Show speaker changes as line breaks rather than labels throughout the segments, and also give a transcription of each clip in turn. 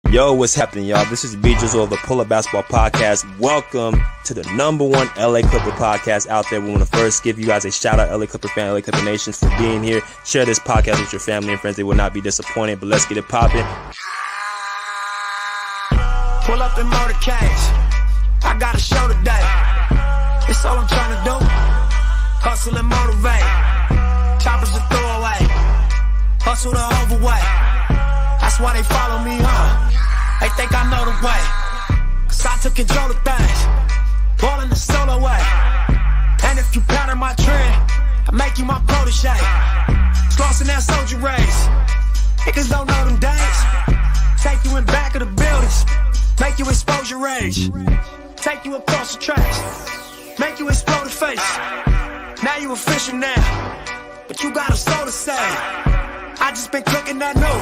Yo, what's happening, y'all? This is B Jizzle of the Pull Up Basketball Podcast. Welcome to the #1 LA Clipper podcast out there. We want to first give you guys a shout out, LA Clipper fan, LA Clipper Nations, for being here. Share this podcast with your family and friends. They will not be disappointed, but let's get it popping.
Pull up in motorcades. I got a show today. It's all I'm trying to do. Hustle and motivate. Choppers a throwaway. Hustle the overweight. That's why they follow me, huh? They think I know the way. Cause I took control of things. Ballin' the solo way. And if you pattern my trend, I make you my protege. Slossin' that soldier race. Niggas don't know them days. Take you in back of the buildings. Make you expose your rage. Take you across the tracks. Make you explode the face. Now you official now. But you got a soul to say. I just been cooking that new.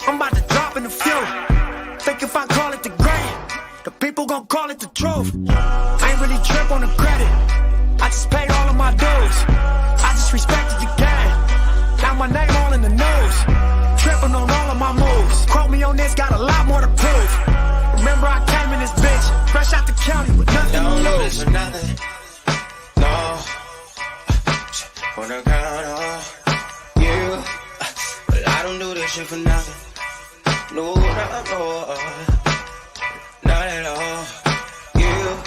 I'm about to drop in a few. Think if I call it the great, the people gon' call it the truth. I ain't really trip on the credit. I just paid all of my dues. I just respected the game. Now my name all in the news. Tripping on all of my moves. Quote me on this, got a lot more to prove. Remember I came in this bitch, fresh out the county with nothing to lose.
Nothing. No. Wanna count on you, but I don't do this shit for nothing. No, not at all. You,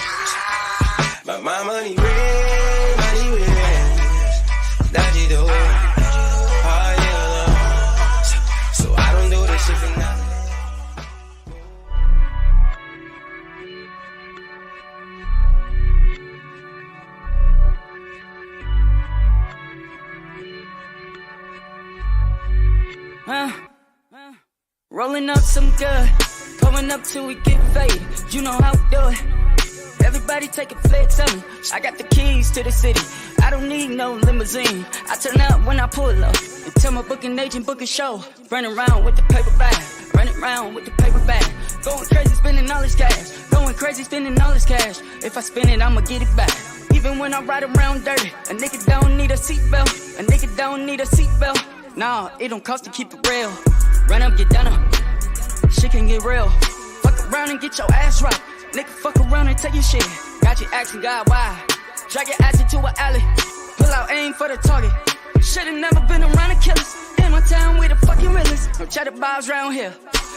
but my money real, that you do. Oh yeah, so I don't do this shit for nothing.
Rolling up some good, pulling up till we get faded. You know how we do it. Everybody take a flex on me. I got the keys to the city. I don't need no limousine. I turn up when I pull up and tell my booking agent book a show. Running around with the paper bag, running around with the paper bag. Going crazy spending all this cash. Going crazy spending all this cash. If I spend it, I'ma get it back. Even when I ride around dirty, a nigga don't need a seatbelt. A nigga don't need a seatbelt. Nah, it don't cost to keep it real. Run up, get done up. Shit can get real. Fuck around and get your ass rocked. Nigga, fuck around and take your shit. Got you asking God why. Drag your ass into an alley. Pull out aim for the target. Should've never been around the killers. In my town, we the fucking realest. No cheddar bars round here.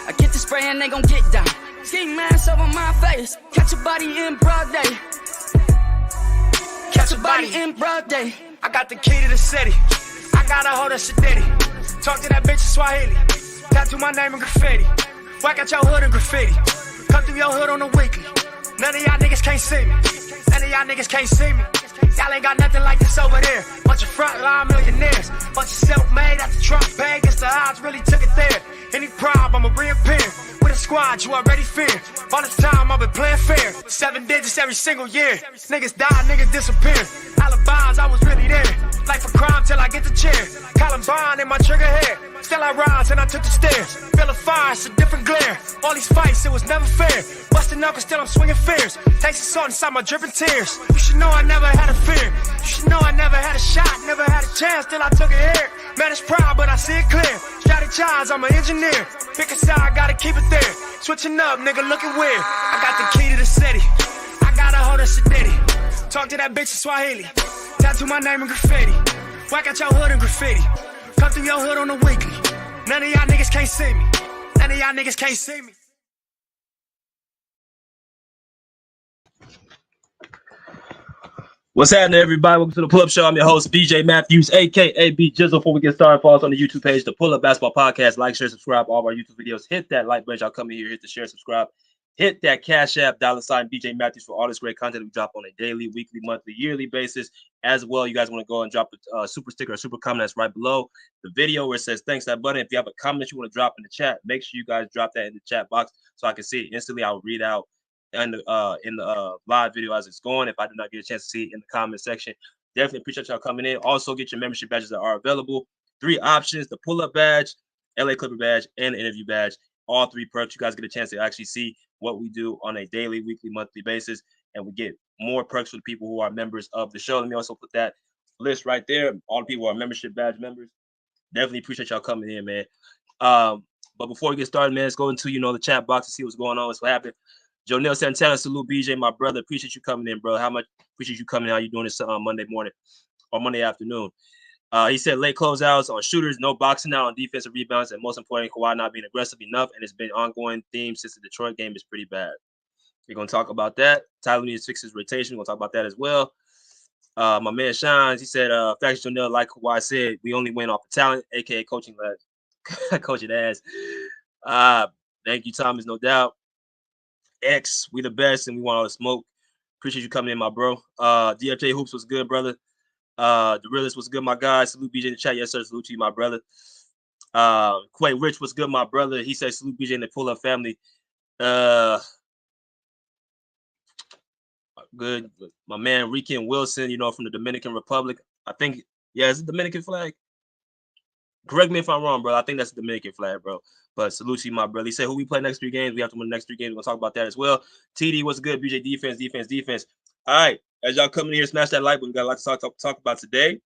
I get the spray and they gon' get down. Ski mask over my face. Catch a body in broad day. Catch a body in broad day.
I got the key to the city. I got a hold of Shadidi. Talk to that bitch in Swahili. Tattoo my name in graffiti. Whack out your hood in graffiti. Come through your hood on the weekly. None of y'all niggas can't see me. None of y'all niggas can't see me. Y'all ain't got nothing like this over there. Bunch of frontline millionaires. Bunch of self-made at the Trump pay. Guess the odds really took it there. Any problem, I'ma reappear. With a squad you already fear. All this time I've been playing fair. 7 digits every single year. Niggas die, niggas disappear. Alibis, I was really there. Life a crime till I get the chair. Columbine in my trigger hair. Still I rise and I took the stairs. Feel a fire, it's a different glare. All these fights, it was never fair. Busting knuckles, still I'm swinging fears. Taste the salt inside my dripping tears. You should know I never had a fear. You should know I never had a shot, never had a chance till I took it here. Man, it's proud, but I see it clear. Strategize, I'm an engineer. Pick a side, gotta keep it there. Switching up, nigga, looking weird. I got the key to the city. I got a hold of Shadidi. Talk to that bitch in Swahili. Tattoo my name in graffiti. Whack out your hood in graffiti. Come through your hood on the weekly. None of y'all niggas can't see me. None of y'all niggas can't see me.
What's happening, everybody? Welcome to the Pull Up Show. I'm your host, BJ Matthews, aka B Jizzle. Before we get started, follow us on the YouTube page, the Pull Up Basketball Podcast. Like, share, subscribe all of our YouTube videos. Hit that like button. Y'all come in here, hit the share, subscribe. Hit that Cash App, $ BJ Matthews for all this great content we drop on a daily, weekly, monthly, yearly basis. As well, you guys want to go and drop a super sticker or super comment that's right below the video where it says thanks, that button. If you have a comment you want to drop in the chat, make sure you guys drop that in the chat box so I can see it instantly. I'll read out in the live video as it's going. If I do not get a chance to see it in the comment section, definitely appreciate y'all coming in. Also, get your membership badges that are available. 3 options: the pull-up badge, LA Clipper badge, and the interview badge. All 3 perks. You guys get a chance to actually see what we do on a daily, weekly, monthly basis, and we get more perks for the people who are members of the show. Let me also put that list right there. All the people who are membership badge members. Definitely appreciate y'all coming in, man. But before we get started, man, let's go into, the chat box to see what's going on, what's happening. Jonelle Santana, salute BJ, my brother. Appreciate you coming in, bro. How much appreciate you coming in. How you doing this Monday morning or Monday afternoon? He said late closeouts on shooters, no boxing out on defensive rebounds, and most importantly, Kawhi not being aggressive enough. And it's been an ongoing theme since the Detroit game is pretty bad. We're going to talk about that. Tyler needs to fix his rotation. We're going to talk about that as well. My man Shines, he said, Facts Jonelle, like Kawhi said, we only win off of talent, a.k.a. coaching coaching ass. Thank you, Thomas, no doubt. X, we the best, and we want all the smoke. Appreciate you coming in, my bro. DFJ Hoops was good, brother. The realist was good, my guy. Salute BJ in the chat. Yes, sir. Salute to you, my brother. Quay Rich was good, my brother. He said salute BJ in the pull-up family. Good. My man Rican Wilson, from the Dominican Republic. I think, it's a Dominican flag. Correct me if I'm wrong, bro. I think that's the Dominican flag, bro. But salute to you, my brother. He said, who we play next 3 games? We have to win the next 3 games. We're going to talk about that as well. TD, what's good? BJ, defense. All right. As y'all come in here, smash that like button. We got a lot to talk about today.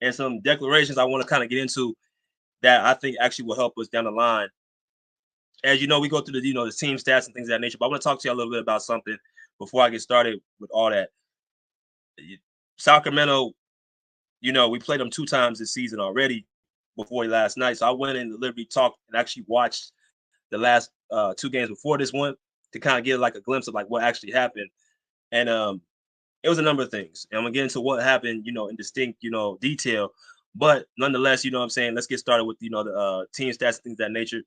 And some declarations I want to kind of get into that I think actually will help us down the line. As you know, we go through the, the team stats and things of that nature. But I want to talk to you a little bit about something before I get started with all that. Sacramento, we played them 2 times this season already before last night. So I went in and literally talked and actually watched the last 2 games before this one to kind of get like a glimpse of like what actually happened. And it was a number of things. And I'm going to get into what happened, in distinct, detail. But nonetheless, what I'm saying, let's get started with, the team stats and things of that nature.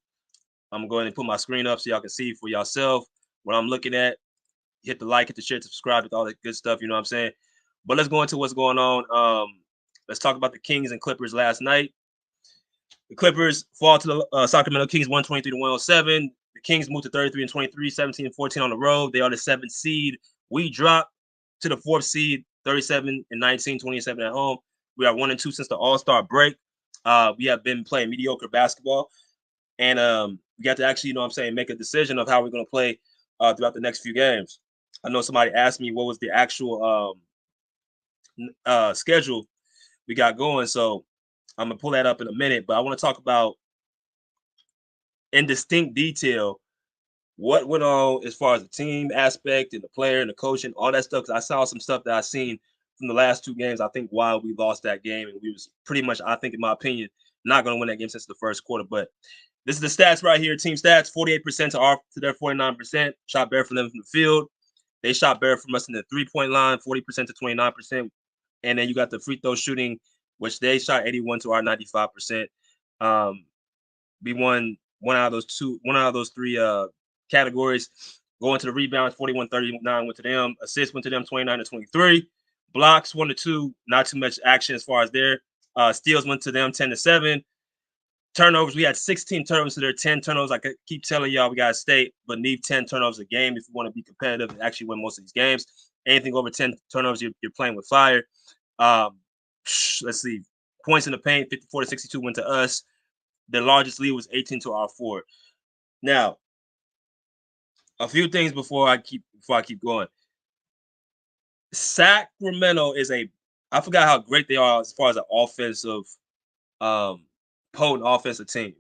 I'm going to put my screen up so y'all can see for yourself what I'm looking at. Hit the like, hit the share, subscribe, with all that good stuff, what I'm saying. But let's go into what's going on. Let's talk about the Kings and Clippers last night. The Clippers fall to the Sacramento Kings 123-107. The Kings moved to 33-23, 17-14 on the road. They are the 7th seed. We dropped to the 4th seed, 37-19, 27 at home. We are 1-2 since the All-Star break. We have been playing mediocre basketball. And we got to actually, make a decision of how we're going to play throughout the next few games. I know somebody asked me what was the actual schedule we got going. So I'm going to pull that up in a minute. But I want to talk about in distinct detail what went on as far as the team aspect and the player and the coaching, all that stuff. Because I saw some stuff that I seen from the last 2 games. I think why we lost that game. And we was pretty much, I think, in my opinion, not going to win that game since the first quarter. But this is the stats right here. Team stats, 48% to their 49%. Shot better from them from the field. They shot better from us in the 3-point line, 40% to 29%. And then you got the free throw shooting, which they shot 81 to our 95%. We won one out of those 3 categories. Going to the rebounds, 41-39 went to them. Assists went to them, 29-23. Blocks 1-2, not too much action as far as there. Steals went to them, 10-7. Turnovers, we had 16 turnovers to their 10 turnovers. I keep telling y'all we got to stay beneath 10 turnovers a game if you want to be competitive and actually win most of these games. Anything over 10 turnovers, you're playing with fire. Let's see. Points in the paint, 54-62 went to us. The largest lead was 18 to our 4. Now, a few things before I keep going. Sacramento is I forgot how great they are as far as an offensive potent offensive team.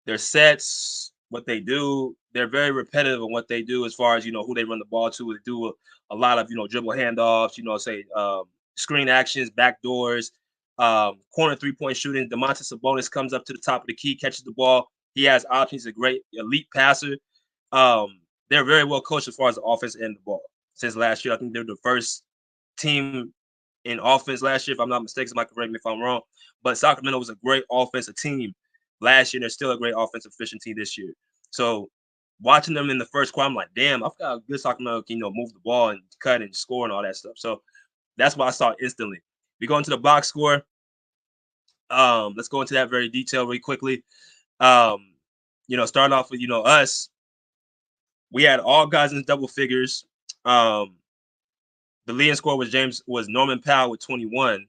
Their sets, what they do, they're very repetitive in what they do as far as, who they run the ball to. They do a lot of, dribble handoffs, screen actions, back doors, corner 3-point shooting. Domantas Sabonis comes up to the top of the key, catches the ball. He has options. He's a great elite passer. They're very well coached as far as the offense and the ball. Since last year, I think they're the first team in offense last year, if I'm not mistaken. Somebody correct me if I'm wrong. But Sacramento was a great offensive team last year. They're still a great offensive efficient team this year. So watching them in the first quarter, I'm like, damn, I forgot how good Sacramento can, move the ball and cut and score and all that stuff. So that's what I saw instantly. We go into the box score. Let's go into that very detail really quickly. Starting off with, us. We had all guys in double figures. The leading scorer was Norman Powell with 21,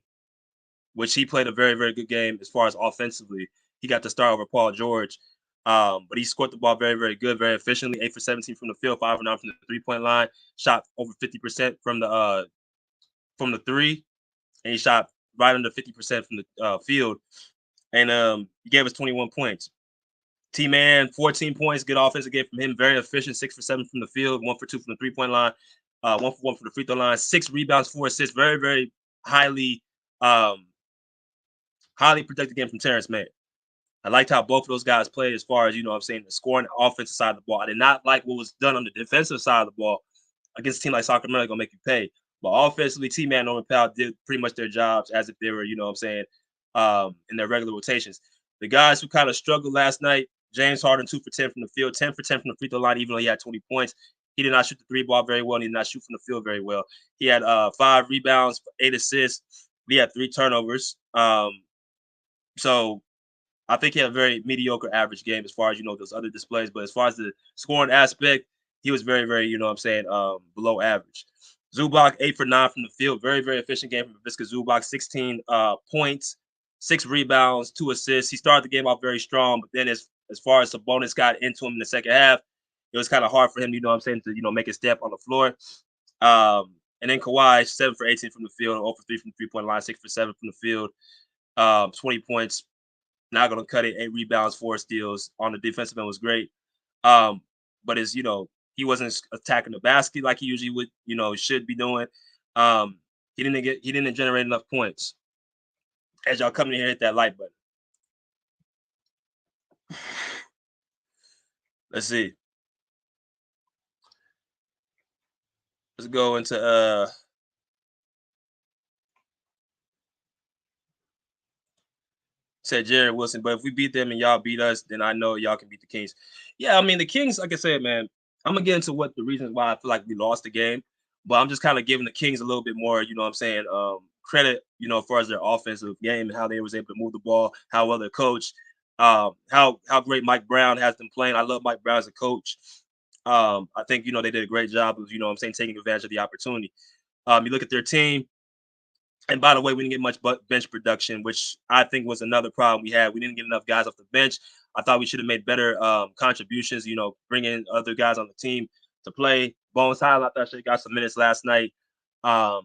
which he played a very, very good game as far as offensively. He got to start over Paul George. But he scored the ball very, very good, very efficiently. 8 for 17 from the field, 5 for 9 from the 3-point line. Shot over 50% from the 3, and he shot right under 50% from the field. And he gave us 21 points. T-Man, 14 points, good offensive game from him. Very efficient, 6 for 7 from the field, 1 for 2 from the three-point line, 1 for 1 from the free throw line, 6 rebounds, 4 assists. Very, very highly protected game from Terrence Mann. I liked how both of those guys played as far as, you know what I'm saying, the scoring the offensive side of the ball. I did not like what was done on the defensive side of the ball against a team like Sacramento, going to make you pay. But offensively, T-Man and Norman Powell did pretty much their jobs as if they were, you know what I'm saying, in their regular rotations. The guys who kind of struggled last night, James Harden, 2 for 10 from the field, 10 for 10 from the free throw line, even though he had 20 points. He did not shoot the three ball very well, and he did not shoot from the field very well. He had 5 rebounds, 8 assists. He had 3 turnovers. So I think he had a very mediocre average game as far as, you know, those other displays. But as far as the scoring aspect, he was very, very, you know what I'm saying, below average. Zubac, 8 for 9 from the field. Very, very efficient game from Visca Zubac. 16 points, 6 rebounds, 2 assists. He started the game off very strong, but then as far as Sabonis got into him in the second half, it was kind of hard for him, you know what I'm saying, to, you know, make a step on the floor. And then Kawhi, 7 for 18 from the field, 0 for 3 from the three-point line, 6 for 7 from the field, 20 points. Not going to cut it. 8 rebounds, 4 steals on the defensive end was great. But as you know, he wasn't attacking the basket like he usually would, you know, should be doing. He didn't generate enough points. As y'all come in here, hit that like button. Let's see. Let's go into said Jared Wilson, but if we beat them and y'all beat us, then I know y'all can beat the Kings. Yeah, I mean, the Kings, like I said, man, I'm going to get into what the reasons why I feel like we lost the game, but I'm just kind of giving the Kings a little bit more, you know what I'm saying, credit, you know, as far as their offensive game and how they was able to move the ball, how well they're coached, how great Mike Brown has them playing. I love Mike Brown as a coach. I think, you know, they did a great job of, you know what I'm saying, taking advantage of the opportunity. You look at their team, and by the way, we didn't get much bench production, which I think was another problem we had. We didn't get enough guys off the bench. I thought we should have made better contributions, you know, bringing other guys on the team to play. Bones Highland, I thought she got some minutes last night. I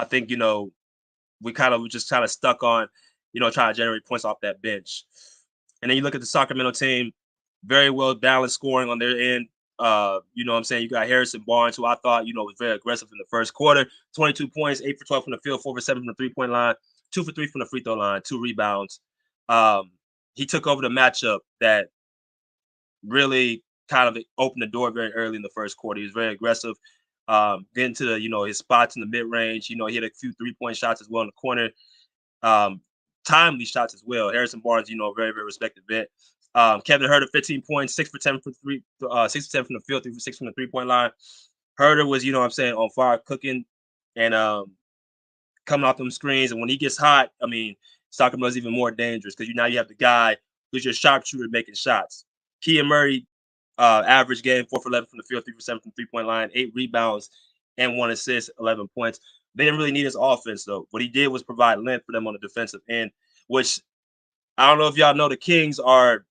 think, you know, we were just kind of stuck on, you know, trying to generate points off that bench. And then you look at the Sacramento team, very well balanced scoring on their end. You know what I'm saying? You got Harrison Barnes, who I thought, you know, was very aggressive in the first quarter. 22 points, 8 for 12 from the field, 4 for 7 from the three-point line, 2 for 3 from the free throw line, 2 rebounds. He took over the matchup that really kind of opened the door very early in the first quarter. He was very aggressive, getting to the, you know, his spots in the mid-range. You know, he had a few three-point shots as well in the corner. Timely shots as well. Harrison Barnes, you know, very, very respected vet. Kevin Huerter, 15 points, 6 for 10 from 6 for 10 from the field, 3 for 6 from the three-point line. Huerter was, you know what I'm saying, on fire, cooking and coming off them screens. And when he gets hot, I mean, Sacramento's even more dangerous because now you have the guy who's your sharpshooter making shots. Kean Murray, average game, 4 for 11 from the field, 3 for 7 from the three-point line, 8 rebounds and 1 assist, 11 points. They didn't really need his offense, though. What he did was provide length for them on the defensive end, which I don't know if y'all know, the Kings are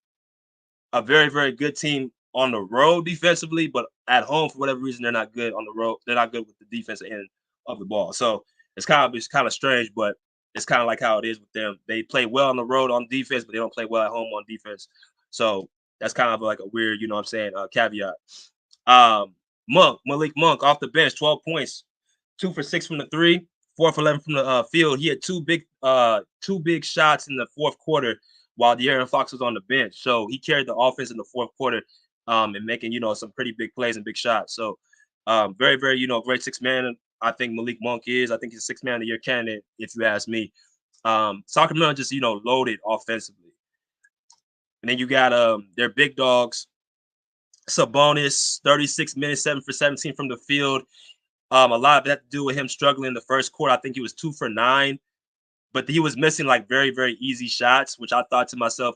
a very, very good team on the road defensively, but at home, for whatever reason, they're not good on the road. They're not good with the defensive end of the ball. So it's kind of strange, but it's kind of like how it is with them. They play well on the road on defense, but they don't play well at home on defense. So that's kind of like a weird, you know what I'm saying, caveat. Malik Monk off the bench, 12 points, 2 for 6 from the three, 4 for 11 from the field. He had two big shots in the fourth quarter while De'Aaron Fox was on the bench. So he carried the offense in the fourth quarter and making, you know, some pretty big plays and big shots. So very, very, you know, great six-man. I think Malik Monk is. I think he's a six-man of the year candidate, if you ask me. Sacramento just, you know, loaded offensively. And then you got their big dogs, Sabonis, 36 minutes, 7 for 17 from the field. A lot of that to do with him struggling in the first quarter. I think he was 2 for 9. But he was missing like very, very easy shots, which I thought to myself,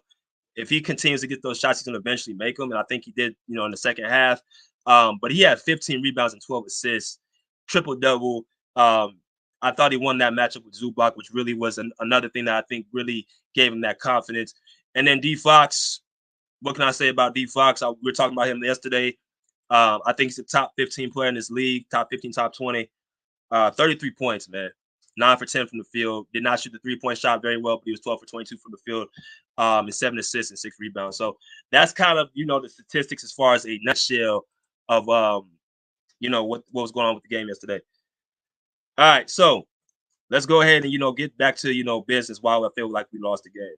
if he continues to get those shots, he's going to eventually make them. And I think he did, you know, in the second half. But he had 15 rebounds and 12 assists, triple-double. I thought he won that matchup with Zubac, which really was another thing that I think really gave him that confidence. And then D Fox, what can I say about D Fox? We were talking about him yesterday. I think he's the top 15 player in this league, top 15, top 20. 33 points, man. 9 for 10 from the field. Did not shoot the 3-point shot very well, but he was 12 for 22 from the field, and 7 assists and 6 rebounds. So that's kind of, the statistics as far as a nutshell of, what was going on with the game yesterday. All right, so let's go ahead and, get back to, business while I feel like we lost the game.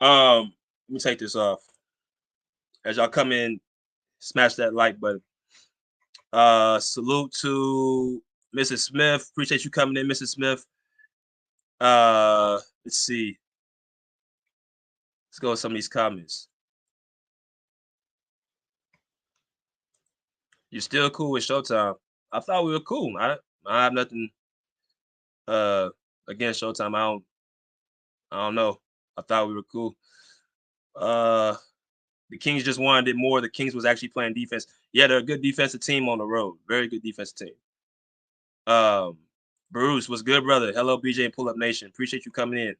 Let me take this off. As y'all come in, smash that like button. Salute to Mrs. Smith. Appreciate you coming in, Mrs. Smith. Let's see. Let's go with some of these comments. You're still cool with Showtime. I thought we were cool. I have nothing against Showtime. I don't know. I thought we were cool. The Kings just wanted it more. The Kings was actually playing defense. Yeah, they're a good defensive team on the road. Very good defensive team. Bruce, what's good, brother? Hello, BJ and Pull Up Nation. Appreciate you coming in.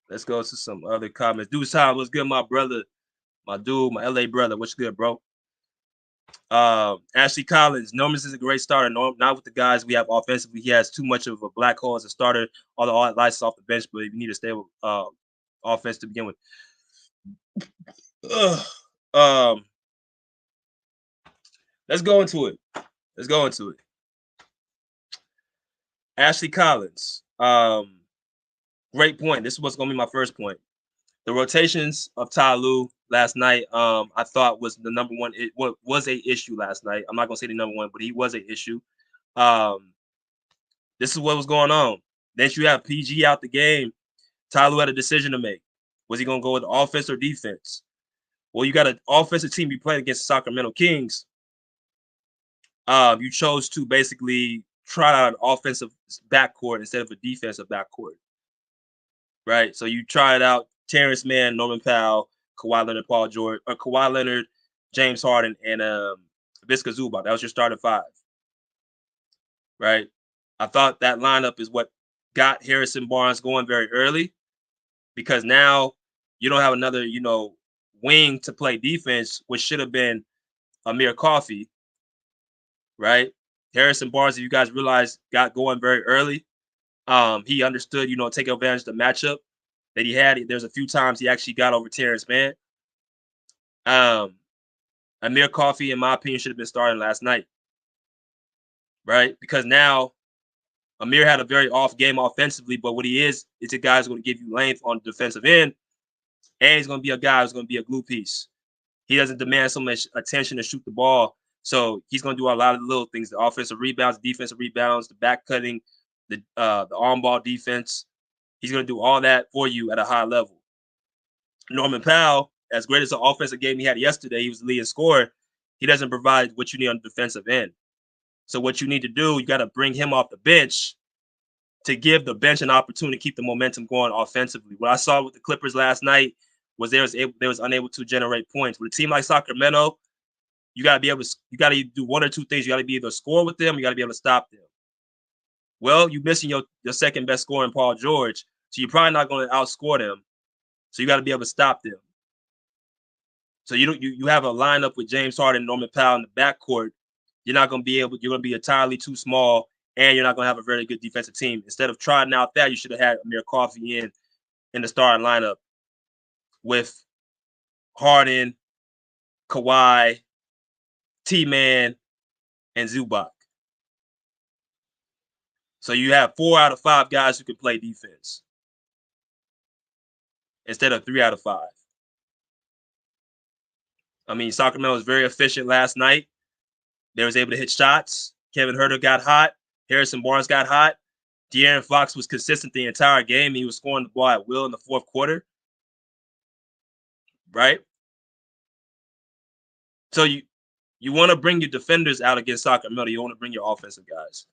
Let's go to some other comments. Deuce High, what's good, my brother? My dude, my LA brother. What's good, bro? Ashley Collins, Norman's is a great starter. Not with the guys we have offensively. He has too much of a black hole as a starter. All the lights off the bench, but you need a stable offense to begin with. Let's go into it. Ashley Collins, great point. This is what's going to be my first point. The rotations of Ty Lue last night, I thought was the number one. It was a issue last night. I'm not going to say the number one, but he was an issue. This is what was going on. Then you have PG out the game. Ty Lue had a decision to make. Was he going to go with offense or defense? Well, you got an offensive team you played against the Sacramento Kings. You chose to basically try out an offensive backcourt instead of a defensive backcourt. Right? So you tried out Terrence Mann, Norman Powell, Kawhi Leonard, Paul George, or Kawhi Leonard, James Harden, and Visca Zubac. That was your starting five. Right? I thought that lineup is what got Harrison Barnes going very early, because now you don't have another, wing to play defense, which should have been Amir Coffey. Right? Harrison Barnes, if you guys realize, got going very early. He understood, take advantage of the matchup that he had. There's a few times he actually got over Terrence Mann. Amir Coffey, in my opinion, should have been starting last night. Right? Because now Amir had a very off game offensively, but what he is a guy who's going to give you length on the defensive end, and he's going to be a guy who's going to be a glue piece. He doesn't demand so much attention to shoot the ball, so he's going to do a lot of little things: the offensive rebounds, defensive rebounds, the back cutting, the on-ball defense. He's going to do all that for you at a high level. Norman Powell, as great as the offensive game he had yesterday, he was the leading scorer. He doesn't provide what you need on the defensive end. So what you need to do, you got to bring him off the bench to give the bench an opportunity to keep the momentum going offensively. What I saw with the Clippers last night was they was unable to generate points. With a team like Sacramento, you got to do one or two things. You got to be able to score with them. You got to be able to stop them. Well, you're missing your second best scorer in Paul George, so you're probably not going to outscore them. So you got to be able to stop them. So you have a lineup with James Harden and Norman Powell in the backcourt. You're going to be entirely too small, and you're not going to have a very good defensive team. Instead of trying out that, you should have had Amir Coffey in the starting lineup with Harden, Kawhi, T-Man, and Zubac. So you have 4 out of 5 guys who can play defense instead of 3 out of 5. I mean, Sacramento was very efficient last night. They was able to hit shots. Kevin Huerter got hot. Harrison Barnes got hot. De'Aaron Fox was consistent the entire game. He was scoring the ball at will in the fourth quarter. Right? So you want to bring your defenders out against Sacramento. You want to bring your offensive guys.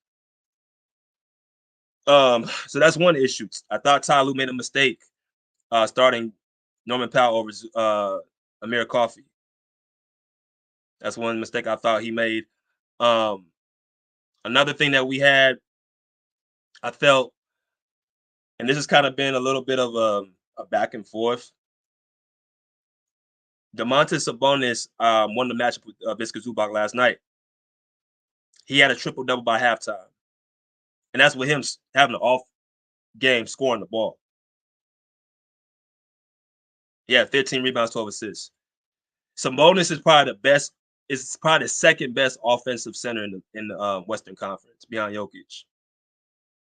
So that's one issue. I thought Ty Lue made a mistake starting Norman Powell over Amir Coffey. That's one mistake I thought he made. Another thing that we had, I felt, and this has kind of been a little bit of a back and forth. Domantas Sabonis won the matchup with Viska Zubac last night. He had a triple-double by halftime. And that's with him having an off game scoring the ball. He had 15 rebounds, 12 assists. Sabonis is probably the best. Is probably the second best offensive center in the Western Conference behind Jokic.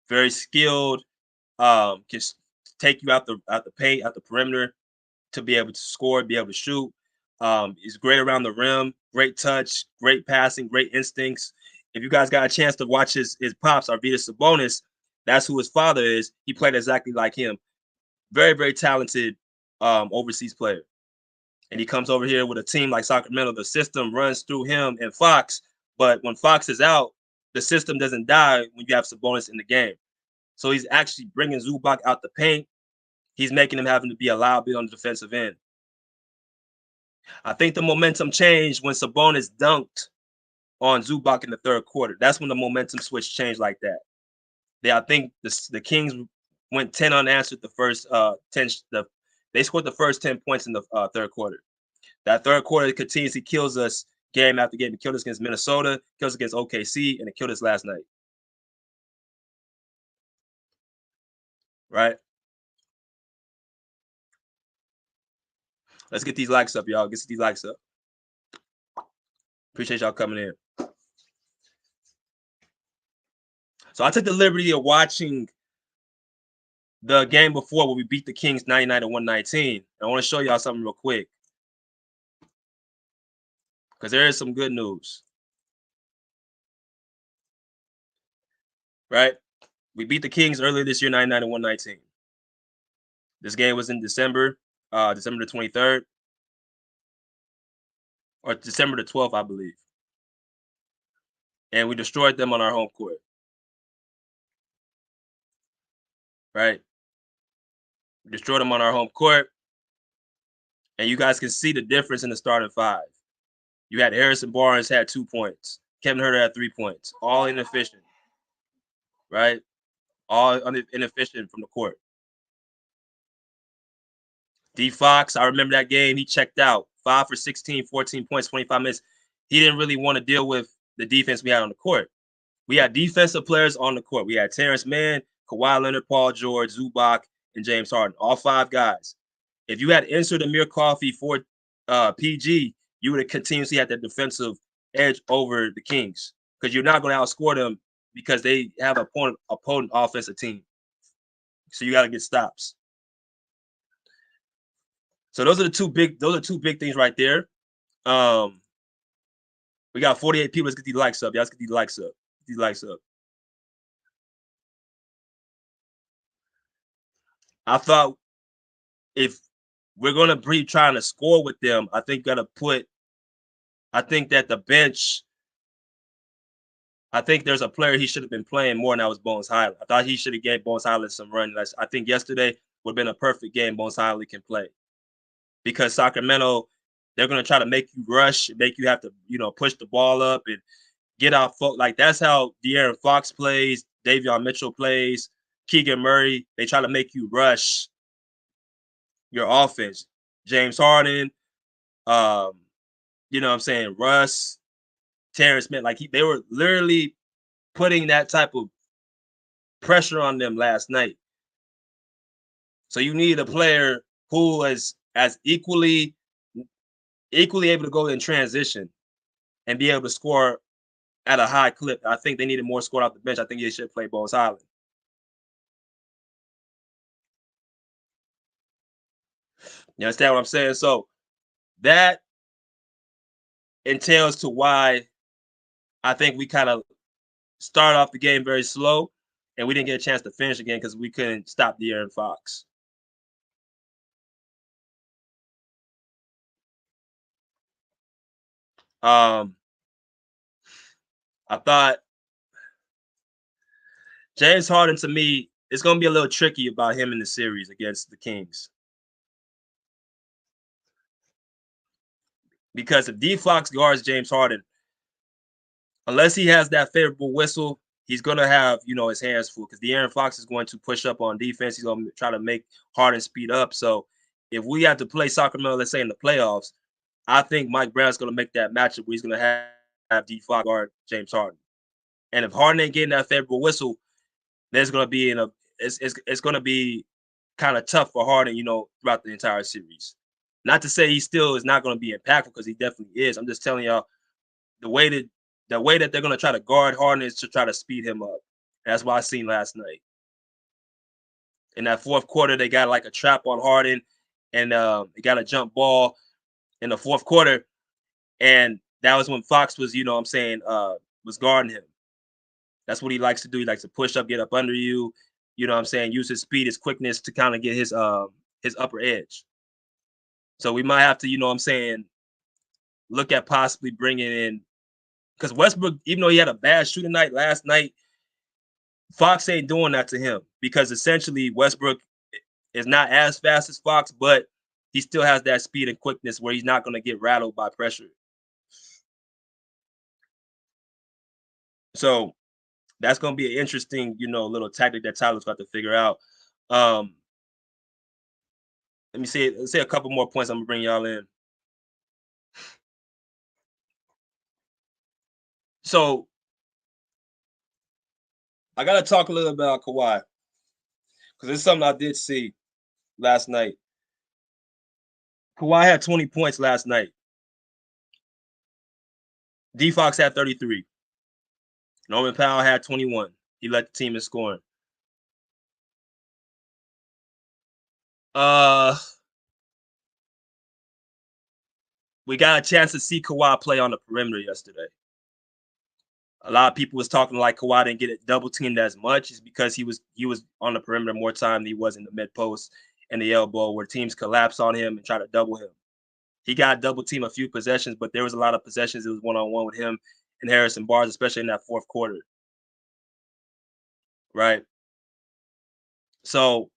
Very skilled, can take you out the paint, out the perimeter to be able to score, be able to shoot. He's great around the rim, great touch, great passing, great instincts. If you guys got a chance to watch his pops, Arvydas Sabonis, that's who his father is. He played exactly like him. Very, very talented overseas player. And he comes over here with a team like Sacramento. The system runs through him and Fox. But when Fox is out, the system doesn't die when you have Sabonis in the game. So he's actually bringing Zubac out the paint. He's making him having to be a liability on the defensive end. I think the momentum changed when Sabonis dunked on Zubac in the third quarter. That's when the momentum switch changed like that. I think the Kings went 10 unanswered the first 10. They scored the first 10 points in the third quarter. That third quarter continuously kills us game after game. It killed us against Minnesota, kills us against OKC, and it killed us last night. Right? Let's get these likes up, y'all. Get these likes up. Appreciate y'all coming in. So I took the liberty of watching the game before where we beat the Kings 99-119. I want to show y'all something real quick, because there is some good news. Right? We beat the Kings earlier this year, 99-119. This game was in December, December the 23rd, or December the 12th, I believe. And we destroyed them on our home court. Right? We destroyed them on our home court. And you guys can see the difference in the starting five. You had Harrison Barnes had 2 points. Kevin Huerter had 3 points. All inefficient. Right? All inefficient from the court. D. Fox, I remember that game. He checked out. 5 for 16, 14 points, 25 minutes. He didn't really want to deal with the defense we had on the court. We had defensive players on the court. We had Terrence Mann, Kawhi Leonard, Paul George, Zubac, and James Harden. All 5 guys. If you had inserted Amir Coffey for PG, you would have continuously had that defensive edge over the Kings, because you're not going to outscore them because they have a potent offensive team. So you got to get stops. So those are two big things right there. We got 48 people. Let's get these likes up. Y'all, let's get these likes up. Get these likes up. I thought if we're gonna be trying to score with them, I think that the bench. I think there's a player he should have been playing more, and that was Bones Highland. I thought he should have gave Bones Highland some run. I think yesterday would have been a perfect game Bones Highland can play. Because Sacramento, they're going to try to make you rush, make you have to, push the ball up and get out. Like, that's how De'Aaron Fox plays, Davion Mitchell plays, Keegan Murray. They try to make you rush your offense. James Harden, Russ, Terrence Mann. Like, they were literally putting that type of pressure on them last night. So you need a player who is as equally able to go in transition and be able to score at a high clip. I think they needed more score off the bench. I think they should play Bones Highland. You understand what I'm saying? So that entails to why I think we kind of started off the game very slow, and we didn't get a chance to finish again because we couldn't stop De'Aaron Fox. I thought James Harden, to me, it's going to be a little tricky about him in the series against the Kings. Because if D. Fox guards James Harden, unless he has that favorable whistle, he's going to have, his hands full, because De'Aaron Fox is going to push up on defense. He's going to try to make Harden speed up. So if we have to play Sacramento, let's say in the playoffs, I think Mike Brown's going to make that matchup where he's going to have D Fox guard James Harden. And if Harden ain't getting that favorable whistle, there's going to be it's going to be kind of tough for Harden, throughout the entire series. Not to say he still is not going to be impactful, because he definitely is. I'm just telling y'all the way that they're going to try to guard Harden is to try to speed him up. That's what I seen last night. In that fourth quarter, they got like a trap on Harden, and they got a jump ball in the fourth quarter, and that was when Fox was, was guarding him. That's what he likes to do. He likes to push up, get up under you, use his speed, his quickness to kind of get his upper edge. So we might have to, look at possibly bringing in, because Westbrook, even though he had a bad shooting night last night, Fox ain't doing that to him, because essentially Westbrook is not as fast as Fox, but he still has that speed and quickness where he's not going to get rattled by pressure. So that's going to be an interesting, little tactic that Tyler's got to figure out. Let me say a couple more points. I'm going to bring y'all in. So I got to talk a little about Kawhi, because it's something I did see last night. Kawhi had 20 points last night. D Fox had 33. Norman Powell had 21. He led the team in scoring. We got a chance to see Kawhi play on the perimeter yesterday. A lot of people was talking like Kawhi didn't get it double teamed as much. It's because he was on the perimeter more time than he was in the mid post and the elbow, where teams collapse on him and try to double him. He got double team a few possessions, but there was a lot of possessions. It was one-on-one with him and Harrison Barnes, especially in that fourth quarter. Right. So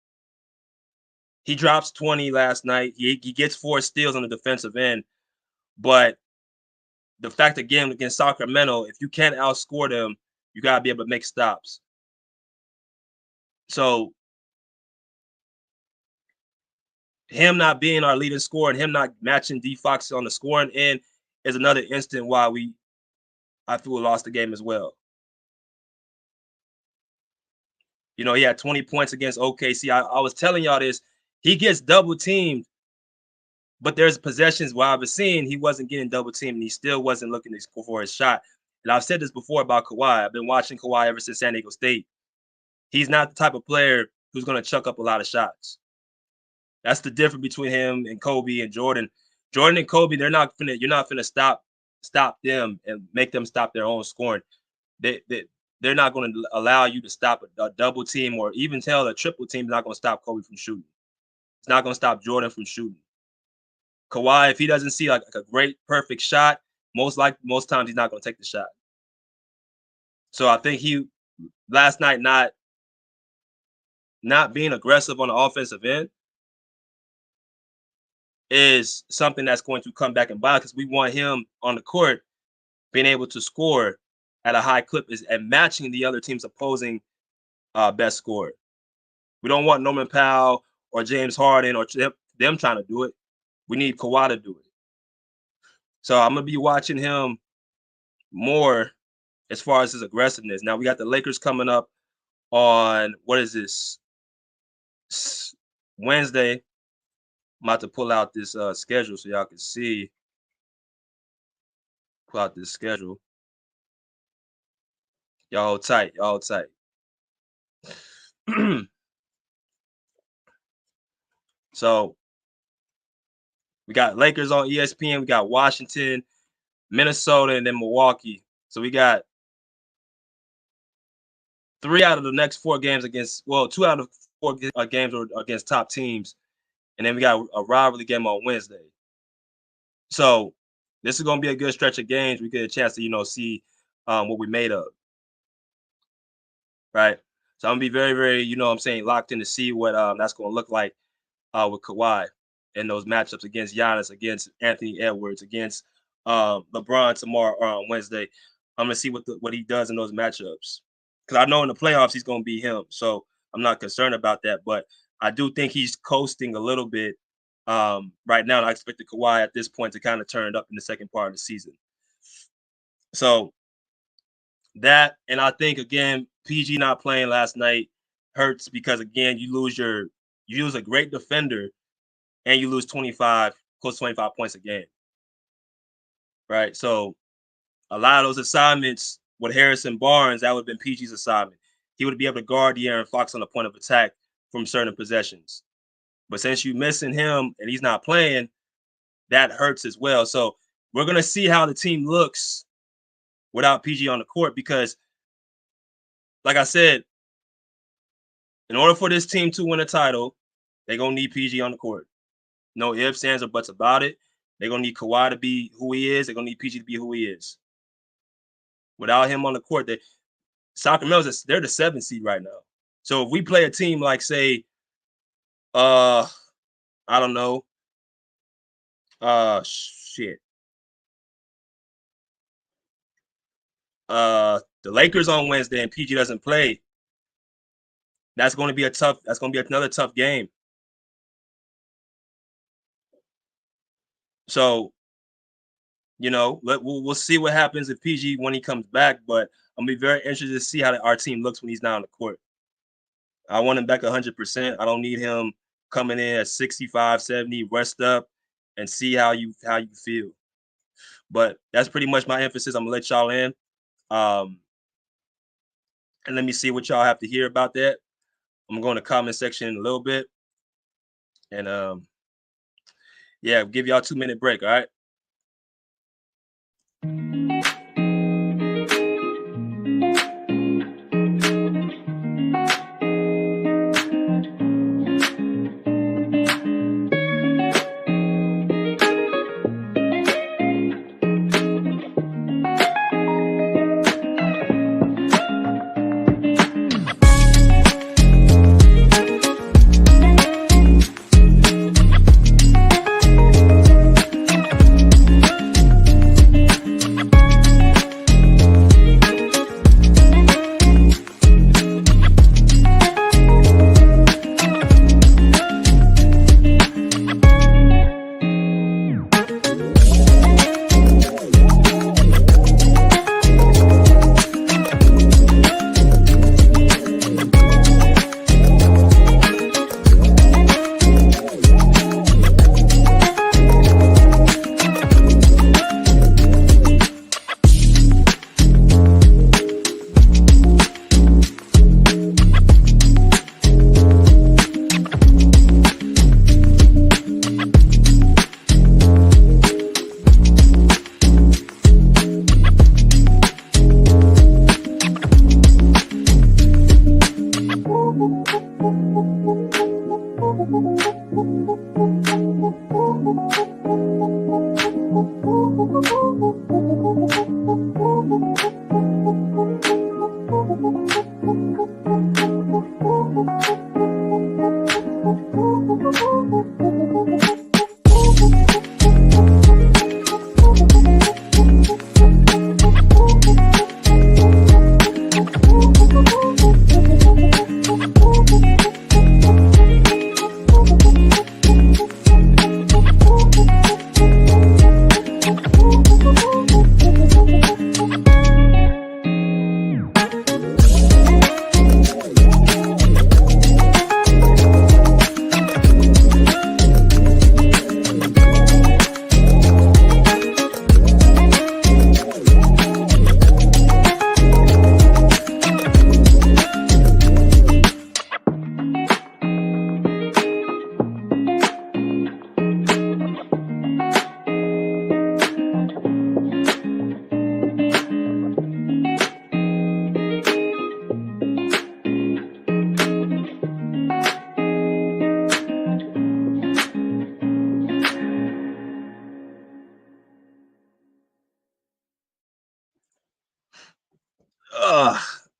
he drops 20 last night. He gets 4 steals on the defensive end, but the fact again against Sacramento, if you can't outscore them, you gotta be able to make stops. So him not being our leading scorer and him not matching D Fox on the scoring end is another instant why I feel we lost the game as well. He had 20 points against OKC. I was telling y'all this. He gets double teamed, but there's possessions where I was seeing he wasn't getting double teamed and he still wasn't looking to score for his shot. And I've said this before about Kawhi. I've been watching Kawhi ever since San Diego State. He's not the type of player who's going to chuck up a lot of shots. That's the difference between him and Kobe and Jordan. Jordan and Kobe, you're not finna stop them and make them stop their own scoring. They're not going to allow you to stop a double team, or even tell a triple team is not going to stop Kobe from shooting. It's not going to stop Jordan from shooting. Kawhi, if he doesn't see like a great, perfect shot, most times he's not going to take the shot. So I think he last night not being aggressive on the offensive end is something that's going to come back and bite, because we want him on the court being able to score at a high clip and matching the other team's opposing best scorer. We don't want Norman Powell or James Harden or them trying to do it. We need Kawhi to do it. So I'm going to be watching him more as far as his aggressiveness. Now, we got the Lakers coming up on, what is this, Wednesday. I'm about to pull out this schedule so y'all can see. Pull out this schedule. Y'all hold tight. So we got Lakers on ESPN. We got Washington, Minnesota, and then Milwaukee. So we got 3 out of the next 4 games 2 out of 4 games are against top teams. And then we got a rivalry game on Wednesday. So this is going to be a good stretch of games. We get a chance to, see what we made of. Right. So I'm going to be very, very, locked in to see what that's going to look like with Kawhi in those matchups against Giannis, against Anthony Edwards, against LeBron tomorrow or on Wednesday. I'm going to see what he does in those matchups. Because I know in the playoffs he's going to be him. So I'm not concerned about that. But I do think he's coasting a little bit right now. And I expected Kawhi at this point to kind of turn it up in the second part of the season. So that, and I think again, PG not playing last night hurts because again, you lose a great defender and you lose 25, close to 25 points a game. Right. So a lot of those assignments with Harrison Barnes, that would have been PG's assignment. He would be able to guard De'Aaron Fox on the point of attack from certain possessions. But since you're missing him and he's not playing, that hurts as well. So we're going to see how the team looks without PG on the court because, like I said, in order for this team to win a title, they're going to need PG on the court. No ifs, ands, or buts about it. They're going to need Kawhi to be who he is. They're going to need PG to be who he is. Without him on the court, Sacramento, they're the 7th seed right now. So if we play a team like, say, I don't know, the Lakers on Wednesday and PG doesn't play, that's going to be another tough game. So, we'll see what happens if PG when he comes back, but I'm be very interested to see how our team looks when he's not on the court. I want him back 100%. I don't need him coming in at 65, 70, rest up and see how you feel. But that's pretty much my emphasis. I'm gonna let y'all in. And let me see what y'all have to hear about that. I'm going to comment section in a little bit. And yeah, I'll give y'all a 2-minute break, all right?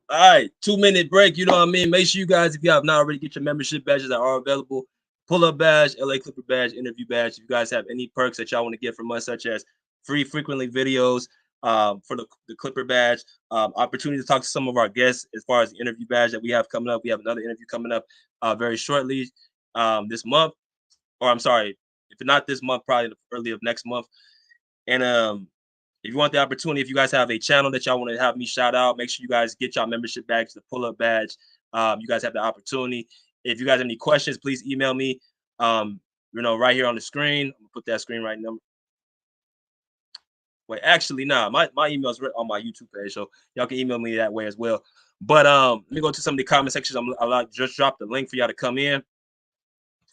All right, 2-minute break. You know what I mean? Make sure you guys, if you have not already, get your membership badges that are available. Pull-up badge, LA Clipper badge, interview badge. If you guys have any perks that y'all want to get from us, such as free frequently videos for the Clipper badge, opportunity to talk to some of our guests as far as the interview badge that we have coming up. We have another interview coming up very shortly this month. Or I'm sorry, if not this month, probably early of next month. And if you want the opportunity, if you guys have a channel that y'all want to have me shout out, make sure you guys get y'all membership badge, the pull-up badge. You guys have the opportunity. If you guys have any questions, please email me. Right here on the screen. I'm gonna put that screen right number. Wait, actually, nah, my email is on my YouTube page, so y'all can email me that way as well. But let me go to some of the comment sections. I'll just drop the link for y'all to come in.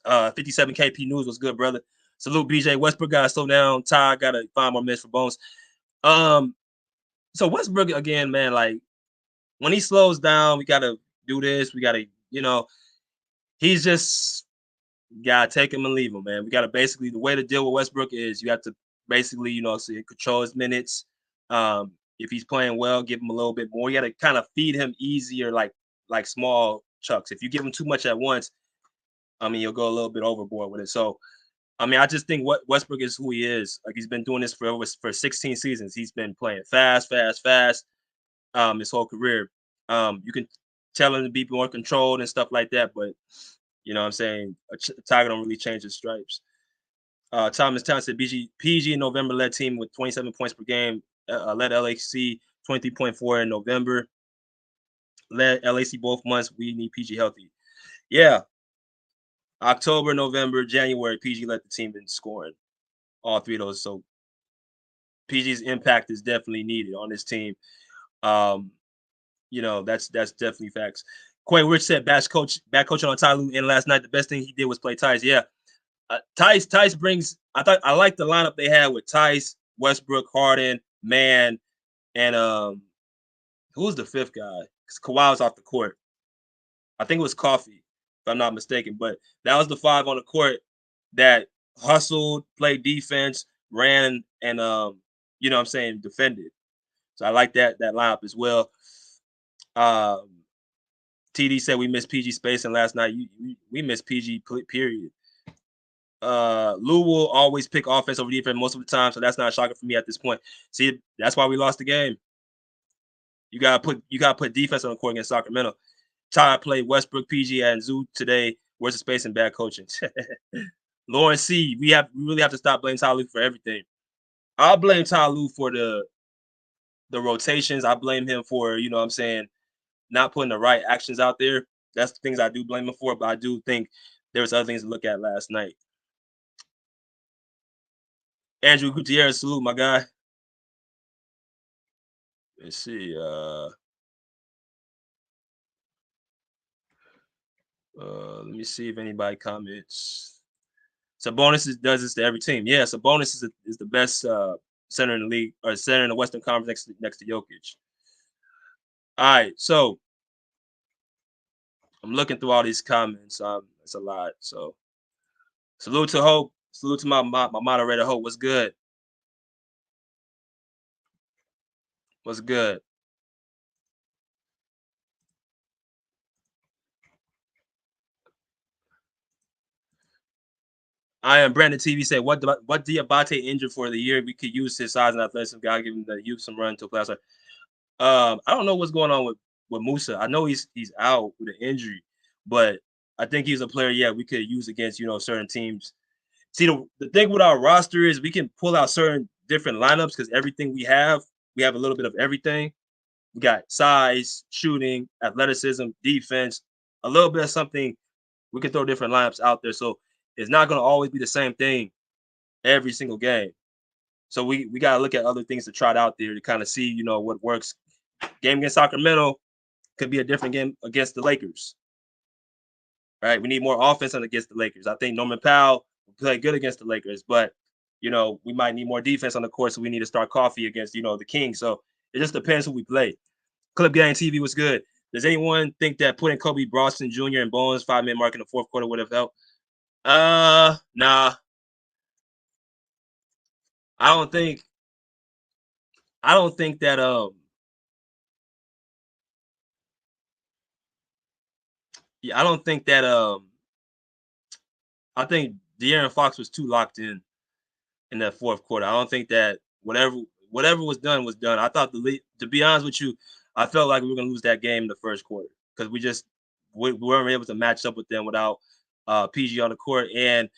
57 KP News was good, brother. Salute BJ Westbrook. Gotta slow down. Ty gotta find more minutes for Bones. So Westbrook again, man. Like when he slows down, we gotta do this. We gotta, he's just gotta take him and leave him, man. We gotta basically the way to deal with Westbrook is you have to basically, so you control his minutes. If he's playing well, give him a little bit more. You gotta kind of feed him easier, like small chunks. If you give him too much at once, you'll go a little bit overboard with it. So, I just think what Westbrook is who he is. Like he's been doing this for 16 seasons. He's been playing fast. His whole career. You can tell him to be more controlled and stuff like that, but you know what I'm saying? A Tiger don't really change his stripes. Thomas Town said PG in November led team with 27 points per game. Led LAC 23.4 in November. Led LAC both months. We need PG healthy. Yeah. October, November, January, PG led the team in scoring. All three of those. So PG's impact is definitely needed on this team. That's definitely facts. Quay Rich said back coaching on Ty Lue in last night. The best thing he did was play Tice. Yeah. Tice brings. I like the lineup they had with Tice, Westbrook, Harden, Mann, and who was the fifth guy? Because Kawhi was off the court. I think it was Coffee, if I'm not mistaken. But that was the five on the court that hustled, played defense, ran, and defended. So I like that lineup as well. TD said we missed PG spacing last night. We missed PG period. Lou will always pick offense over defense most of the time, so that's not a shocker for me at this point. See, that's why we lost the game. You gotta put defense on the court against Sacramento. Ty played Westbrook, PG, and Zoo today. Where's the space and bad coaching? Lauren C, we really have to stop blaming Ty Lue for everything. I'll blame Ty Lue for the rotations. I blame him for, not putting the right actions out there. That's the things I do blame him for, but I do think there was other things to look at last night. Andrew Gutierrez, salute, my guy. Let's see. Let me see if anybody comments. Sabonis does this to every team. Yeah, Sabonis is the best center in the league, or center in the Western Conference next to Jokic. All right, so I'm looking through all these comments. It's a lot. So salute to Hope. Salute to my moderator, Hope. What's good? What's good? I am Brandon TV said, what Diabate injured for the year? We could use his size and athleticism. Gotta give him the youth some run to playoffs. I don't know what's going on with Musa. I know he's out with an injury, but I think he's a player, we could use against, certain teams. See, the thing with our roster is we can pull out certain different lineups because everything we have a little bit of everything. We got size, shooting, athleticism, defense, a little bit of something. We can throw different lineups out there. So it's not going to always be the same thing every single game. So we got to look at other things to try out there to kind of see, what works. Game against Sacramento could be a different game against the Lakers. Right? We need more offense against the Lakers. I think Norman Powell will play good against the Lakers, but, we might need more defense on the court, so we need to start Coffee against, the Kings. So it just depends who we play. Clip Gang TV was good. Does anyone think that putting Kobe Boston Jr. and Bones 5-minute mark in the fourth quarter would have helped? Nah. I don't think that I think De'Aaron Fox was too locked in that fourth quarter. I don't think that whatever was done was done. I thought to be honest with you, I felt like we were gonna lose that game in the first quarter because we weren't able to match up with them without PG on the court. And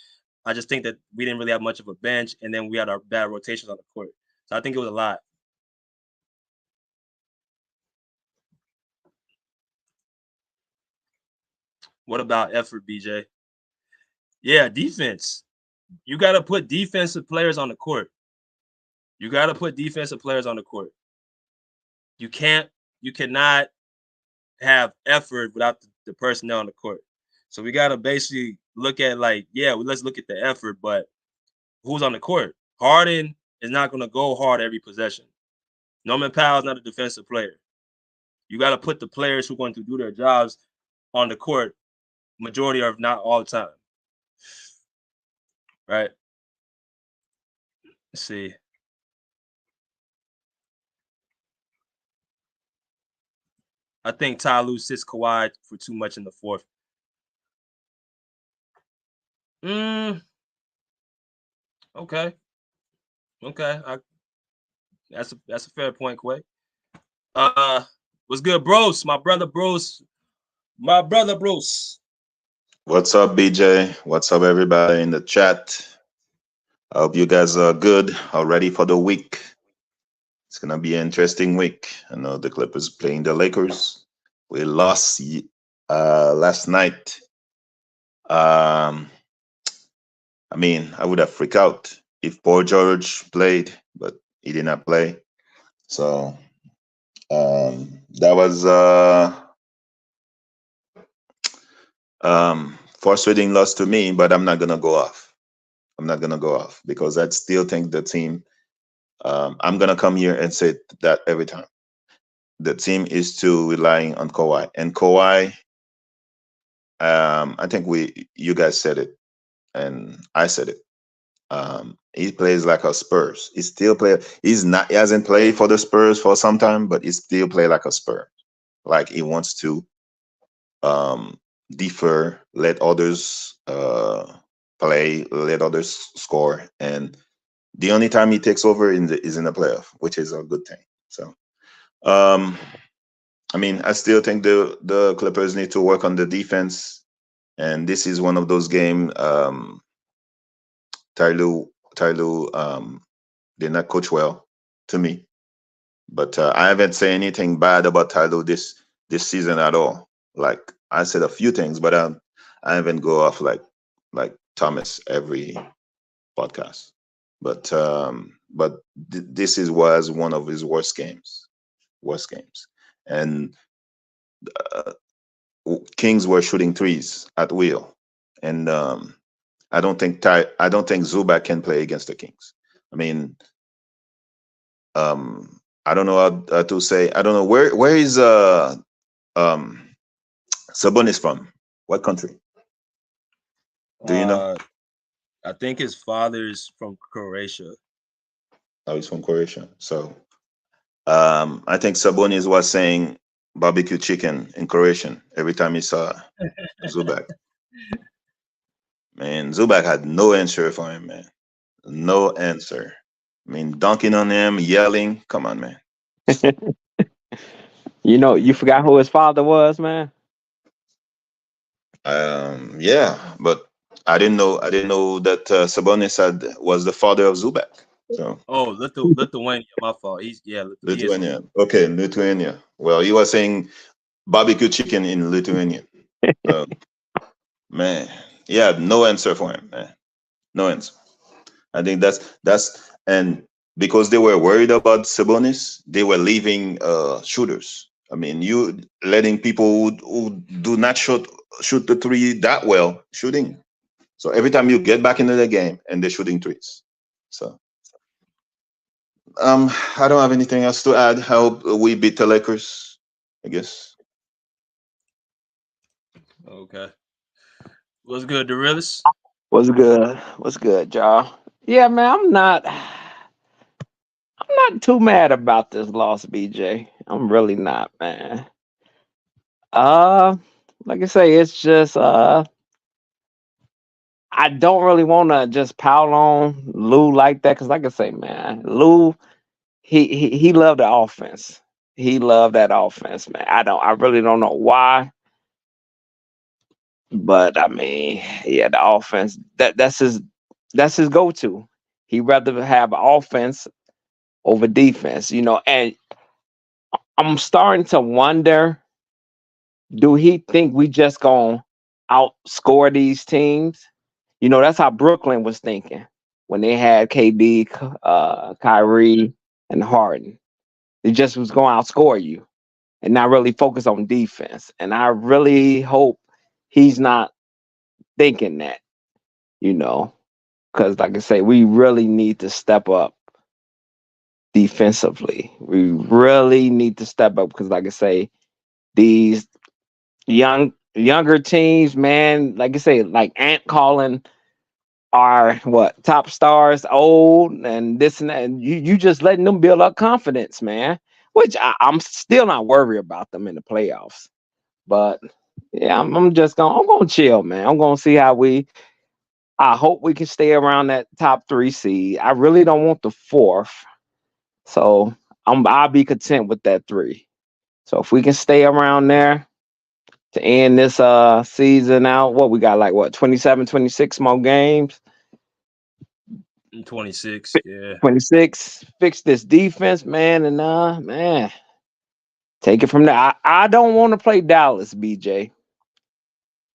I just think that we didn't really have much of a bench, and then we had our bad rotations on the court. So I think it was a lot. What about effort, BJ? Yeah, defense. You got to put defensive players on the court. You got to put defensive players on the court. You cannot have effort without the personnel on the court. So we got to basically look at let's look at the effort, but who's on the court? Harden is not going to go hard every possession. Norman Powell is not a defensive player. You got to put the players who are going to do their jobs on the court majority of not all the time. Right? Let's see. I think Ty Lue sits Kawhi for too much in the fourth. Okay. That's a fair point, Quay. What's good, bros? My brother Bruce.
What's up, BJ? What's up, everybody in the chat? I hope you guys are good, are ready for the week. It's gonna be an interesting week. I know the Clippers playing the Lakers. We lost last night. I mean, I would have freaked out if Paul George played, but he did not play. So that was frustrating loss to me, but I'm not gonna go off. I'm not gonna go off because I still think the team. I'm gonna come here and say that every time. The team is still relying on Kawhi, and Kawhi. I think you guys said it, and I said it. He plays like a Spurs. He still play. He hasn't played for the Spurs for some time, but he still play like a Spurs. Like he wants to defer, let others play, let others score, and the only time he takes over is in the playoff, which is a good thing. So, I mean, I still think the Clippers need to work on the defense, and this is one of those games. Ty Lue did not coach well to me, but I haven't said anything bad about Ty Lue this season at all. Like I said a few things, but I haven't go off like Thomas every podcast. But this was one of his worst games, and Kings were shooting threes at will, and I don't think Zubac can play against the Kings. I mean, I don't know how to say. I don't know where is Sabonis from? What country? Do you know?
I think his father's from Croatia.
Oh, he's from Croatia. So I think Sabonis was saying barbecue chicken in Croatian every time he saw Zubac. Man, Zubac had no answer for him, man. No answer. I mean, dunking on him, yelling. Come on, man.
You know, you forgot who his father was, man.
Yeah, but I didn't know that Sabonis was the father of Zubac. So
Lithuania, my fault.
Lithuania. Okay, Lithuania. Well, he was saying barbecue chicken in Lithuanian. Man, yeah, no answer for him, man. No answer. I think that's and because they were worried about Sabonis, they were leaving shooters. I mean, you letting people who do not shoot the three that well shooting. So every time you get back into the game and they're shooting threes. So I don't have anything else to add. I hope we beat the Lakers, I guess.
Okay. What's good, the realist?
What's good, y'all? Yeah, man, I'm not too mad about this loss, BJ. I'm really not, man. Like I say, it's just I don't really want to just pile on Lou like that, because like I say, man, Lou, he loved the offense. He loved that offense, man. I really don't know why. But I mean, yeah, the offense, that's his that's his go-to. He'd rather have offense over defense, you know. And I'm starting to wonder, do he think we just gonna outscore these teams? You know, that's how Brooklyn was thinking when they had KD, Kyrie, and Harden. They just was going to outscore you and not really focus on defense. And I really hope he's not thinking that, you know, because like I say, we really need to step up defensively. We really need to step up because, like I say, these younger teams, man, like I say, like Ant calling are top stars old and this and that, and you just letting them build up confidence, man. Which I'm still not worried about them in the playoffs. But yeah, I'm gonna chill, man. I'm gonna see how I hope we can stay around that top 3 seed. I really don't want the 4th. So I'll be content with that 3. So if we can stay around there to end this season out, what we got, like 27, 26 more games.
26, yeah.
26. Fix this defense, man, and man, take it from there. I don't want to play Dallas, BJ.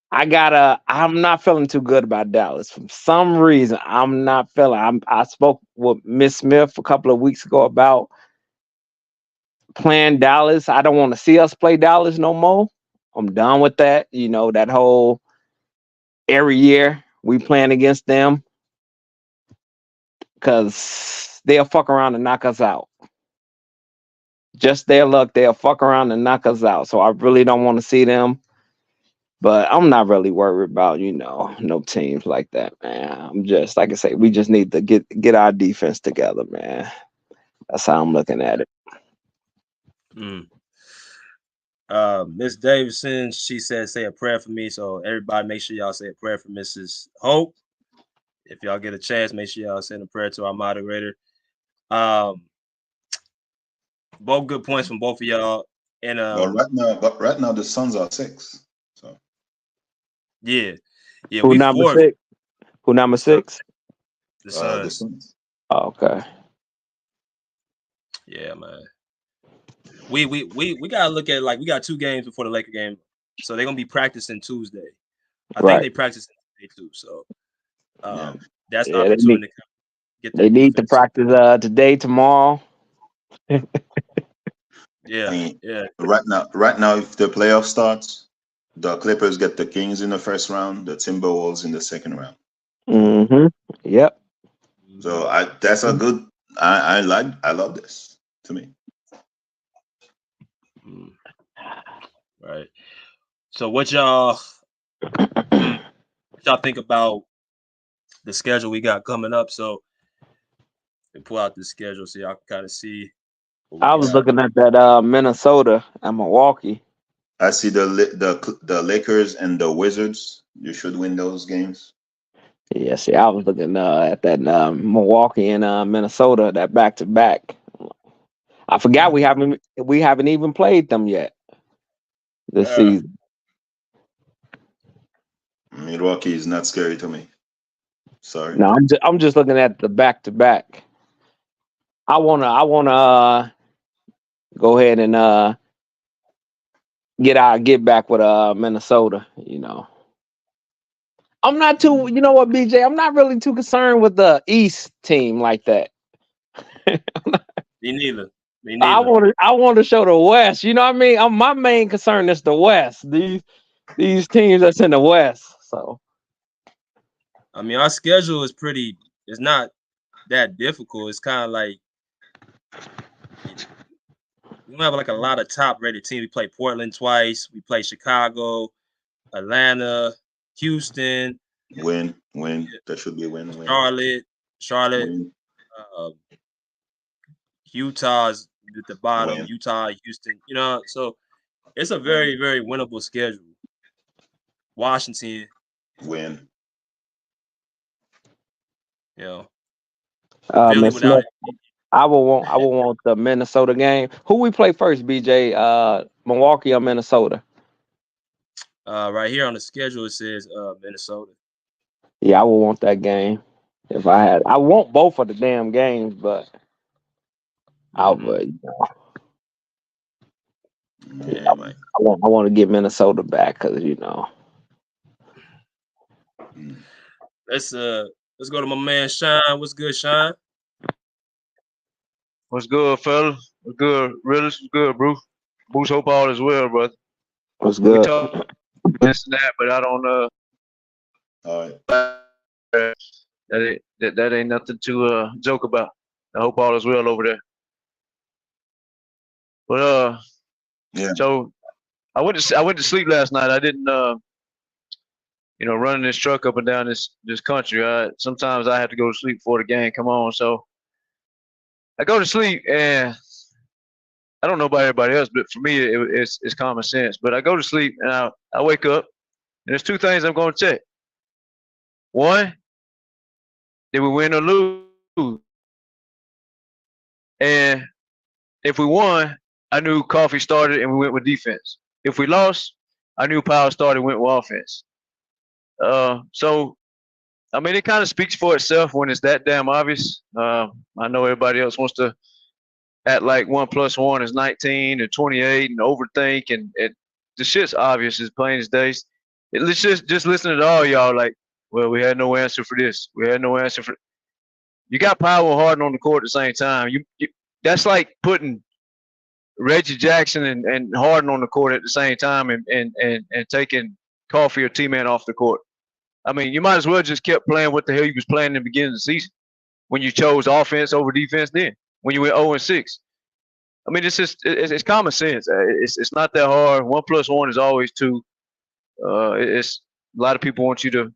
I'm not feeling too good about Dallas. For some reason, I'm not feeling. I spoke with Miss Smith a couple of weeks ago about playing Dallas. I don't want to see us play Dallas no more. I'm done with that. You know, that whole every year we playing against them, because they'll fuck around and knock us out. Just their luck, they'll fuck around and knock us out. So I really don't want to see them. But I'm not really worried about, no teams like that, man. I'm just, like I say, we just need to get our defense together, man. That's how I'm looking at it.
Miss Davidson, she said, say a prayer for me. So everybody, make sure y'all say a prayer for Mrs. Hope. If y'all get a chance, make sure y'all send a prayer to our moderator. Both good points from both of y'all. And
right now the Suns are 6. So
yeah,
Who number 6? Who number 6?
The Suns.
The Suns.
Oh, okay.
Yeah, man. We gotta look at, like, we got 2 games before the Laker game, so they're gonna be practicing Tuesday. I think they practice today too. So that's an opportunity to get that.
They need to practice today, tomorrow.
Yeah,
I mean, right now, if the playoff starts, the Clippers get the Kings in the first round, the Timberwolves in the second round.
Mm-hmm. Yep.
So that's a good. I love this, to me.
Right. So what y'all think about the schedule we got coming up? So we pull out the schedule so y'all can kind of see.
I was looking at that Minnesota and Milwaukee.
I see the Lakers and the Wizards. You should win those games.
Yeah, see, I was looking at that Milwaukee and Minnesota, that back-to-back. I forgot we haven't even played them yet this season.
Milwaukee is not scary to me. Sorry.
No, I'm just looking at the back-to-back. I wanna go ahead and get back with Minnesota. I'm not too. You know what, BJ? I'm not really too concerned with the East team like that.
Me neither.
I want to show the West. You know what I mean? My main concern is the West. These teams that's in the West. So,
I mean, our schedule is it's not that difficult. It's kind of like we don't have like a lot of top-rated teams. We play Portland twice. We play Chicago, Atlanta, Houston.
Win. That should be a win.
Charlotte. Utah's at the bottom. Win. Utah, Houston. So it's a very, very winnable schedule. Washington.
Win.
Philly without it.
I will want the Minnesota game. Who we play first, BJ? Milwaukee or Minnesota?
Right here on the schedule it says Minnesota.
Yeah, I will want that game. If I had, I want both of the damn games, but I would.
Yeah, man.
I want to get Minnesota back because
Let's go to my man Sean. What's good, Sean?
What's good, fella? What's good, Realist? What's good, Bruce? Bruce, hope all is well, brother.
what's
We
good.
talk this and that, but I don't
All right.
that ain't nothing to joke about. I hope all is well over there. But
Yeah.
so I went to sleep last night. I didn't running this truck up and down this country. Sometimes I have to go to sleep before the game come on. So I go to sleep, and I don't know about everybody else, but for me it's common sense. But I go to sleep and I wake up, and there's two things I'm going to check. One, did we win or lose? And if we won, I knew Coffee started and we went with defense. If we lost, I knew Powell started and went with offense. So, I mean, it kind of speaks for itself when it's that damn obvious. I know everybody else wants to act like 1 + 1 is 19 and 28 and overthink, and the shit's obvious as plain as day. Let's just listen to all y'all like, well, we had no answer for this. We had no answer for. You got Powell and Harden on the court at the same time. That's like putting Reggie Jackson and Harden on the court at the same time and taking Coffee or T-Man off the court. I mean, you might as well just kept playing what the hell you was playing in the beginning of the season when you chose offense over defense then, when you went 0-6. I mean, it's common sense. It's not that hard. 1 + 1 is always 2. It's a lot of people want you to,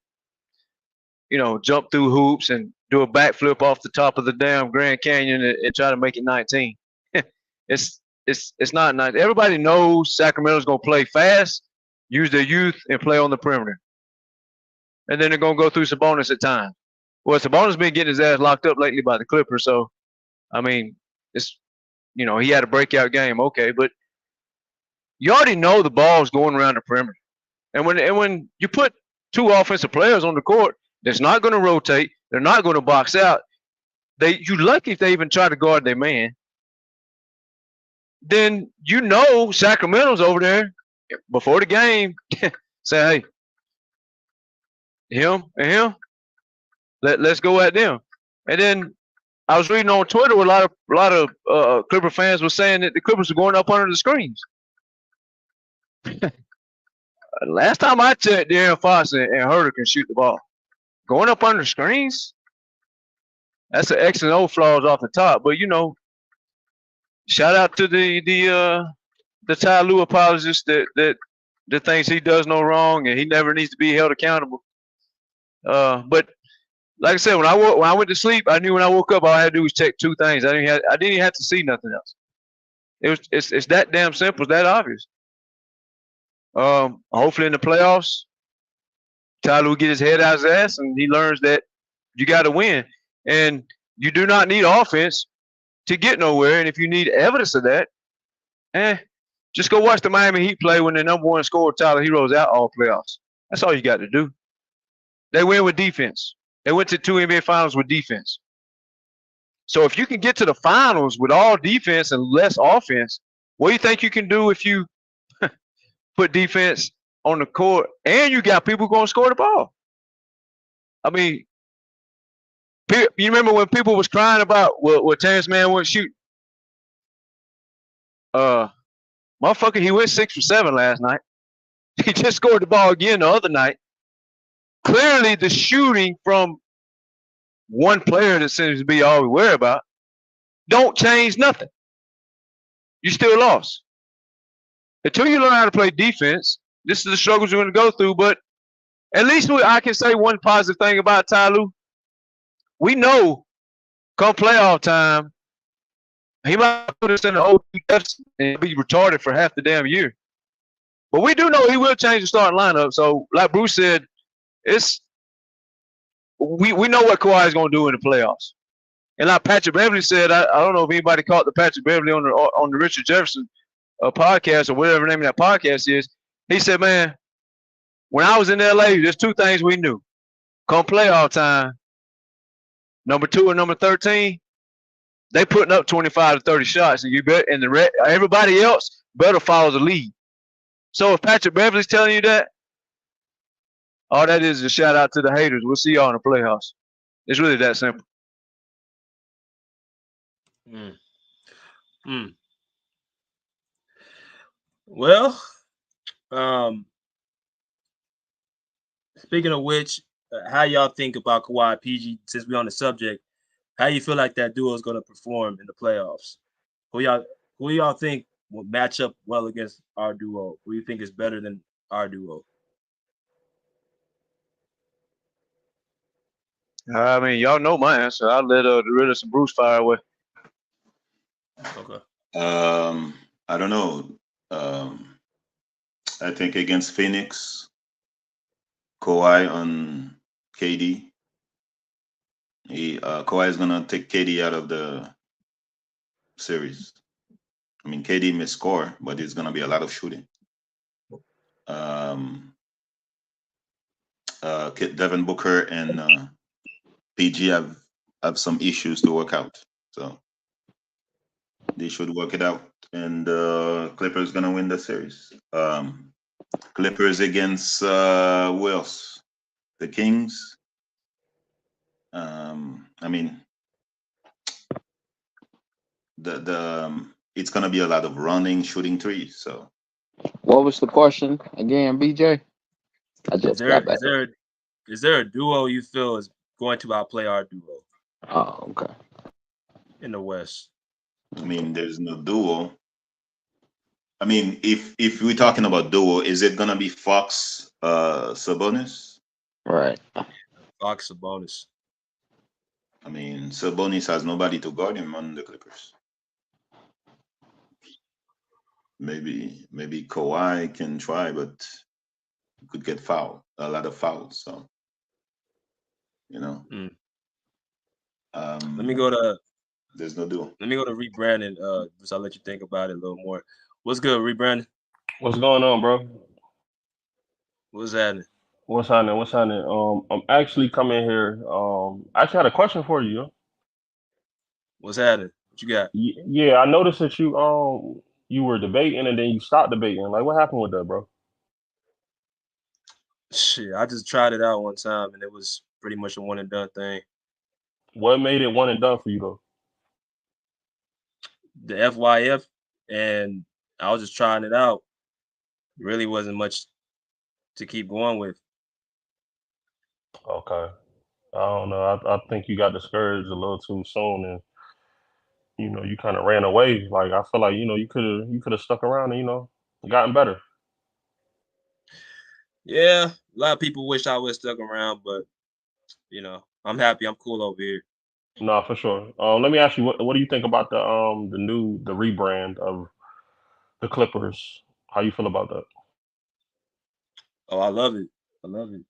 jump through hoops and do a backflip off the top of the damn Grand Canyon and try to make it 19. It's not 19. Everybody knows Sacramento's gonna play fast, use their youth, and play on the perimeter. And then they're gonna go through Sabonis at times. Well, Sabonis been getting his ass locked up lately by the Clippers, so I mean, it's he had a breakout game, okay, but you already know the ball's going around the perimeter. And when you put two offensive players on the court that's not going to rotate, they're not going to box out. You lucky if they even try to guard their man. Then Sacramento's over there before the game say, hey, him and him, let's go at them. And then I was reading on Twitter where a lot of Clipper fans were saying that the Clippers are going up under the screens. Last time I checked, De'Aaron Fox and Herter can shoot the ball. Going up under the screens, that's an X and O flaws off the top. But shout out to the Ty Lue apologist that thinks he does no wrong and he never needs to be held accountable. But like I said, when I went to sleep, I knew when I woke up, all I had to do was check two things. I didn't even have to see nothing else. It's that damn simple, it's that obvious. Hopefully in the playoffs, Ty Lue get his head out his ass and he learns that you got to win, and you do not need offense to get nowhere. And if you need evidence of that, just go watch the Miami Heat play when the number one scorer Tyler Hero's out all playoffs. That's all you got to do. They win with defense. They went to 2 NBA finals with defense. So if you can get to the finals with all defense and less offense, what do you think you can do if you put defense on the court and you got people going to score the ball? I mean, you remember when people was crying about what Terrence Mann wouldn't shoot? Motherfucker, he went 6 for 7 last night. He just scored the ball again the other night. Clearly, the shooting from one player that seems to be all we worry about don't change nothing. You still lost. Until you learn how to play defense, this is the struggles you're going to go through. But at least I can say one positive thing about Ty Lue. We know come playoff time, he might put us in the old and be retarded for half the damn year. But we do know he will change the starting lineup. So, like Bruce said, we know what Kawhi is going to do in the playoffs. And like Patrick Beverly said, I don't know if anybody caught the Patrick Beverly on the Richard Jefferson podcast or whatever the name of that podcast is. He said, man, when I was in LA, there's two things we knew. Come playoff time, number 2 and number 13, they putting up 25 to 30 shots, and you bet, and everybody else better follow the lead. So if Patrick Beverly's telling you that, all that is a shout out to the haters. We'll see y'all in the playoffs. It's really that simple.
Well, speaking of which, how y'all think about Kawhi PG? Since we're on the subject, how you feel like that duo is going to perform in the playoffs? Who y'all think will match up well against our duo? Who you think is better than our duo?
I mean, y'all know my answer. I'll let the Realist and Bruce fire away.
Okay.
I don't know. I think against Phoenix, Kawhi on KD. Kawhi is gonna take KD out of the series. I mean, KD may score, but it's gonna be a lot of shooting. Devin Booker and PG have some issues to work out, so they should work it out. And Clippers gonna win the series. Clippers against who else? The Kings. I mean, it's gonna be a lot of running, shooting threes. So,
What was the question again, BJ? I just got back.
Is there a duo you feel is going to outplay our duo?
Oh, okay.
In the West.
I mean, there's no duo. I mean, if we're talking about duo, is it gonna be Fox, Sabonis?
Right.
Fox, Sabonis.
I mean, Sabonis has nobody to guard him on the Clippers. Maybe Kawhi can try, but he could get fouled, a lot of fouls. So, you know.
Let me go to.
There's no duo.
Let me go to Reed Brandon. Just I'll let you think about it a little more. What's good, Reed Brandon?
What's going on, bro?
What's happening?
What's happening? I'm actually coming here. I actually had a question for you.
What's happening? What you got?
Yeah, I noticed that you were debating and then you stopped debating. Like, what happened with that, bro?
Shit, I just tried it out one time and it was pretty much a one and done thing.
What made it one and done for you though?
The FYF, and I was just trying it out. Really wasn't much to keep going with.
Okay. I don't know. I think you got discouraged a little too soon, and you kind of ran away. Like I feel like you could have stuck around and gotten better.
Yeah, a lot of people wish I would stuck around, but I'm happy. I'm cool over here.
No, for sure. Let me ask you, what do you think about the rebrand of the Clippers? How you feel about that?
Oh, I love it. I love it.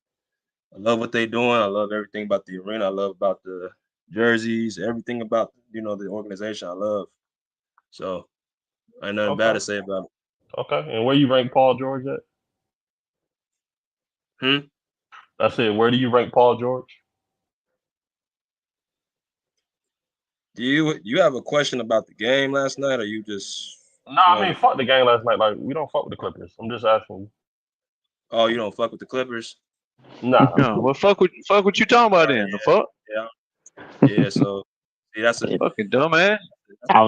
I love what they're doing. I love everything about the arena. I love about the jerseys, everything about the organization. I love. So I ain't nothing bad to say about it.
Okay. And where you rank Paul George at? That's it. Where do you rank Paul George?
Do you have a question about the game last night, or you just?
No, I mean fuck the game last night. Like we don't fuck with the Clippers. I'm just asking you.
Oh, you don't fuck with the Clippers?
Nah.
No. Well, fuck what you talking about then? The fuck?
Yeah. So that's a
fucking dumbass.
I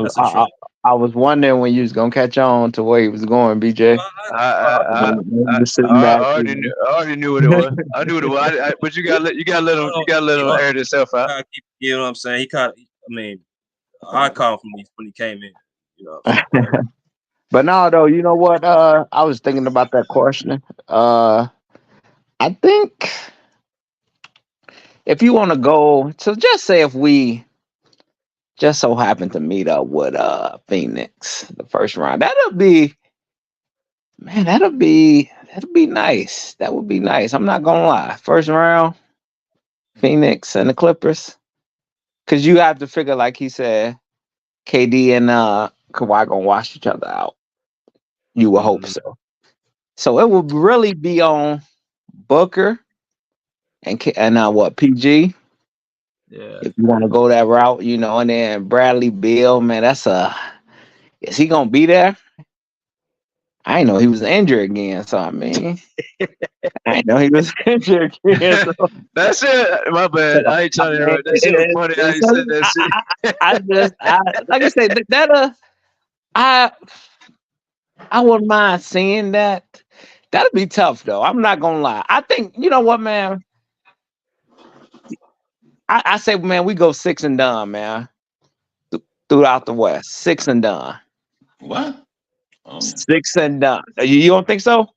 was wondering when you was gonna catch on to where he was going, BJ.
I already knew what it was. I knew what it was. But you gotta let him air himself out.
You know what I'm saying? He caught. I caught him when he came in. You know what I'm saying?
But no, though, you know what? I was thinking about that question. I think if you want to go, so just say if we just so happen to meet up with Phoenix the first round, that'll be nice. That would be nice. I'm not gonna lie. First round, Phoenix and the Clippers, because you have to figure, like he said, KD and Kawhi gonna wash each other out. You would hope so. So it would really be on Booker and PG
Yeah.
If you want to go that route, you know, and then Bradley Beal, man, that's a. Is he gonna be there? I didn't know he was injured again. So I mean, I didn't know he was injured again.
That's it. My bad. I ain't
I
trying to
mean,
interrupt. That shit was funny how you said that shit.
like I said, I I wouldn't mind seeing that. That'd be tough though. I'm not gonna lie. I think you know what, man. I say, man, we go 6 and done, man. Throughout the West, 6 and done.
What? Oh,
6 and done. You don't think so?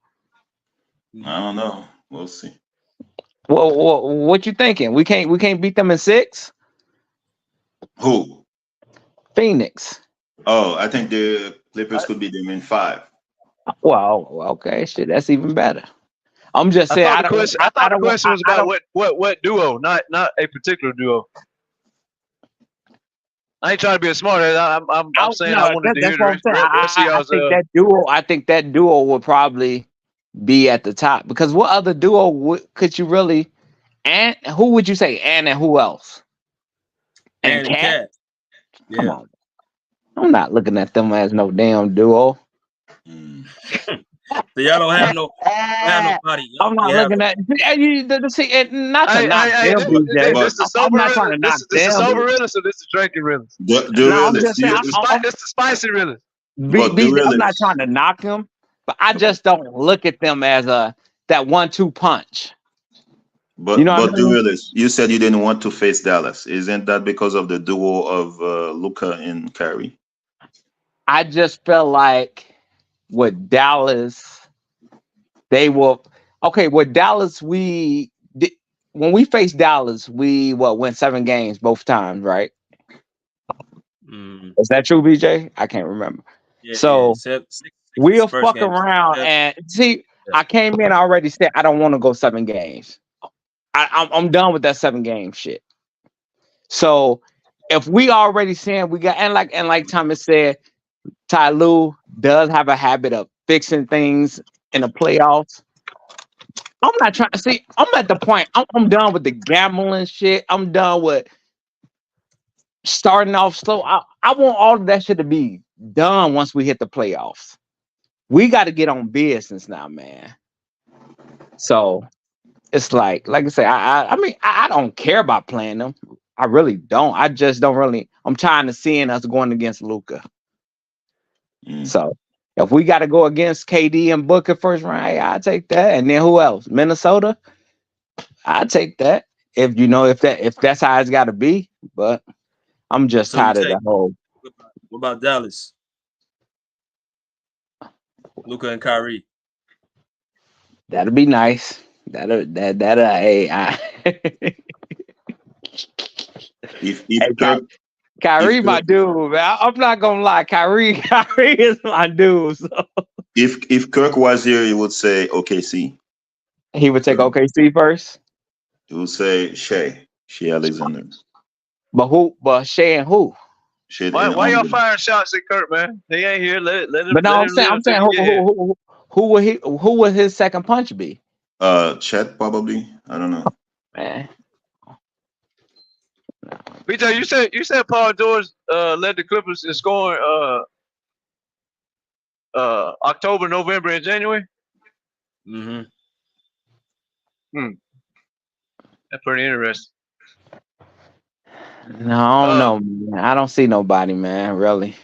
I don't know. We'll see.
Well, what you thinking? We can't beat them in 6.
Who?
Phoenix.
Oh, I think the Clippers could beat them in 5.
Well, okay, shit, that's even better. I'm just
I
saying.
thought
I
the
don't.
question.
I,
I
I
thought the
don't. want-
question was
I
about
don't.
what duo, not a particular duo. I ain't trying to be a smart ass. I'm saying I
No,
wanted to
that's
hear
what I'm saying.
the rest of
I
y'all's.
think that duo. I think that duo would probably be at the top because what other duo could you really? And who would you say? And who else? And
And
Cat?
Cat.
Come
Yeah.
on, I'm not looking at them as no damn duo.
Mm.
So y'all don't have nobody.
I'm
You
not
have
looking at see, not to knock
Hey,
them, BJ.
this
But
the
I'm
sober
not trying to
realist.
knock
This the
them.
sober realist or this the drinking realist?
The
No, I'm
realist.
just saying.
This the spicy realist.
But the
BJ, I'm not
realist.
trying to knock them, but I just don't look at them as that 1-2 punch. You know what I
But the
mean?
realist. You said you didn't want to face Dallas. Isn't that because of the duo of Luca and Kyrie?
I just felt like with Dallas, they will. Okay, with Dallas, when we faced Dallas, we went 7 games both times, right?
Mm,
Is that true, BJ? I can't remember.
yeah.
So
Six
we'll
first
fuck
game.
around
Yeah.
and see.
Yeah.
I came in already said I don't want to go 7 games. I'm done with that 7 game shit. So if we already saying we got and like Thomas said, Ty Lue does have a habit of fixing things in the playoffs. I'm not trying to see. I'm at the point. I'm done with the gambling shit. I'm done with starting off slow. I want all of that shit to be done once we hit the playoffs. We got to get on business now, man. So it's like I say, I mean, I don't care about playing them. I really don't. I just don't really. I'm trying to seeing us going against Luca.
Mm.
So if we got to go against KD and Booker first round, hey, I'll take that. And then who else? Minnesota. I'll take that. If that's how it's got to be. But I'm just
So you
tired of
take
the whole.
what about Dallas? Luca and Kyrie.
That'll be nice. Hey,
If
hey,
Kirk if
Kyrie, my
Kirk
dude, man. I'm not gonna lie. Kyrie is my dude. So
if Kirk was here, he would say OKC.
he would take
Kirk,
OKC first.
he would say Shea Alexander.
But who? But Shea and who?
Shea
Why
and
why y'all
only.
firing shots at Kurt, man? He ain't here.
But no,
Let
I'm
him
saying,
live
I'm
until
saying,
he get here.
who would his second punch be?
Chet probably. I don't know.
Man,
BJ, you said Paul George led the Clippers in scoring October, November, and January.
Mm-hmm.
That's pretty interesting.
no, I don't know. Man. I don't see nobody, man. Really.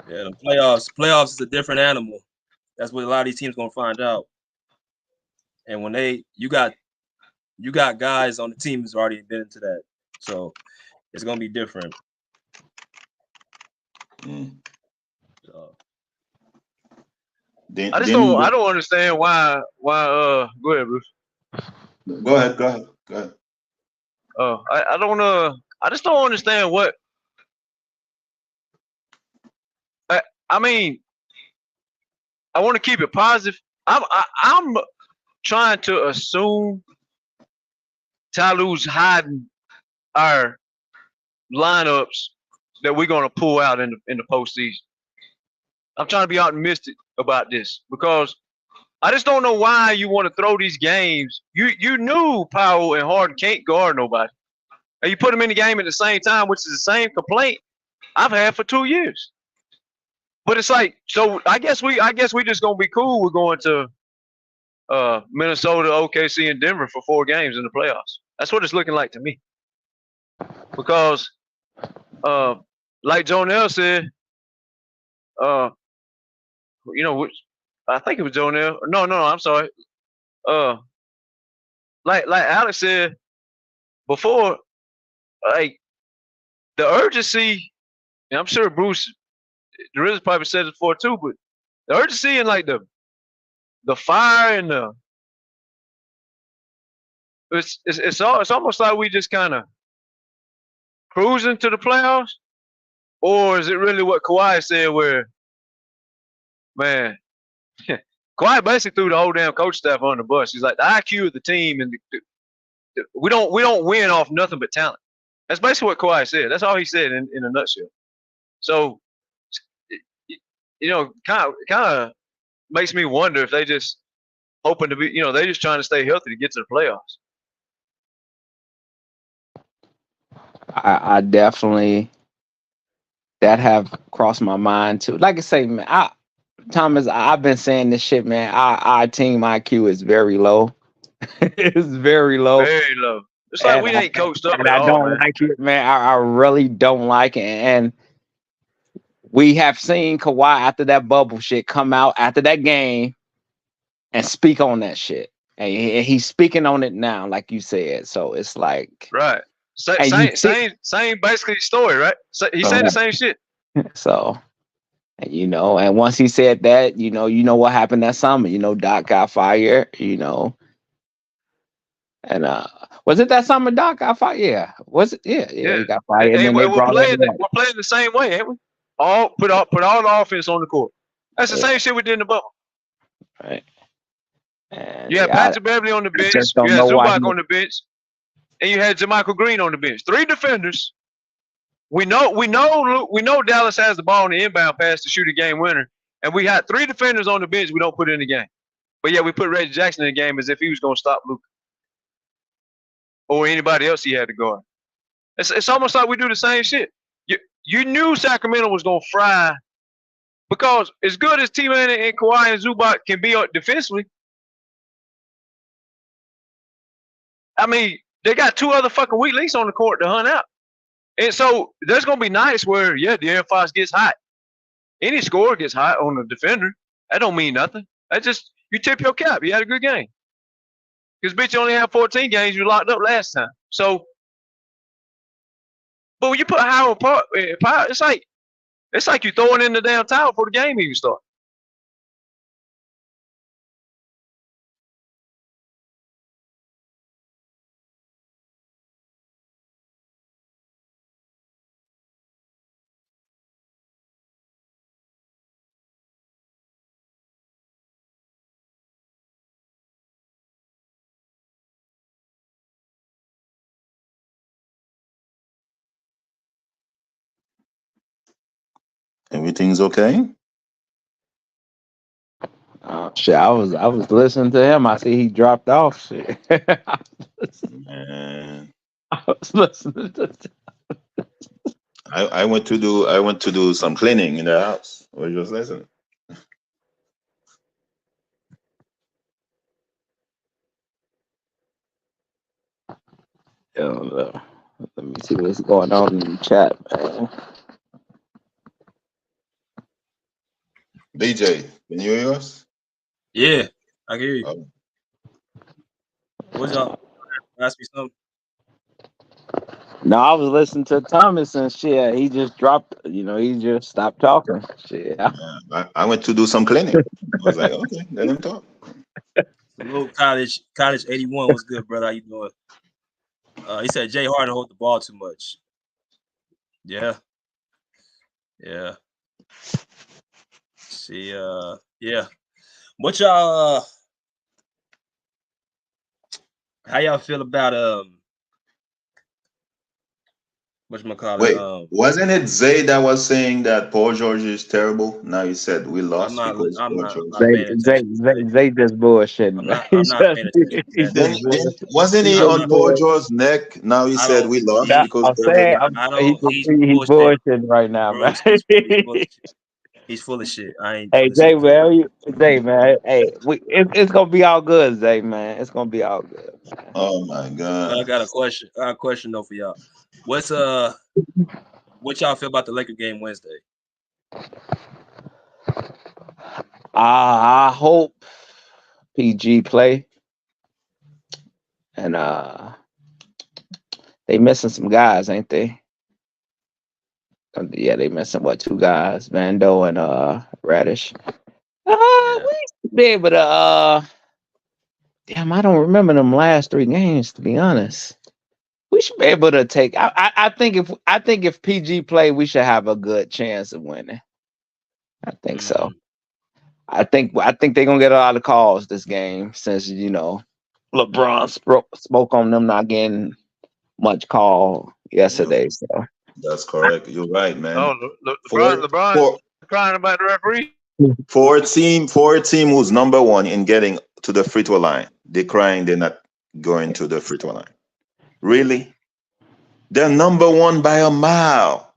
Yeah, the playoffs is a different animal. That's what a lot of these teams gonna find out. And when you got guys on the team who's already been into that, so it's gonna be different.
Mm.
I just
Then
don't understand why go ahead, Bruce.
go ahead. Go ahead.
I don't I just don't understand what I mean. I want to keep it positive. I'm trying to assume Ty Lue's hiding our lineups that we're gonna pull out in the postseason. I'm trying to be optimistic about this because I just don't know why you want to throw these games. You knew Powell and Harden can't guard nobody, and you put them in the game at the same time, which is the same complaint I've had for 2 years. But it's like, so I guess we just gonna be cool. We're going to Minnesota, OKC, and Denver for 4 games in the playoffs. That's what it's looking like to me. Because, like Jonell said, you know, I think it was Jonell. No, I'm sorry. Like Alex said before, like the urgency, and I'm sure Bruce, the RZA probably said it before too, but the urgency and like the fire and it's almost like we just kind of cruising to the playoffs, or is it really what Kawhi said? Where, man, Kawhi basically threw the whole damn coach staff on the bus. He's like, the IQ of the team, and we don't win off nothing but talent. That's basically what Kawhi said. That's all he said in a nutshell. So, you know, kind of makes me wonder if they just hoping to be, you know, they just trying to stay healthy to get to the playoffs.
I definitely, that have crossed my mind too. Like I say, man, Thomas, I've been saying this shit, man. Our team IQ is very low. It's very low.
Very low. It's like we ain't coached up at
I
all,
don't
man.
like it, man. I really don't like it. And we have seen Kawhi after that bubble shit come out after that game and speak on that shit. And he's speaking on it now, like you said. So it's like,
right. Same basically story, right? So he said the same shit.
So, and you know, and once he said that, you know what happened that summer. You know, Doc got fired. You know, and was it that summer Doc got fired? Yeah, was it? Yeah, he got fired. And then
we're playing the same way, ain't we? Put all the offense on the court. That's the same shit we did in the bubble.
Right. And
you had Patrick Beverly on the bench. You had Zubac on the bench, and you had JaMychal Green on the bench. 3 defenders. We know Dallas has the ball in the inbound pass to shoot a game winner, and we had 3 defenders on the bench. We don't put in the game, but yeah, we put Reggie Jackson in the game as if he was going to stop Luka or anybody else he had to guard. It's almost like we do the same shit. You knew Sacramento was going to fry because as good as T-Man and Kawhi and Zubac can be defensively, I mean, they got 2 other fucking weak links on the court to hunt out. And so there's going to be nights where, yeah, De'Aaron Fox gets hot. Any scorer gets hot on the defender. That don't mean nothing. That just, you tip your cap. You had a good game. Because, bitch, you only had 14 games. You locked up last time. So, but when you put Howard Park, it's like you throwing in the damn towel before the game even starts.
Everything's okay?
Shit, I was listening to him. I see he dropped off. Shit.
Man.
I was listening to.
I went to do some cleaning in the house. I was just listening.
Let me see what's going on in the chat, man.
DJ, can you hear us?
Yeah, I can hear you.
Oh.
What's up? Ask me something.
No, I was listening to Thomas and shit. He just dropped. You know, he just stopped talking. Shit.
Yeah, I went to do some cleaning. I was like, okay, let him talk.
Hello, College 81. What's good, brother? How you doing? He said Jay Harden hold the ball too much. Yeah. See, yeah. What y'all? How y'all feel about whatchamacallit,
Wait, wasn't it Zay that was saying that Paul George is terrible? Now he said we lost because
I'm
Paul
not
George.
not paying attention to that.
They just bullshitting, man.
I'm not paying attention to
He
that
just
dude.
Wasn't
he
he
I'm
just
on
not.
Paul
bull.
George's neck? Now he
I
said
don't.
we lost
He.
because
I'm
Paul George.
saying,
I
he's
don't. He's
he's
bullshit,
bullshitting right now, man.
Bruce. He's full of shit. He's full of shit. I ain't
Hey
listen.
Zay, man, Zay, man. Hey, it's gonna be all good, Zay, man. It's gonna be all good.
Oh my
I
God.
got a question. I got a question though for y'all. What's what y'all feel about the Laker game Wednesday?
I hope PG play, and they missing some guys, ain't they? Yeah, they missing what, 2 guys, Vando and Radish.
Yeah.
We should be able to damn, I don't remember them last 3 games, to be honest. We should be able to take. I think if PG play, we should have a good chance of winning. I think so. I think they're gonna get a lot of calls this game since LeBron spoke on them not getting much call yesterday. So
That's correct. You're right, man.
Oh,
For
LeBron
for
crying about the referee.
for a team who's number one in getting to the free throw line, they're crying they're not going to the free throw line. Really? They're number one by a mile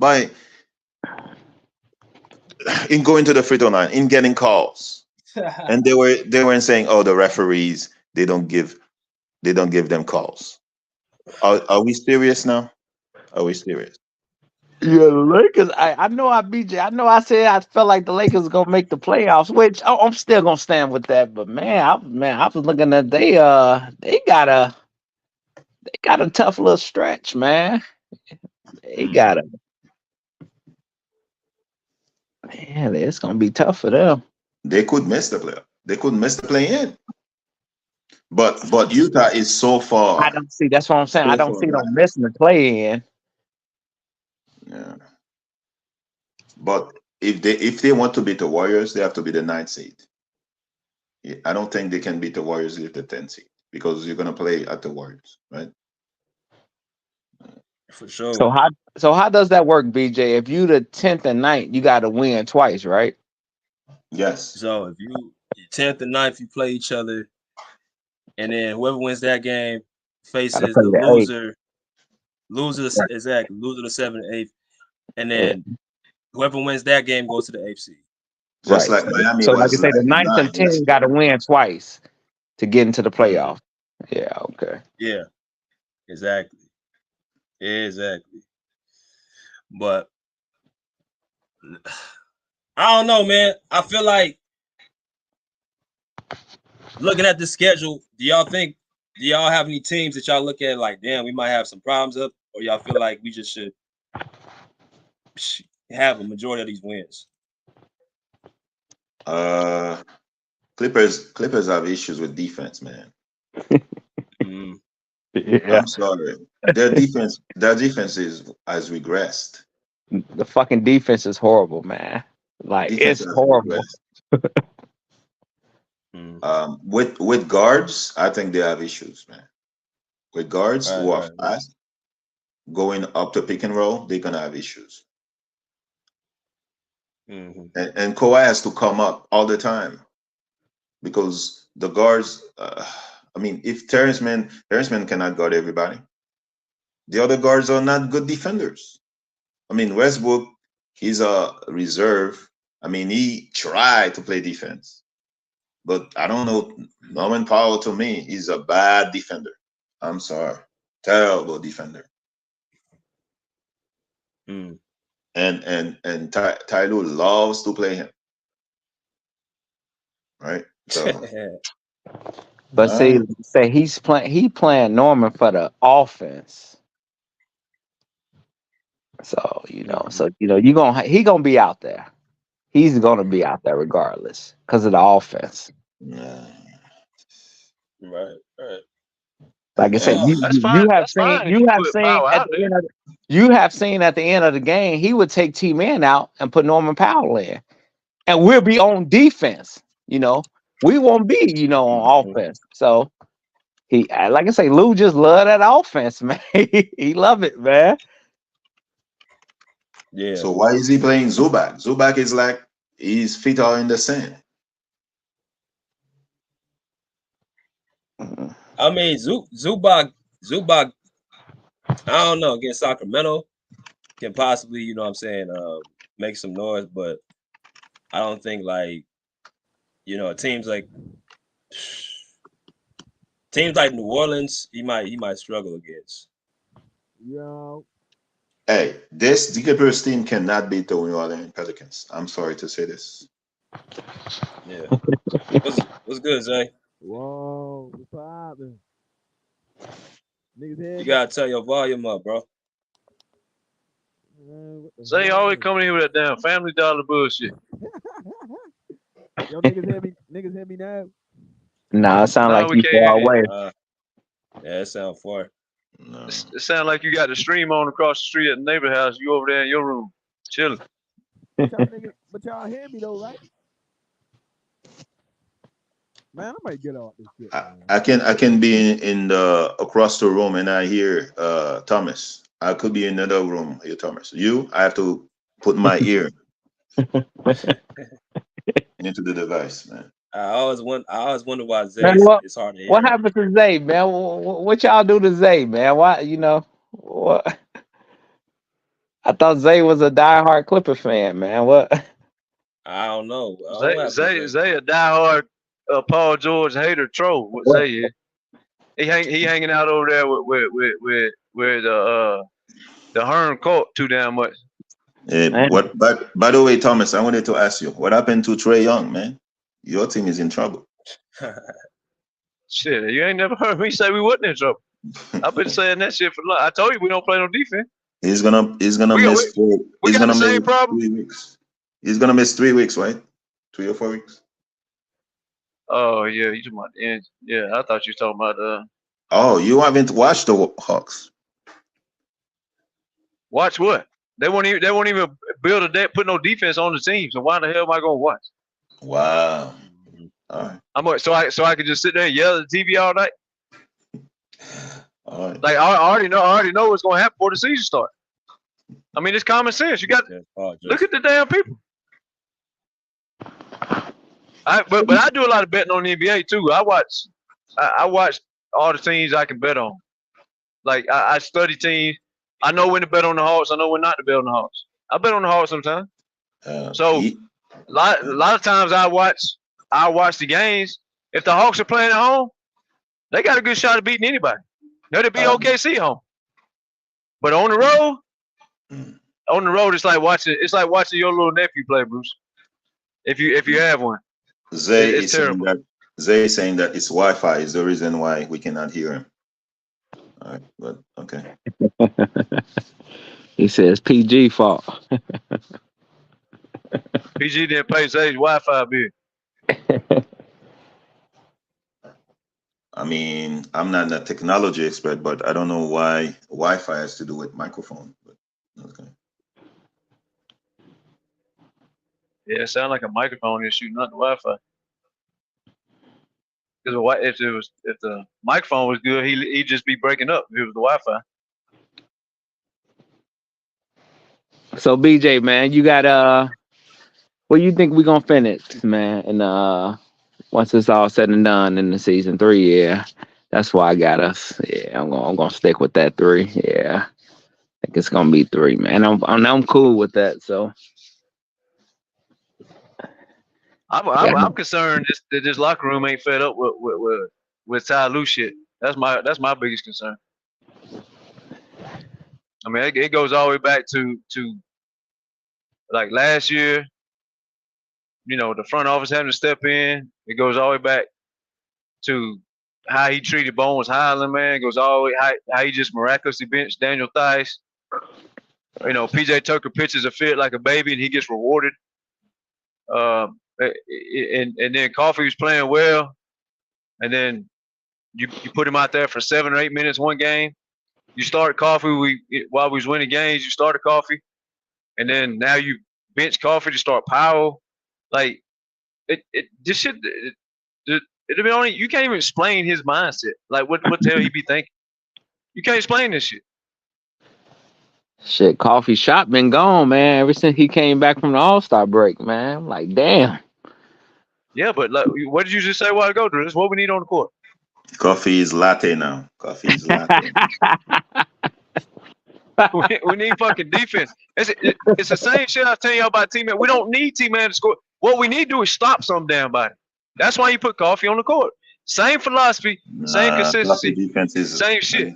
in going to the free throw line, in getting calls. And they weren't saying, oh, the referees, they don't give them calls. Are we serious now? Are we serious?
yeah, the Lakers. I know I beat you. I know I said I felt like the Lakers were gonna make the playoffs, which I'm still gonna stand with that. But I was looking at they got a tough little stretch, man. They got a man. It's gonna be tough for them.
They could miss the playoff. They could miss the play-in. But Utah is so
I
far,
don't see. That's what I'm saying. I
so
don't
far
see
back.
them missing the play in.
Yeah. But if they want to beat the Warriors, they have to be the 9th seed. Yeah, I don't think they can beat the Warriors with the 10th seed because you're gonna play at the Warriors, right?
For sure.
So how does that work, BJ? If you the 10th and 9th, you got to win twice, right?
Yes.
So if you 10th and 9th, you play each other, and then whoever wins that game
Got to
faces
play
the
the 8th.
loser
Right.
exactly, loser the 7th and 8th, and
Yeah.
then whoever wins that game goes to the 8th seed.
Just
Right.
like Miami
So like I
was
say, the
like
9th and 10th
yes.
got to win twice to get into the
Mm,
playoff. Yeah. Okay.
yeah, exactly. But I don't know, man. I feel like looking at the schedule, do y'all have any teams that y'all look at like, damn, we might have some problems up, or y'all feel like we just should have a majority of these wins?
Clippers have issues with defense, man.
Yeah.
I'm sorry. Their defense has regressed.
The fucking defense is horrible, man. Like
Defense
it's
has
horrible.
regressed. With guards, I think they have issues, man. With guards who are fast, going up to pick and roll, they're gonna have issues. And Kawhi has to come up all the time because the guards. I mean, if Terrence Mann cannot guard everybody, the other guards are not good defenders. I mean, Westbrook, he's a reserve. I mean, he tried to play defense, but I don't know. Norman Powell, to me, is a bad defender. I'm sorry, terrible defender. And Tyloo loves to play him, right? So,
But say he's playing Norman for the offense. So he gonna be out there. He's gonna be out there regardless because of the offense.
Right.
Like I said,
That's fine.
you have
That's fine.
seen at the end of the game, he would take T-Man out and put Norman Powell in, and we'll be on defense. We won't be on offense. So he, like I say, Lou just love that offense, man. He love it, man.
Yeah.
So why is he playing Zubac? Zubac is like his feet are in the sand.
I mean, Zubac, I don't know, against Sacramento can possibly, you know what I'm saying, make some noise, but I don't think like, you know, teams like New Orleans, he might struggle against.
Yo,
Hey, this Clippers team cannot beat the New Orleans Pelicans. I'm sorry to say this.
Yeah. What's good, Zay?
whoa, what's poppin'? Niggas hear
You
me?
gotta turn your volume up, bro.
Man, what the
Zay always
hell?
coming here with that damn Family Dollar bullshit.
Yo, niggas hear me? Niggas hear me now?
Nah, it sound
No,
like
we
you
can't
far
hear you.
away.
Yeah, it sounds far.
No.
It sounds like you got the stream on across the street at the neighbor house. You over there in your room, chilling.
But y'all hear me though, right? Man, I might get off this shit, man.
I can be in the across the room and I hear Thomas. I could be in another room, hear Thomas. I have to put my ear into the device, man.
I always wonder why
Man,
Zay's it's hard to
what
hear him.
happened to Zay, man? What y'all do to Zay, man? Why, you know, what? I thought Zay was a diehard Clipper fan, man. What?
I don't know. I don't know what happened to Zay.
Zay a diehard Paul George hater troll. What Zay is? He hanging out over there with the Hearn court too damn much.
Man.
What? But by the way, Thomas, I wanted to ask you, what happened to Trey Young, man? Your team is in trouble.
Shit, you ain't never heard me say we wasn't in trouble. I've been saying that shit for long. I told you we don't play no defense.
He's gonna
We got-
miss.
we
He's
got
gonna
the same
miss
problem.
3 weeks. He's gonna miss 3 weeks, right? 3 or 4 weeks.
Oh yeah, you talking about the end? Yeah, I thought you were talking about
Oh, you haven't watched the Hawks.
watch what? They won't even build a put no defense on the team. So why the hell am I gonna watch?
Wow. All right.
So I could just sit there and yell at the TV all night.
All right.
Like I already know what's gonna happen before the season starts. I mean, it's common sense. You got look at the damn people. But I do a lot of betting on the NBA too. I watch all the teams I can bet on. Like I study teams. I know when to bet on the Hawks. I know when not to bet on the Hawks. I bet on the Hawks sometimes. So a lot of times I watch the games. If the Hawks are playing at home, they got a good shot of beating anybody. They'll beat OKC home. But on the road, it's like watching your little nephew play, Bruce. If you have one,
Zay
it's
is
terrible.
saying that it's Wi-Fi is the reason why we cannot hear him. All right, but okay.
He says PG fault.
PG didn't pay Zay's Wi-Fi bill.
I mean, I'm not a technology expert, but I don't know why Wi-Fi has to do with microphone. But okay.
Yeah, it sounds like a microphone issue, not the Wi-Fi. Because if the microphone was good, he'd just be breaking up if it was the Wi-Fi.
So BJ, man, you got what you think we gonna finish, man? And once it's all said and done in the season 3, yeah, that's why I got us. Yeah, I'm gonna stick with that 3. Yeah, I think it's gonna be 3, man. I'm cool with that. So
I'm concerned that this locker room ain't fed up with Ty Lue shit. That's my biggest concern. I mean, it goes all the way back to like last year. You know, the front office having to step in. It goes all the way back to how he treated Bones Highland, man. It goes all the way how he just miraculously benched Daniel Theis. You know, PJ Tucker pitches a fit like a baby and he gets rewarded. And then Coffee was playing well, and then you put him out there for 7 or 8 minutes one game. You start Coffee while we was winning games. You started Coffee, and then now you bench Coffee to start Powell. Like this shit. You can't even explain his mindset. Like what the hell he be thinking? You can't explain this shit.
Shit, coffee shop been gone, man. Ever since he came back from the All-Star break, man. I'm like, damn.
Yeah, but like, what did you just say a while ago, Drew? This is what we need on the court.
Coffee is latte now. Coffee is latte.
We need fucking defense. It's the same shit I was telling y'all about T-Man. We don't need T-Man to score. What we need to do is stop some damn body. That's why you put Coffee on the court. Same philosophy, same
Coffee
consistency,
defense is
same shit.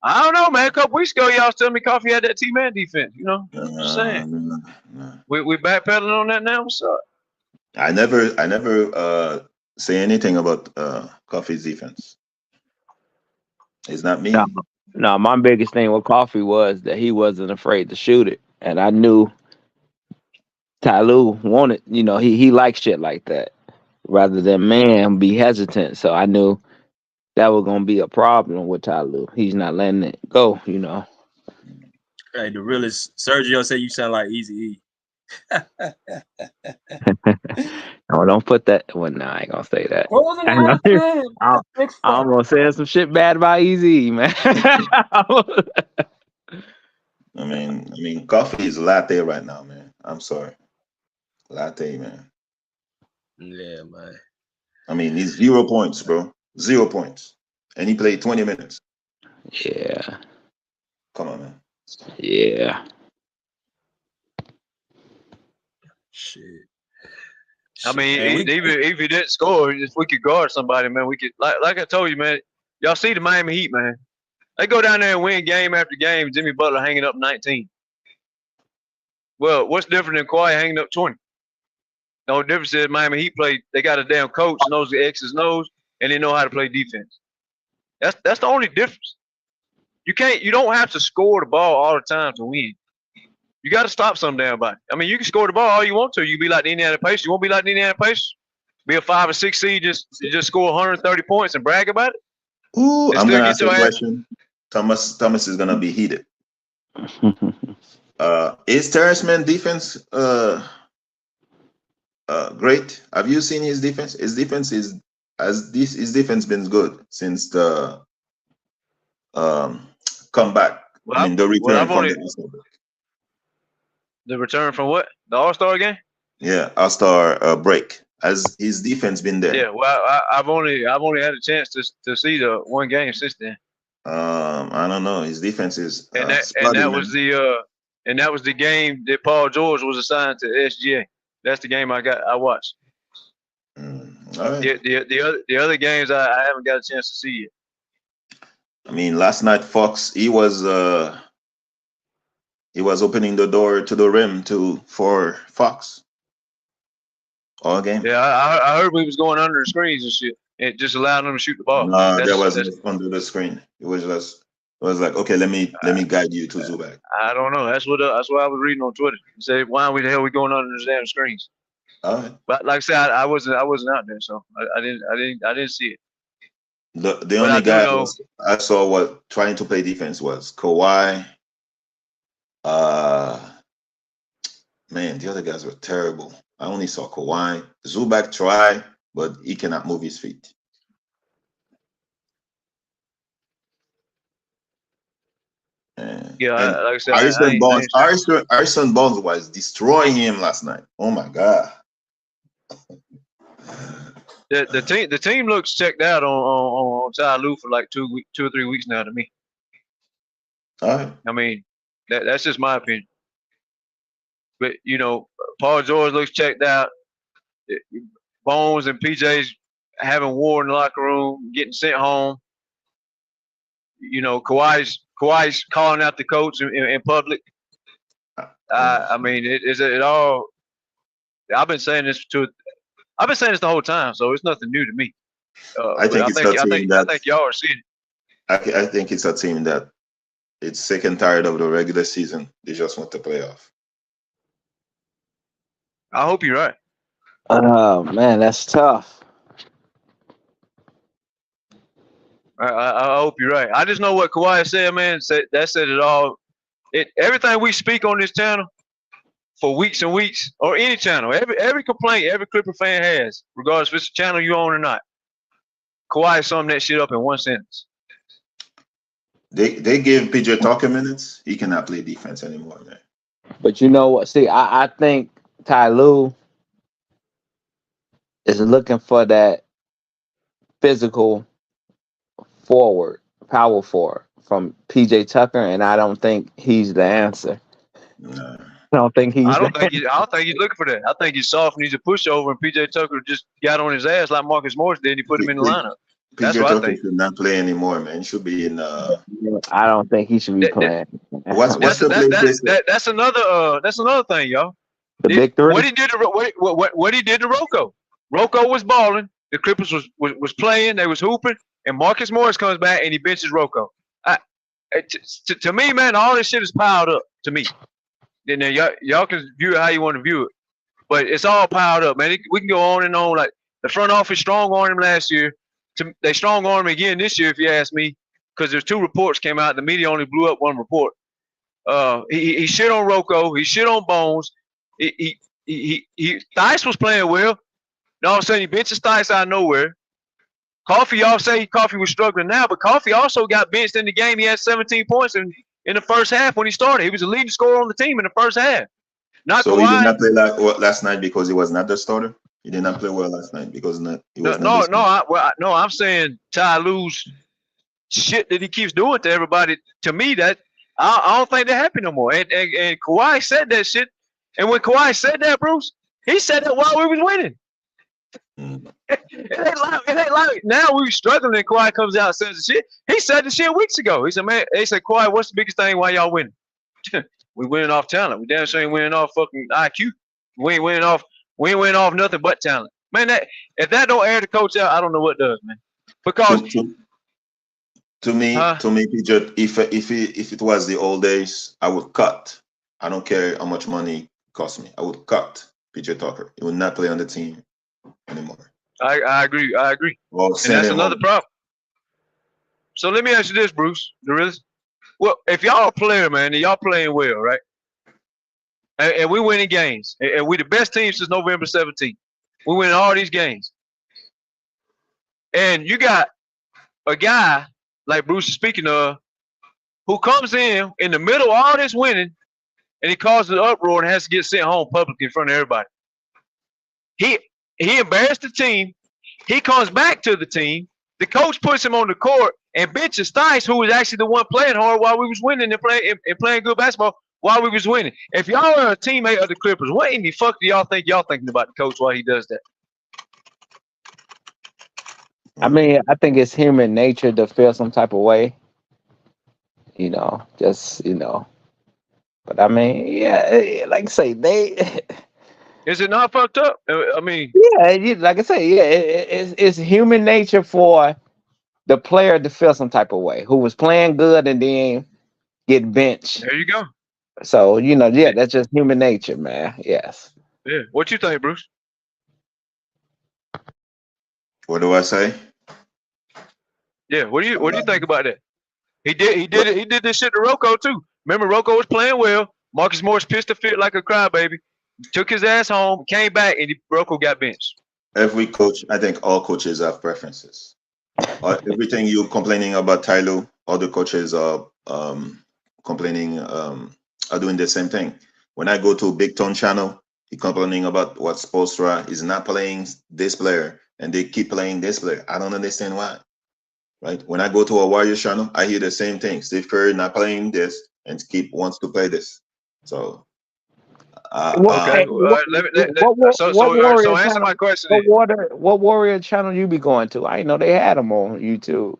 I don't know, man. A couple weeks ago, y'all was telling me Coffee had that T-Man defense. You know, just saying. We backpedaling on that now. What's up?
I never say anything about Coffee's defense. It's not me.
No, my biggest thing with Coffee was that he wasn't afraid to shoot it, and I knew Ty Lue wanted. You know, he likes shit like that, rather than man be hesitant. So I knew that was gonna be a problem with Ty Lue. He's not letting it go. You know.
Hey, the realest Sergio said you sound like Easy E.
No, don't put that. Well, no, I ain't gonna say that. I'm gonna say some shit bad about Easy, man.
I mean, Coffee is latte right now, man. I'm sorry, latte, man.
Yeah, man.
I mean, he's 0 points, bro. 0 points, and he played 20 minutes.
Yeah.
Come on, man.
Yeah.
Shit.
I mean, even if he didn't score, if we could guard somebody, man, we could. Like I told you, man. Y'all see the Miami Heat, man. They go down there and win game after game. Jimmy Butler hanging up 19. Well, what's different than Kawhi hanging up 20? No difference is Miami Heat play. They got a damn coach knows the X's and O's, and they know how to play defense. That's the only difference. You don't have to score the ball all the time to win. You got to stop some damn body. I mean, you can score the ball all you want to. You can be like the Indiana Pacers. You won't be like the Indiana Pacers. Be a 5 or 6 seed, just score 130 points and brag about it.
Ooh, I'm gonna ask you a question. Thomas is gonna be heated. Is Terrence Mann defense great? Have you seen his defense? His defense his defense been good since the comeback.
Well,
I mean, the return from
the return from what? The All-Star game?
Yeah, All-Star break. Has his defense been there?
Yeah, well, I've only had a chance to see the one game since then.
I don't know. His defense is
and that was the game that Paul George was assigned to SGA. That's the game I watched.
All right.
The other games I haven't got a chance to see yet.
I mean, last night Fox he was opening the door to the rim for Fox all game.
Yeah, I heard we was going under the screens and shit. It just allowed them to shoot the ball.
No, that wasn't under the screen. It was like, okay, let me guide you to Zubac.
I don't know. That's what I was reading on Twitter. It said, why the hell we going under the damn screens?
All right.
But like I said, I wasn't out there, so I didn't see it.
The only guy I saw trying to play defense was Kawhi. Man, the other guys were terrible. I only saw Kawhi. Zubac try, but he cannot move his feet.
Yeah, like I said,
Harrison Barnes was destroying him last night. Oh my god.
The team looks checked out on Ty Lue for like 2 or 3 weeks now to me.
All right.
I mean, that's just my opinion. But Paul George looks checked out. Bones and PJ's having war in the locker room, getting sent home. Kawhi's calling out the coach in public. I mean, it all. I've been saying this the whole time, so it's nothing new to me.
I think
y'all are seeing it.
I think it's a team that it's sick and tired of the regular season. They just want the playoff.
I hope you're right.
Oh man, that's tough.
I hope you're right. I just know what Kawhi said, man. That said it all. Everything we speak on this channel for weeks and weeks, or any channel, every complaint every Clipper fan has, regardless if it's a channel you own or not, Kawhi summed that shit up in one sentence.
They gave PJ Tucker minutes. He cannot play defense anymore, man.
But you know what? See, I think Ty Lue is looking for that physical forward, power forward from PJ Tucker, and I don't think he's the answer.
Nah.
I don't think he's.
I don't think he's looking for that. I think he's soft and he's a pushover, and PJ Tucker just got on his ass like Marcus Morris did, and he put him in the lineup. That's
PJ
what I
Tucker
think.
should not play anymore, man. He should be in.
I don't think he should be playing.
What's the place?
That's another thing, y'all.
The big three.
What he did to Rocco. Rocco was balling. The Clippers was playing. They was hooping, and Marcus Morris comes back and he benches Rocco. To me, man, all this shit is piled up. To me, and then y'all can view it how you want to view it, but it's all piled up, man. We can go on and on. Like the front office strong on him last year. They strong on him again this year, if you ask me, because there's 2 reports came out. The media only blew up 1 report. He shit on Rocco. He shit on Bones. Theis was playing well. And all of a sudden, he benches Theis out of nowhere. Coffee, y'all say Coffee was struggling now, but Coffee also got benched in the game. He had 17 points in the first half when he started. He was the leading scorer on the team in the first half.
So he did not play last night because he was not the starter? He did not play well last night because
I'm saying Ty Lue's shit that he keeps doing to everybody. To me, that I don't think they're happy no more. And Kawhi said that shit. And when Kawhi said that, Bruce, he said that while we was winning. It ain't like now we struggling and Kawhi comes out and says the shit. He said the shit weeks ago. He said, man, they said, Kawhi, what's the biggest thing why y'all winning? We winning off talent. We damn sure ain't winning off fucking IQ. We ain't winning off nothing but talent. Man, if that don't air the coach out, I don't know what does, man. Because
to me, PJ, if it was the old days, I would cut. I don't care how much money it cost me. I would cut PJ Tucker. He would not play on the team anymore.
I agree. Well, and that's another problem. So let me ask you this, Bruce. Well, if y'all a player, man, and y'all playing well, right? And we winning games, and we the best team since November 17th. We winning all these games. And you got a guy like Bruce is speaking of who comes in the middle of all this winning, and he causes an uproar and has to get sent home publicly in front of everybody. He embarrassed the team. He comes back to the team. The coach puts him on the court and benches Theis, who was actually the one playing hard while we was winning and playing good basketball while we was winning. If y'all are a teammate of the Clippers, what in the fuck do y'all think y'all thinking about the coach while he does that?
I mean, I think it's human nature to feel some type of way. But I mean, yeah, like I say,
Is it not fucked up? I mean,
yeah, like I say, yeah, it's human nature for the player to feel some type of way who was playing good and then get benched.
There you go.
So that's just human nature, man. Yes.
Yeah. What you think, Bruce?
What do I say?
Yeah. What do you think about that? He did this shit to Rocco too. Remember, Rocco was playing well. Marcus Morris pissed a fit like a crybaby. Took his ass home, came back, and Rocco got benched.
Every coach, I think all coaches have preferences. Everything you complaining about Ty Lue, other coaches are complaining, are doing the same thing. When I go to a Big Tone channel, he complaining about what Spoelstra is not playing this player, and they keep playing this player. I don't understand why. Right? When I go to a Warriors channel, I hear the same thing. Steve Curry not playing this, and Skip wants to play this. So.
Okay. So answer my question.
What Warrior channel you be going to? I didn't know they had them on YouTube.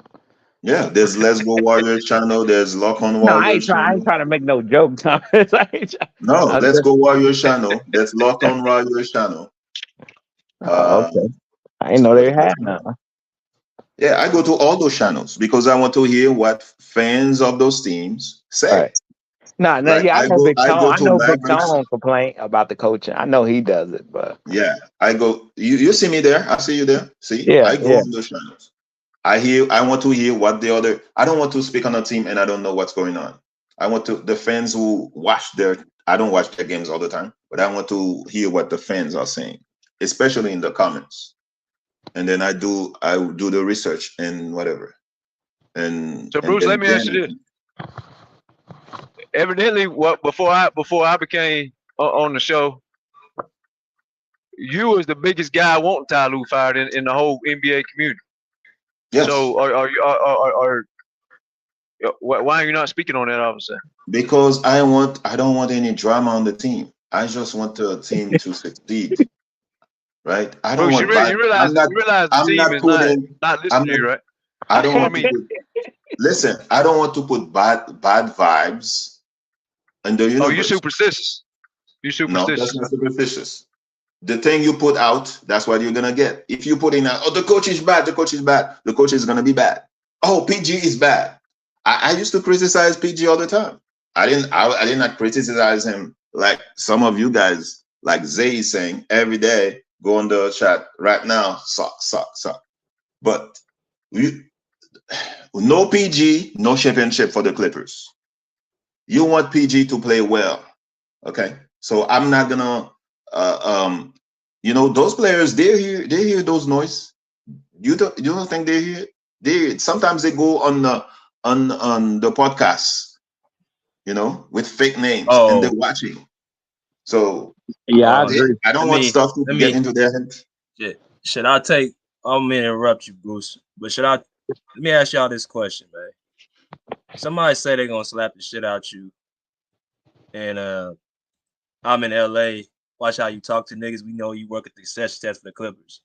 Yeah, there's Let's Go Warrior channel. There's Lock On Warrior.
No, I ain't trying to make no joke, Thomas.
No, Let's Go Warrior channel. That's Lock On Warrior channel.
Okay. I didn't know they had none.
Yeah, I go to all those channels because I want to hear what fans of those teams say.
Right. No, yeah, I know Big Tone complain about the coaching. I know he does it, but
yeah, I go. You see me there? I see you there. See,
yeah,
I go on those channels. I want to hear what the other. I don't want to speak on a team and I don't know what's going on. I want to the fans who watch I don't watch their games all the time, but I want to hear what the fans are saying, especially in the comments. And then I do the research and whatever. And
so Bruce, let me ask you this. Evidently, what before I became on the show, you was the biggest guy wanting Ty Lue fired in the whole NBA community.
Yes.
So why are you not speaking on that, officer?
Because I don't want any drama on the team. I just want the team to succeed. Right? I don't
Bruce,
want bad.
you realize the
I'm
team
not
is
putting.
not listening
I'm
to you,
not.
right?
I don't want
I
to put. Listen, I don't want to put bad vibes in the
Oh, you're
universe.
superstitious. You're
No,
superstitious.
that's not superstitious. The thing you put out, that's what you're gonna get. If you put in, oh, the coach is bad, the coach is bad, the coach is gonna be bad. Oh, PG is bad. I used to criticize PG all the time. I did not criticize him like some of you guys, like Zay is saying every day. Go on the chat right now, suck. But no PG, no championship for the Clippers. You want PG to play well, okay? So I'm not gonna, those players they hear those noise. You don't think they hear? They sometimes they go on the podcast, with fake names and they're watching. So
Yeah, I agree.
I don't want stuff to get into their head.
Should I take? I'm gonna interrupt you, Bruce. But let me ask y'all this question, man. Somebody say they're gonna slap the shit out you, and I'm in LA. Watch how you talk to niggas. We know you work at the success test for the Clippers.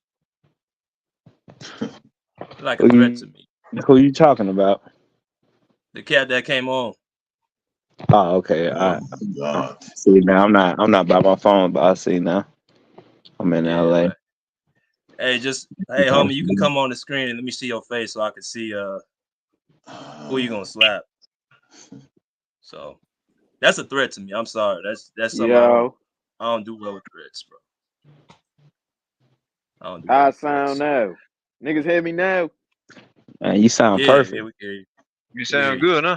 Like a threat to me.
Who you talking about?
The cat that came on.
Oh, okay.
God.
See now, I'm not by my phone, but I see now. I'm in LA.
Man. Hey, homie, you can come on the screen and let me see your face so I can see who you gonna slap. So that's a threat to me. I'm sorry. That's something I don't do well with threats, bro. I don't do well
I
with
sound
threats.
now. Niggas hear me now?
Man, you sound perfect.
Yeah, we hear you.
You sound good, huh?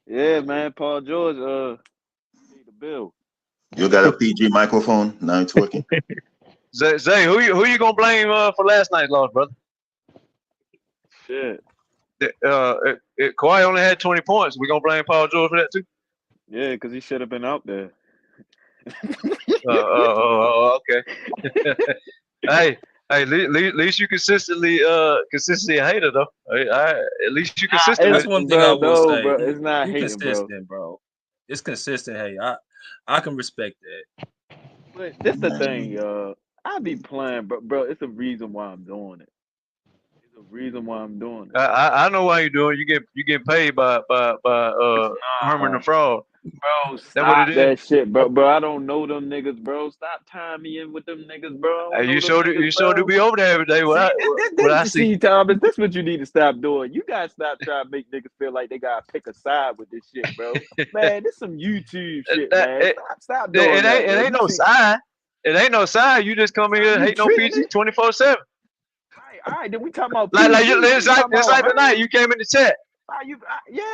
Yeah, man. Paul George, need the bill.
You got a PG microphone, now it's working.
Zay, who you gonna blame for last night's loss, brother?
Shit.
Kawhi only had 20 points. We gonna blame Paul George for that too?
Yeah, because he should have been out there.
Okay. Hey, at least you consistently a hater though. At least you consistent.
That's one thing I will say.
Bro, it's not
you
hating,
consistent, bro. It's consistent. Hey, I can respect that.
But this the thing, I be playing, bro. It's a reason why I'm doing it. It's a reason why I'm doing it.
I know why you're doing it. You get paid by Herman the Frog.
Bro,
That what
stop
it
that
is?
shit, bro. Bro, I don't know them niggas, bro. Stop tying me in with them niggas, bro.
Hey, you sure do be over there every day. I see.
See, Thomas, this what you need to stop doing. You gotta stop trying to make niggas feel like they gotta pick a side with this shit, bro. Man, this some YouTube shit, man. Stop doing that.
It ain't no side. It ain't no side. You just come in here and hate no PG 24/7.
All right, then we talking about
like
PG,
it's like tonight. You came in the chat.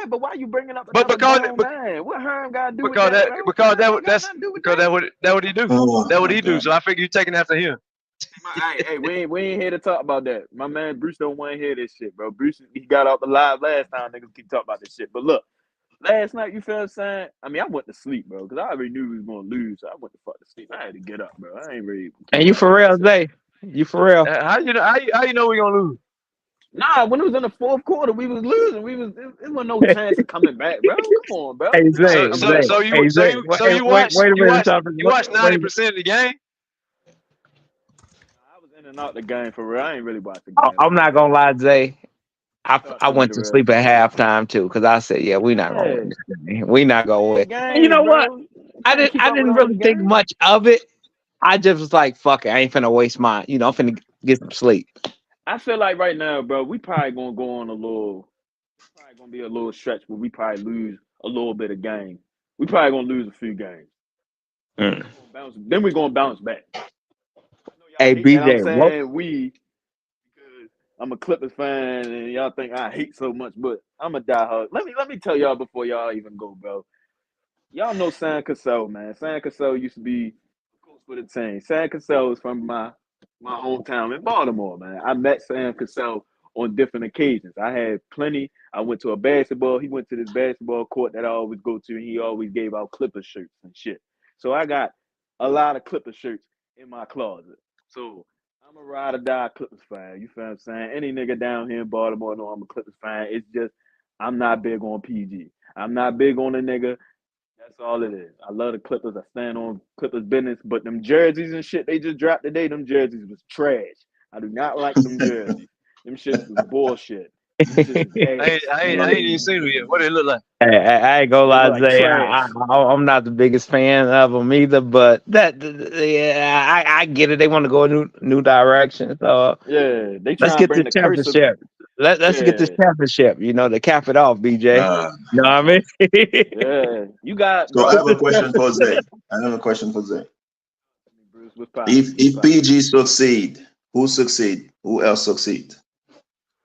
But why you bringing up?
But because
man, what Herm got to do with
that?
Bro?
That what he do. That what he do. So I figure you taking after him.
Hey, we ain't here to talk about that. My man Bruce don't want to hear this shit, bro. Bruce, he got off the live last time. Niggas keep talking about this shit. But look, last night, you feel what I'm saying? I mean, I went to sleep, bro, because I already knew we was gonna lose. So I went to fuck to sleep. I had to get up, bro. I ain't ready.
And you for real, Zay? You for real?
How you know we gonna lose?
Nah, when it was in the fourth quarter, we was losing. It wasn't no chance of coming back, bro. Come on, bro.
Hey, Zay,
So you watched 90% of the game?
I was in and out the game for real. I ain't really watched the game.
I'm not gonna lie, Zay. I went to sleep at halftime too because I said, yeah, we not gonna win this game. We not gonna win. And you know what? I didn't really think much of it. I just was like, fuck it, I ain't finna waste mine. I'm finna get some sleep.
I feel like right now, bro, we probably gonna go on probably gonna be a little stretch where we probably lose a little bit of game. We probably gonna lose a few games. Then we're gonna bounce back.
Hey, BJ,
I'm saying we because I'm a Clippers fan and y'all think I hate so much, but I'm a diehard. Let me tell y'all before y'all even go, bro. Y'all know San Cassell, man. San Cassell used to be coach for the team. San Cassell is from my hometown in Baltimore, man. I met Sam Cassell on different occasions. I had plenty. I went to a basketball. He went to this basketball court that I always go to, and he always gave out Clipper shirts and shit. So I got a lot of Clipper shirts in my closet. So I'm a ride or die Clippers fan. You feel what I'm saying? Any nigga down here in Baltimore know I'm a Clippers fan. It's just I'm not big on PG. I'm not big on the nigga. That's all it is. I love the Clippers. I stand on Clippers business, but them jerseys and shit they just dropped today, them jerseys was trash. I do not like them jerseys. Them shits was bullshit. Them shits is ass.
I ain't even seen it yet. What it look like?
Hey, I ain't gonna
Look
lie,
like
Zay.
trash.
I'm not the biggest fan of them either, but yeah, I get it. They want to go a new direction, so
Yeah, they
let's
trying to
get
bring
this
the curse of
championship. Let's get this
yeah,
championship. To cap it off, BJ.
Uh,
You know what I mean?
yeah. You got
so I have
bro.
a question for Zay.
Bruce, what's poppin'?
If PG succeed, who succeed? Who else succeed?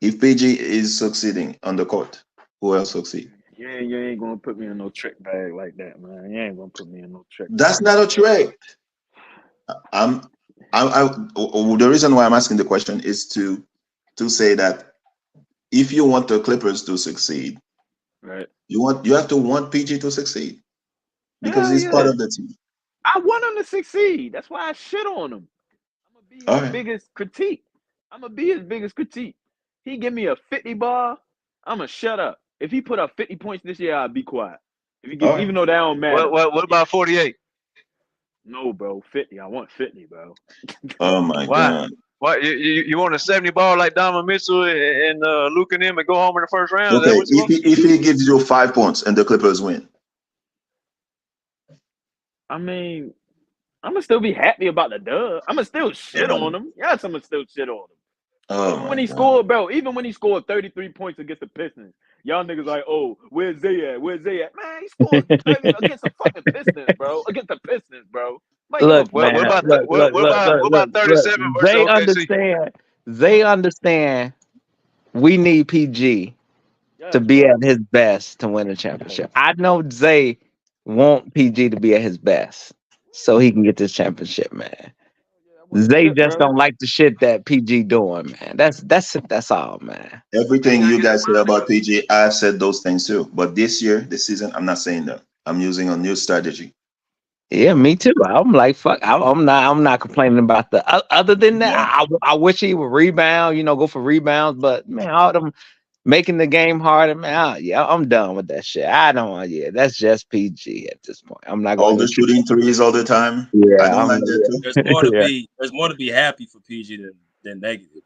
If PG is succeeding on the court, who else succeed?
Yeah, you ain't gonna put me in no trick bag like that, man. You ain't gonna put me in no trick
That's
bag.
not a trick. The reason why I'm asking the question is to say that if you want the Clippers to succeed,
Right.
you have to want PG to succeed because
Hell
he's part
yeah.
of the team.
I want him to succeed. That's why I shit on him. I'm gonna be
All
his
right.
biggest critique. I'm gonna be his biggest critique. He give me a 50 bar, I'm gonna shut up. If he put up 50 points this year, I'll be quiet. If he give,
All right.
even though that don't matter.
What about 48?
No, bro, 50. I want 50, bro.
Oh my
Why?
God.
What you want a 70 ball like Donovan Mitchell and Luke and them and go home in the first round? Is that
Okay,
what you want?
if he gives you 5 points and the Clippers win,
I mean, I'm gonna still be happy about the dub. I'm gonna still shit on him. Yes, I'm gonna still shit on him.
oh
Even
my
when he
God.
scored, bro, even when he scored 33 points against the Pistons, y'all niggas like, oh, where's Zay at? Where's Zay at? Man, he scored 30 against the fucking Pistons, bro. Against the Pistons, bro. Might give a
Look,
fuck.
What
man.
about
Look.
what about 37 versus
They
OKC?
understand. We need PG
Yes,
to be
bro.
at his best to win a championship. I know Zay want PG to be at his best so he can get this championship, man.
Yeah, I want
Zay
shit,
just
bro.
don't like the shit that PG doing, man. That's all, man.
Everything you guys say about PG, I've said those things too. But this season, I'm not saying that. I'm using a new strategy.
Yeah, me too. I'm like, fuck. I'm not complaining about the. Other than that,
Yeah.
I wish he would rebound. Go for rebounds. But man, all them making the game harder, man. I'm done with that shit. I don't. Yeah, that's just PG at this point. I'm not
All
going
the
to.
shooting threes all the time. I
Yeah,
don't like that too.
There's more to
yeah,
be happy for PG than negative.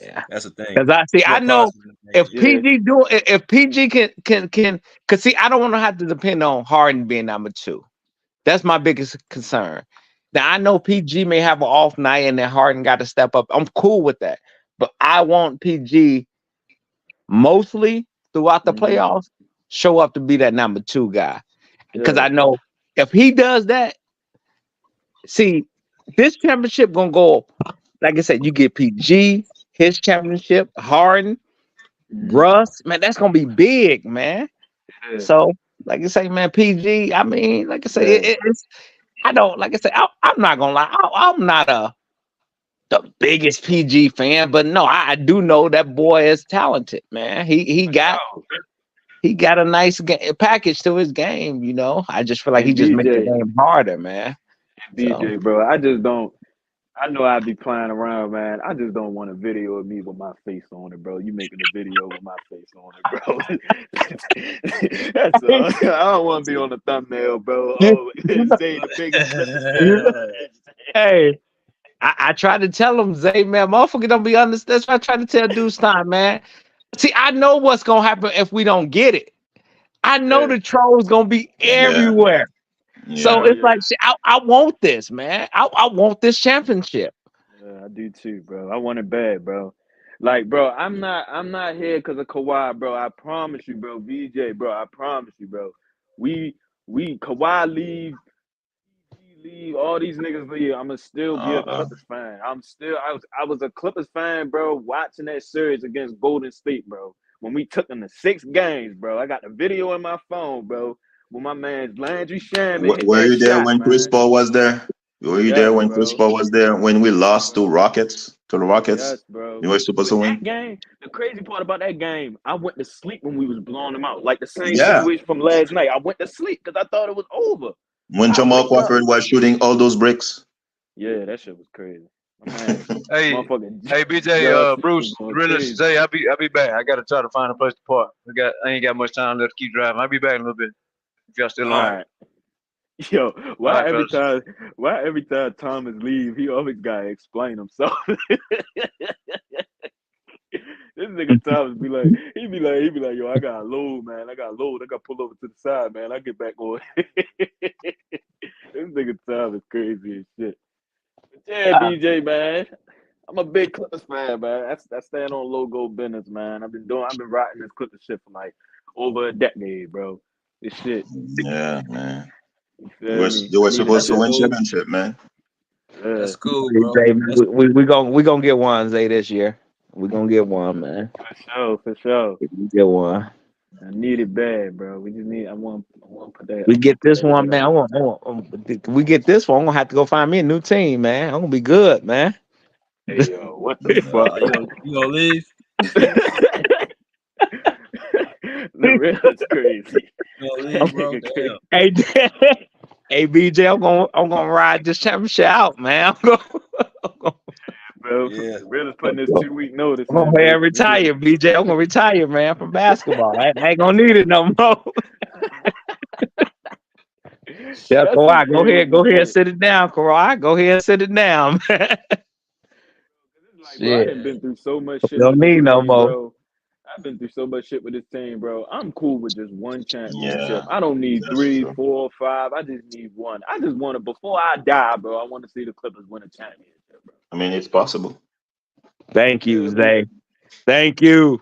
yeah.
That's the thing.
Because I
More
know
positive than
if
negative.
Yeah.
if PG can, because see, I don't want to have to depend on Harden being number 2. That's my biggest concern. Now I know PG may have an off night and then Harden got to step up. I'm cool with that, but I want PG mostly throughout the
Mm-hmm.
playoffs show up to be that number 2 guy, because
Yeah.
I know if he does that, see, this championship gonna go. Like I said, you get PG his championship, Harden,
Mm-hmm.
Russ, man, that's gonna be big, man.
Yeah.
So, like I say, man, PG. I mean, like I say,
Yeah.
it's. I don't like I say. I'm not gonna lie. I'm not the biggest PG fan, but no, I do know that boy is talented, man. He got a nice package to his game. I just feel like he
And
just makes the
BJ,
game harder, man. So
bro, I just don't. I know I'd be playing around, man. I just don't want a video of me with my face on it, bro. You making a video with my face on it, bro. That's all. I don't want to be on the thumbnail, bro.
you,
Oh,
you know,
Zay the biggest Clippers
you
fan.
know, hey. I try to tell him, Zay, man, motherfucker don't be understand. That's what I try to tell Deuce Time, man. See, I know what's gonna happen if we don't get it. I know
Yeah.
the trolls gonna be
Yeah.
everywhere. So
Yeah.
it's like, shit, I want this, man. I want this championship.
Yeah, I do too, bro. I want it bad, bro. Like, bro, I'm not here because of Kawhi, bro. I promise you, bro. VJ, bro. I promise you, bro. We Kawhi leave, all these niggas leave. I'ma still be a
Uh,
Clippers fan. I was a Clippers fan, bro, watching that series against Golden State, bro. When we took them to 6 games, bro. I got the video in my phone, bro. When my man Landry Shaman hit
were
that
you there
shot,
when Chris
man.
Paul was there? Were you there
Yes,
when Chris
bro.
Paul was there when we lost to
Bro.
Rockets? To the Rockets.
Yes, bro.
You were supposed to
But
win.
that game, the crazy part about that game, I went to sleep when we was blowing them out. Like the same
Yeah.
situation from last night. I went to sleep because I thought it was over.
When
I
Jamal
wake up.
Crawford was shooting all those bricks.
Yeah, that shit was crazy. My man,
Hey,
motherfucking
hey, BJ,
Josh
Bruce,
was going
realist,
crazy.
Zay, I'll be back. I gotta try to find a place to park. I ain't got much time left to keep driving. I'll be back in a little bit. If y'all still
All
on.
right. Yo,
All
why
right,
every
fellas.
time Thomas leave, he always gotta explain himself. This nigga Thomas be like, he be like, yo, I got load, man. I got pull over to the side, man. I get back on. This nigga Thomas crazy as shit. But yeah, BJ, man. I'm a big Clippers fan, man. I stand on logo business, man. I've been rocking this Clippers shit for like over a decade, bro. This shit,
Yeah, man.
you
They
feel
were,
me?
they were
I need this
That's
supposed to
shit.
win
cool.
championship, man.
Yeah.
That's cool, bro.
Zay,
That's
we gonna get one, Zay, this year. We gonna get one, man.
For sure.
We get one.
I need it bad, bro. We just need. I want to put that.
We get this
that
one,
shit
man.
on.
We get this one. I'm gonna have to go find me a new team, man. I'm gonna be good, man.
Hey yo, what the fuck?
you gonna leave?
The real is crazy.
You gonna
That
leave, bro?
nigga crazy,
Hey, hey, BJ, I'm gonna ride this championship out, man. I'm
bro.
Yeah.
The real is putting this
gonna,
2-week notice
I'm gonna
in,
go ahead and
baby. This
retire, BJ. I'm gonna retire, man, from basketball. I ain't gonna need it no more. Yeah,
That's some
Kawhi,
crazy
go ahead and
shit.
sit it down, Kawhi. Go ahead and sit it down, man.
It's like, bro, I
Shit,
done been through so much
you
shit
don't
with this
need no
team,
more.
bro. I've been through so much shit with this team, bro. I'm cool with just one championship.
Yeah,
I don't need
that's
3,
true.
4, 5. I just need one. I just want to, before I die, bro, I want to see the Clippers win a championship, bro.
I mean, it's possible.
Thank you,
Feel me?
Zay. Thank you.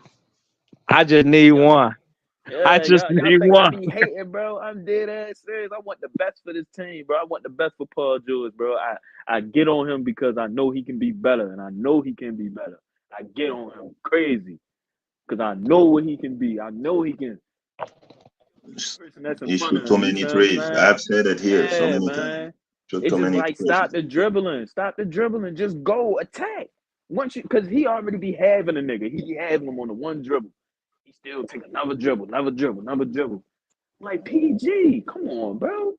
I just need
Y'all,
one. I
yeah,
just
y'all
need
think I
one.
be hating, bro? I'm dead ass serious. I want the best for this team, bro. I want the best for Paul George, bro. I get on him because I know he can be better, and I know he can be better. I get on him crazy because I know what he can be. I know he can. Person that's in
He
front
shoot
of
too
him, you
many
see what I'm
threes.
saying?
I've said it here so
Yeah,
many times.
man.
Shoot
It's
too
just
many
like
threes.
stop the dribbling, just go attack. Once you, because he already be having a nigga, he be having him on the one dribble. He still take another dribble, another dribble, another dribble. Like PG, come on, bro.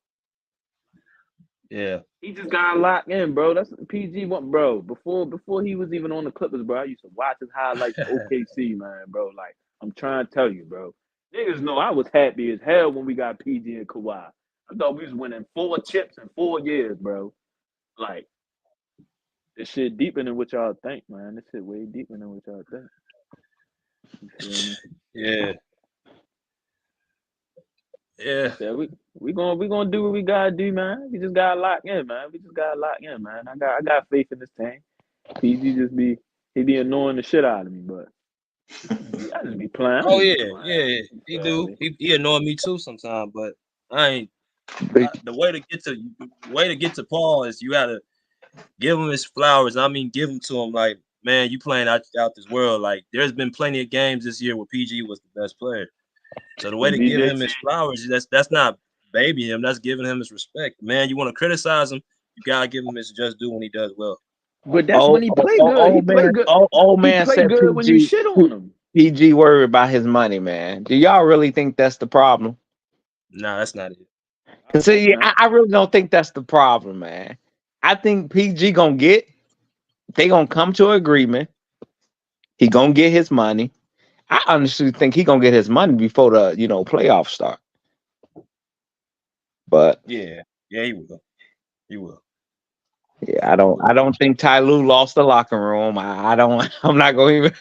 Yeah.
He just got locked in, bro. That's PG one, bro. Before he was even on the Clippers, bro. I used to watch his highlights for OKC, man, bro. Like I'm trying to tell you, bro. Niggas know I was happy as hell when we got PG and Kawhi. I thought we was winning 4 chips in 4 years, bro. Like this shit deeper than what y'all think, man. This shit way deeper than what y'all think. You feel me?
Yeah. Yeah.
Yeah, we gonna do what we gotta do, man. We just gotta lock in, man. I got faith in this team. PG he be annoying the shit out of me, but I just be playing.
Oh yeah, yeah. He do. He annoy me too sometimes, but I ain't. The way to get to Paul is you gotta give him his flowers. I mean, give him to him. Like, man, you playing out this world. Like, there's been plenty of games this year where PG was the best player. So the way to give him his flowers, that's not baby him. That's giving him his respect. Man, you want to criticize him, you gotta give him his just due when he does well.
But that's when he play good. He play good.
Old
He
man
play
said
good when you shit on him.
PG worried about his money, man. Do y'all really think that's the problem?
Nah, that's not it.
Cause see, I really don't think that's the problem, man. I think PG they gonna come to an agreement. He gonna get his money. I honestly think he gonna get his money before the playoffs start. But
yeah, he will. He will.
Yeah, I don't think Ty Lue lost the locker room. I don't even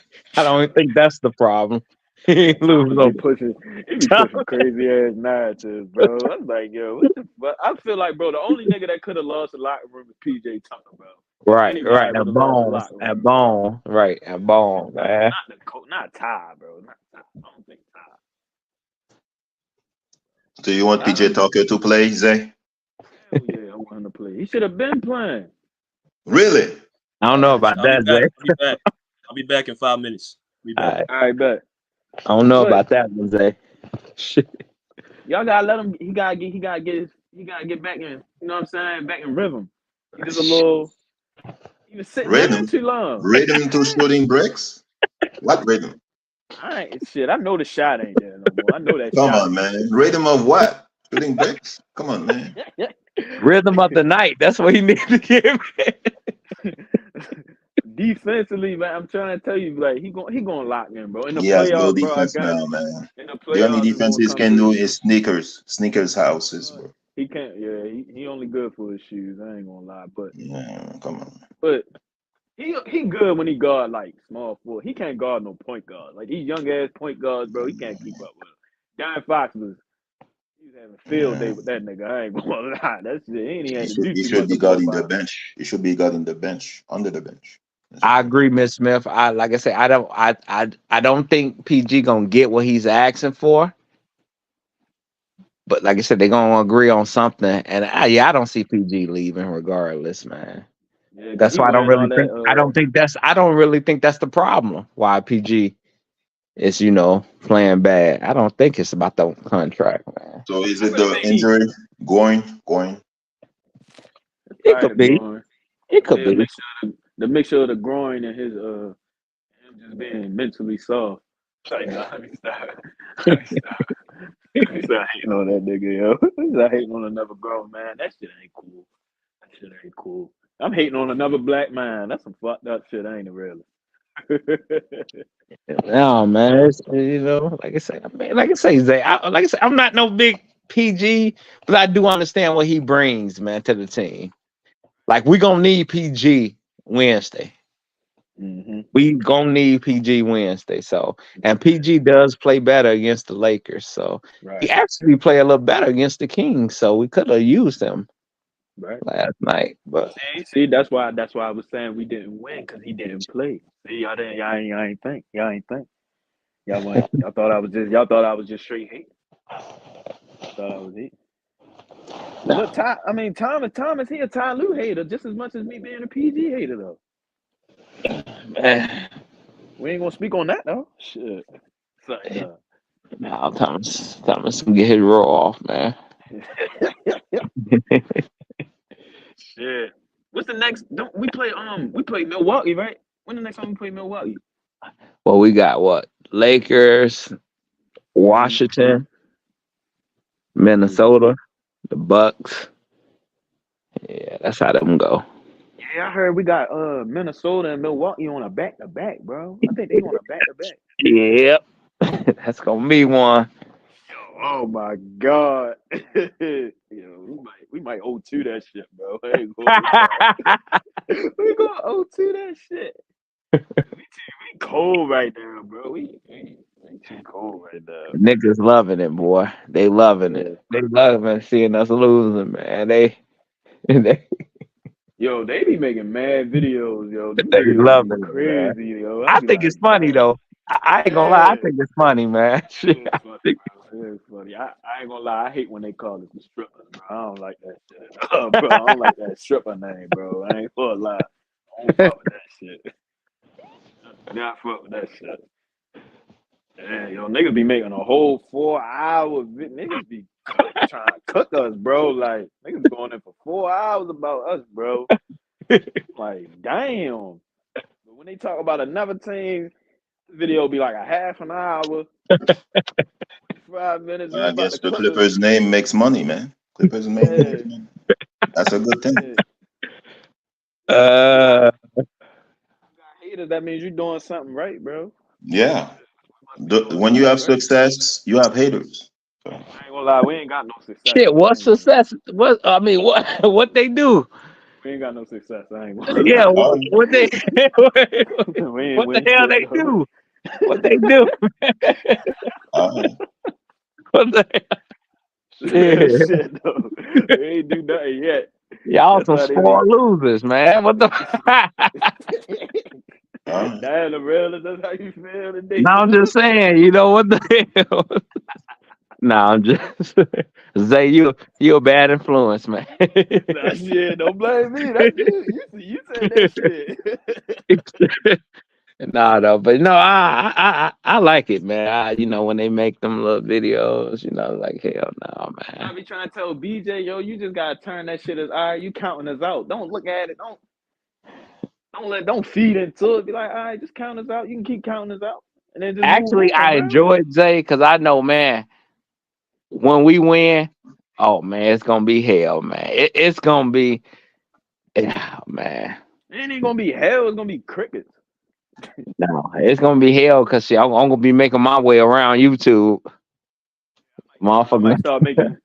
think that's the problem. He lose
He be pushing crazy ass narratives, bro. I'm like, yo, what the fuck? I feel like, bro, the only nigga that could have lost the locker room is PJ Tucker, bro.
Right,
Anybody would
at
have lost the
Bone,
locker room, bro.
at Bone, man.
Not Ty, bro. Not Ty. I don't think Ty.
Do you want PJ Tucker to play, Zay?
Hell yeah, I want him to play. He should have been playing.
Really?
I don't know about that, Zay.
I'll be back in 5 minutes. Be back.
All right, bet.
I don't know about that one, Zay. Shit.
Y'all gotta let him. He gotta get back in. You know what I'm saying? Back in rhythm. He He was sitting down
Rhythm.
too long.
Rhythm to shooting bricks? What rhythm?
I ain't shit. I know the shot ain't there no more. I know that
Come
shot
on,
ain't
man. Rhythm of what? Shooting bricks? Come on, man.
there.
Rhythm of the night. That's what he needs to give me.
Defensively, man, I'm trying to tell you, like he gonna lock in, bro. In the
He has no
playoffs, bro, I
defense
got
now,
you.
man.
In the
The only
playoffs, it's
defense
gonna
he
come
can do
through.
is sneakers houses, bro.
He can't. Yeah, he only good for his shoes. I ain't gonna lie,
Yeah, come on.
but he good when he guard like small forward. He can't guard no point guard. Like these young ass point guards, bro. He can't keep up with him. Darren Fox he was having a field day
Yeah.
with that nigga. I ain't gonna lie. That shit, he ain't
He
had to
should
do
he
too
should
much
be
to bust
guarding the
five.
bench. He should be guarding the bench, under the bench. That's
I
what
agree, Miss Smith. I like I say, I don't think PG gonna get what he's asking for. But like I said, they're gonna agree on something. And I don't see PG leaving regardless, man.
Yeah, cause
That's
he
why
wearing all that.
I don't really think that's the problem. Why PG is, playing bad. I don't think it's about the contract, man.
So is
I
it
really
the
think
injury going?
It
probably
could
the
be.
groin.
It could
Probably a
be.
mixture of the groin and him just being mentally soft. Like, nah, let me stop. Let me stop. Let me stop hating on that nigga, yo. Let me stop hating on another grown man. That shit ain't cool. That shit ain't cool. I'm hating on another black man. That's some fucked up shit, ain't it, really?
No, man. It's, like I say, Zay. Like I say, I'm not no big PG, but I do understand what he brings, man, to the team. Like we gonna need PG Wednesday.
Mm-hmm.
We gonna need PG Wednesday. So, and PG does play better against the Lakers. So
Right.
he actually played a little better against the Kings. So we could have used him
Right.
last night. But
See, that's why I was saying we didn't win because he didn't play. See, y'all ain't think. Y'all thought I was just straight hate. Thought I was hate.
no,
Look, Thomas, he a Ty Lue hater just as much as me being a PG hater though.
man.
We ain't gonna speak on that though. Shit.
No, Thomas can get his roll off, man.
Shit. What's the next? Don't we play Milwaukee, right? When the next time we play Milwaukee?
Well, we got what? Lakers, Washington, Minnesota, the Bucks. Yeah, that's how them go.
Yeah, I heard we got Minnesota and Milwaukee on a back-to-back, bro. I think they on a back-to-back.
Yep. That's gonna be one.
Oh my god. Yo, we might 0-2 that shit, bro. I ain't gonna we gonna 0-2 that shit. We cold right now, bro. We too cold right now.
Niggas loving it, boy. They loving it. They loving seeing us losing, man. They
Yo, they be making mad videos, yo. Them
they
videos be
loving it, man.
crazy, yo.
I
Be
think
like,
it's funny
damn.
though. I ain't gonna lie. I think it's funny, man.
It is funny, bro. It is funny. I ain't gonna lie. I hate when they call us the strippers, bro. I don't like that shit. Bro, I don't like that stripper name, bro. I ain't gonna lie. I don't fuck with that shit. Not fuck with that shit. Yeah, yo, niggas be making a whole 4 hour niggas be trying to cook us, bro. Like, niggas going in for 4 hours about us, bro. Like, damn. But when they talk about another team, the video be like a half an hour, 5 minutes.
I
About
guess
to
the
cook us.
Clippers name makes money, man. Clippers name makes money. That's a good thing.
Haters, that means you're doing something right, bro.
Yeah. When you have success, you have haters. So.
I ain't gonna lie, we ain't got no success.
Shit, what success? What I mean, what they do?
We ain't got no success. I ain't gonna
Yeah,
lie.
what they
We ain't
what the
win
hell
shit,
they
though.
do? What they do? What the hell?
Shit, though. We ain't do nothing yet.
Y'all
That's
some
why they
spoiled losers, man. What the?
Damn, the real, that's how you feel today.
No, I'm just saying. You know what the hell? No, I'm just Zay. You a bad influence, man.
Nah, shit, don't blame me. That's you said that shit.
Nah, though, but no, I like it, man. When they make them little videos, like hell no, man.
I be trying to tell BJ, yo, you just gotta turn that shit as all right, you counting us out. Don't look at it. Don't Don't feed into it. Be like, all right, just count us out. You can keep counting us out, and then just
Actually,
move on,
I
bro.
enjoy it, Zay, because I know, man, when we win, oh man, it's gonna be hell, man. It's gonna be, man.
It ain't gonna be hell. It's gonna be crickets.
No, it's gonna be hell because I'm gonna be making my way around YouTube,
I
motherfucker.
might start making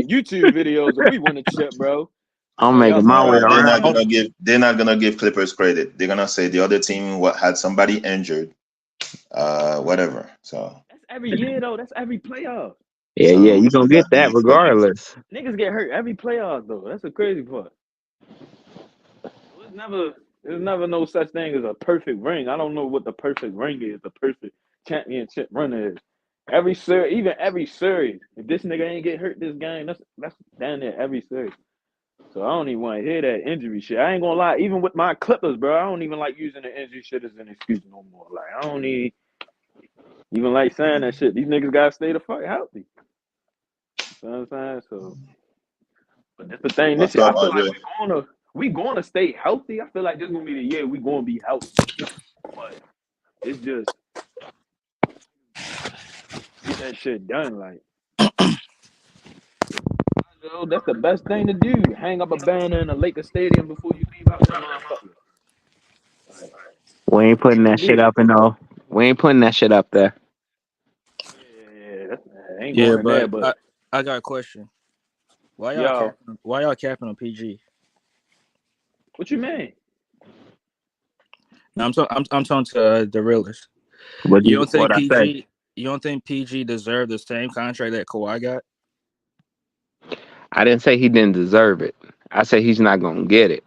YouTube videos if we win a chip, bro.
I'm
So y'all
making my way
start
They're
around.
not gonna give. They're not gonna give Clippers credit. They're gonna say the other team had somebody injured, whatever. So
That's every year though. That's every playoff.
Yeah,
so
you gonna get that
exactly. So
regardless.
Niggas get hurt every playoff though. That's the crazy part. There's never no such thing as a perfect ring. I don't know what the perfect ring is. The perfect championship run is. Every series, even every series. If this nigga ain't get hurt this game, that's down there every series. So I don't even want to hear that injury shit. I ain't gonna lie. Even with my Clippers, bro, I don't even like using the injury shit as an excuse no more. Like I don't even like saying that shit. These niggas gotta stay the fuck healthy. You know what I'm saying? So, but that's the thing. This
what's
year, I
up,
feel like
Andre?
we gonna stay healthy. I feel like this gonna be the year we gonna be healthy. But it's just get that shit done. Like, that's the best thing to do. Hang up a banner in a Lakers stadium before you leave out that motherfucker. Like,
We ain't putting that shit up in no. We ain't putting that shit up there.
yeah, that ain't
Yeah,
going in there.
but
But
I got a question. Why
yo,
y'all capping on PG?
what you mean?
No, I'm talking to the realist.
What
You don't think
I say?
PG? You don't think PG deserved the same contract that Kawhi got?
I didn't say he didn't deserve it. I said he's not gonna get it.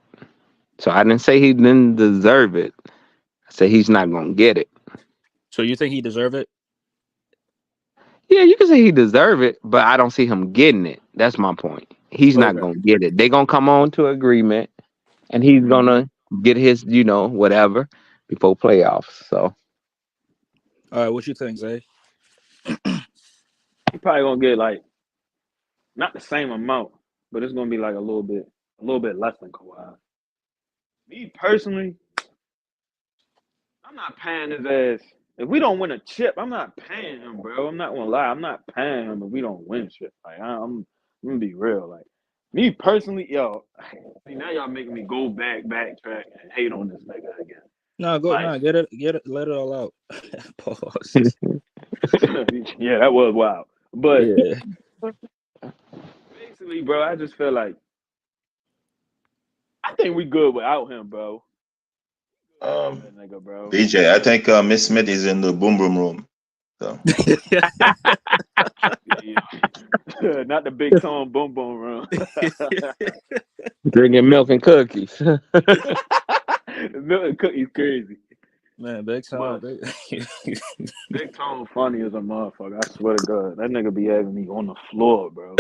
So I didn't say he didn't deserve it. I said he's not gonna get it.
So you think he deserved it?
Yeah, you can say he deserved it, but I don't see him getting it. That's my point. He's not
Okay.
gonna get it. They're gonna come on to agreement, and he's gonna get his, whatever before playoffs. So
All right, what you think, Zay?
He probably gonna get like not the same amount, but it's gonna be like a little bit less than Kawhi. Me personally, I'm not paying his ass. If we don't win a chip, I'm not paying him, bro. I'm not gonna lie. I'm not paying him if we don't win shit. Like I'm gonna be real. Like me personally, yo, see now y'all making me go backtrack and hate on this nigga again.
No,
Like,
get it, let it all out. Pause.
yeah, that was wild. But
Yeah.
basically, bro, I just feel like I think we good without him, bro. That nigga, bro.
BJ, I think Miss Smith is in the boom boom room. So
Not the big tone boom boom room.
drinking milk and cookies.
Milk and cookies crazy.
Man, Big Tom.
Big Tone funny as a motherfucker. I swear to God, that nigga be having me on the floor, bro.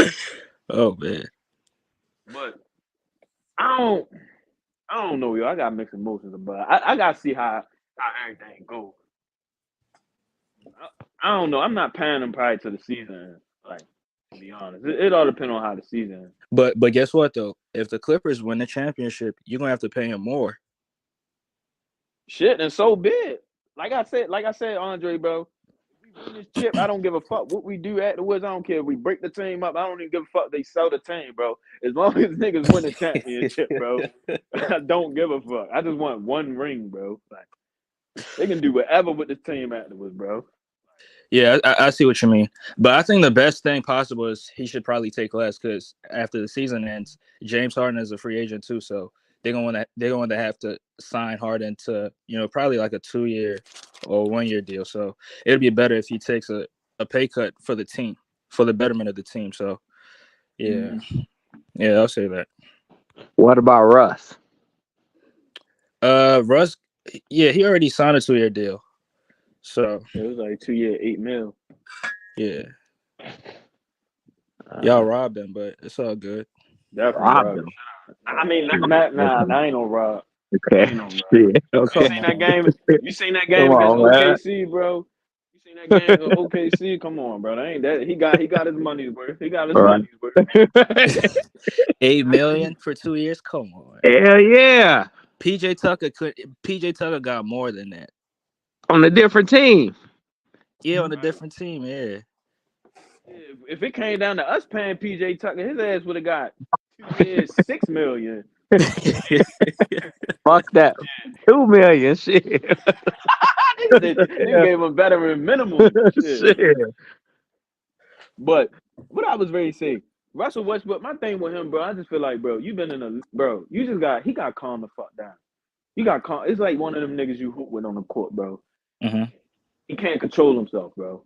Oh man.
But I don't know, yo. I got mixed emotions about it. I gotta see how everything goes. I don't know. I'm not paying him probably to the season. Like, to be honest, it all depends on how the season.
But guess what though? If the Clippers win the championship, you're gonna have to pay him more.
Shit, and so big. Like I said, Andre, bro. If we win this chip, I don't give a fuck what we do afterwards. I don't care if we break the team up. I don't even give a fuck if they sell the team, bro. As long as niggas win the championship, bro. I don't give a fuck. I just want one ring, bro. Like they can do whatever with the team afterwards, bro.
Yeah, I see what you mean. But I think the best thing possible is he should probably take less because after the season ends, James Harden is a free agent too. So they're going to have to sign Harden to, probably like a 2-year or 1-year deal. So it'd be better if he takes a pay cut for the team, for the betterment of the team. So, yeah. Yeah, I'll say that.
What about Russ?
Russ, yeah, he already signed a 2-year deal. So
it was like 2 year, $8 million.
Yeah. Y'all robbed him, but it's all good.
Definitely
Robbed him.
I mean, nah, I ain't no rob.
Okay.
Ain't no rob.
Okay.
You seen that game against OKC, bro? You seen that game against OKC? Come on, bro. That ain't that. He got his money's worth. He got his money's worth.
$8 million for 2 years? Come on.
Hell yeah.
PJ Tucker got more than that.
On a different team.
Yeah, on a different team. Yeah.
If it came down to us paying PJ Tucker, his ass would have got 2 years, $6 million.
Fuck that. 2 million. Shit.
They gave him veteran minimum. Shit. But what I was ready to say, Russell Westbrook, my thing with him, bro, I just feel like, bro, he got calm the fuck down. You got calm. It's like one of them niggas you hoop with on the court, bro.
Mm-hmm.
He can't control himself, bro.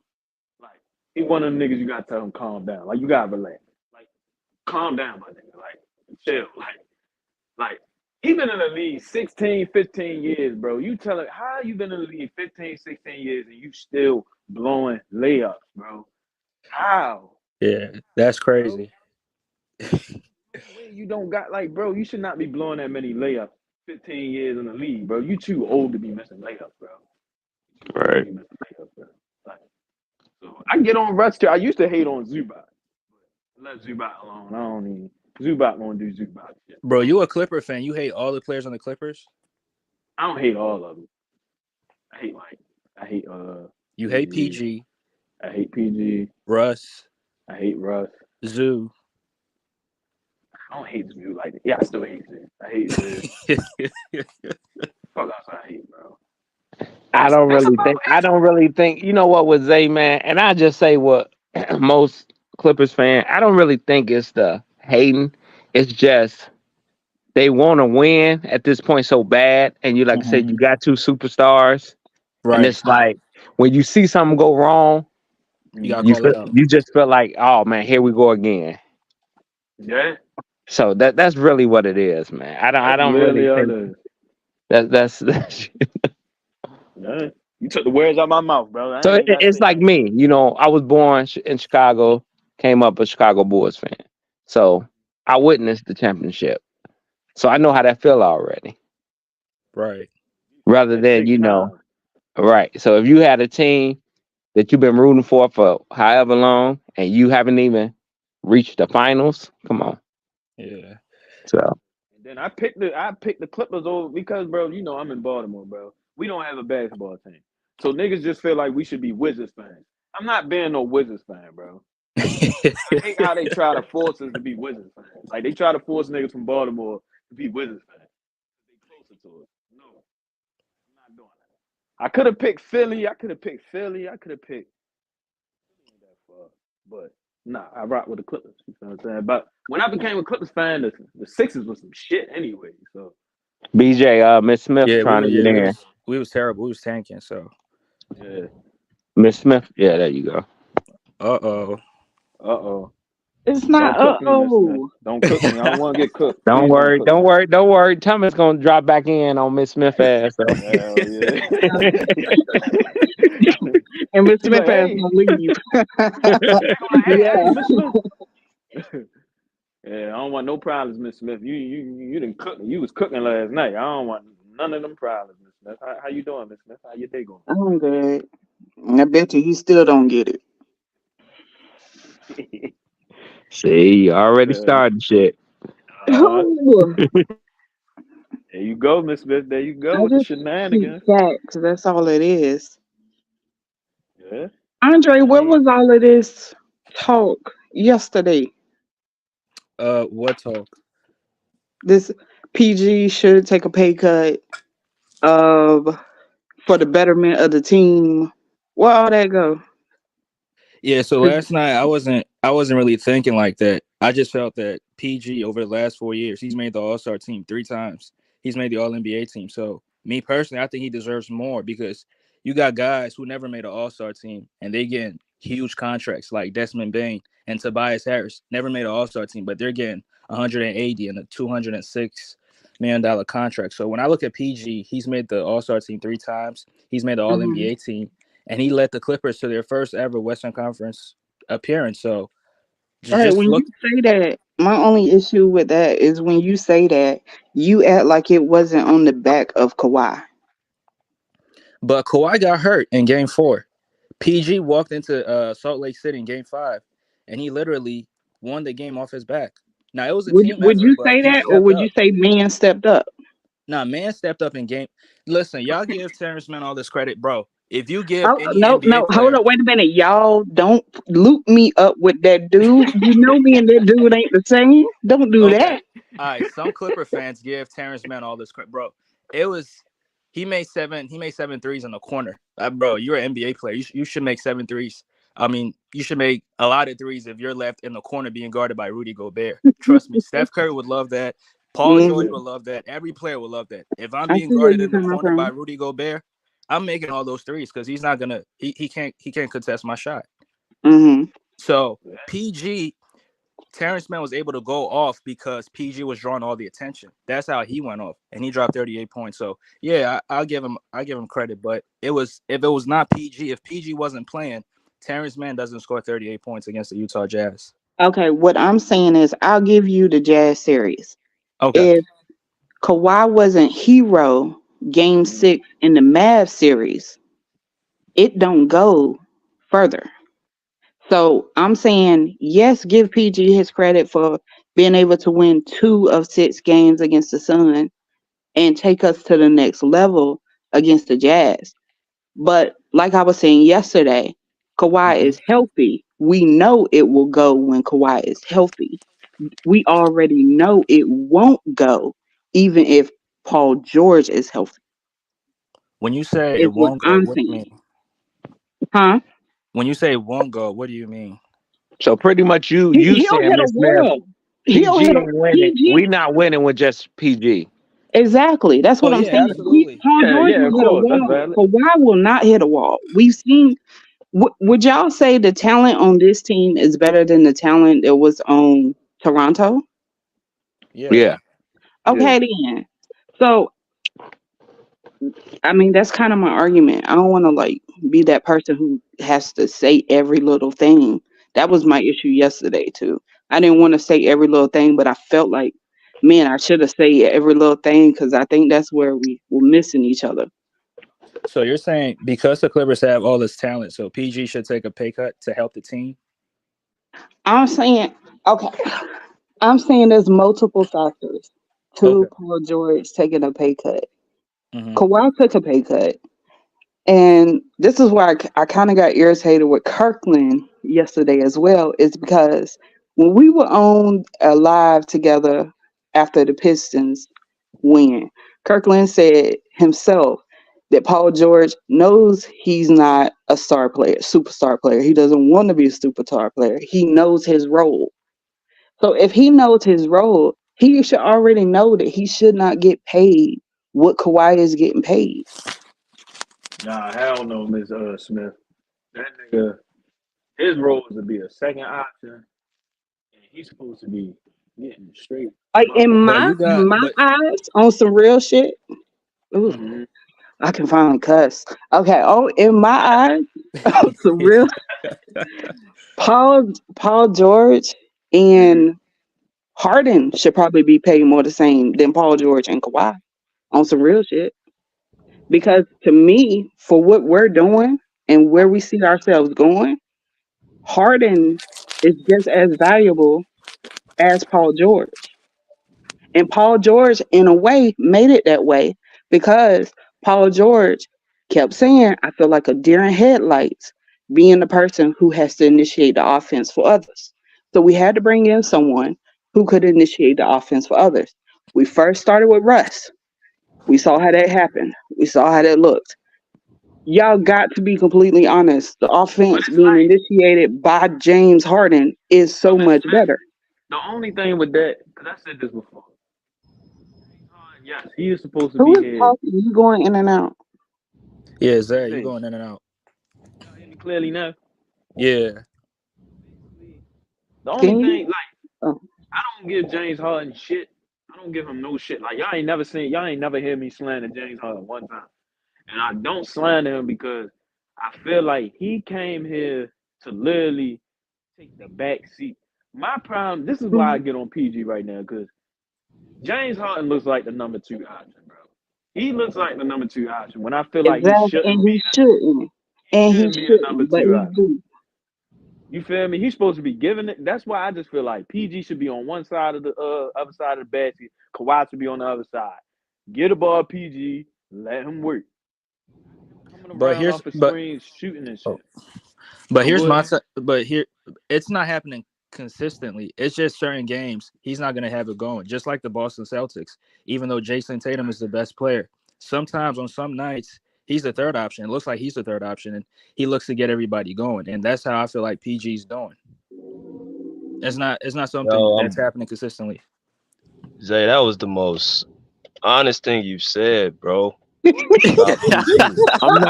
Like, he one of them niggas you gotta tell him calm down. Like, you gotta relax. Like, calm down, my nigga. Like, chill. Like, he been in the league 16, 15 years, bro. You tell him, how you been in the league 15, 16 years and you still blowing layups, bro? How?
Yeah, that's crazy.
You don't got, like, bro, you should not be blowing that many layups 15 years in the league, bro. You too old to be missing layups, bro.
Right.
Like, so I get on Russ too. I used to hate on Zubac. Let Zubac alone. I don't need Zubac won't do Zubac shit.
Bro, you a Clipper fan. You hate all the players on the Clippers?
I don't hate all of them. I hate
You hate PG.
I hate PG.
Russ.
I hate Russ.
Zoo.
I don't hate Zoo like that. Yeah, I still hate Zoo. I hate Zoo. Fuck else I hate, bro.
I don't really think, you know what, with Zay, man, and I just say what most Clippers fan, I don't really think it's the hating. It's just they want to win at this point so bad. And you, like I said, you got two superstars. Right. And it's like when you see something go wrong, you just feel like, oh man, here we go again.
Yeah.
So that's really what it is, man. I don't really think that's
yeah. You took the words out of my mouth, bro.
So it's like me, you know, I was born in Chicago, came up a Chicago Bulls fan. So I witnessed the championship. So I know how that feel already.
Right.
Rather than, you know, right. So if you had a team that you've been rooting for however long and you haven't even reached the finals, come on.
Yeah.
So
and then I picked the Clippers over because, bro, you know I'm in Baltimore, bro. We don't have a basketball team. So niggas just feel like we should be Wizards fans. I'm not being no Wizards fan, bro. I hate how they try to force us to be Wizards fans. Like they try to force niggas from Baltimore to be Wizards fans. They closer to us. No, I'm not doing that. I could have picked Philly. I could have picked. But nah, I rock with the Clippers. You know what I'm saying? But when I became a Clippers fan, the Sixers was some shit anyway. So
BJ, Miss Smith trying to get in.
We was terrible. We was tanking. So
yeah,
Miss Smith. Yeah, there you go.
It's not
Don't cook me. I don't want to get cooked.
Don't worry. Thomas gonna drop back in on Miss Smith ass. So.
Hell yeah.
And Miss Smith ass gonna leave.
Yeah, I don't want no problems, Miss Smith. You didn't cook. You was cooking last night. I don't want none of them problems, Miss Smith. How you doing, Miss Smith? How your day going?
I'm good. I bet you he still don't get it.
See, you already started shit.
There you go, Miss Smith. There you go with the shenanigans.
Facts. That's all it is.
Yeah.
Andre, where was all of this talk yesterday?
What talk?
This PG should take a pay cut for the betterment of the team. Where all that go?
Yeah, so last night I wasn't really thinking like that. I just felt that PG over the last 4 years, he's made the All-Star team 3 times. He's made the All-NBA team. So me personally, I think he deserves more because you got guys who never made an All-Star team and they getting huge contracts like Desmond Bain and Tobias Harris. Never made an All-Star team, but they're getting 180 and a $206 million contract. So when I look at PG, he's made the All-Star team 3 times. He's made the All-NBA team. And he led the Clippers to their first ever Western Conference appearance. So
when you say that, my only issue with that is when you say that, you act like it wasn't on the back of Kawhi.
But Kawhi got hurt in Game 4. PG walked into Salt Lake City in Game 5, and he literally won the game off his back. Now, it was a team effort.
Would you say that, or would you say man stepped up?
Nah, man stepped up in game. Listen, y'all give Terrence Mann all this credit, bro. If you give
Oh
any
no,
NBA
no, hold
player,
up, wait a minute, y'all. Don't loop me up with that dude. You know me and that dude ain't the same. Don't do
okay,
that.
all right, some Clipper fans give Terrence Mann all this credit, bro. It was he made seven threes in the corner. Bro, you're an NBA player. You should make 7 threes. I mean, you should make a lot of threes if you're left in the corner being guarded by Rudy Gobert. Trust me, Steph Curry would love that. Paul George
Hmm.
would love that. Every player would love that. If I'm
I
being
see where
guarded
you
in the
coming
corner by
from.
Rudy Gobert, I'm making all those threes because he's not gonna he can't contest my shot.
Hmm.
So PG Terrence Mann was able to go off because PG was drawing all the attention. That's how he went off, and he dropped 38 points. So yeah, I'll give him credit. But if it was not PG, if PG wasn't playing, Terrence Mann doesn't score 38 points against the Utah Jazz.
Okay, what I'm saying is, I'll give you the Jazz series.
Okay,
If Kawhi wasn't hero game
Mhm.
6 in the Mavs series, it don't go further. So I'm saying, yes, give PG his credit for being able to win 2 of 6 games against the Sun and take us to the next level against the Jazz. But like I was saying yesterday, Kawhi
hmm
is healthy. We know it will go when Kawhi is healthy. We already know it won't go even if Paul George is healthy,
when you say
is
it
what
won't go,
I'm
what do you
saying.
mean?
Huh?
When you say it won't go, what do you mean?
So pretty much you
He'll
saying,
hit a
Miss Smith,
wall. He'll
PG
hit a
ain't winning. We
PG.
not winning with just PG.
Exactly. That's
Oh
what I'm
yeah,
saying.
absolutely.
Paul
Yeah,
George
yeah, of
will hit a
course, that's
wall.
valid.
Kawhi will not hit a wall. We've seen. Would y'all say the talent on this team is better than the talent that was on Toronto?
Yeah.
Yeah.
Yeah.
Okay, then. So I mean, that's kind of my argument. I don't want to like be that person who has to say every little thing. That was my issue yesterday too. I didn't want to say every little thing, but I felt like, man, I should have said every little thing because I think that's where we were missing each other.
So you're saying because the Clippers have all this talent, so PG should take a pay cut to help the team?
I'm saying, okay, I'm saying there's multiple factors to
Okay.
Paul George taking a pay cut.
hmm
Kawhi took a pay cut. And this is why I kind of got irritated with Kirkland yesterday as well, is because when we were on a live together after the Pistons win, Kirkland said himself that Paul George knows he's not a star player, superstar player. He doesn't want to be a superstar player. He knows his role. So if he knows his role, he should already know that he should not get paid what Kawhi is getting paid.
Nah, hell no, Miss Smith. That nigga, his role is to be a second option, and he's supposed to be getting straight
Like in
money.
But
my
you got,
my
but
eyes, on some real shit. Ooh,
Mm-hmm.
I can finally cuss. Okay. Oh, in my eyes, on some real Paul George
Mm-hmm.
and Harden should probably be paid more the same than Paul George and Kawhi on some real shit. Because to me, for what we're doing and where we see ourselves going, Harden is just as valuable as Paul George. And Paul George, in a way, made it that way because Paul George kept saying, I feel like a deer in headlights, being the person who has to initiate the offense for others. So we had to bring in someone who could initiate the offense for others. We first started with Russ. We saw how that happened. We saw how that looked. Y'all got to be completely honest. The
But
offense
it's
being
like,
initiated by James Harden is
but
so
Miss
much
Smith,
better.
the only thing with that, because I said this before, yes, he is supposed to
Who
be
is
here.
talking? You going in and out?
yeah,
What you
Zay, you
say?
going in and out.
Y'all hear me clearly now?
Yeah.
Basically, the only
Can you?
thing, like,
Oh.
I don't give James Harden shit. I don't give him no shit. Like, y'all ain't never hear me slander James Harden one time. And I don't slander him because I feel like he came here to literally take the back seat. My problem, this is why I get on PG right now, because James Harden looks like the number 2 option, bro. He looks like the number 2 option when I feel like
Exactly, and he shouldn't,
he shouldn't be the number
but
2
he
option.
do.
You feel me? He's supposed to be giving it. That's why I just feel like PG should be on one side of the other side of the basket. Kawhi should be on the other side. Get the ball PG, let him work. Coming
But
around
here's
off the
but
screen, shooting and
oh,
shit.
but
Oh,
here's
go
my
ahead.
but here it's not happening consistently. It's just certain games he's not gonna have it going. Just like the Boston Celtics, even though Jason Tatum is the best player, sometimes on some nights he's the third option. It looks like he's the third option, and he looks to get everybody going. And that's how I feel like PG's doing. It's not something
Yo,
that's happening consistently.
Zay, that was the most honest thing you've said, bro, about PG.
I'm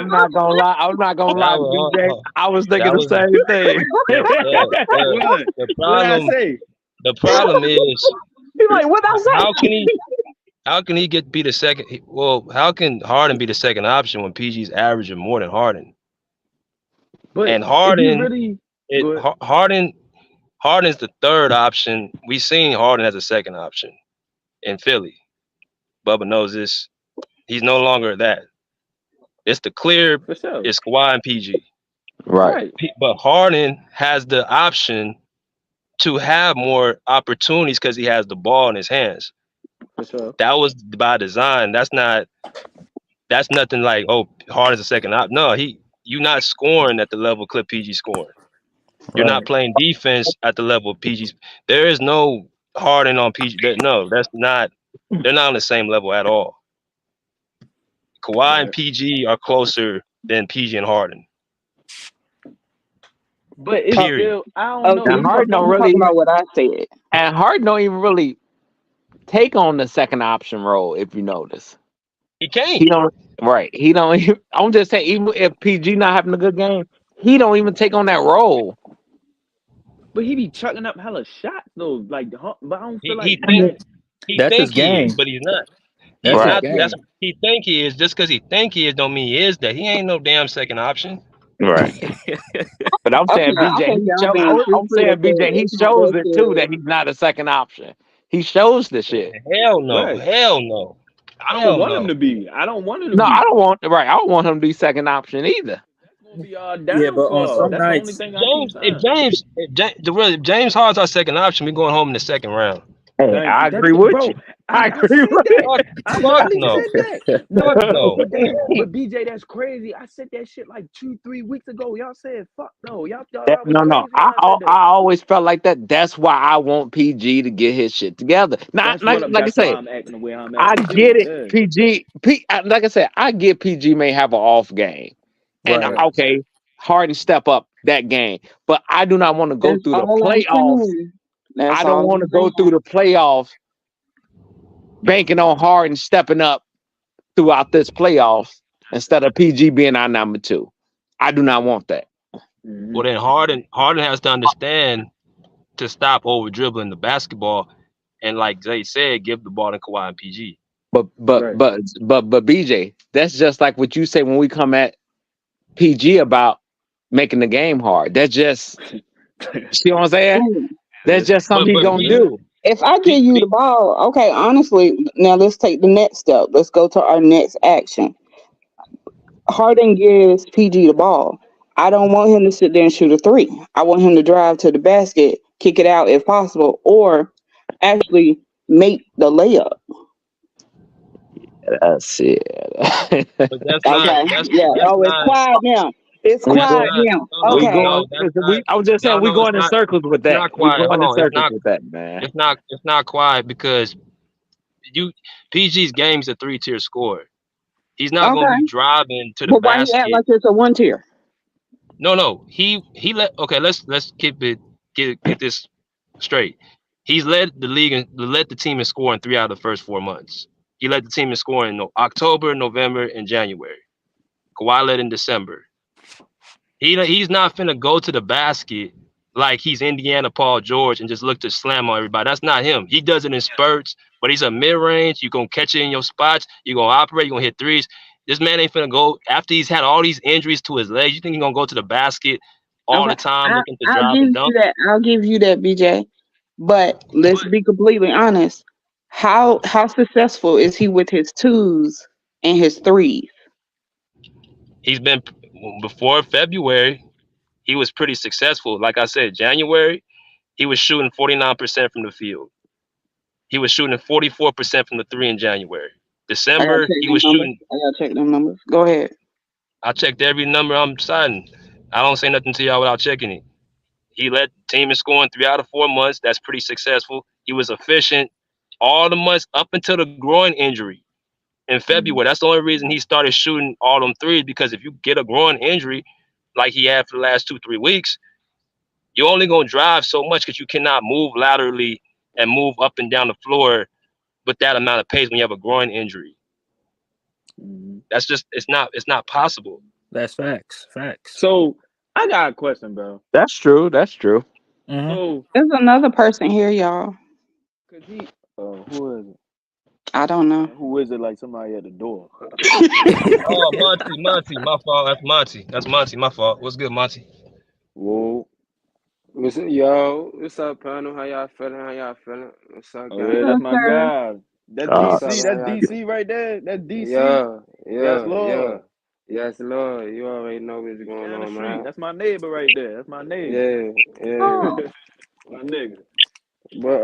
not gonna lie. I'm not gonna
That
lie, BJ.
was
I was thinking
that
the
was
same thing.
What?
the
What I
problem.
say?
The problem is
He's like, what I
how
say?
can he be the second? Well, how can Harden be the second option when PG's averaging more than Harden?
But
And
if you
Harden,
really good,
Harden's the third option. We seen Harden as a second option in Philly. Bubba knows this. He's no longer that. It's the clear.
for sure.
It's Kawhi and PG.
Right.
Right.
But Harden has the option to have more opportunities because he has the ball in his hands.
For sure.
That was by design. That's nothing like, oh, Harden's a second op. No, you're not scoring at the level Clip PG scoring. You're not
Right.
playing defense at the level of PG's. There is no Harden on PG. No, that's not. They're not on the same level at all. Kawhi and
Right.
PG are closer than PG and Harden.
But it's
Period.
still, I don't know.
Okay,
And
It's
Harden don't
I'm
really
talking about what I said.
and Harden don't even really take on the second option role, if you notice.
He can't.
He don't right. He don't even, I'm just saying, even if PG not having a good game, he don't even take on that role.
But he be chucking up hella shots though. Like, but I don't feel like
He
he
think
don't.
he
That's his
think he is,
game.
but he's not. He's
That's his
Right.
not.
game.
That's he think he is. Just because he think he is, don't mean he is that. He ain't no damn second option.
Right. But I'm
Okay,
saying
I
BJ,
think
he
y'all
show,
being too
I'm saying
critical.
BJ, he
It's not
shows
that
it too
serious.
that he's not a second option. He shows the shit.
Hell no.
Right.
Hell no.
I don't
Hell
want him
no.
to be. I don't want him to
No, I
be.
don't want right. I don't want him to be second option either.
That's gonna be our
Yeah, but on
downfall.
some
That's the only
nights,
thing I keep saying.
If James Harden's our second option, we going home in the second round.
Hey,
Thank
I
you.
agree with
Bro,
you. I
I
agree
said
with
that.
Fuck,
I
fuck
literally
no.
said that.
Fuck
No,
no.
but BJ, that's crazy. I said that shit like 2-3 weeks ago. Y'all said fuck no. Y'all thought I was
no,
crazy
no.
when I said that.
I always felt like that. That's why I want PG to get his shit together. Not like I
That's why
said,
I'm acting the way I'm
I
acting
get
too.
it.
Yeah.
Like I said, I get PG may have an off game, and
right?
Right.
okay, Harden step up that game, but I do not want to go
That's
through the
all I'm
playoffs.
saying. That's
I don't
all
want to
I'm
go through
saying.
the playoffs banking on Harden stepping up throughout this playoffs instead of PG being our number two. I do not want that.
Mm-hmm.
Well, then Harden has to understand to stop over dribbling the basketball, and like Zay said, give the ball to Kawhi and PG.
But
Right.
BJ, that's just like what you say when we come at PG about making the game hard. That's just, see what I'm saying? That's just something he's gonna do.
If I give you the ball, okay, honestly, now let's take the next step. Let's go to our next action. Harden gives PG the ball. I don't want him to sit there and shoot a three. I want him to drive to the basket, kick it out if possible, or actually make the layup.
That's it.
But that's not.
Okay.
That's
Yeah.
that's
Oh, it's
not.
quiet now. It's
we
That's
go,
quiet
not.
now.
No,
we
Okay.
going.
that's not.
I'm just saying we
No, it's
going in
not.
circles with
It's
that.
not
We
quiet.
going
Hold
in
on. It's
circles
not.
with that, man.
It's not. It's not quiet because PG's game's a 3-tier scorer. He's not going to
Okay.
be driving to the
But why he act
basket.
like it's a one tier?
No. He let. Okay, let's keep it. Get this straight. He's led the league and led the team in scoring 3 out of the first 4 months. He led the team in scoring in October, November, and January. Kawhi led in December. He's not finna go to the basket like he's Indiana Paul George and just look to slam on everybody. That's not him. He does it in spurts, but he's a mid-range. You're gonna catch it in your spots. You're gonna operate. You're gonna hit threes. This man ain't finna go after he's had all these injuries to his legs. You think he's gonna go to the basket all the
Okay.
time looking to
I'll
drive
give
and
you
dunk?
that. I'll give you that, BJ. But let's be completely honest. How successful is he with his twos and his threes?
He's been before February. He was pretty successful. Like I said, January, he was shooting 49% from the field. He was shooting 44% from the three in January.
I gotta
December,
check
he
them
was
numbers.
shooting.
I gotta check them numbers. Go ahead.
I checked every number I'm citing. I don't say nothing to y'all without checking it. He led the team in scoring 3 out of 4 months. That's pretty successful. He was efficient all the months up until the groin injury in February. That's the only reason he started shooting all them threes, because if you get a groin injury like he had for the last 2-3 weeks, you're only gonna drive so much because you cannot move laterally and move up and down the floor with that amount of pace when you have a groin injury. That's just it's not possible.
That's facts. Facts.
So I got a question, bro.
That's true. That's true.
Mm-hmm.
So,
There's another person here, y'all.
cause he, who is it?
I don't know.
Who is it? Like somebody at the door.
Oh, Monty, my fault. That's Monty, my fault. What's good, Monty?
Whoa.
What's up, panel? How y'all feeling? How y'all feeling? What's up,
Oh yeah,
gang?
that's
Hello,
my
sir.
guy. That's
Uh,
What's up?
DC.
How
That's
y'all?
DC right there. That's DC.
Yeah,
Yes,
yeah, yeah.
Lord.
Yes, Lord. You already know what's
We
going
down the
on,
street.
man.
That's my neighbor right there. That's my neighbor.
Yeah, yeah.
Oh,
My nigga.
But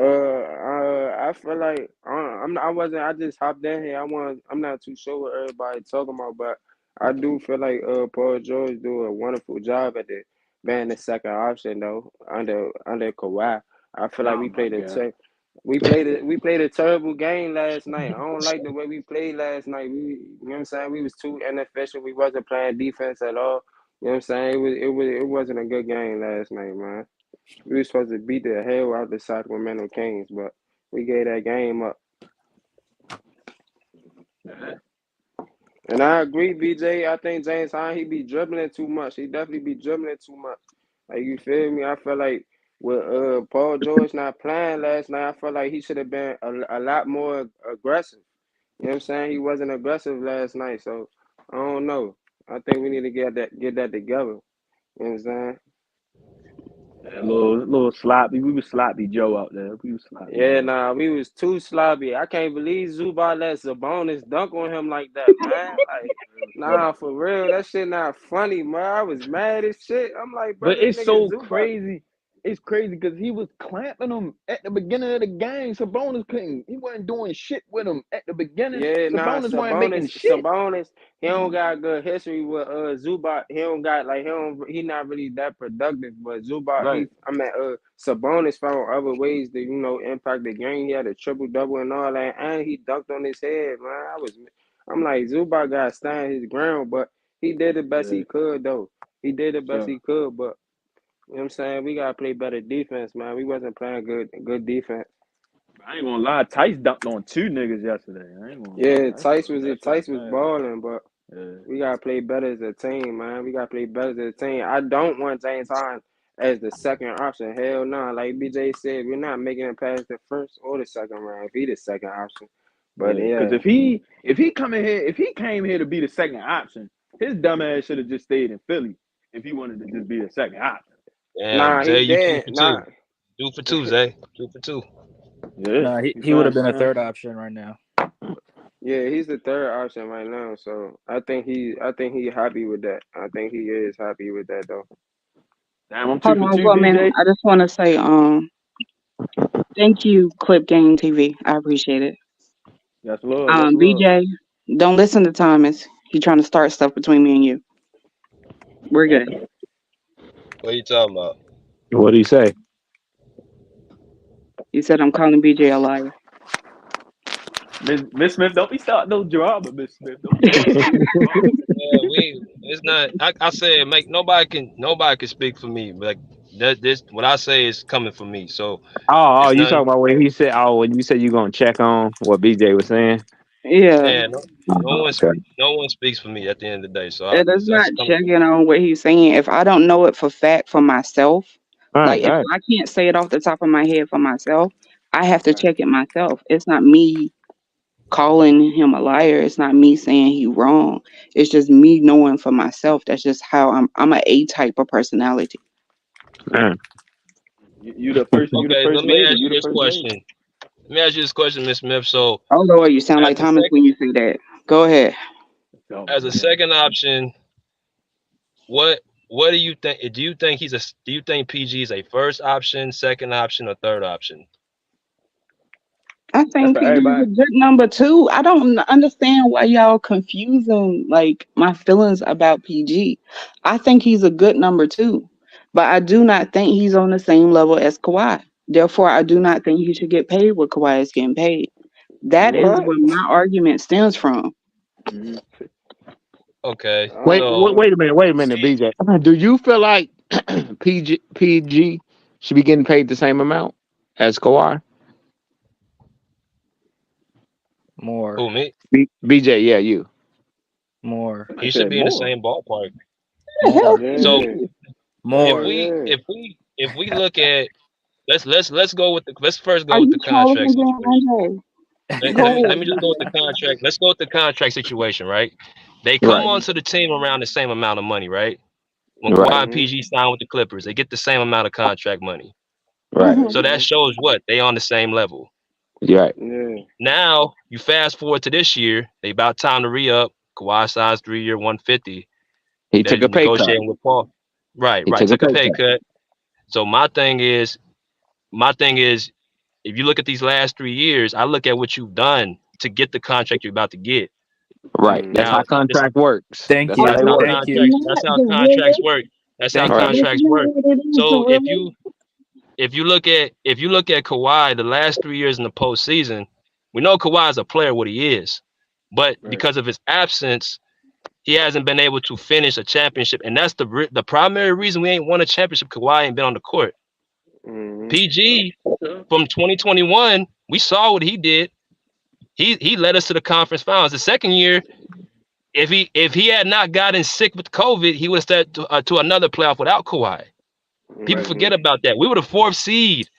I feel like I wasn't. I just hopped in here. I'm not too sure what everybody talking about, but I do feel like Paul George do a wonderful job at the being the second option though under Kawhi. I feel like
Oh my God.
we played a terrible game last night. I don't like the way we played last night. You know what I'm saying? We was too inefficient. We wasn't playing defense at all. You know what I'm saying? It wasn't a good game last night, man. We were supposed to beat the hell out the Sacramento Kings, but we gave that game up. And I agree, BJ. I think James Harden, he be dribbling too much. He definitely be dribbling too much. Like, you feel me? I feel like with Paul George not playing last night, I feel like he should have been a lot more aggressive. You know what I'm saying? He wasn't aggressive last night, so I don't know. I think we need to get that together. You know what I'm saying?
A little sloppy. We was sloppy Joe out there. We was sloppy
Yeah,
Joe.
nah, we was too sloppy. I can't believe Zubac let Sabonis dunk on him like that, man. Like, nah, for real, that shit not funny, man. I was mad as shit. I'm like, bro,
But
this
it's
nigga
so
Zubac.
crazy. It's crazy because he was clamping him at the beginning of the game. Sabonis couldn't. He wasn't doing shit with him at the beginning.
Yeah, nah,
Sabonis wasn't making shit.
Sabonis, he don't got good history with Zubac. He don't got like he not really that productive. But Zubac,
Right.
Sabonis found other ways to impact the game. He had a triple double and all that, and he dunked on his head, man. I'm like Zubac got to stand his ground, but he did the best
Yeah.
he could though. He did the best
So
he could, but you know what I'm saying, we gotta play better defense, man. We wasn't playing good defense.
I ain't gonna lie. Tice dunked on 2 niggas yesterday. I ain't gonna lie.
Yeah,
That shit was
Tice was
nasty.
balling, but
Yeah.
we gotta play better as a team, man. We gotta play better as a team. I don't want James Harden as the second option. Hell no. Like BJ said, we're not making it past the first or the second round if he the second option. But
Yeah. Because
yeah,
if he came here to be the second option, his dumb ass should have just stayed in Philly if he wanted to just be a second option.
Damn,
nah, he
Zay, you two
did.
for
Nah,
two. 2 for 2, Zay. 2 for 2.
Yeah.
Nah, he,
You
he would have
fine,
been a
son?
third option right now.
yeah, he's the third option right now. So I think he happy with that. I think he is happy with that though.
Damn, I'm 2
hold
for
on
2,
one minute.
BJ.
I just want to say, thank you, Clip Game TV. I appreciate it.
Yes, Lord. Yes, Lord.
BJ, don't listen to Thomas. He trying to start stuff between me and you. We're good.
What are you talking about?
what do you say?
You said I'm calling BJ a liar.
Miss Smith, don't be starting no drama, Miss Smith. Don't be starting no drama.
Yeah, it's not. I said, make nobody can speak for me. Like this, what I say is coming from me. So
Oh,
it's
you talking
nothing.
about when he said? Oh, when you said you gonna check on what BJ was saying?
Yeah,
Yeah, no
Oh,
one
okay.
no one speaks for me at the end of the day. So
it is
that's
not
coming from
checking on what he's saying. If I don't know it for fact for myself,
All right,
like
all
if
right.
I can't say it off the top of my head for myself, I have to
Right.
check it myself. It's not me calling him a liar. It's not me saying he wrong. It's just me knowing for myself. That's just how I'm a A type of personality.
Man.
You the first. You the
Okay,
first
let me
lady.
ask
You
you
the
this
first lady.
question. Let me ask you this question, Miss Smith. So
Oh Lord, you sound
as
like
a
Thomas when you say that. Go ahead.
Oh my
as a
God.
second option, what do you think? Do you think PG is a first option, second option, or third option?
I
That's
think
for
PG is a
everybody.
good number two. I don't understand why y'all confusing like my feelings about PG. I think he's a good number two, but I do not think he's on the same level as Kawhi. Therefore, I do not think he should get paid what Kawhi is getting paid. That is
What?
where my argument stems from.
Mm-hmm.
Okay, so
Wait a minute. Wait a minute,
see,
BJ. Do you feel like PG should be getting paid the same amount as Kawhi?
More,
who me?
BJ, yeah, you.
more,
I
He should
said
be in the
more.
same ballpark.
Who the hell
more,
said
So
Yeah.
that?
if
more.
Hell
we
yeah.
look at let's go with the let's first
Are
go with
you
the contract
trolling again,
situation.
Andre?
Let
Go
me just go with the contract. Let's go with the contract situation, right? They come
Right,
onto the team around the same amount of money, right? When
right,
Kawhi and
Mm-hmm.
PG signed with the Clippers, they get the same amount of contract money.
right.
ahead.
So that
Mm-hmm.
shows what they on the same level.
You're right.
Yeah.
Now you fast forward to this year, they about time to re-up. Kawhi signs 3 year 150.
He
They're
took a pay cut.
negotiating with Paul. Right,
He
right.
took a
Took a
pay
pay
cut.
cut. So my thing is, if you look at these last 3 years, I look at what you've done to get the contract you're about to get.
Right. That's
Mm-hmm.
how
Now, this
contract works.
Thank
That's how
Are
you.
they
that's how
work.
Thank you.
that's
contracts that's
not
how
the
contracts
realest.
work. That's how
Thank
Right.
you.
That's
contracts
not
work.
what it is,
So
the realest.
if you look at Kawhi the last 3 years in the postseason, we know Kawhi is a player what he is, but
Right.
because of his absence, he hasn't been able to finish a championship, and that's the primary reason we ain't won a championship. Kawhi ain't been on the court.
Mm-hmm.
PG from 2021, we saw what he did. He led us to the conference finals. The second year, if he had not gotten sick with COVID, he would have stepped to another playoff without Kawhi. People
Right.
Mm-hmm.
forget about that. We were the fourth seed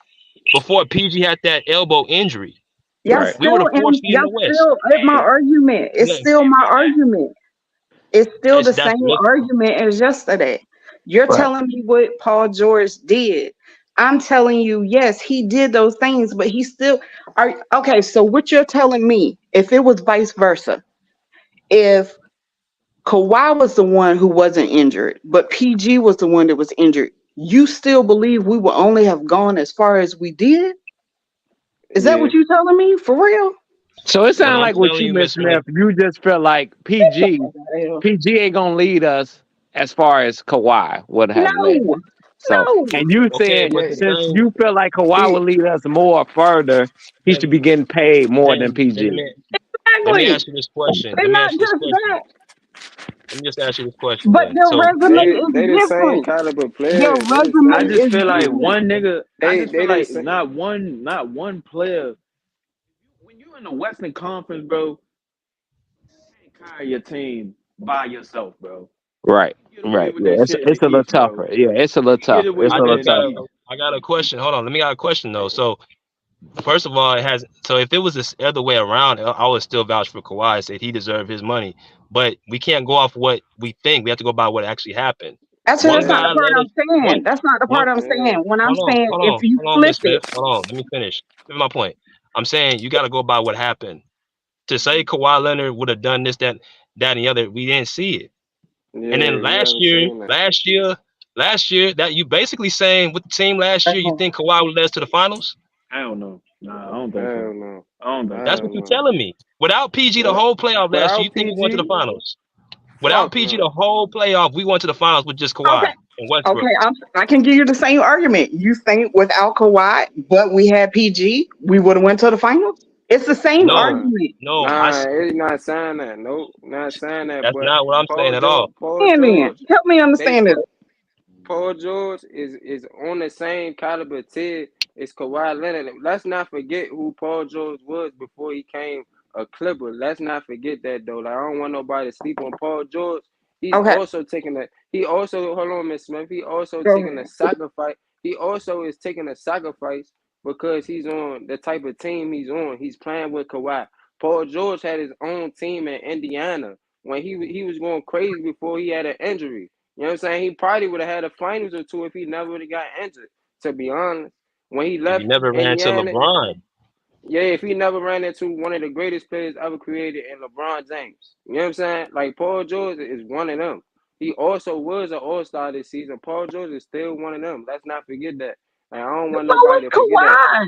before PG had that elbow injury.
Y'all
Right.
We were
still
the fourth seed in
y'all
the West.
still at my argument. It's
Look,
still my argument. It's still
it's
the
that's
same
listen,
argument as yesterday. You're
Right.
telling me what Paul George did. I'm telling you, yes, he did those things, but he still are okay. So what you're telling me, if it was vice versa, if Kawhi was the one who wasn't injured, but PG was the one that was injured, you still believe we would only have gone as far as we did? Is that
Yeah.
what you're telling me? For real?
So it
what
sounds
I'm
like with
telling
you,
you,
Miss
Miss Smith.
Smith, you just feel like PG ain't gonna lead us as far as Kawhi would have led
No,
us. So,
no.
and you
Okay,
said
but the
Yeah.
since
thing,
you feel like Kawhi
He
will lead us more further, he should
then
be getting paid more than
then
PG.
let me
Exactly.
ask you this question.
And
Let me
not
ask you this
just
question.
that,
Let me just ask you this question
but
then.
their
So
resume
like
is
they the same
different.
caliber
Their
player. They the
I
resume
same.
just
is
feel like
different.
one nigga. I just
They
feel
the
like
same.
not one player. When you in the Western Conference, bro, you can't carry your team by yourself, bro.
Right,
You get away
right.
with
Yeah,
that
it's
shit in the
a little
East, bro.
tougher. Yeah, it's a little
You get
tougher.
away
It's
I
a
with
little
that
just
in the
got
tougher.
East.
I got a question. Hold on, let me got a question though. So first of all, it has so if it was this other way around, I would still vouch for Kawhi and say he deserved his money. But we can't go off what we think. We have to go by what actually happened.
Actually,
One
that's not
Yeah.
the
guy
part
led
I'm
us one
saying. That's not the
one
part I'm
Yeah.
saying. When I'm saying if you
hold on,
flip
Miss
it,
Smith. Hold on, let me finish. This is my point. I'm saying you gotta go by what happened. To say Kawhi Leonard would have done this, that, and the other, we didn't see it. And
Yeah.
then
We haven't seen that.
last year, that you basically saying with the team last year, you think Kawhi would lead us to the finals?
I don't know. Nah, I don't think so.
Hell no.
I don't think
That's
so.
Hell
what you're
no.
telling me. Without PG the
What?
whole playoff last year, you
Without
think we went to the
PG?
finals? Without
Fuck
PG the
no.
whole playoff, we went to the finals with just
okay,
Kawhi and Westbrook.
okay, I can give you the same argument. You think without Kawhi, but we had PG, we would have went to the finals. It's the same
No,
Nah.
argument.
no,
Nah, it's not saying that. Nope, not saying that.
that's
But
not what I'm saying at all.
Paul
And then
George,
help me
they
understand this.
Paul George is on the same caliber tier as Kawhi Leonard. Let's not forget who Paul George was before he came a Clipper. Let's not forget that though. Like I don't want nobody to sleep on Paul George. He's
Okay,
also taking a he also hold on, Miss Smith. He also
go
taking
ahead.
a sacrifice. He also is taking a sacrifice because he's on the type of team he's on. He's playing with Kawhi. Paul George had his own team in Indiana when he was going crazy before he had an injury. You know what I'm saying? He probably would have had a finals or two if he never would have got injured. To be honest, when he
If you
left
never ran to
Indiana,
LeBron,
yeah, if he never ran into one of the greatest players ever created in LeBron James, you know what I'm saying? Like Paul George is one of them. He also was an All Star this season. Paul George is still one of them. Let's not forget that. Like, I don't want
So was
nobody to forget that.
Kawhi.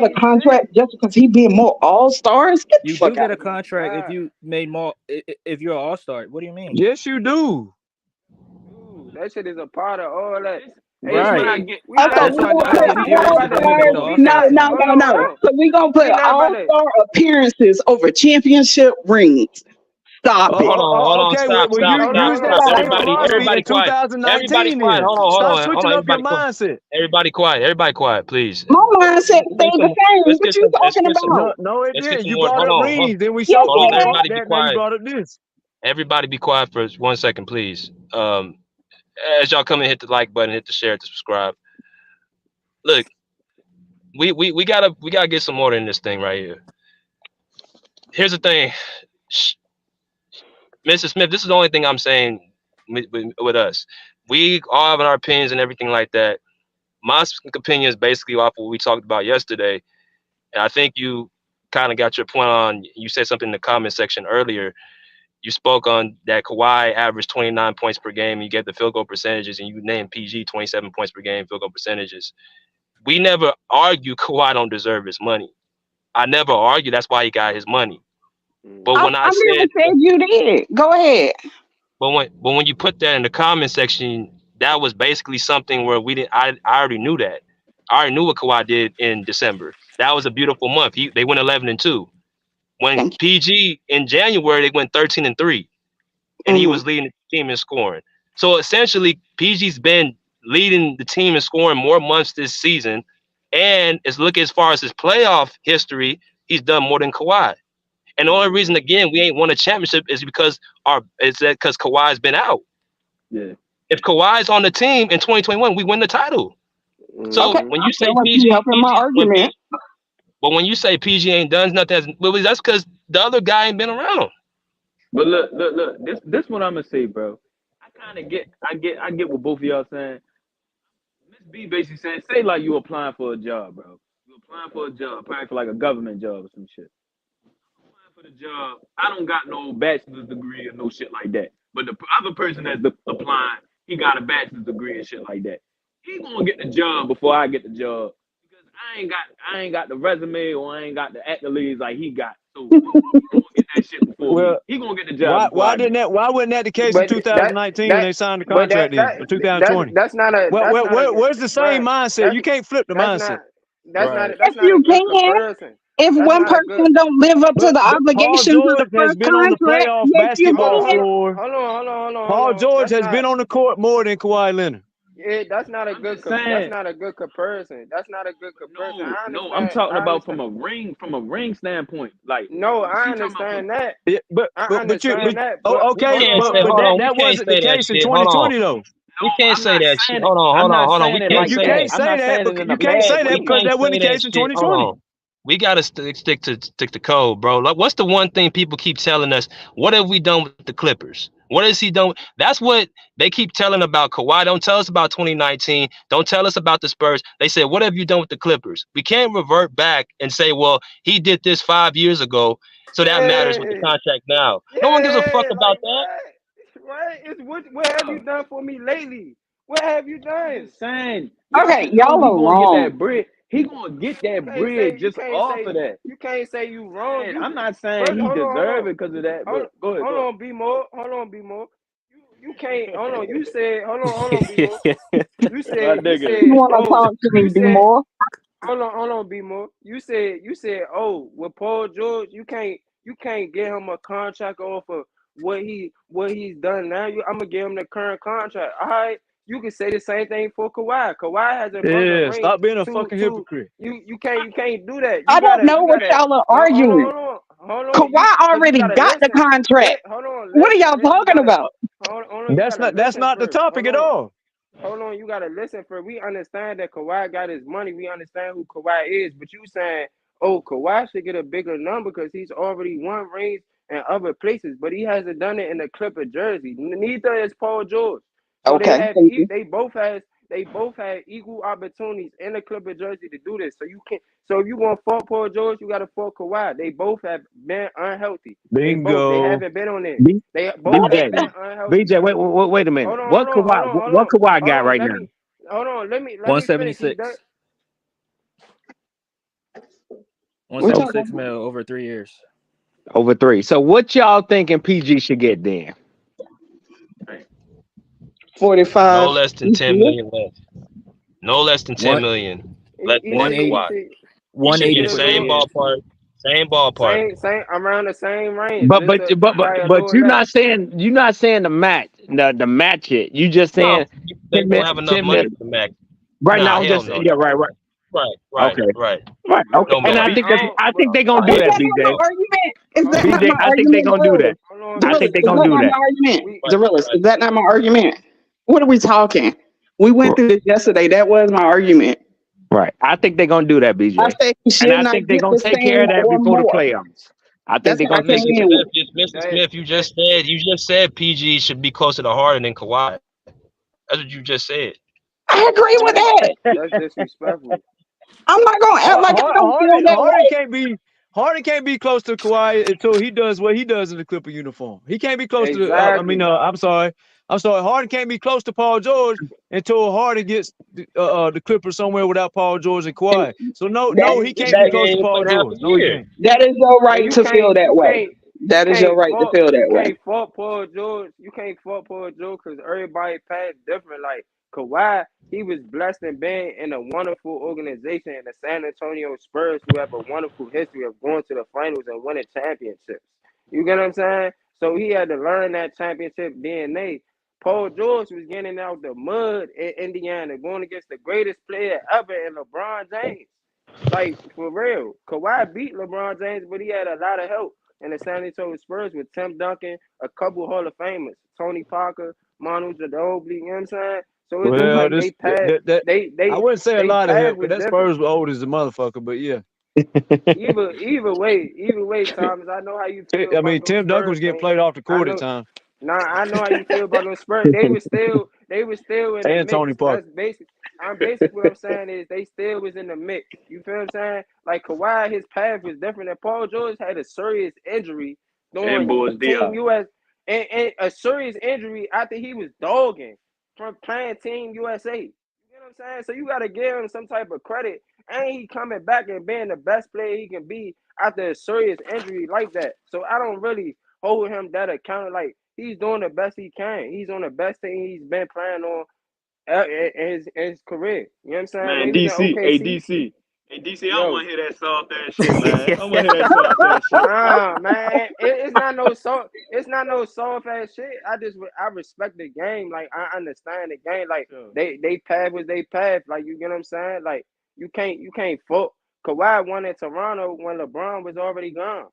get a contract just because he being more all stars? Get the
You
fuck
do get
out
a
of here.
contract if
God.
you made more. If you're an all star, what do you mean?
Yes, you do.
Dude, that shit is a part of all that.
This what I
Right.
get.
Okay,
That's
we
why
gonna
guys
put
get
We not
pierced
about
if
all
they
that.
make it
stars.
to the
We
All-Star
not.
No,
team.
Hold on, hold on.
So we gonna
We
put
not about
all
that.
star appearances over championship rings. Stop it.
Hold on,
Okay, well,
stop, stop,
Hold on,
stop,
use
hold
that
stop.
on. Hold
same
on.
philosophy
Everybody
in
quiet. Everybody
2019
quiet.
then.
Hold
Stop
on,
switching up your
everybody quiet.
mindset.
Everybody quiet. Everybody quiet, please.
My mindset
Let's get
stayed the
some.
same.
Let's
What
get
you
some. Let's
talking
get some.
about?
No, it
Let's get
didn't.
some
You
more.
brought up rings, then we
Yes,
showed
Hold
you
on.
man.
Everybody be
that. Now you
quiet.
brought up this.
Everybody be quiet for 1 second, please. As y'all come and hit the like button, hit the share, to subscribe. Look, we gotta get some order in this thing right here. Here's the thing, Mr. Smith. This is the only thing I'm saying with us. We all have our opinions and everything like that. My opinion is basically off of what we talked about yesterday, and I think you kind of got your point on. You said something in the comment section earlier. You spoke on that Kawhi averaged 29 points per game, and you get the field goal percentages, and you named PG 27 points per game field goal percentages. We never argue Kawhi don't deserve his money. I never argue that's why he got his money. But
I
when I
never
said,
said you did. Go ahead.
but when you put that in the comment section, that was basically something where we didn't. I already knew that. I already knew what Kawhi did in December. That was a beautiful month. They went 11-2. When
Thank
PG in January they went 13-3,
you.
and he was leading the team in scoring. So essentially, PG's been leading the team in scoring more months this season, and as far as his playoff history, he's done more than Kawhi. And the only reason, again, we ain't won a championship is because Kawhi's been out.
Yeah.
If Kawhi's on the team in 2021, we win the title. So
Okay,
when
I
you
feel
say
like you
PG,
helping my argument.
but when you say PG ain't done nothing, that's because the other guy ain't been around.
But look. This what I'm gonna say, bro. I get what both of y'all saying. Miss B basically saying, say like you applying for a job, bro. You applying for a job, applying for like a government job or some shit. Applying for the job, I don't got no bachelor's degree or no shit like that. But the other person that's applying, he got a bachelor's degree and shit like that. He gonna get the job before I get the job because I ain't got the resume or I ain't got the accolades like he got. So he gonna get that shit before me.
Well,
He gonna get the job before
why
I get it.
wasn't that the case in
But
2019 when
that
they signed the
but
contract then, or 2020?
that's not a
Where's the same
right.
mindset?
That's
You can't flip the
that's
mindset.
not
Right.
Yes,
that's not a
you
good
can.
comparison.
If
That's
one
not a good.
person don't live up to the
But Paul
obligations of the
George has
first
been on the
contract,
playoff
yes, you
basketball
can.
floor.
Hold
Paul
on.
George
That's
has
not.
been on the court more than Kawhi Leonard.
Yeah, that's not a
I'm
good.
just
That's
saying.
not a good comparison. That's not a good comparison. I
No, I'm
understand.
talking
I
about
understand.
from a ring standpoint. Like
No, I
she talking about from
understand that.
Yeah,
I
but you,
understand that. But
We
okay,
hold
can't
on,
say,
but
hold on. We
that
can't
wasn't the
say that
case in
shit. Hold on.
2020 though.
We can't
I'm
say
not
that shit.
saying it.
Hold on.
I'm
Hold on.
not
Hold on. We
saying it
can't
like
You
say
that.
that.
can't
I'm
say
not
that,
saying
but
it in a
you can't
bad
say that
We
way.
because
can't
that wasn't
say
the
that
case in
shit. Hold
2020.
on. We gotta stick to code, bro. Like, what's the one thing people keep telling us? What have we done with the Clippers? What has he done? That's what they keep telling about Kawhi. Don't tell us about 2019. Don't tell us about the Spurs. They say, what have you done with the Clippers? We can't revert back and say, well, he did this 5 years ago, so that matters with the
Yeah,
contract now. No one gives a fuck
yeah,
about
like
that.
what? It's what have you done for me lately? What have you
I'm
done?
just saying, y'all
Okay,
should know
y'all
he
are
gonna get
wrong.
that bread. He gonna get that bread
You
just
can't
off of
say
that.
you wrong.
And
You
I'm not saying
first
he
hold
deserve
on.
it because of that,
Hold,
but go ahead,
hold
go
on, be more. Hold on, be more. You can't. Hold on. You said. Hold on, be more. You
ahead. My
said. You
nigga.
You
said.
want to
Oh,
talk to me,
you
be
said.
more?
Hold on, be more. You said. Oh, with Paul George, you can't get him a contract off of what he's done now. I'm gonna give him the current contract. All right. You can say the same thing for Kawhi. Kawhi hasn't brought a
Yeah,
ring
stop being a
to
fucking hypocrite.
you can't do that.
I don't know what y'all are
no,
arguing.
hold on.
Kawhi
Cause you
already
gotta
got the
listen.
contract.
Hold on,
What are
listen.
y'all
Then you
talking
gotta
about?
hold on. You gotta
That's
listen
not the
first.
topic at all.
Hold on, you gotta listen for. We understand that Kawhi got his money. We understand who Kawhi is, but you saying, oh, Kawhi should get a bigger number because he's already won rings in other places, but he hasn't done it in the Clipper jersey. Neither is Paul George. So
Okay, thank you.
they both had equal opportunities in the Clipper jersey to do this. So you can't. So if you want to fault Paul George, you got to fault Kawhi. They both have been unhealthy. They
Bingo.
haven't been on it.
B-
They both have
BJ,
been unhealthy.
BJ, wait a minute.
Hold
What
on.
Kawhi
Hold
got
on.
right now?
Let me finish.
176.
What y'all
176 mil over 3 years.
Over 3. So what y'all thinking PG should get then?
45
No less than
each
10
year?
million less. No less than 10
One
million.
He,
Less
he
than that
should
for
he
180,
Kawhi.
should
He should be in
180
the
should
for the
same
go
year.
ballpark. Same ballpark.
same around the same range,
But
just
but
a,
but but
probably a
but
lower
you're
level.
not saying the match it. You just
No,
saying
they
10
don't
minutes,
have enough
10
money
minutes.
for the max.
Right
Nah,
now, I'm
hell
just
no.
yeah, right.
Right.
Okay, right.
But
Okay,
No
and
but
max.
I think they're
Oh,
gonna do
is
that,
that not my
BJ.
argument? Is that
hold
not
on,
BJ,
my
I think they're
argument,
gonna do
Gorillas?
that.
hold on,
I
Gorillas,
think
BJ.
they're
is
gonna
that
do
not
that.
my argument?
We
Gorillas,
Right.
is that not my argument? What are we talking? We went through this yesterday. That was my argument.
Right. I think they're gonna do that,
I
BJ.
said he
And
should
I
not
think they're
get
gonna
the
take care
same
of that
or
before the
more.
playoffs. I think
That's
they're
what I
gonna take
came
care.
in with.
Mr.
that
Smith, you just said PG should be closer to Harden than Kawhi. That's what you just said.
I agree with
that's
that.
that's disrespectful.
I'm not gonna act like I don't feel that way.
Harden can't be close to Kawhi until he does what he does in the Clipper uniform. He can't be close to the.
Exactly.
I'm sorry. Harden can't be close to Paul George until Harden gets the Clippers somewhere without Paul George and
And
Kawhi. So
that
he
This
can't be
nigga
close
ain't
to
even
Paul
playing half a
George. No, he
year.
can't.
that is your
And
right to feel that way. That is your right to feel that way.
can't fault Paul George. You can't fault Paul George because everybody path different. Like Kawhi, he was blessed and being in a wonderful organization in the San Antonio Spurs, who have a wonderful history of going to the finals and winning championships. You get what I'm saying? So he had to learn that championship DNA. Paul George was getting out the mud in Indiana, going against the greatest player ever in LeBron James. Like, for real. Kawhi beat LeBron James, but he had a lot of help in the San Antonio Spurs with Tim Duncan, a couple Hall of Famers, Tony Parker, Manu Ginobili, you know what I'm saying? So it's just
Well,
like
this that I
they
wouldn't say a lot of
path
help, but
was
that
different.
Spurs were old as a motherfucker. But yeah,
Either way, Thomas, I know how you feel
I
about
mean
those
Tim Duncan
Spurs
was getting
things.
played off the
I
court at
know
times,
I know how you feel about those Spurs. They were still in the
and Tony
mix.
Parker.
That's basic. What I'm saying is they still was in the mix. You feel what I'm saying? Like Kawhi, his path was different. And Paul George had a serious injury
And
during
Boris
Team
Diaw.
US, and a serious injury after he was dogging from playing Team USA. You know what I'm saying? So you got to give him some type of credit. Ain't he coming back and being the best player he can be after a serious injury like that? So I don't really hold him that account. Like, he's doing the best he can. He's on the best team he's been playing on in his career. You know what I'm saying? When
Man,
he was in
DC, hey
OKC,
DC, hey DC, I don't
yo,
want to hear that soft ass shit, man. I don't want to hear that soft ass shit.
nah, man, it's not no soft. It's not no soft ass shit. I respect the game. Like, I understand the game. Like,
Sure.
they path was they path. Like, you get what I'm saying? Like, you can't fuck. Kawhi won in Toronto when LeBron was already gone.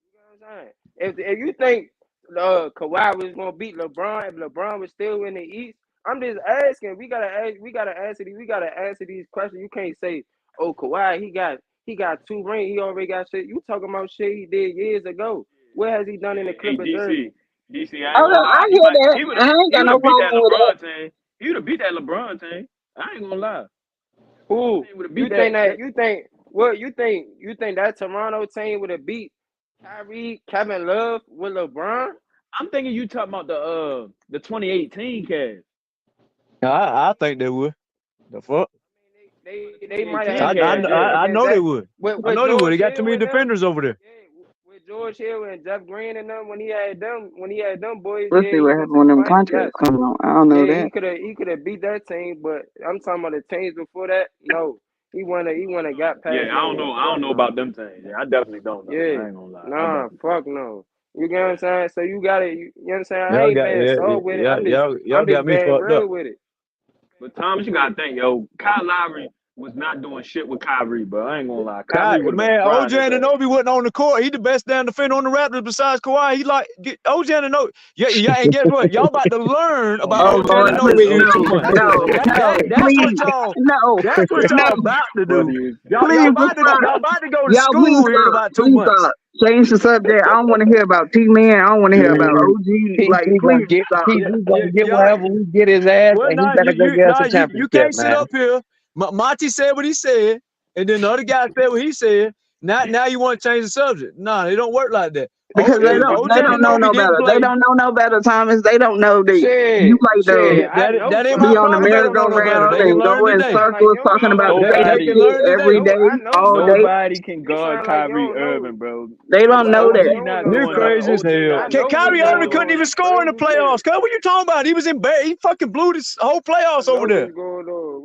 You know what I'm saying? If you think Kawhi was gonna beat LeBron if LeBron was still in the East, I'm just asking. We gotta answer these questions. You can't say, "Oh, Kawhi, he got 2 rings. He already got shit." You talking about shit he did years ago? What has he done in the
Hey
Clipper jersey?
DC, I ain't
Oh,
gonna
no, I
lie.
hear that. I ain't
He
got
would
no
have beat that
problem with that.
LeBron team. He would have beat that LeBron team. I ain't gonna lie.
Who
He would have
you
beat
think
that.
you think that Toronto team would have beat Kyrie, Kevin Love with LeBron?
I'm thinking you talking about the 2018 Cavs.
I think they would. The fuck.
They might have
2018
had a
Cavs,
matchup
yeah.
I
against
know they
that
would. I
with
know they would. They
George
got too
Hill
many
and them.
defenders over there.
Yeah, with George Hill and Jeff Green and them when he had them boys,
We'll
yeah,
see
he
what
went
happens
to the
when them
finals.
contracts
Yes,
come on. I don't know
yeah,
that.
he could have beat that team, but I'm talking about the teams before that. No, he wanna got
Yeah,
past them ones.
I don't
Fuck
know
no.
about them things. Yeah, I definitely don't know.
Yeah,
I ain't gonna lie. I
nah,
definitely don't.
fuck no. You get what I'm saying? So you got it. You know what I'm saying? I ain't being soft with it.
Y'all
I'm
got
just
me
being
fucked up.
real with it.
But Thomas, you gotta think, yo, Kyle Lowry was not doing shit with Kyrie, bro. I ain't gonna lie. Kyrie would have been
Man,
frying
OJ
his ass.
Anunoby wasn't on the court. He the best damn defender on the Raptors besides Kawhi. He like OJ Anunoby. Yeah, and guess what? Y'all about to learn about
Oh,
OJ
Lord,
Anunoby
please,
in
no,
2 months.
no, no,
That's what
please,
y'all.
no,
That's what
no,
y'all about to do.
Funny as
Y'all
please
about to
stop.
go to
Y'all, please
school here in
stop.
about 2
Please
months.
stop. Change the subject. I don't want to hear about T-Man. I don't want to hear about OG. Like, please stop.
PG gonna get
Y'all.
wherever we get his ass,
Well,
and he
nah,
better go get us a
you
championship,
can't sit
man.
up here. Monty said what he said, and then the other guy said what he said. Now you want to change the subject? Nah, it don't work like that.
Because they
OJ
don't know
Anunoby
no
didn't
better. They
play.
don't know no better, Thomas. They don't know that you like to
I know
That ain't
be
my
something.
on the
problem. They don't know no better.
merry-go-round
They can
and
learn
go in
You
today.
sound like
circles
you don't
talking
know no
about the
better.
same
They can
shit
learn
every
today.
day,
I know
all
something.
day.
Nobody can
You
guard
sound like you
Kyrie
don't know.
Irving, bro.
They
You
don't know
sound like
that.
you
OG
don't
not
know
You
doing
something.
that.
crazy as
OG
hell.
I
not
know
doing
you
Kyrie
shit,
Irving
don't
bro.
couldn't
know.
even
That's
score in the
crazy shit.
playoffs. Cuz what you talking about? He was in bed. He fucking blew this whole
I
playoffs over
know
there.
what's going on.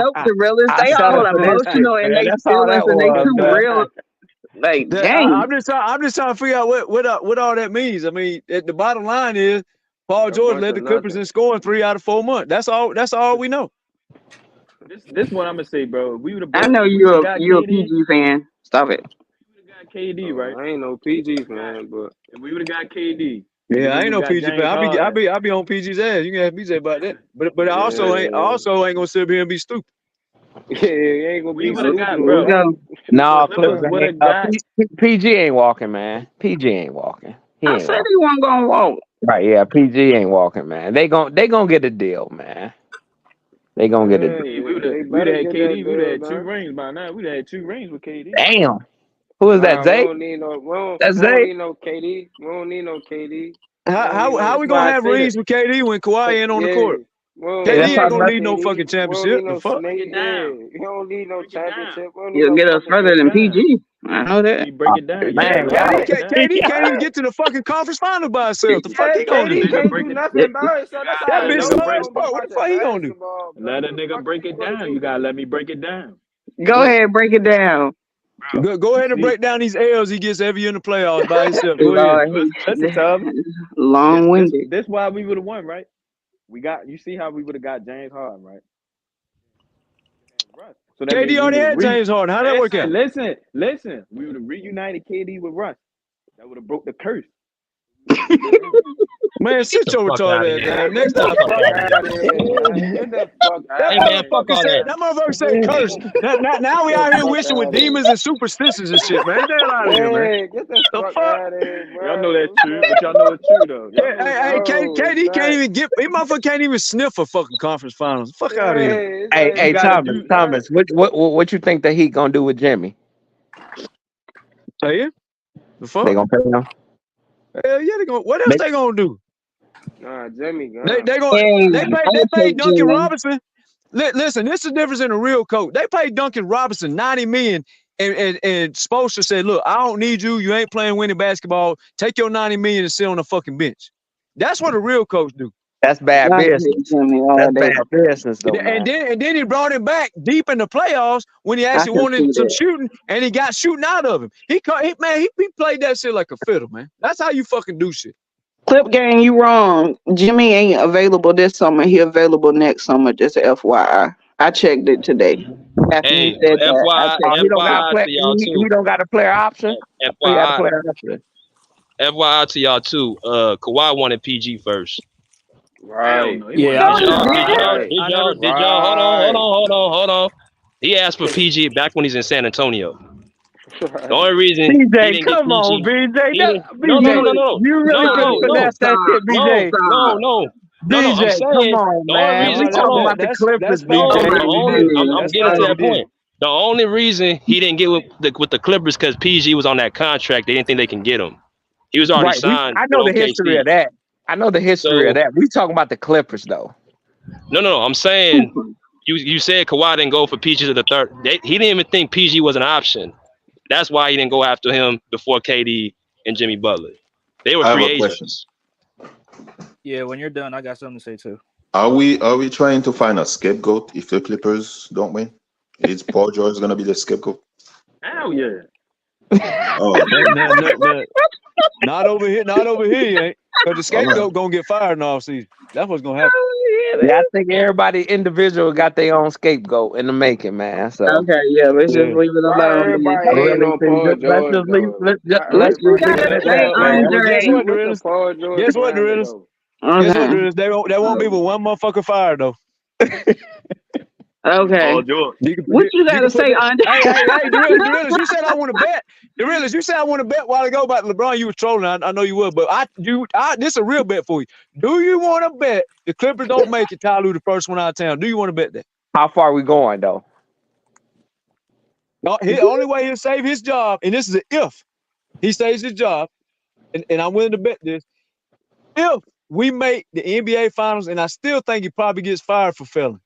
self the realest.
I
They
shut
all
up for this shit,
emotional and
man.
they
That's all
feelings
that
and they
was,
too
man.
real. Like,
I'm
dang.
just trying to figure out what all that means. I mean, the bottom line is Paul
A
George
bunch
led
of
the Clippers
nothing.
in scoring 3 out of 4 months. That's all we know.
This what I'm gonna say, bro. If we would have
I know
got
you're a
KD.
PG fan. Stop it.
We would have got KD, right?
I ain't no PG fan, but
If we would have got KD.
Yeah, I
we
ain't
would
no
got
PG fan.
James Harden.
I be on PG's ass. You can ask BJ about that. But I also ain't gonna sit up here and be stupid.
yeah, you ain't gonna
We
be
would have
stupid.
got,
Here
bro.
we go.
No,
Clippers would have got.
PG ain't walking, man. PG ain't walking. He
I
ain't
said
walking.
he wasn't gonna walk.
Right, yeah, PG ain't walking, man. They gon' get a deal, man. They gonna get a deal.
We would
They
have
better
had
get
KD.
that
We would
deal
have had 2
done.
rings by now. We'd have had 2 rings with KD.
Damn. Who is that,
Nah,
Zay?
we don't need no.
That's
We don't
Zay?
need no KD. We don't need no KD.
How we
why
gonna
I
have
say
rings
that.
with KD when Kawhi ain't on the court?
Well,
Hey,
KD
that's
ain't
how
gonna
much.
lead no fucking
we don't need
championship.
no
The fuck?
Break it down.
You don't need no
Break it down.
championship. We don't need
You'll
no
get us
fucking
further than
championship.
PG. I know
Let
that.
me break it down.
Yeah,
Man, y'all.
KD can't even get to the fucking conference final by himself. The fuck
Yeah,
he gonna
KD
do?
can't do nothing by himself. That's how
That
I
bitch
know
slow
he
as
don't be
fuck. What the
watching
fuck he gonna do?
basketball, bro.
Let a
What the
nigga
fuck
break
is he
it
gonna
down.
do?
You gotta let me break it down.
Go ahead, break it down.
Go ahead and
See,
break down these L's he gets every year in the playoffs by himself. Go ahead.
Lord,
listen, Tubbs.
long-winded.
This why we would have won, right? You see how we would have got James Harden, right? Russ. So that means
KD
we
already
would have
had James Harden. How'd that work out?
listen. We would have reunited KD with Russ. That would have broke the curse.
Man, sit
the
your
fuck out of
retarded ass
here.
down. Next
Get
time.
the fuck out of
Out of
here.
here, man. Get the fuck
That
Hey
out of
man,
here.
fuck all that.
motherfucker said curse. Now we out here
Fuck
wishing with
out of here.
demons and superstitions and shit, man. Get the hell out of here, man.
Hey, get the
The
fuck
fuck?
out of here,
Y'all know that's
bro.
true, but y'all know it's true though. Y'all know it's
Hey,
true.
No, it's
KD can't
not.
even get. He motherfucker can't even sniff a fucking conference finals. Fuck out of here.
Hey, it's
Hey,
like,
hey,
gotta
Thomas,
do.
Thomas, what you think that he gonna do with Jimmy?
Say it. The
They
fuck?
gonna pay him?
Hell yeah, they gonna. What else they gonna do?
Nah, Jimmy
They
gone.
they gonna
Hey,
they
I'll
paid
take
Duncan
Jimmy.
Robinson. Listen, this is the difference in a real coach. They paid Duncan Robinson $90 million, and Spoelstra said, "Look, I don't need you. You ain't playing winning basketball. Take your $90 million and sit on the fucking bench." That's what a real coach do.
That's bad
I'll take
business.
Jimmy all
That's
day.
bad business, though, man.
And then he brought him back deep in the playoffs when he
I
actually
can
wanted
see
some
that.
shooting, and he got shooting out of him. He played that shit like a fiddle, man. That's how you fucking do shit.
Clip gang, you wrong. Jimmy ain't available this summer. He available next summer. Just FYI. I checked it today. After you
Hey,
said that, I
FYI,
checked
He
it
don't got
today.
FYI
play.
to y'all
He
too.
don't got a player option. He got a
FYI,
player option.
FYI to y'all too. Kawhi wanted PG first.
Hell
Right.
no, he
Yeah,
wasn't
I
want
Did
never,
PG.
y'all?
I,
Did
I
y'all?
never,
Right.
Did
I
y'all?
never.
Did y'all? Hold on, hold
Right.
on, hold on, hold on. He asked for PG back when he's in San Antonio. The
Right.
only reason he
BJ,
didn't get
come on,
PG,
BJ.
he didn't. No, no, no,
BJ,
no, no,
you really
no,
couldn't
no, no,
finesse that
Stop.
shit,
no,
BJ.
no,
Stop.
no, no, no. I'm
BJ, come
saying
on,
the only
man.
No,
We
reason. Hold
talking
on.
about the
that's
Clippers,
foul
No,
play
the
BJ.
what he
only.
did.
I'm
That's
getting
foul
to
what he
that
did.
point. The only reason he didn't get with the Clippers because PG was on that contract. They didn't think they can get him. He was already
Right.
signed
I
with
know the history
OKC.
of that. I know the history of
So
that. We talking about the Clippers, though.
no. I'm saying you said Kawhi didn't go for PG to the third. He didn't even think PG was an option. That's why he didn't go after him before KD and Jimmy Butler. They were
I have
free
a question.
agents.
Yeah, when you're done, I got something to say too.
Are we trying to find a scapegoat if the Clippers don't win? Is Paul George gonna be the scapegoat?
Hell yeah.
Oh,
Not over here. Not over here, you ain't. Because the
all right.
scapegoat gonna get fired in all season. That's what's gonna happen.
Yeah, I think everybody individual got their own scapegoat in the making, man. So
Okay, yeah, let's just
Yeah.
leave it
Why
alone then.
everybody
I
hating
really
on
think
Paul
let's
George
just leave
though?
let's just,
Why
let's
What you
just
everybody
leave it
gotta
at
hating
say,
that,
on
Well,
man.
Paul?
guess
Andre?
what,
What's the
Dorillis?
Paul George
Guess what,
slander
Dorillis?
though?
Guess what,
Okay.
Dorillis? There won't be but one motherfucker fired though.
Paul
Okay.
George.
What you
You
gotta
can put
say,
that.
Andre?
Hey, Dorillis, you said I want to bet. Dorillis, you said I want to bet a while ago about LeBron. You was trolling. I know you would, but this is a real bet for you. Do you want to bet the Clippers don't make it? Ty Lue the first one out of town. Do you want to bet that?
How far we going though?
No, the only way he'll save his job, and this is an if he saves his job, and I'm willing to bet this. If we make the NBA Finals, and I still think he probably gets fired for failing.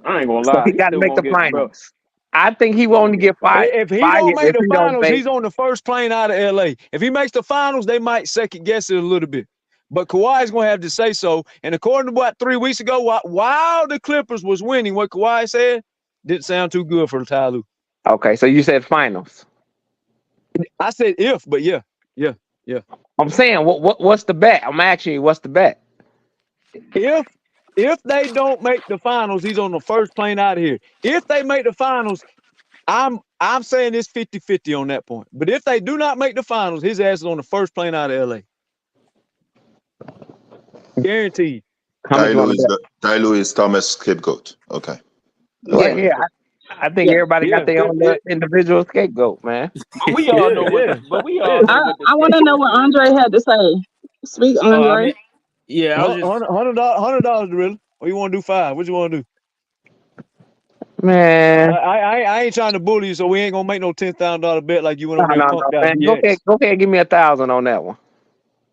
I ain't gonna
So
lie.
he
He
got to
still
make
won't
the
get, bro.
finals. I think he
He
won't
won't get
get fired
If he don't make
if
the
he don't
finals,
make.
he's on the first plane out of LA. If he makes the finals, they might second guess it a little bit. But Kawhi is going to have to say so. And according to what 3 weeks ago, while the Clippers was winning, what Kawhi said didn't sound too good for Ty Lue.
Okay, so you said finals.
I said if, but yeah. Yeah.
I'm saying, what's the bet? I'm asking you, what's the bet?
If they don't make the finals, he's on the first plane out of here. If they make the finals, I'm saying it's 50-50 on that point. But if they do not make the finals, his ass is on the first plane out of LA. Guaranteed.
How much you want to bet?
Ty Lue is Thomas scapegoat. Okay.
Well, yeah, I think everybody got their own individual scapegoat, man.
But we all know what. But we all know what the
I want to know what Andre had to say. Speak, Andre.
I mean, yeah, I was just
$100, really. Or you want to do 5? What you want to do?
Man,
I ain't trying to bully you, so we ain't gonna make no $10,000 bet like you went over there and punked out
man.
DX.
Go ahead, give me 1,000 on that one.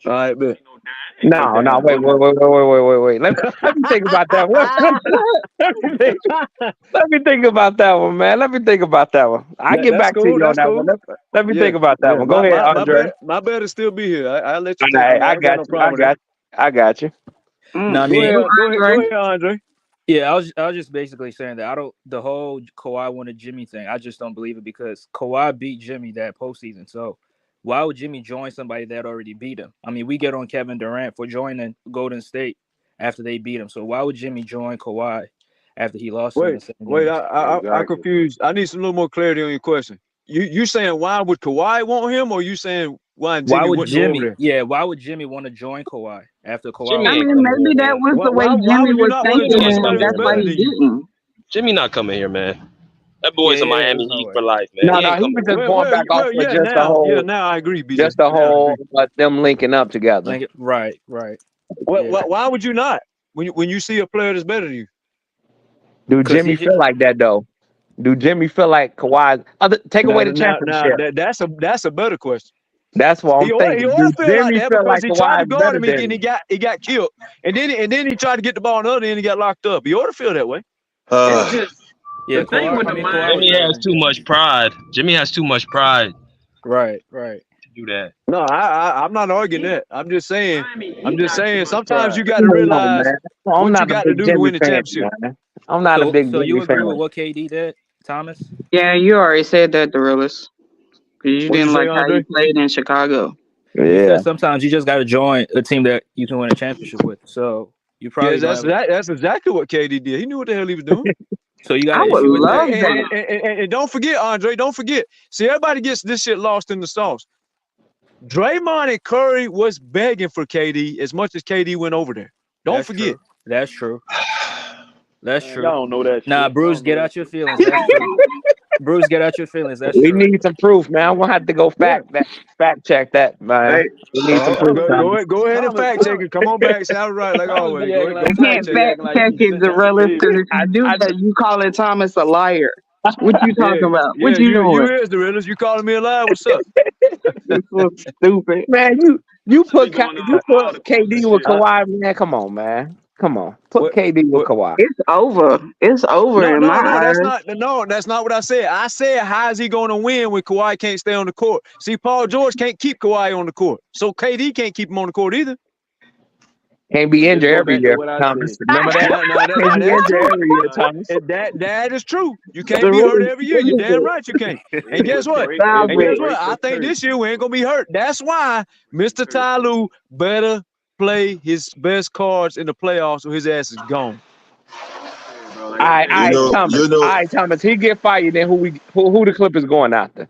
All right, bet.
No, wait. Let me think about that one. Let me think about that one, man. Let me think about that one. I'll get back to you on that one. Let me think about that one. Go ahead, Andre.
My bet will still be here. I'll let you
All right, I got you.
No, I
Go
mean,
ahead, Andre.
Yeah, I was just basically saying that the whole Kawhi wanted Jimmy thing, I just don't believe it because Kawhi beat Jimmy that postseason. So why would Jimmy join somebody that already beat him? I mean, we get on Kevin Durant for joining Golden State after they beat him. So why would Jimmy join Kawhi after he lost him in the second game?
I'm confused. I need some little more clarity on your question. You saying why would Kawhi want him, or you saying why Jimmy wouldn't go over there?
Yeah, why would Jimmy want to join Kawhi after Kawhi?
I mean, maybe that was the way Jimmy was thinking, and that's why he didn't.
Jimmy not coming here, man. That boy's a Miami Heat for life, man.
No, he was just going back off with just the whole.
Yeah, now I agree, BJ.
Just the whole them linking up together.
Right.
Why would you not? When you see a player that's better than you?
Do Jimmy feel like that though? Do Jimmy feel like Kawhi? Take away the championship.
That's a better question.
That's what I'm thinking.
He ought to feel like that because
like
he tried to
Kawhi's
guard him
better
and he got killed, and then he tried to get the ball on the other end and he got locked up. He ought to feel that way.
Yeah,
Jimmy has too much pride. Jimmy has too much pride.
Right.
To do that.
No, I'm not arguing that. I'm just saying. Sometimes you got to realize what you got to do to win the championship.
I'm not a big.
So you agree with what KD did, Thomas?
Yeah, you already said that, Dorilus. Because you didn't like how he played in Chicago.
Yeah. He said sometimes you just got to join a team that you can win a championship with. So you probably
that's exactly what KD did. He knew what the hell he was doing.
So you got.
I would love that.
And don't forget, Andre. Don't forget. See, everybody gets this shit lost in the sauce. Draymond and Curry was begging for KD as much as KD went over there. Don't forget.
That's true. That's true.
I don't know that.
Nah, Bruce, get out your feelings. That's true. Bruce, get out your feelings. That's
we
true.
need some proof, man. We'll have to go fact check that, man. We need some proof.
Go ahead and fact check it. Come on back. Sound right like always.
You can't fact check it, Dorilus, because if you do that, you calling Thomas a liar. What you talking about? What you doing?
You is Dorilus. You calling me a liar? What's up?
Stupid.
Man, you put KD with Kawhi, man. Come on, man. Come on. Put KD with Kawhi.
It's over. It's over in my eyes.
That's not what I said. I said, how is he going to win when Kawhi can't stay on the court? See, Paul George can't keep Kawhi on the court. So KD can't keep him on the court either.
Can't be injured every year, Thomas. Remember that? Can't be injured every year, Thomas.
That is true. You can't be hurt every year. You're damn right you can't. And guess what? I think this year we ain't going to be hurt. That's why Mr. Ty Lue better play his best cards in the playoffs or his ass is gone.
All right, Thomas. He get fired, then who the Clippers going after?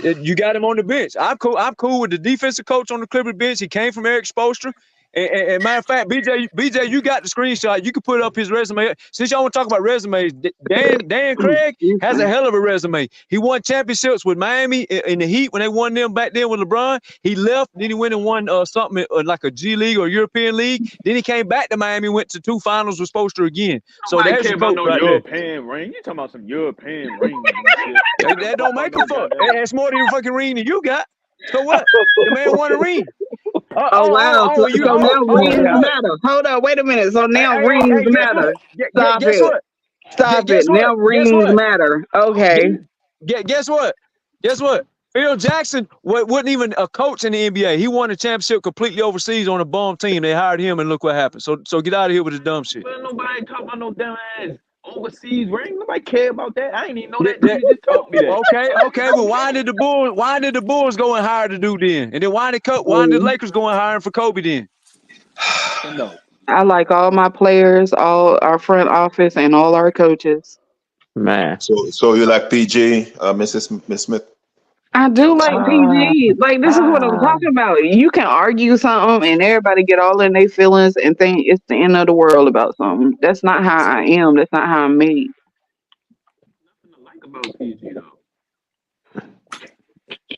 You got him on the bench. I'm cool with the defensive coach on the Clippers bench. He came from Eric Spoelstra. And matter of fact, BJ, you got the screenshot. You can put up his resume. Since y'all want to talk about resumes, Dan Craig has a hell of a resume. He won championships with Miami in the Heat when they won them back then with LeBron. He left, then he went and won something like a G League or European League. Then he came back to Miami, went to 2 finals with Spoelstra again. So that's your coach right
European ring. You talking about some European ring?
That don't make a fuck. That's more than your fucking ring that you got. So what? The man won a ring.
Oh wow! So now rings matter. Hold on, wait a minute. So now rings matter. Stop it. Stop it. Now rings matter. Okay.
Guess what? Phil Jackson wasn't even a coach in the NBA. He won a championship completely overseas on a bum team. They hired him, and look what happened. So get out of here with the dumb shit.
But nobody talk about no dumb ass overseas ring. Nobody care about that. I ain't even know that until you just told me that.
Okay, but why did the Bulls go and hire the dude then? And then why did the Lakers go and hire him for Kobe then?
No.
I like all my players, all our front office, and all our coaches.
Man.
So you like PG, Miss Smith?
I do like PG. Like, this is what I'm talking about. You can argue something and everybody get all in their feelings and think it's the end of the world about something. That's not how I am. That's not how I'm made.
Nothing to like about PG though.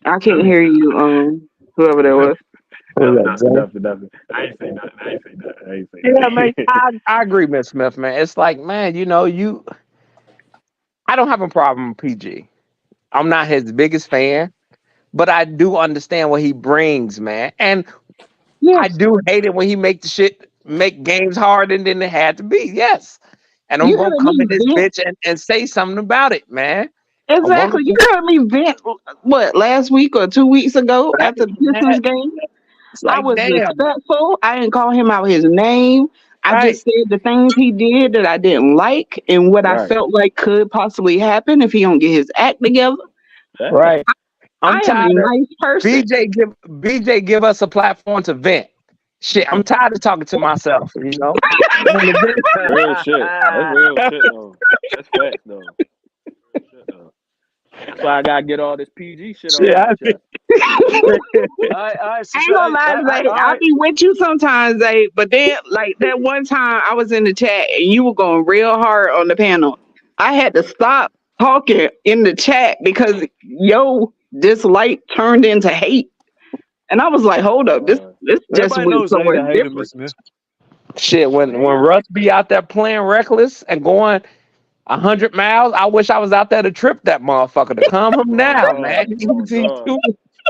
I can't hear you, whoever that was.
Nothing. I ain't say nothing.
Yeah, man. I agree, Miss Smith, man. It's like, man, I don't have a problem with PG. I'm not his biggest fan, but I do understand what he brings, man. And I do hate it when he make games harder than it had to be. Yes. And I'm gonna come in this bitch and say something about it, man.
Exactly. You heard me vent last week or 2 weeks ago after the Pistons game? I was respectful. I didn't call him out his name. I just said the things he did that I didn't like and what I felt like could possibly happen if he don't get his act together.
Right.
I am a nice person.
BJ give us a platform to vent. Shit, I'm tired of talking to myself,
Real shit. That's real shit though. That's facts though. That's why I gotta get all this PG shit off my chest.
I ain't gonna lie, Zay. I'll be with you sometimes, Zay. But then, like that one time I was in the chat and you were going real hard on the panel. I had to stop talking in the chat because yo dislike turned into hate. And I was like, hold up, this just went somewhere different.
Shit, when Russ be out there playing reckless and going 100 miles, I wish I was out there to trip that motherfucker to calm him down, man.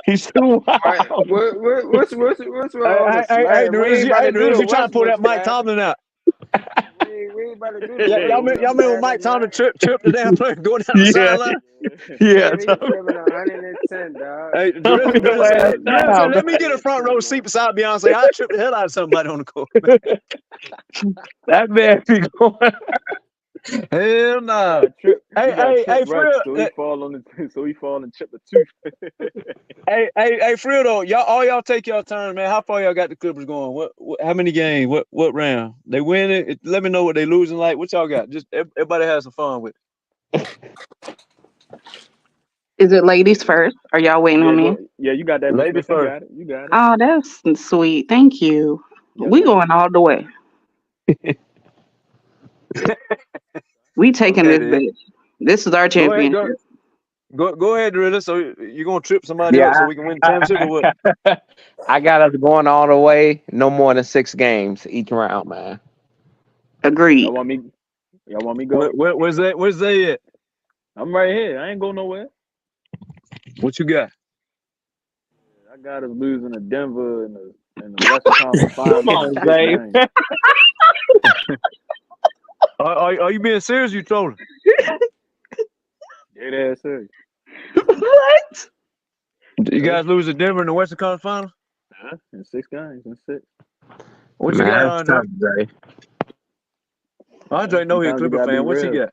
He's too wild.
What's wrong?
Hey, Drizzy, you trying to pull that Mike Tomlin out?
We ain't about to do that.
Y'all remember when Mike Tomlin tripped the damn player going down the sideline?
Yeah.
He's tripping 110, dog.
Hey, Drizzy, let me get a front row seat beside Beyonce. I trip the hell out of somebody on the court.
That man be going.
Hell no. Hey, for real.
So he fall and chip the tooth.
hey, for real though, y'all take y'all turn, man. How far y'all got the Clippers going? What how many games? What round? They winning? Let me know what they losing like. What y'all got? Just everybody has some fun with it.
Is it ladies first? Are y'all waiting on me?
Yeah, you got that.
Ladies first.
You got it.
Oh, that's sweet. Thank you. Yeah, we going all the way. We taking this bitch. This is our championship.
Go ahead, Drilla. So you gonna trip somebody else so we can win the championship or what?
I got us going all the way. No more than 6 games each round, man.
Agreed.
Y'all want me to go?
Where's they at?
I'm right here. I ain't going nowhere.
What you got?
I got us losing to Denver in the Western Conference Finals.
Come on, Dave.
Are you being serious? You trolling?
Dead ass serious.
What?
You guys lose to Denver in the Western Conference Finals?
In 6 games. In 6.
What you got, Andre? Andre know he's a Clipper fan. What's he got?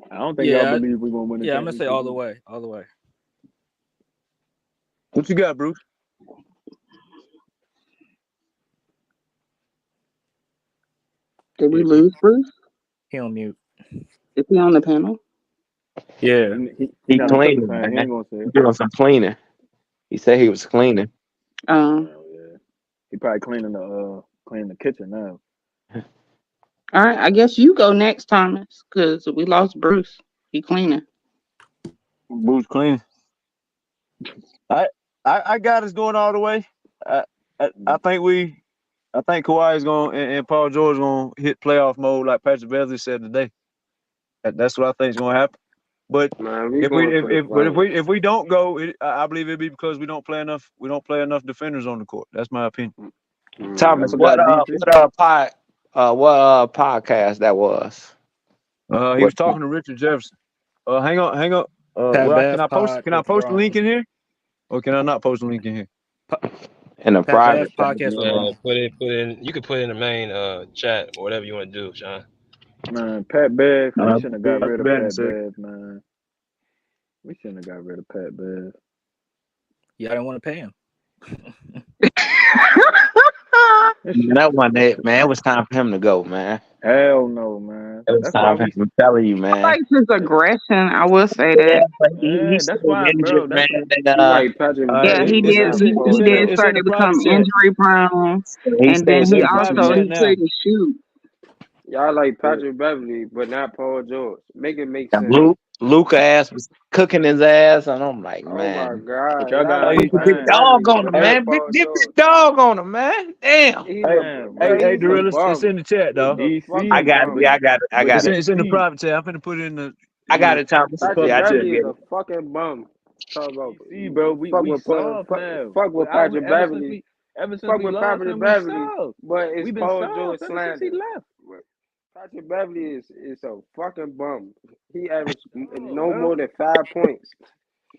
I don't think y'all believe we're gonna win the championship.
I'm gonna say all the way. All the way.
What you got, Bruce?
Did we lose Bruce?
He on mute.
Is he on the panel?
Yeah.
He cleaning, man. He doing some cleaning. He said he was cleaning.
Yeah. He probably cleaning the kitchen now.
All right, I guess you go next, Thomas, because we lost Bruce. He cleaning.
Bruce cleaning. I got us going all the way. I think Kawhi is going and Paul George going to hit playoff mode like Patrick Beverly said today. That's what I think is going to happen. But
man,
if we don't go, I believe it'd be because we don't play enough defenders on the court. That's my opinion.
Thomas, what podcast that was?
He was talking to Richard Jefferson. Hang on. Can I post the link in here? Or can I not post the link in here?
In a private
podcast. Put it in. You can put it in the main chat or whatever you want to do, Sean.
Man, Pat Bev, we shouldn't have got
Pat
rid of
Bev
Pat
said-
Bev, man. We shouldn't have got rid of Pat Bev.
Y'all didn't want to pay him.
That wasn't it, man. It was time for him to go, man.
Hell no, man.
It was
That's
time
why
for
we.
him. I'm telling you,
I
man.
like his aggression. I will say
Yeah,
that.
but
Yeah,
he's
that's
still
why, bro.
injured,
That's
man.
why.
And,
He like Patrick
Alright,
Yeah,
Beverly.
he
it's
did.
in
Paul
He
the
did
George.
start to become
private chat.
injury prone,
he
and then
stays
he
It's in the private
also
chat
he
now.
couldn't shoot.
Y'all like Patrick Beverly, but not Paul George. Make it make
and
sense.
Luca ass was cooking his ass, and I'm like,
Oh my
man,
But
God,
y'all
y'all
gotta
like
put the big
Patrick
understand.
dog
Beverly,
on
but
him,
not
man.
Paul
Big
George.
dog on him, man. Damn.
He's
Hey,
a
Man,
hey,
he's a
Dorilla, it's in
bum.
the chat,
but
dog.
He's a
DC,
I
fucking
got it.
bum.
Yeah, I got it. I
but
got it.
It's in the
DC,
private chat. I'm finna put it in the
I got it, Thomas.
Patrick
Yeah, I just
Beverly is
get
a
it.
fucking bum. Talk about
DC, bro. We soft now.
fuck with Patrick Beverly.
Ever since
Fuck
we
with
lost
Patrick
him, we
Beverly,
soft.
but it's
We been
Paul
soft
George
ever since he
slander.
left.
Patrick Beverly is a fucking bum. He averaged no
bro.
more than 5 points.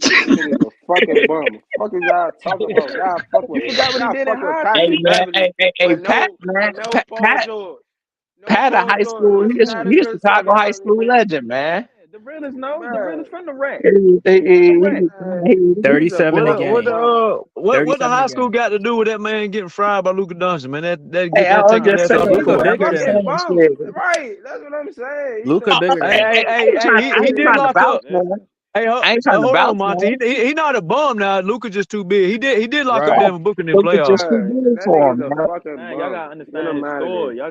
This shit is a fucking bum. Fuck is y'all talking about? Y'all fuck
You
with
forgot what he did in high
Hey,
school.
Patrick
man.
Beverly,
Hey,
but
Pat,
no,
man.
but no Paul George. No
Pat, a
Paul
high
George.
school.
This is not a
He's a
good
Chicago high
subject,
school
man.
legend, man.
The realest know. The
Bruh,
realest from the rack.
He,
From the rack.
he's a
37 a
fucking
What
game.
bum.
the
37
high
a
school
game.
got to do with that man getting fried by Luka Doncic, man?
Hey, I
That
was
take your
just
ass
But
off the
saying.
Luka
court.
He's a
bigger than
fucking
him.
bum. Right, that's what I'm saying. He's
Luka
a
bigger than
Hey,
him.
Hey,
I ain't trying. I
he
ain't
did
trying to
lock
vouch,
up.
man.
Hey,
I ain't trying to
hold on,
vouch,
Monty.
man.
He not a bum now. Luka just too big. He did lock up
Right.
Devin Booker in the
Luka
playoffs.
just too
Bruh,
big
that
for
nigga's
him,
a
man.
fucking
Man, y'all gotta
bum. Get
understand
him
his
out of
story.
there.
Y'all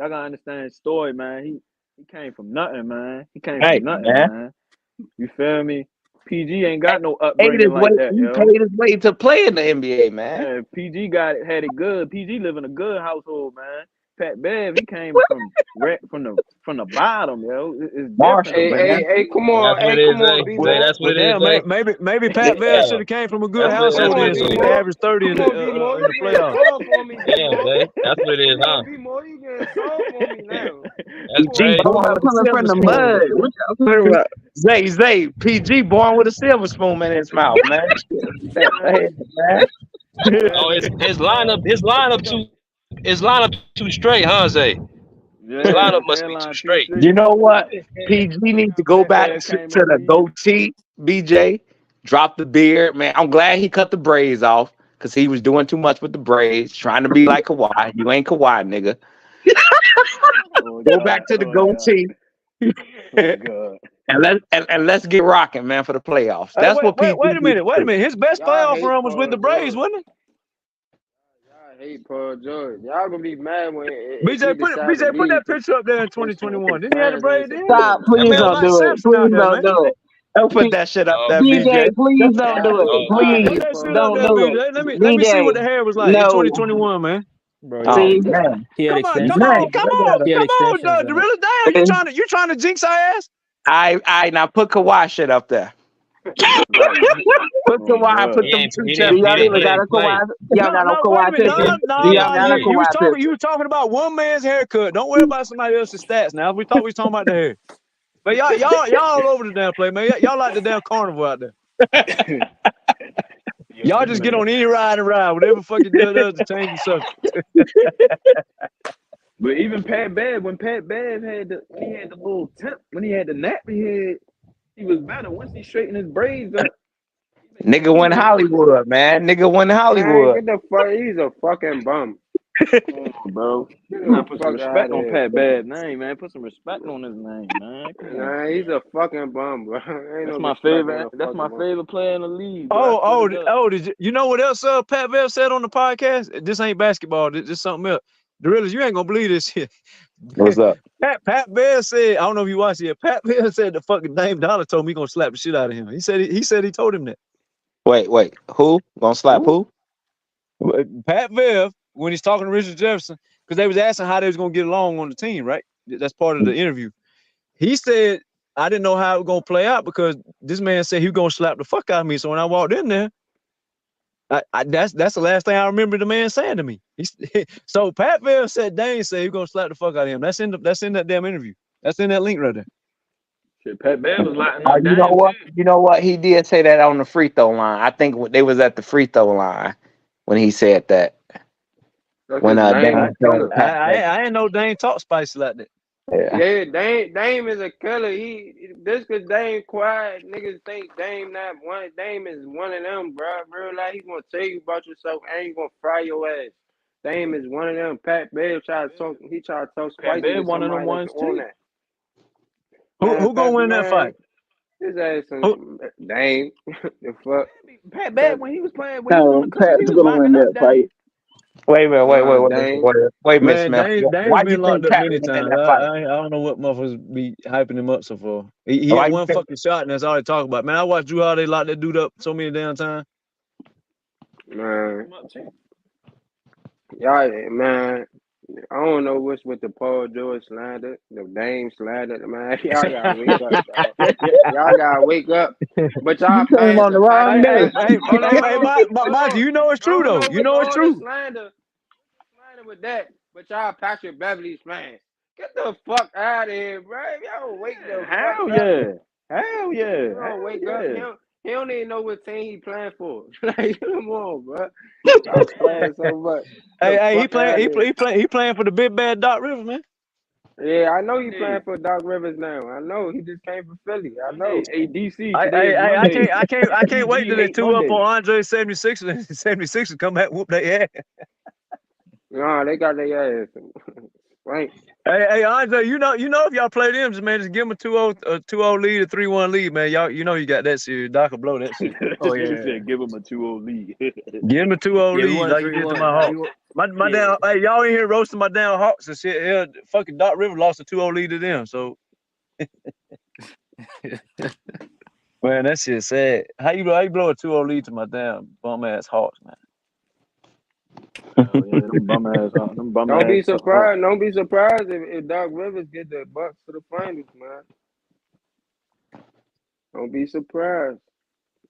gotta understand his story, man. He came from nothing, man. He came
Hey,
from nothing,
man.
man. You feel me? PG ain't
Hey,
got no
paid his
upbringing
way.
like that,
He
yo.
paid his way to play in the NBA, man.
Man, PG had it good. PG live in a good household, man. Pat Bev, he came from the bottom, yo. It's different,
Marshall,
Hey,
man.
man.
come on,
That's what it is, Zay.
B
Zay,
more.
that's what
Well,
it is,
damn,
Zay.
maybe Pat Bev
Damn.
should have came from a good
That's what
Come
household
it
on,
then,
is,
so
B
he
Zay.
could
more.
average 30
Come on, B more.
in the
You getting
playoffs.
soft on me, B
Damn,
more.
Zay. That's what it is,
Come
huh?
on, B more. You getting soft on me now.
That's
Come on,
PG
B
crazy.
born
Y'all
with a
more.
coming from
silver
the
spoon,
mud.
baby.
What y'all talking about?
Zay, PG born with a silver spoon in his mouth, man. That
Man,
man.
Oh,
man,
his lineup too straight, huh, Zay? His
yeah,
lineup
his
must be too
hairline too
straight.
straight.
You know what? PG needs to go
Pat
back
Bev
to
came in the
the
league.
goatee, BJ. Drop the beard, man. I'm glad he cut the braids off because he was doing too much with the braids, trying to be like Kawhi. You ain't Kawhi, nigga.
Oh
Go
God,
back to the
oh God,
goatee
oh God.
and let's get rocking, man, for the playoffs.
Hey,
That's what PG
wait a
needs
minute.
to
Wait a
do.
minute. His best
y'all
playoff
hate
run was with
Paul
the Braves,
George.
wasn't it?
Y'all hate Paul George. Y'all gonna be mad when if he
BJ,
decide to
put
leave
that
because
picture up there in
the
2021. Didn't he have the
fans ain't
Braves then?
support
Stop.
him.
That
Please
man was
don't
like
do it.
Samson out
Please
there,
don't
man.
do it.
Don't put that shit up
Oh,
there,
BJ,
BJ.
please don't
Y'all,
do it.
oh,
y'all
Put
Please
hate
that shit
Paul
up
don't
there,
do
George.
BJ.
it.
Let me see what
BJ,
the hair was like in
no.
2021, man.
Bro,
Oh
See,
man,
he had
Come
extensions.
man,
He had
on,
extensions in it.
Dorilla. Damn, you trying to jinx our ass?
I now put Kawhi shit up there. Put
Oh
Kawhi, put
God.
them two
do y'all
championships.
even got a
play.
Kawhi? Y'all got no
Wait a
Kawhi
minute.
picture? Do
He
y'all
didn't
got a
play.
You was
Kawhi picture?
talking about one man's haircut. Don't worry about somebody else's stats now. We thought we was talking about the hair. But y'all all over the damn place, man. Y'all like the damn carnival out there. Y'all just get on any ride and ride, whatever fucking does to change the subject.
But even Pat Bev, when Pat Bev had when he had the little temp, when he had the nappy head, he was better. Once he straightened his braids up,
Nigga went Hollywood, man. Nigga went
Man,
Hollywood.
get the fuck. He's a fucking bum.
come on, bro.
Get
You gotta
the
put some
fuck out
respect
of
on
here.
Pat Bev's name, man. Put some respect on his name, man. Come on.
Nah, he's a fucking bum, bro. Ain't no
That's my
respect on
favorite.
a
That's my
fucking bum.
favorite player in the league, bro. I swear to God.
Did you know what else Pat Bev said on the podcast? This ain't basketball. This is something else. The realest, you ain't gonna believe this shit.
What's up?
Pat Bev said, I don't know if you watched it. Pat Bev said the fucking Dame Dollar told me he gonna slap the shit out of him. He said he told him that.
Wait. Who gonna slap who?
Pat Bev, when he's talking to Richard Jefferson, because they was asking how they was gonna get along on the team, right? That's part of the interview. He said, I didn't know how it was gonna play out because this man said he was gonna slap the fuck out of me. So when I walked in there, that's the last thing I remember the man saying to me. So Pat Bev said Dane said he was gonna slap the fuck out of him. That's in that damn interview. That's in that link right there.
Shit, Pat Bev was lighting up
You know
Dame
what?
too.
You know what? He did say that on the free throw line. I think they was at the free throw line when he said that.
That's
When
his main
Dan told
defender.
Pat.
I ain't know Dane talk spicy like that.
Yeah, Dame is a killer. This cause Dame quiet. Niggas think Dame not one. Dame is one of them, bro. Real life, he gonna tell you about yourself and he gonna fry your ass. Dame is one of them. Pat Bev tried to talk. He tried to talk
Pat
spicy
Bev
to
one of them
somebody that's
ones
on
too.
that.
Who
Man,
gonna
Pat,
win that fight?
his ass
Who?
and Dame. The fuck.
Pat
Pat,
Bev when he was on
No,
the cusp, he
Pat's
was
gonna win
locking up
that
Dame.
fight.
Wait a minute,
Dame.
wait, Miss
Man,
Smith.
Dame's
Why do you
been locked
think
up
Pat
many
would win
times.
that fight?
I don't know what motherfuckers be hyping him up so for. He
Why
hit
you
one
think?
fucking shot and that's all they talk about. Man, I watched Drew Holiday lock that dude up so many damn times.
Man, y'all, man. I don't know what's with the Paul George slander, the Dame slander, man. Y'all gotta wake up, dog. Y'all gotta wake up. But y'all
You came on the
passing,
wrong day.
hold on.
Mike, you know it's
I
true
don't
though.
know
You
what's
know it's
all the
true.
slander with that. But y'all Patrick Beverly fans, get the fuck out of here, bro. Y'all wake the fuck
Hell
up.
yeah. Hell yeah.
You don't
Hell
wake up.
yeah.
He don't even know what team he playing for. Like, come on, bro. Y'all playing so much.
Hey,
Fuck out of here.
he playing for the big bad Doc Rivers, man.
Yeah, I know he playing for Doc Rivers now. I know he just came from Philly. I know.
Hey, DC, today is Monday.
I can't wait
PG
till they
hate
two up
Monday.
on Andre 76 and 76 come back and whoop their ass.
Nah, they got their ass. Right.
Hey, Andre, you know if y'all play them, man, just give them a 2-0 lead, a 3-1 lead, man. Y'all, you got that series. Doc will blow that shit.
Oh
He
yeah,
said give him a 2-0 lead.
Give him a 2-0
yeah. We
lead
won
like you did to
3-1.
my Hawks. My
Yeah.
damn, hey, y'all in here roasting my damn Hawks and shit. Yeah, fucking Doc Rivers lost a 2-0 lead to them, so man, that shit sad. How you blow a 2-0 lead to my damn bum ass Hawks, man?
Oh yeah, them bum ass
Don't be
Hawks.
surprised. Don't be surprised if Doc Rivers get the Bucks to the finals, man. Don't be surprised.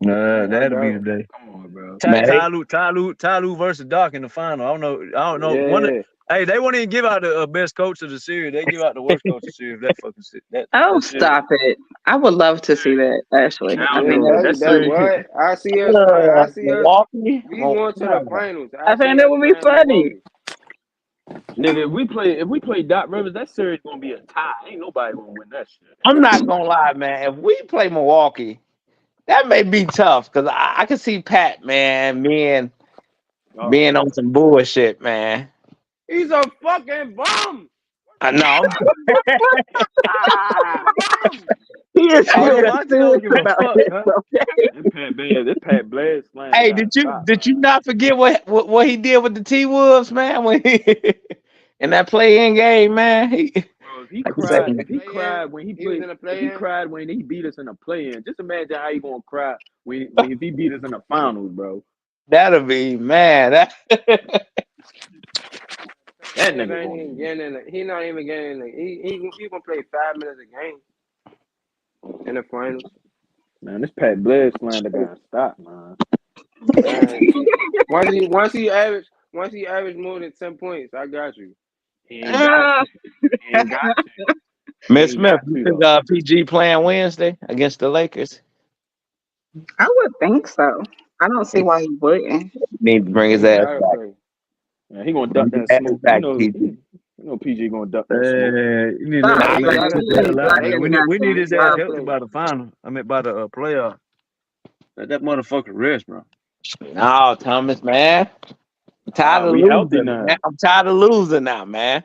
Man, I
That'll be the
doubt.
day.
Come on, bro.
Ty Lue versus Doc in the final. I don't know.
Yeah.
Hey, they won't even give out the best coach of the series. They give out the worst coach of the series. That fucking shit.
Oh,
That shit.
stop it. I would love to see that, actually. I think
Yo,
that'd be
that
That
series.
funny.
what? I see us playing. I see us.
Milwaukee.
We going to the finals.
I
I
think
see
that
us
would be
playing
funny.
Milwaukee.
Nigga, if we play Doc Rivers, that series gonna be a tie. Ain't nobody gonna win that shit.
I'm not gonna lie, man. If we play Milwaukee, that may be tough because I can see Pat, man, being on some bullshit, man.
He's a fucking bum.
I know.
He is
Hey,
serious
Milwaukee don't give a
about
fuck,
it.
huh?
Okay.
This Pat Blair slander
Hey,
gotta stop,
did you not forget what he did with the T-Wolves, man? When he in that play-in game, man.
bro. If he cried when he
He was in the play-in.
if he cried when he beat us in the play-in, just imagine how he gonna cry when if he beat us in the finals, bro.
That'll be man.
That
He
nigga
ain't
gonna
even
be.
getting in the, he not even getting in the, he gonna play 5 minutes a game in the finals.
Man, this Pat Blair slander gotta stop, man.
Man, once he average more than 10 points, I got you.
He ain't got to. He ain't got to.
Miss
Ain't
Smith,
got
you
to
think
though.
PG playing Wednesday against the Lakers?
I would think so. I don't see why he wouldn't.
Need to bring his
He
ass
gotta
back.
play.
Man, he gonna
Bring
duck
his
that
ass
smoke.
back, PG.
You know PG gonna duck that smoke.
You need to let
Stop.
that
He
man
Like,
gotta
sit the
play.
hell out,
like,
man.
Lakers,
We need
he
his
he
ass
gotta
stop.
healthy
play.
by the final. I mean, by the playoff. Let that motherfucker rest, bro.
No, Thomas, man. I'm tired of
We healthy
losing, man.
now.
I'm tired of losing now, man.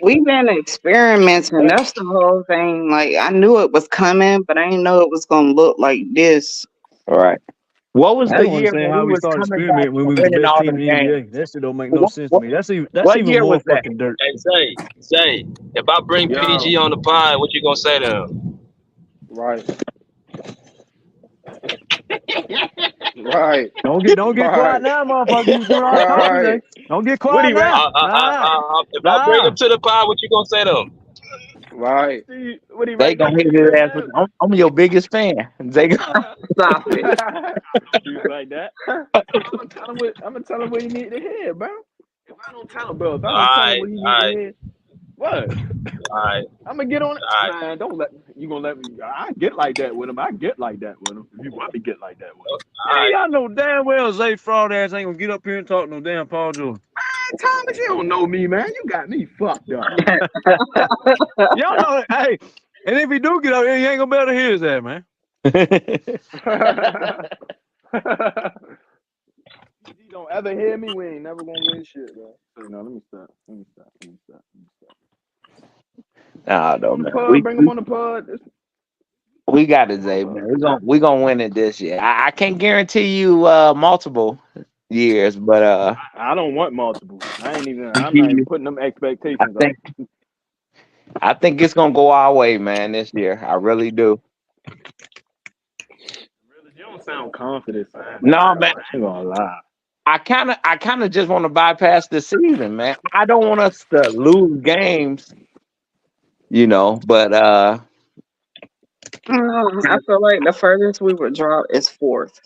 We've been experimenting. That's the whole thing. Like, I knew it was coming, but I didn't know it was gonna look like this.
All right. What was
I
the
don't
year
understand
when
how
we
we
was
started
coming back
experimenting when
and
we was the
winning
best
all
team
them
in the
games?
NBA. That shit don't make no sense to
What,
me. That's
what
even
year
more
was that?
fucking dirt.
Hey, say, if I bring PG
Yo,
on the pod, what you gonna say to him?
Right. Right.
Don't get quiet
Right.
now, motherfucker. You was doing all the talking today.
Right.
Don't get
what
quiet
he rap?
now. Nah.
If I bring
Nah.
him to the pod, what you gonna say to him?
Right.
What he
They
right
gonna
back
hit
to
his
you right
ass with, I'm your biggest fan. They gonna,
Stop it.
don't do like that. I'm gonna tell him what he need to hear, bro. If I don't tell him,
All right,
what he
all
need to
right,
hear, what?
all right,
I'm gonna get on it.
all right.
Man, don't let you gonna let me. I get like that with him. I get like that with him. If you want me to get like that with him.
All
Man,
right.
y'all know damn well Zay fraud ass ain't gonna get up here and talk no damn Paul George.
Thomas, you don't know me, man. You got me fucked up.
Y'all know, hey, and if he do get out here, he ain't gonna be able to hear his ass, man.
You don't ever hear me, we ain't never gonna win shit, bro. So, no, let me stop.
Nah, though,
On the
man.
pod, bring him on the pod.
We got it, Zay, man. We gonna win it this year. I can't guarantee you multiple years, but
I don't want multiple. I'm not even putting them expectations up.
I think it's gonna go our way, man, this year. I really do.
You don't sound confident, man.
No, man.
I ain't gonna lie.
I kind of just want to bypass the season, man. I don't want us to lose games, but
I feel like the furthest we would drop is 4th.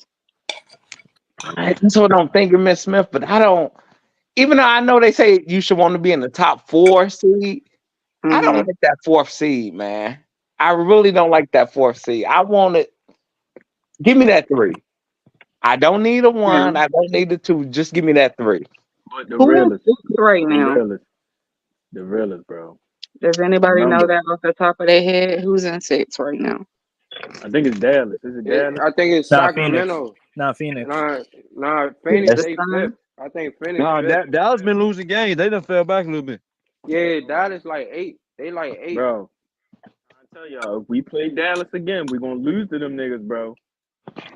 That's what I'm thinking, Miss Smith. But I don't. Even though I know they say you should want to be in the top 4 seed, I don't like that 4th seed, man. I really don't like that 4th seed. I want it. Give me that 3. I don't need a 1. I don't need a 2. Just give me that 3.
But the
Who
realest
is right now?
The realest, bro.
Does anybody know that off the top of their head? Who's in 6th right now?
I think it's Dallas. Is it Dallas?
I think it's Sacramento.
Phoenix.
Nah, Phoenix, they 5th. I think Phoenix.
No,
5th.
Dallas been losing games. They done fell back a little bit.
Yeah, Dallas like 8. They like 8.
Bro, I tell y'all, if we play Dallas again, we're gonna lose to them niggas, bro.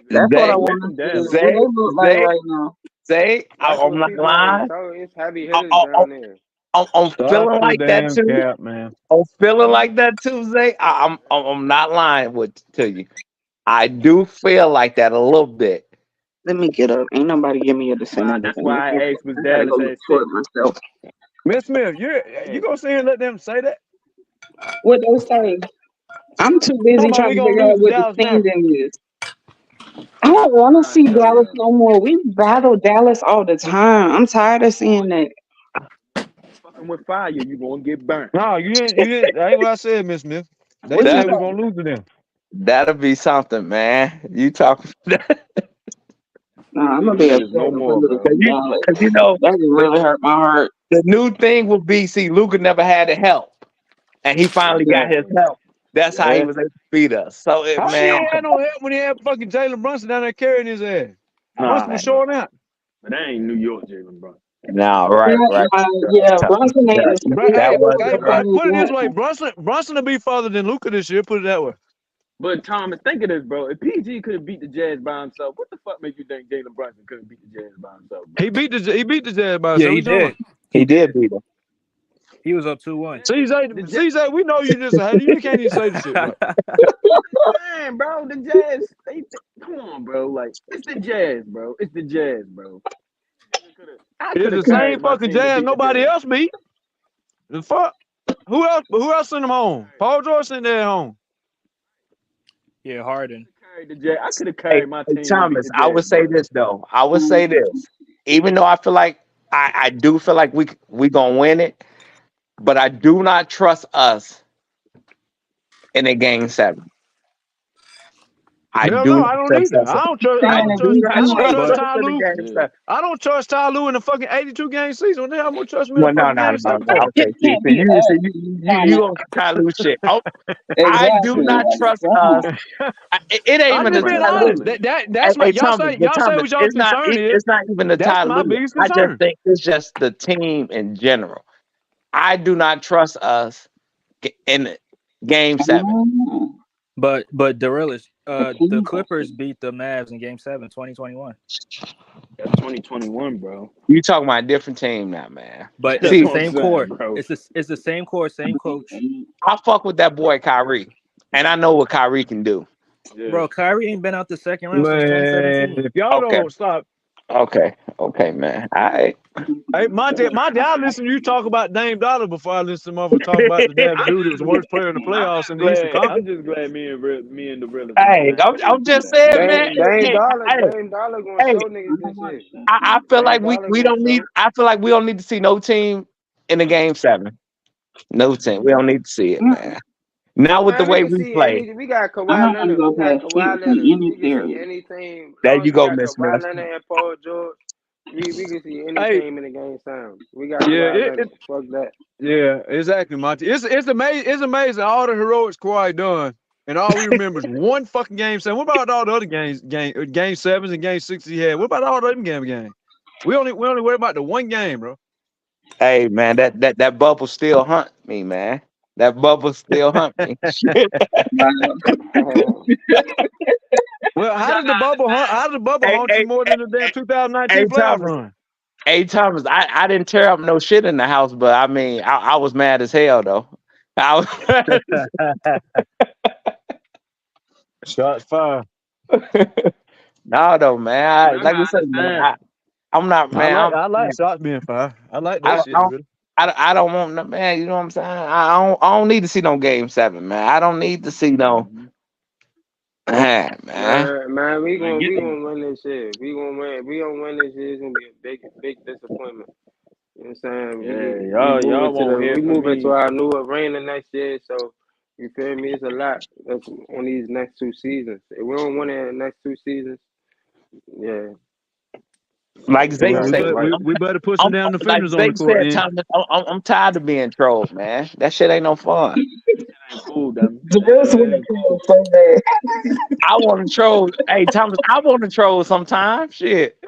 That's what I want to see. What they look like right now.
Zay, I'm not lying.
It's heavy hitters down there.
I'm feeling like that too.
Cap, man.
I'm feeling like that too, Zay. I'm not lying to you. I do feel like that a little bit.
Let me get up. Ain't nobody give me a definitive.
That's why I asked was Dallas at 6.
myself.
Miss Smith, you gonna sit here and let them say that?
What they say? I'm too busy trying to figure out what the standing is. I don't want to see Dallas no more. We battle Dallas all the time. I'm tired of seeing that.
Fucking with fire, you gonna get burnt.
No, you didn't. That ain't what I said, Miss Smith. They said we're gonna lose to them.
That'll be something, man. You talking?
No, I'm gonna be upset
no more, bro.
Because
that really hurt my heart.
The new thing will be, see, Luka never had the help, and he finally got his help. That's how he was able to beat us. So,
How
man,
he had no help when he had fucking Jalen Brunson down there carrying his ass? Brunson was showing out.
But that ain't New York Jalen Brunson.
No, right.
Yeah, Brunson ain't.
Put it this way, Brunson will be farther than Luka this year. Put it that way.
But Thomas, think of this, bro. If PG could have beat the Jazz by himself, what the fuck makes you think Jalen Brunson couldn't beat the Jazz by himself? Bro?
He beat the Jazz by himself.
Yeah, he did.
He did beat him.
He was up 2-1.
CJ, we know you just had you can't even say the shit, bro.
Man, bro, the Jazz. Come on, bro. Like, it's the Jazz, bro. It's the Jazz, bro.
It's the same fucking Jazz nobody else beat. The fuck? Who else sent him home? Paul George sent that home.
Yeah, Harden.
I could have carried my team.
Thomas, I would say this though. I would say this. Even though I feel like I do feel like we gonna win it, but I do not trust us in a game 7.
I don't either. I don't trust Ty Lue in the fucking 82 game season. What the hell I'm gonna trust me?
Well, no. Okay, you gonna Ty Lue shit? Oh, I do not trust us. It ain't even the Ty Lue.
That's my y'all say what y'all concern is.
It's not even the Ty Lue. I just think it's just the team in general. I do not trust us in game 7.
But Darilis, the Clippers beat the Mavs in Game 7, 2021.
That's 2021, bro.
You talking about a different team now, man.
But it's the same court. It's the same court, same coach.
I fuck with that boy Kyrie, and I know what Kyrie can do.
Yeah. Bro, Kyrie ain't been out the second round since 2017.
If y'all don't stop.
Okay, man. All right.
Hey, Monty, I listen to you talk about Dame Dollar before I listen to motherfucker talk about the damn dude that was the worst player in the playoffs in the Eastern Conference.
I'm just glad me and the real.
Hey, I'm just saying, man.
Dame Dollar gonna show niggas this shit.
I feel like we don't need. I feel like we don't need to see no team in the game 7. No team. We don't need to see it, man. Now with the way we play,
we got Kawhi Leonard. We can see anything.
There you go, Miss Smith.
Kawhi Leonard and Paul George. We can see any
Hey,
team in the game sound. We got
yeah,
Kawhi Leonard. Fuck that.
yeah, exactly, Monty. It's amazing. It's amazing all the heroics Kawhi done, and all we remember is one fucking game 7. What about all the other game 7s and game 6 he had? What about all the other games? We only worry about the one game, bro.
Hey man, that bubble still hunt me, man. That bubble still hunt me. Shit.
Well, how did the bubble hunt? How did the bubble
Hey,
haunt you
hey,
more than the damn 2019 playoff
Thomas.
run?
Hey Thomas, I didn't tear up no shit in the house, but I mean I was mad as hell though. I was
Shots fired.
no though, man.
Man,
Like
I
we said, man,
understand.
I'm not man.
I like shots being fired. I like that shit. Really.
I don't want no man. You know what I'm saying? I don't need to see no game 7, man. I don't need to see no man.
Man, we
Man,
gonna win this shit. We gonna win. If we don't win this shit, it's gonna be a big disappointment. You know what I'm saying?
Yeah, y'all won't hear
we
from
move
me.
into our new arena next year, so you feel me? It's a lot that's on these next 2 seasons. If we don't win it in the next 2 seasons, yeah.
Like Zay
Well,
said,
we better put some damn
like
defenders on
Zay
the court.
said, Thomas, I'm tired of being trolled, man. That shit ain't no fun.
Ain't cool, them.
This one feels so bad.
I want to troll. Hey, Thomas, I want to troll sometimes. Shit.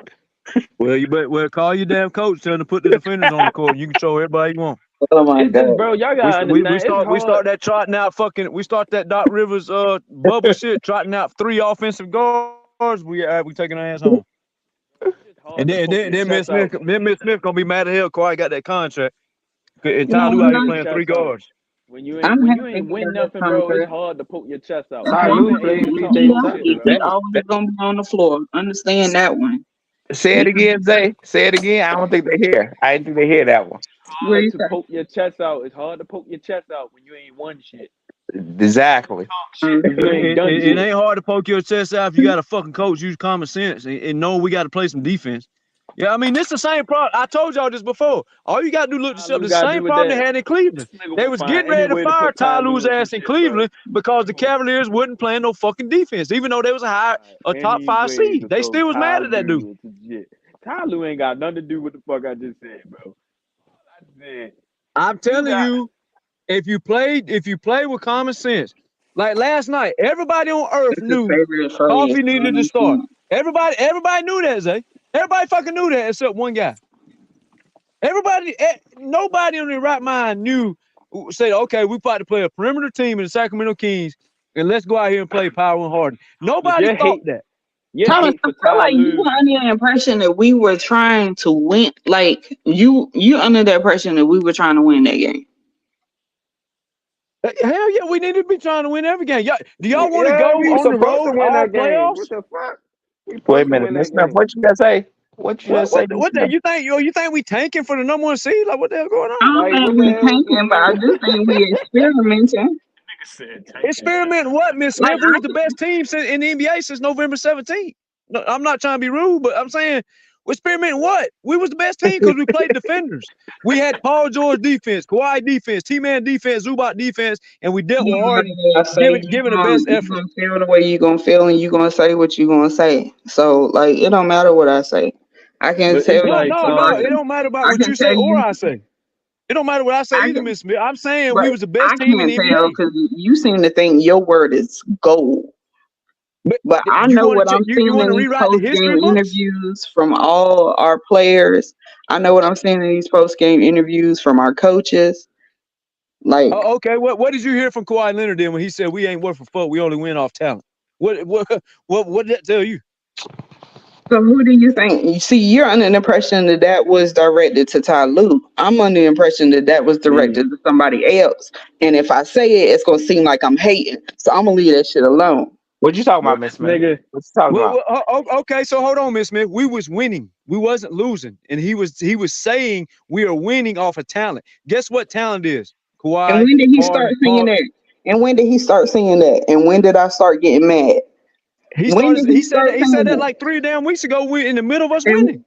Well, you better call your damn coach, tell him to put the defenders on the court. You can show everybody you want.
Oh my
It's just, bro, y'all gotta understand.
We start that trotting out we start that Doc Rivers bubble shit, trotting out 3 offensive guards. We taking our ass home. And then Miss Smith gonna be mad at hell. Kawhi got that contract. And Ty Lue out here playing 3 guards.
When you ain't win nothing, bro, it's hard to poke your chest out.
He always gonna be on the floor. Understand that one.
Say it again, Zay. Say it again. I don't think they hear. I didn't think they hear that one.
Hard to poke your chest out. It's hard to poke your chest out when you ain't won shit.
Exactly.
It ain't hard to poke your chest out if you got a fucking coach use common sense and know we got to play some defense. Yeah, I mean, this the same problem. I told y'all this before. All you got to do look this up. The same problem they had in Cleveland. They was getting ready to fire Ty Lue's ass in Cleveland because the Cavaliers wasn't playing no fucking defense, even though they was a top 5 seed. They still was mad at that dude.
Ty Lue ain't got nothing to do with the fuck I just said, bro.
I'm telling you, if you play with common sense, like last night, everybody on earth knew Coffee needed to start. Everybody knew that, Zay. Everybody fucking knew that except one guy. Nobody in their right mind said, okay, we about to play a perimeter team in the Sacramento Kings, and let's go out here and play Power and Harden. Nobody thought that.
Thomas, I feel like you were under the impression that we were trying to win. Like you under the impression that we were trying to win that game.
Hell yeah, we need to be trying to win every game. Do y'all want to go on the road all playoffs?
What the fuck?
Wait a minute, Miss Smith, what you gotta say? What you gotta say?
What you think we tanking for the number 1 seed? Like what the hell going on?
I don't think we tanking, but I just think we experimenting.
Experiment what, Miss Smith? We was the best team in the NBA since November 17th. No, I'm not trying to be rude, but I'm saying we experimenting what? We was the best team because we played defenders. We had Paul George defense, Kawhi defense, T-Man defense, Zubac defense, and we dealt with Harden, giving the best effort.
You're gonna feel the way you're gonna feel, and you're gonna say what you're gonna say. So, like, it don't matter what I say. I can tell you.
No, it don't matter about what you say or I say. It don't matter what I say either, Miss Smith. I'm saying we was the best team in the NBA.
Because you seem to think your word is gold. But I know what I'm seeing in these post-game interviews from all our players. I know what I'm seeing in these post-game interviews from our coaches. Like,
okay, what did you hear from Kawhi Leonard then when he said we ain't worth a fuck, we only win off talent? What did that tell you?
So who do you think? You see, you're under the impression that was directed to Ty Lue. I'm under the impression that was directed to somebody else. And if I say it, it's gonna seem like I'm hating. So I'm gonna leave that shit alone.
What you talking about, Miss Smith? Nigga. What you talking about?
Okay, so hold on, Miss Smith. We was winning. We wasn't losing. And he was saying we are winning off of talent. Guess what talent is? Kawhi.
And when did he start saying that? And when did he start saying that? And when did I start getting mad?
He said that like 3 damn weeks ago. We're in the middle of us winning.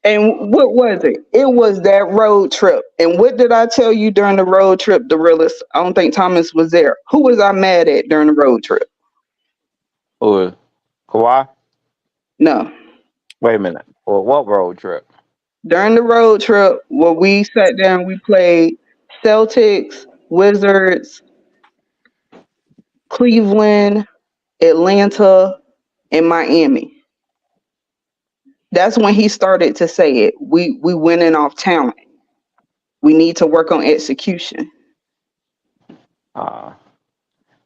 And what was it? It was that road trip. And what did I tell you during the road trip, the realest? I don't think Thomas was there. Who was I mad at during the road trip?
Kawhi?
No.
Wait a minute. Well, what road trip?
during the road trip where we sat down, we played Celtics, Wizards, Cleveland, Atlanta, and Miami. That's when he started to say it. We winning off talent. We need to work on execution.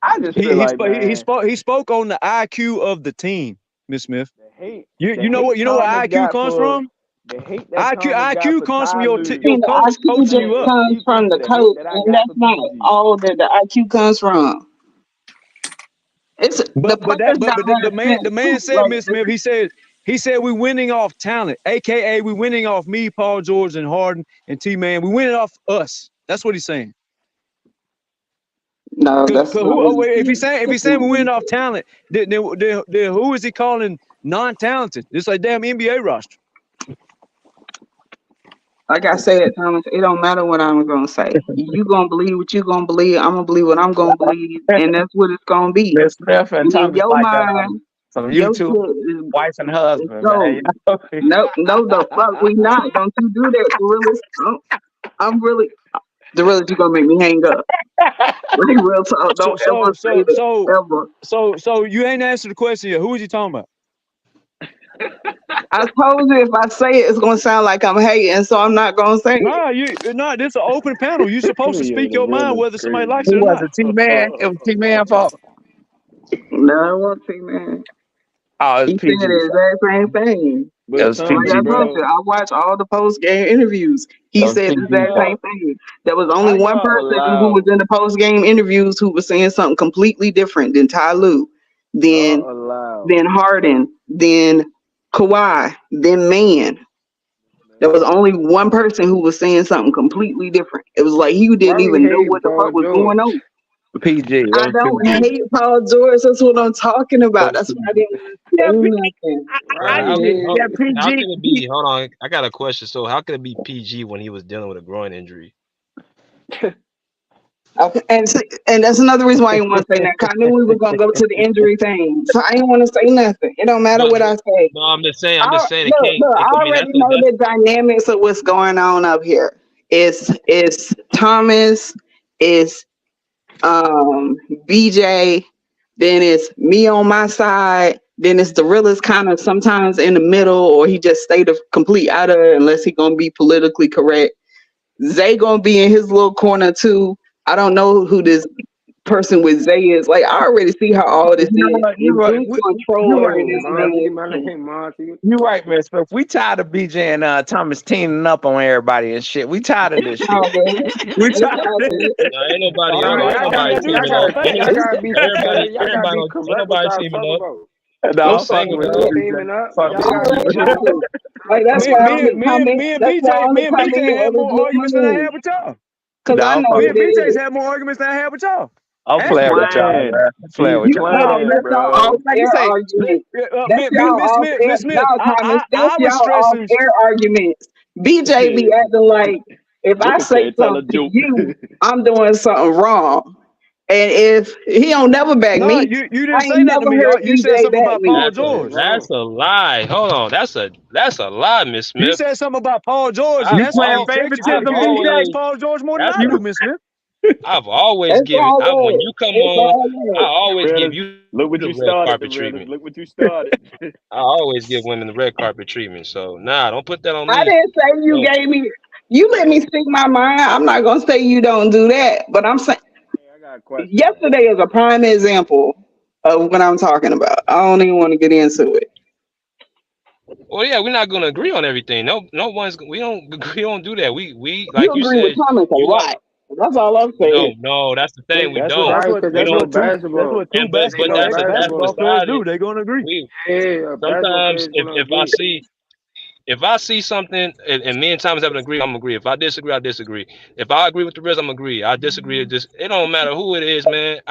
I just
He
feel
he,
like,
spoke, he
man,
spoke he spoke on the IQ of the team, Miss Smith.
the hate,
You know what
Thomas
IQ
got
comes
for
from?
the hate that Thomas got
IQ
for
comes from
Ty Lue.
your
And the
coach
IQ
coaching
just
you
Man,
up.
comes
equal
from
to
the
the hate
coach,
that I
and
got
that's
for
not
PG.
all that the IQ comes from. It's the players don't have
The
sense
man
too.
said, Miss Smith, he said we winning off talent, aka we winning off me, Paul George, and Harden and T-Man. We winning off us. That's what he's saying.
No,
Cause
that's not what
if he's
he's
saying we winning
saying.
off talent, then who is he calling non-talented? It's like damn NBA roster.
Like I said, Thomas, it don't matter what I'm gonna say. You gonna believe what you gonna believe. I'm gonna believe what I'm gonna believe, and that's what it's gonna be.
Miss Smith and
And in
Thomas
your
like
mind,
some
your
YouTube
shit
wife and
is
husband, man.
gold. No, the fuck we not. Don't you do that, Gorillas. I'm really, Gorillas, you gonna make me hang up. Like real talk. Don't ever say that. Ever.
So you ain't answered the question yet. Who is he talking about?
I told you if I say it, it's gonna sound like I'm hating, so I'm not gonna say it.
Nah, this is an open panel. You're supposed to speak your mind whether somebody likes it
Who
or
was
not.
it? T-Man? It was T-Man fault.
No, it won't see, man.
Oh,
He
it's
said
PG.
the exact same thing.
It was
Like
PG.
I told you, I watched all the post game interviews. He
It was
said the
PG
exact same
fault.
thing. There was only
How
one
y'all
person who was
allow?
in the post game interviews who was saying something completely different than Ty Lue, then
Y'all allow.
Harden, then Kawhi, then Man. There was only one person who was saying something completely different. It was like he
Why
didn't
we
even know
hating
what the
Paul
fuck was going
George?
on.
PG. It
I
was
don't
PG.
hate Paul George. That's what I'm talking
It
about.
was
That's why I
PG.
didn't
Yeah,
say
PG.
nothing.
Why
Well,
we
Yeah,
hating?
how
PG.
can it be? Hold on, I got a question. So how can it be PG when he was dealing with a groin injury?
Okay, and that's another reason why I didn't want to say that. 'Cause I knew we were gonna go to the injury thing, so I didn't want to say nothing. It don't matter
But
what I say.
no, I'm just saying. It
Look,
can't.
I
I mean,
already know
that's
the dynamics of what's going on up here. It's Thomas, it's BJ, then it's me on my side, then it's the realest kind of sometimes in the middle, or he just stay the complete out of it unless he gonna be politically correct. Zay gonna be in his little corner too. I don't know who this person with Zay is. Like I already see how all this
No,
is.
you're
And
right.
Zeus gonna troll
You're
every
right,
now
Miss
and
Smith.
Monty,
then
my
too.
name Monty.
You're right, Miss Smith. We tired of BJ and Thomas teaming up on everybody and shit. We tired of this shit.
All good.
We
It's
tired of
all
this.
good.
no, ain't nobody.
All
Hold
right,
on, ain't
I
nobody
gotta do the
teaming
same
up.
thing.
Y'all gotta be y'all gotta be
Ain't
correct what
nobody
y'all
teaming
talking
up.
about.
No,
I'm
I'm fucking
saying
with
though.
you,
Teaming
BJ.
up.
Fuck
Y'all
with
I
gotta
you,
be
already
BJ.
correct.
know. Like that's
Me,
why I
me,
only
me,
comment.
me and
That's why I
BJ,
only
me and
comment
BJ had
every
more
blue
arguments than I
moon.
had with y'all.
Cause
No,
I
I'm
know
Me
fucking
what
and
with
it
you.
BJ's
is.
had more arguments than I had with y'all.
I'm
He's
playing with y'all,
playing.
man. I'm playing
He's
with
You
y'all.
no,
playing,
that's y'all off
bro.
Like you
air
say,
argument. That's y'all off air.
Miss Smith,
No, Thomas, that's
I was
y'all off
stressing.
air arguments. BJ be acting like if I
Nigga
say
can't tell a
something to
joke.
you, I'm doing something wrong. And if he don't never back
No,
me,
you didn't
I
say
ain't
nothing to
never
me.
heard
You said
BJ
something
back
about
me.
Paul
That's
George.
a lie. Hold on, that's a lie, Miss
You
Smith.
said something about Paul George, and
I've
you
that's
playing
all
all
text. You
I've
favoritism,
you like
BJ?
always
Paul George more than
that's
I
You
do, Miss Smith.
I've always
That's
given.
all
When
good.
you come
It's
on,
all
I
good.
always give
Realist,
you
look what
the
you
red
started, the
carpet
realist.
treatment.
Look what you started.
I always give women the red carpet treatment. So nah, don't put that on
I
me.
didn't say you
No.
gave me. You let me speak my mind. I'm not gonna say you don't do that, but I'm saying
Hey, I got a question, man.
yesterday is a prime example of what I'm talking about. I don't even want to get into it.
Well, yeah, we're not gonna agree on everything. No one's. We don't. We don't do that. We
You
like you
agree with
said.
Thomas a
You like.
lot. That's all I'm saying.
No. That's the thing. We
That's what
don't.
That's
Right,
what
cause
We
that's
that's
don't.
what
what two
basketball.
But
This ain't no basketball.
that's
basketball players
beside
do.
it.
They gonna agree.
We
Yeah, a basketball player
sometimes
is gonna agree.
if I see something and me and Thomas have an agree, I'm gonna agree. If I disagree, I disagree. If I agree with the rest, I'm gonna agree. I disagree. It don't matter who it is, man.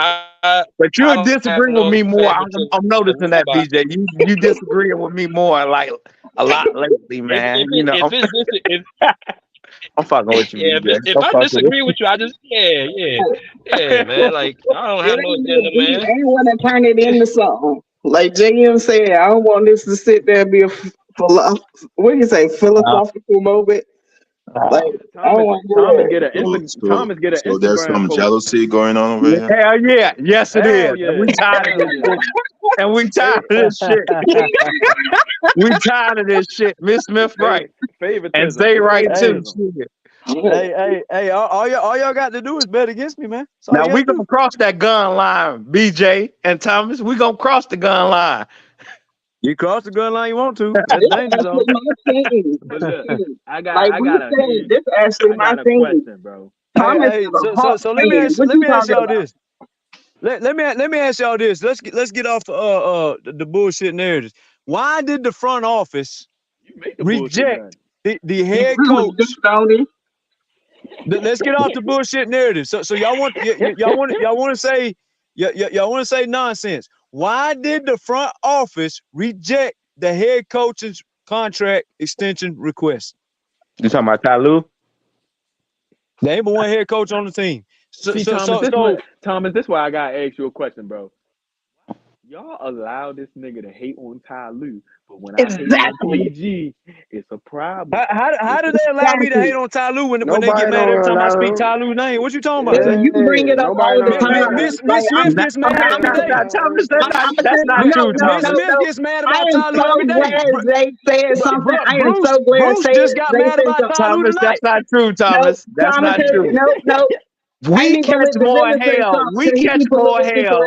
But
I
you'll
don't have
disagree with
no
me more.
favoritism
I'm
for
noticing that,
nobody.
BJ. You disagreeing with me more, like a lot lately, man. You know,
If
I'm fucking with you,
yeah,
BJ.
if
I'm
I
fucking with
disagree with you, I just yeah, man.
you.
Like I don't
It
have no
ain't just
agenda,
deep.
man.
I ain't want to turn it into something. Like JM said, I don't want this to sit there and be a what do you say? Philosophical moment. Like I don't want to
Thomas
do
get an Thomas get an
So there's
Instagram
some
post.
jealousy going on over here.
Hell yeah. Yes, it
Hell
is.
yeah.
And we tired of
Hell
this
yeah.
shit. And we tired of this shit. We tired of this shit. Miss Smith right.
Favoritism.
And Zay right too.
Hey, all y'all got to do is bet against me, man. That's all
Now
you
we
gotta do.
gonna cross that gun line, BJ and Thomas. We gonna cross the gun line.
You cross the gun line you want to. That's dangerous.
Actually my team.
But look, I got
Like
I
we
got a
said,
huge,
this actually
I
my
got a
team.
question, bro.
Thomas
Hey,
is a Hawks
so let me
fan.
ask
What you talking
y'all
about?
this. Let me ask y'all this. Let's get off the bullshit narratives. Why did the front office
You make the bullshit
reject
done.
the head coach? Let's get off the bullshit narrative. So y'all want to say y'all want to say nonsense. Why did the front office reject the head coach's contract extension request?
You talking about Ty Lue?
They ain't but one head coach on the team.
See, Thomas, this why I gotta ask you a question, bro. Y'all allow this nigga to hate on Ty Lue, but when I hate on PG, it's a problem.
How do they allow me to hate on Ty Lue when they get mad every time I speak Ty Lue's name? What you talking about, Zay?
You bring it up all the time.
Miss Smith gets mad every day.
That's not true,
Miss
Thomas.
Smith gets mad about
I am
Ty Lue
so
every day.
glad Zay said something. I am so glad
Bruce just got mad about Ty Lue
Thomas,
tonight.
that's not true, Thomas. That's not true.
No.
We catch more hell. We catch more hell.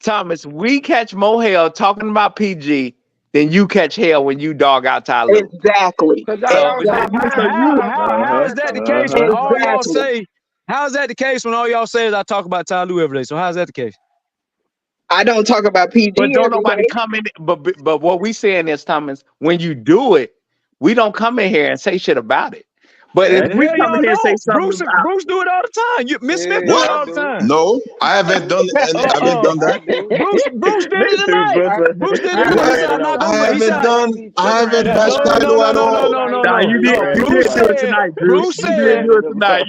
Thomas, we catch more hell talking about PG than you catch hell when you dog out Ty Lue.
Exactly.
How is that the case when all y'all say? How is that the case when all y'all say is I talk about Ty Lue every day? So how is that the case?
I don't talk about PG.
But don't nobody come in. But what we saying is, Thomas, when you do it, we don't come in here and say shit about it. But if we come in here and say something,
Bruce do it all the time. Miss Smith do it all the time.
No, I haven't done that.
Bruce did it tonight. Bruce did it tonight.
I haven't bashed Ty Lue at all.
No, you did. You did do it tonight, Bruce. You did do it tonight.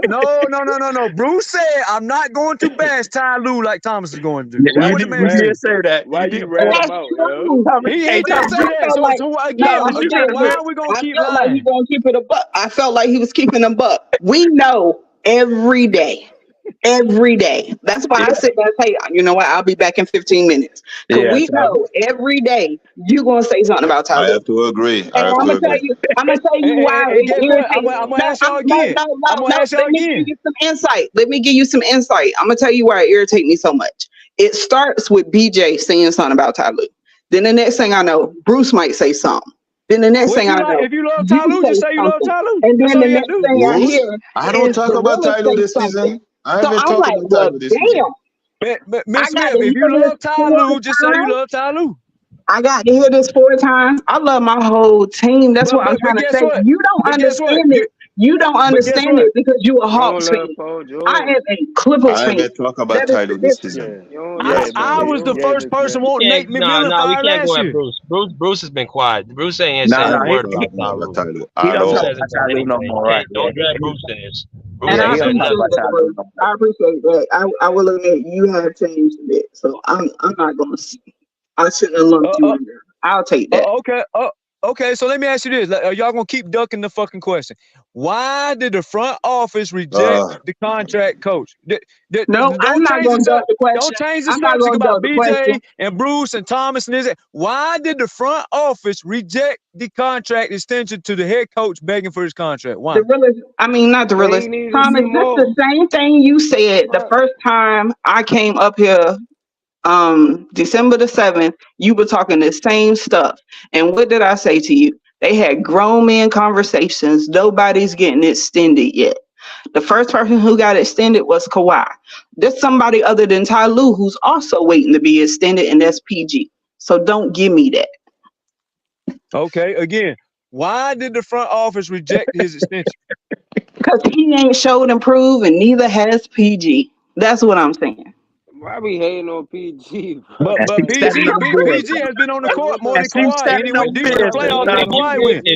No. Bruce said I'm not going to bash Ty Lue like Thomas is going to do.
Yeah, you did say that.
Why you rat him out, yo?
He did say that. So again, why are we gonna keep lying?
Like he gonna keep it a buck. I felt like he was keeping a buck. We know every day. That's why I sit there and say, you know what? I'll be back in 15 minutes. Because we know every day you're gonna say something about Ty Lue.
I have to agree.
And I'm gonna tell you why.
I'm gonna ask y'all again.
Let me give you some insight. I'm gonna tell you why it irritates me so much. It starts with BJ saying something about Ty Lue. Then the next thing I know, Bruce might say something. Then the next thing I know,
if you love Ty Lue, just say you love Ty Lue.
And then the next thing I hear,
I don't talk about Ty Lue this season. I haven't talked about Ty Lue this season.
Miss Smith, if you love Ty Lue, just say you love Ty Lue.
I got to hear this 4 times. I love my whole team. That's what I'm trying to say. You don't understand it. You don't understand it because you a Hawks fan. I am a Clippers fan.
I haven't talked about Ty Lue this season.
I was the first person wanting Nate McMillan fired last year.
Bruce has been quiet. Bruce ain't saying a word about Ty Lue.
He don't talk about Ty Lue no more, right?
Don't drag Bruce in this.
And I appreciate that. I will admit you have changed a bit, so I'm not gonna. I shouldn't have lumped you in there. I'll take that.
Okay. So let me ask you this: are y'all gonna keep ducking the fucking question? Why did the front office reject the contract coach?
No, I'm not going to duck the question.
Don't change the subject about BJ and Bruce and Thomas and this. Why did the front office reject the contract extension to the head coach begging for his contract? Why?
Not the realist. Thomas, that's the same thing you said the first time I came up here. December the 7th, you were talking the same stuff. And what did I say to you? They had grown men conversations. Nobody's getting extended yet. The first person who got extended was Kawhi. There's somebody other than Ty Lue who's also waiting to be extended, and that's PG. So don't give me that.
Okay, again, why did the front office reject his extension?
Because he ain't showed improve, and neither has PG. That's what I'm saying.
Why we hating on PG?
But PG has been on the court more than Kawhi, and he went deep in the playoffs than Kawhi went.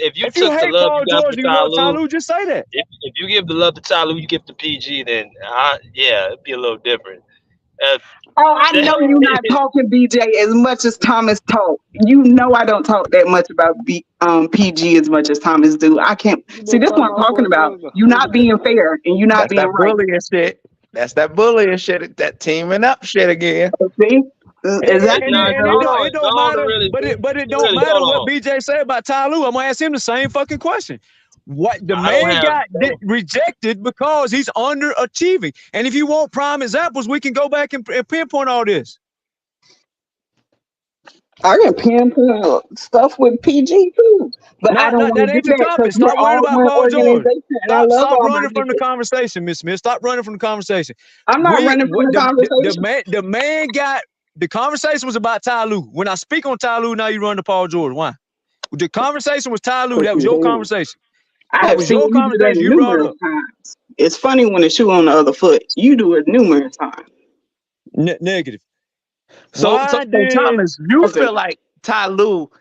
If you took
hate
the love
Paul
you got
George,
for
you love Ty Lue, just say that.
If you give the love to Ty Lue, you give to PG, then it'd be a little different.
Oh, I know you're not talking BJ as much as Thomas talk. You know I don't talk that much about PG as much as Thomas do. I can't
You
see
been
this.
calling
What I'm
my
talking
boy
about.
brother.
You're not being fair and you're not
That's
being
that
right.
bullying shit. That's that bullying shit. That teaming up shit again.
See, exactly.
Nah,
And
go
it
on, go
don't
on to
matter,
really,
but it don't
really,
matter
hold
what
on.
BJ said about Ty Lue. I'm gonna ask him the same fucking question. What the
I don't
man
have.
got rejected because he's underachieving. And if you want prime examples, we can go back and pinpoint all this.
I can pinpoint stuff with PG too, but I don't want
That
to do
ain't the
that
topic.
because we're
Stop worrying
all
about
one
Paul George.
organization, and I love
Stop
all my
running from the
niggas.
conversation, Miss Smith. Stop running from the conversation.
I'm not running from the conversation.
The man got the conversation was about Ty Lue. When I speak on Ty Lue, now you run to Paul George. Why? The conversation was Ty Lue. That was your conversation.
I
That
have
was
seen
your
you do that
conversation. You brought
numerous
up.
times. It's funny when the shoe on the other foot. You do it numerous times.
Negative.
So Thomas, you
Okay.
feel like Ty Lue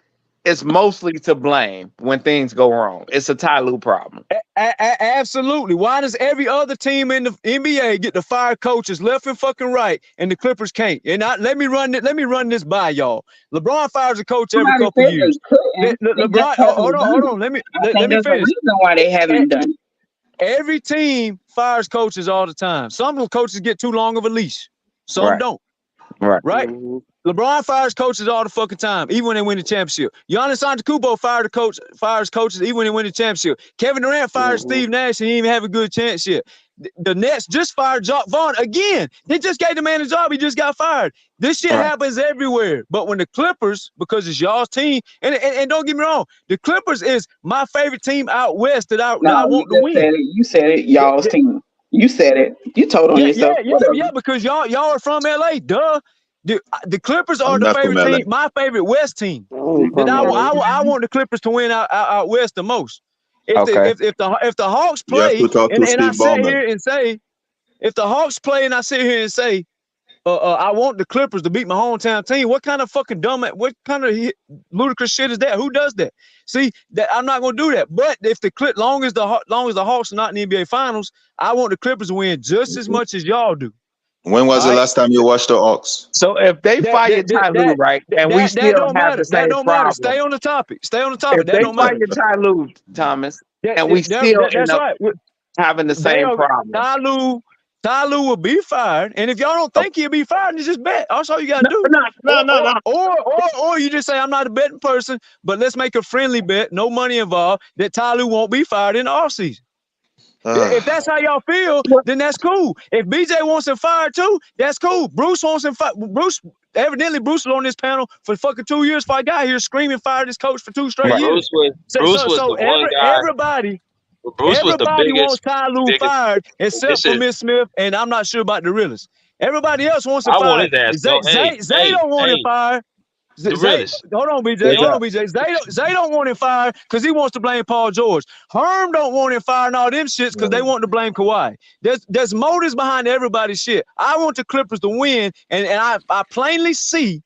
is mostly to blame when things go wrong. It's a Ty Lue problem.
Absolutely. Why does every other team in the NBA get to fire coaches left and fucking right, and the Clippers can't? And let me run this by y'all. LeBron fires a coach every
Somebody
couple
said
years.
they couldn't. They just
LeBron,
haven't
hold
done
on.
it.
Let
I think
me
there's a
finish.
reason why they haven't done it.
Every team fires coaches all the time. Some of the coaches get too long of a leash. Some don't.
Right.
Right? LeBron fires coaches all the fucking time, even when they win the championship. Giannis Antetokounmpo fires coaches even when they win the championship. Kevin Durant fires Steve Nash and he didn't even have a good chance yet. The Nets just fired Jacques Vaughn again. They just gave the man a job. He just got fired. This shit happens everywhere. But when the Clippers, because it's y'all's team, and don't get me wrong, the Clippers is my favorite team out west that I want to win.
You said it, y'all's team. You said it. You told on yourself.
Yeah, because y'all are from LA, duh. The Clippers are
I'm
the
not from
favorite
LA.
team, my favorite West team.
from
That I
LA.
want the Clippers to win out west the most. If
Okay.
if the Hawks
You have
play
to talk to
and I
Steve
sit
Ballmer.
here and say, if the Hawks play and I sit here and say, I want the Clippers to beat my hometown team, what kind of fucking what kind of ludicrous shit is that? Who does that? See, that I'm not gonna do that. But if long as the Hawks are not in the NBA Finals, I want the Clippers to win just as much as y'all do.
When was the last time you watched the Hawks?
So if they fire Ty Lue, right, and we still
don't
have
matter.
the same
That don't matter.
problem.
Stay on the topic.
If
That
they
don't matter.
fire Ty Lue, Thomas, and we still end
That's
up
right.
having the same problem.
Ty Lue will be fired, and if y'all don't think he'll be fired, then just bet. That's all you gotta do.
No.
Or you just say I'm not a betting person, but let's make a friendly bet, no money involved, that Ty Lue won't be fired in the offseason. If that's how y'all feel, then that's cool. If BJ wants him fired too, that's cool. Bruce wants him fired. Evidently Bruce was on this panel for fucking 2 years before I got here screaming fired his coach for 2 straight years.
Bruce was the one guy.
Everybody
Bruce was the
wants Ty Lue fired except for Miss Smith, and I'm not sure about the realest. Everybody else wants him
I want
fired.
his ass.
Zay don't want him fired. Hold on, BJ. Zay don't want him fired because he wants to blame Paul George. Herm don't want him fired and all them shits because they want to blame Kawhi. There's motives behind everybody's shit. I want the Clippers to win, and I plainly see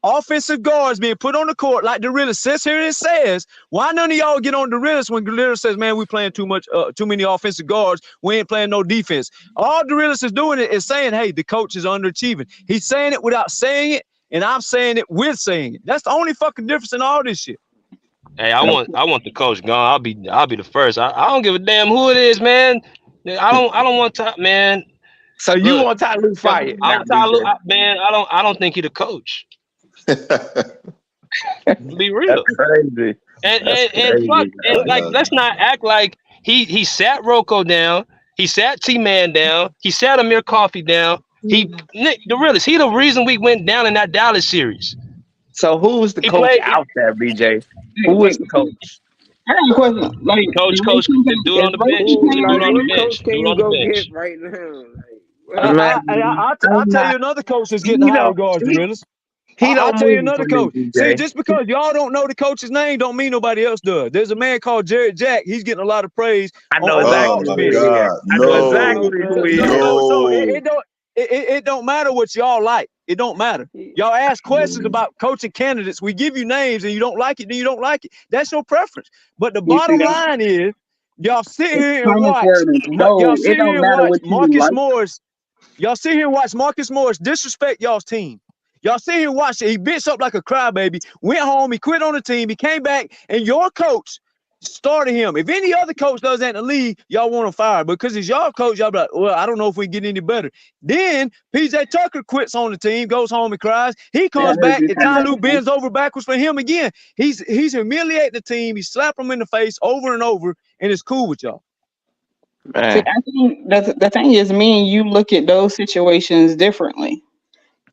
offensive guards being put on the court like the realist sits here and says, why none of y'all get on the realist when the realist says, man, we playing too many offensive guards. We ain't playing no defense. All the realist is doing is saying, hey, the coach is underachieving. He's saying it without saying it, and I'm saying it with saying it. That's the only fucking difference in all this shit.
Hey, I want the coach gone. I'll be the first. I don't give a damn who it is, man. I don't want to, man.
So you want Ty Lue fired?
I don't think he the coach. Be real.
That's crazy.
And let's not act like he sat Rocco down, he sat T-Man down, he sat Amir Coffey down. The realist, he the reason we went down in that Dallas series.
So who's the coach out there, BJ? Who is the coach?
I got a question. Like,
coach, the dude on the bench.
Can you go get right now?
I'll tell you another coach that's getting higher regards, the realist. I'll tell you another coach. See, just because y'all don't know the coach's name don't mean nobody else does. There's a man called Jared Jack. He's getting a lot of praise.
I know exactly who he is. I know exactly who he is.
So it don't matter what y'all like. It don't matter. Y'all ask questions about coaching candidates. We give you names and you don't like it, then you don't like it. That's your preference. But the bottom line is, y'all sit here and watch. Y'all sit here and watch Marcus Morris. Y'all sit here and watch Marcus Morris disrespect y'all's team. Y'all sit here and watch it. He bitched up like a crybaby, went home, he quit on the team, he came back, and your coach started him. If any other coach does that in the league, y'all want to fire. Because it's y'all coach, y'all be like, well, I don't know if we can get any better. Then PJ Tucker quits on the team, goes home and cries. He comes back, and Ty Lue bends over backwards for him again. He's humiliating the team. He slapped them in the face over and over, and it's cool with y'all.
See, I think the thing is, me and you look at those situations differently.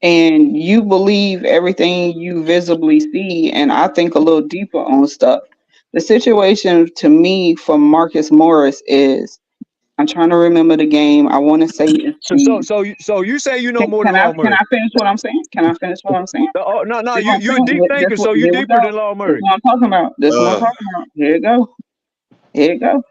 And you believe everything you visibly see, and I think a little deeper on stuff. The situation to me for Marcus Morris is, I'm trying to remember the game. I want to say it's
so you say you know more than
can
Law Murray.
I finish what I'm saying? Can I finish what I'm saying?
No, you're a deep thinker, so you're deeper than Law Murray.
That's what I'm talking about. That's what I'm talking about. Here it go.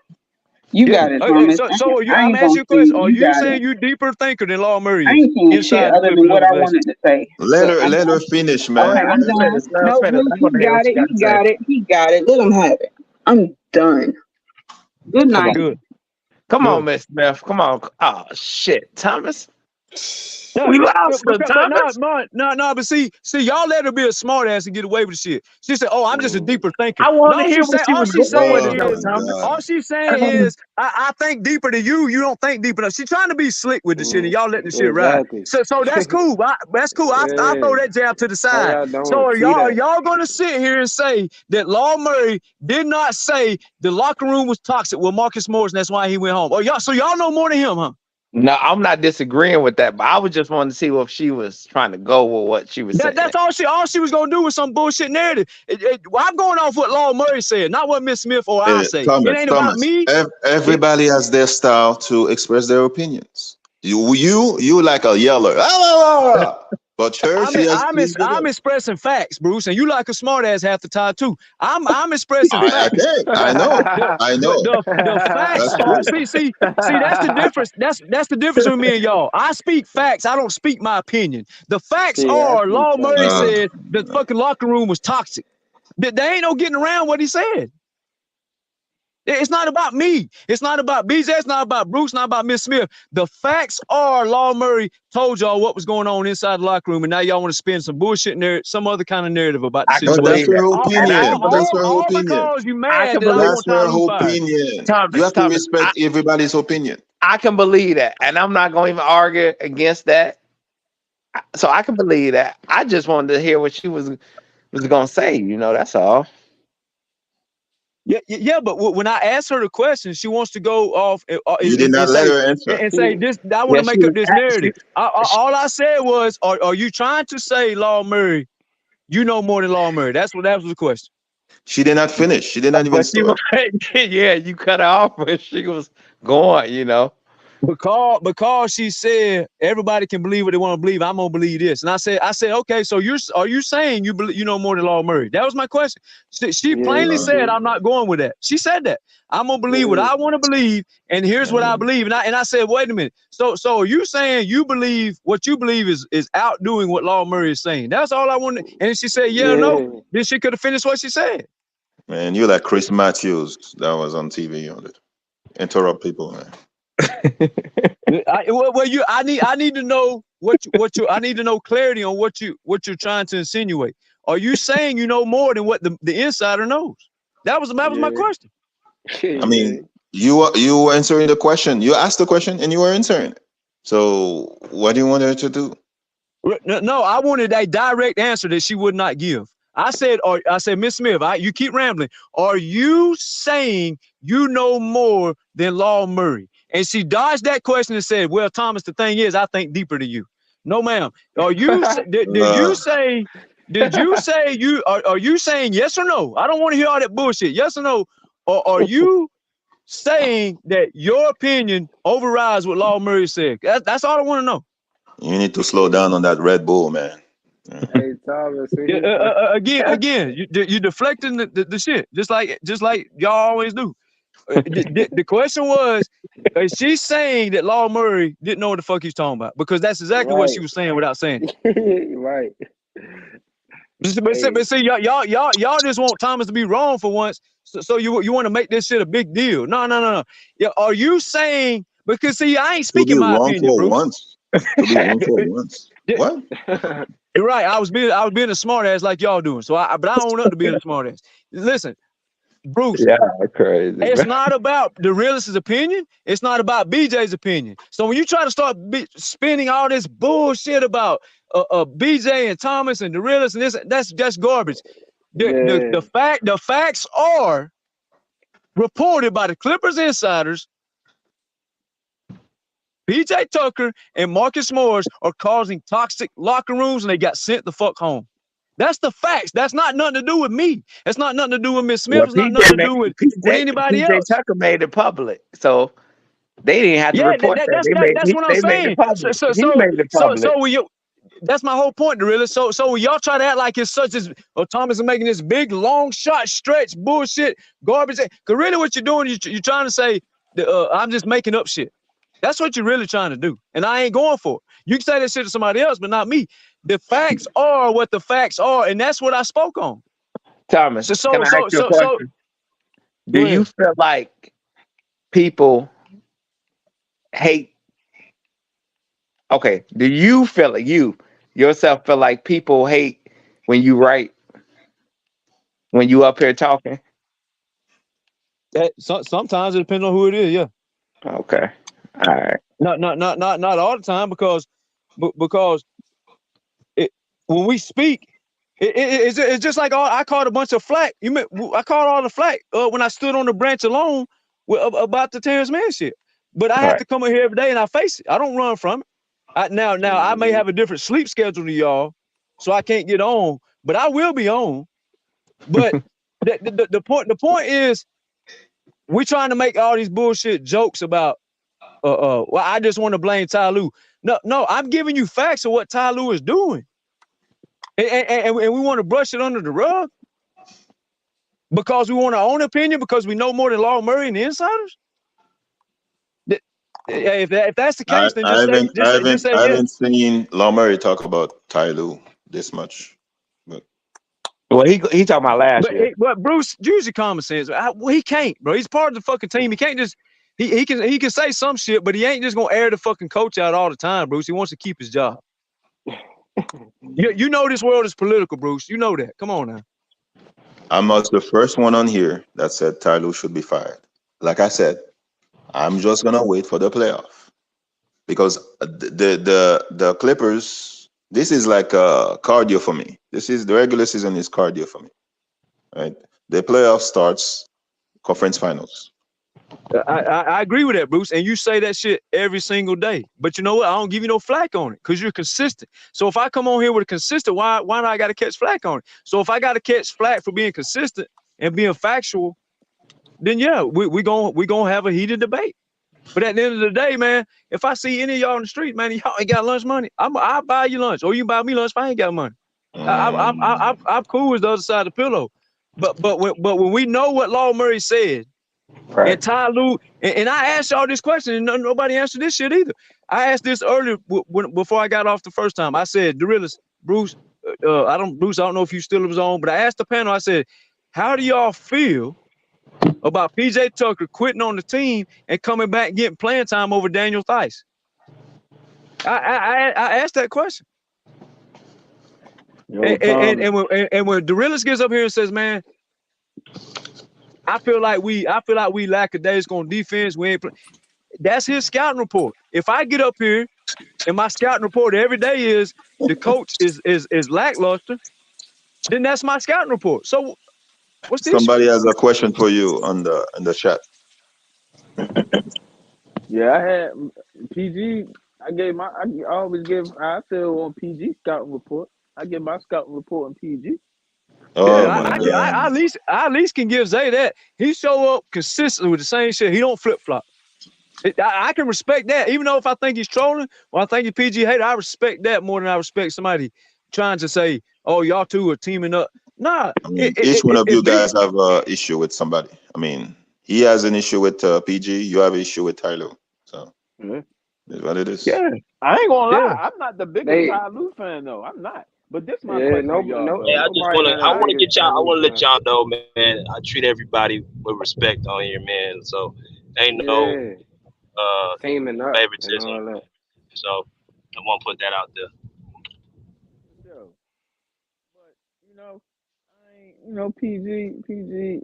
You got it, Thomas.
So I'm asking you a question. Are you saying you deeper thinker than Law Murray?
I ain't saying shit other than what I wanted to say.
Let her finish, man.
All right, I'm done. No, he got it. Let him have it. I'm done. Good night.
Come on, Miss Smith. Come on. Oh shit, Thomas.
No,
we lost her, Thomas.
No, but see, y'all let her be a smart ass and get away with the shit. She said, "Oh, I'm just a deeper thinker."
I want to hear what she was going with,
Thomas. All she's saying is, I think deeper than you. You don't think deep enough. She's trying to be slick with the shit, and y'all letting the shit ride. So that's cool. That's cool. I throw that jab to the side. So are y'all gonna sit here and say that Law Murray did not say the locker room was toxic with Marcus Morris, and that's why he went home? Or y'all know more than him, huh?
No, I'm not disagreeing with that, but I was just wanting to see if she was trying to go with what she was saying.
That's all she was gonna do was some bullshit narrative. I'm going off what Law Murray said, not what Miss Smith or I say.
Thomas,
it ain't about me.
Everybody has their style to express their opinions. You like a yeller. But
I'm expressing facts, Bruce, and you like a smart ass half the time too. I'm expressing facts.
I know.
The facts are see that's the difference. That's the difference with me and y'all. I speak facts. I don't speak my opinion. The facts are Law Murray said the fucking locker room was toxic. There ain't no getting around what he said. It's not about me. It's not about BJ. It's not about Bruce. Not about Miss Smith. The facts are Law Murray told y'all what was going on inside the locker room, and now y'all want to spin some bullshit narrative, some other kind of narrative about the situation.
That's her opinion.
All because you mad that I
that's her opinion. You have to respect everybody's opinion.
I can believe that, and I'm not going to even argue against that. So I can believe that. I just wanted to hear what she was going to say. That's all.
Yeah, but when I asked her the question, she wants to go off.
You did not let her answer.
And say this. I want to make up this narrative. All I said was, "Are you trying to say, Law Murray, you know more than Law Murray?" That was the question.
She did not finish. She did not even start.
Yeah, you cut her off when she was going.
Because she said everybody can believe what they want to believe. I'm gonna believe this, and I said, okay. So are you saying you know more than Law Murray? That was my question. She plainly said I'm not going with that. She said that I'm gonna believe what I want to believe, and here's what I believe. And I said, wait a minute. So are you saying you believe what you believe is outdoing what Law Murray is saying? That's all I wanted. And she said, yeah or no. Then she could have finished what she said.
Man, you're like Chris Matthews that was on TV on it. Interrupt people, man.
I need to know I need to know clarity on what you're trying to insinuate. Are you saying you know more than what the insider knows? That was my question.
I mean, you were answering the question. You asked the question and you were answering it. So what do you want her to do?
No, I wanted a direct answer that she would not give. I said, Miss Smith, you keep rambling. Are you saying you know more than Law Murray? And she dodged that question and said, well, Thomas, the thing is, I think deeper than you. No, ma'am. Are you did you say are you saying yes or no? I don't want to hear all that bullshit. Yes or no? Or are you saying that your opinion overrides what Law Murray said? That's all I want to know.
You need to slow down on that Red Bull, man.
Hey, Thomas.
Again, you deflecting the shit, just like y'all always do. The question was, is she saying that Law Murray didn't know what the fuck he's talking about? Because that's exactly what she was saying without saying it.
Right.
But see, y'all just want Thomas to be wrong for once, so you want to make this shit a big deal. No. Yeah, are you saying? Because see, I ain't speaking my opinion, Bruce.
To be 1 for once. What?
You're right. I was being a smart ass like y'all doing. So but I own up to being a smart ass. Listen, Bruce.
Yeah, crazy.
It's not about the realist's opinion. It's not about BJ's opinion. So when you try to start spinning all this bullshit about BJ and Thomas and the realist and this, that's garbage. The facts are reported by the Clippers insiders. PJ Tucker and Marcus Morris are causing toxic locker rooms, and they got sent the fuck home. That's the facts. That's not nothing to do with me. That's not nothing to do with Miss Smith.
Well,
it's not nothing to do with anybody else.
PJ Tucker made it public, so they didn't have to report that.
That's what I'm saying. That's my whole point, really. So y'all try to act like it's such as Thomas is making this big long shot stretch bullshit garbage. Cause really, what you're doing, you're trying to say I'm just making up shit. That's what you're really trying to do, and I ain't going for it. You can say that shit to somebody else, but not me. The facts are what the facts are, and that's what I spoke on.
Thomas, can I ask you a question? Do you feel like people hate? Okay, do you feel like you yourself feel like people hate when you write, when you up here talking?
Sometimes it depends on who it is. Yeah.
Okay. All right.
Not all the time because when we speak, it's just like I caught a bunch of flack. I caught all the flack when I stood on the branch alone about the Terrence Mann shit. But I have to come in here every day and I face it. I don't run from it. Now I may have a different sleep schedule to y'all, so I can't get on, but I will be on. But the point is, we're trying to make all these bullshit jokes about. Well, I just want to blame Ty Lue. No, I'm giving you facts of what Ty Lue is doing, and we want to brush it under the rug because we want our own opinion because we know more than Law Murray and the insiders. If that's the case, then just say
I haven't seen Law Murray talk about Ty Lue this much. But
well, he talking about last year.
But Bruce, use your common sense. He can't, bro. He's part of the fucking team. He can't just. He can say some shit, but he ain't just gonna air the fucking coach out all the time, Bruce. He wants to keep his job. You know this world is political, Bruce. You know that. Come on now.
I was the first one on here that said Ty Lue should be fired. Like I said, I'm just gonna wait for the playoff because the Clippers. This is like cardio for me. The regular season is cardio for me, right? The playoff starts, conference finals.
I agree with that, Bruce. And you say that shit every single day. But you know what? I don't give you no flack on it because you're consistent. So if I come on here with a consistent, why do I got to catch flack on it? So if I got to catch flack for being consistent and being factual, then yeah, we gonna have a heated debate. But at the end of the day, man, if I see any of y'all in the street, man, y'all ain't got lunch money, I'll buy you lunch, or you can buy me lunch if I ain't got money. I'm cool with the other side of the pillow. But when we know what Law Murray said. Right. And Ty Lue, and I asked y'all this question, and nobody answered this shit either. I asked this earlier before I got off the first time. I said, the realist, Bruce, I don't know if you still was on, but I asked the panel, I said, how do y'all feel about PJ Tucker quitting on the team and coming back and getting playing time over Daniel Theis? I asked that question. And when the realist gets up here and says, man, I feel like we lackadaisical on defense. We ain't play. That's his scouting report. If I get up here and my scouting report every day is the coach is lackluster, then that's my scouting report. So what's the
Somebody
issue?
has a question for you in the chat.
Yeah, I had PG. I always give. I feel on PG scouting report. I get my scouting report on PG.
Oh
yeah,
my God.
I at least can give Zay that. He show up consistently with the same shit. He don't flip flop. I can respect that, even though if I think he's trolling or I think he's PG hater, I respect that more than I respect somebody trying to say, "Oh, y'all two are teaming up." Nah,
I mean, each one of you guys have an issue with somebody. I mean, he has an issue with PG. You have an issue with Ty Lue. So that's what it is.
Yeah,
I ain't gonna lie. I'm not the biggest Ty Lue fan though. I'm not. But this my question, y'all.
Yeah, I want to let y'all know, man. I treat everybody with respect on here, man. So ain't no favoritism. So
I want to put that out there.
Sure. But PG.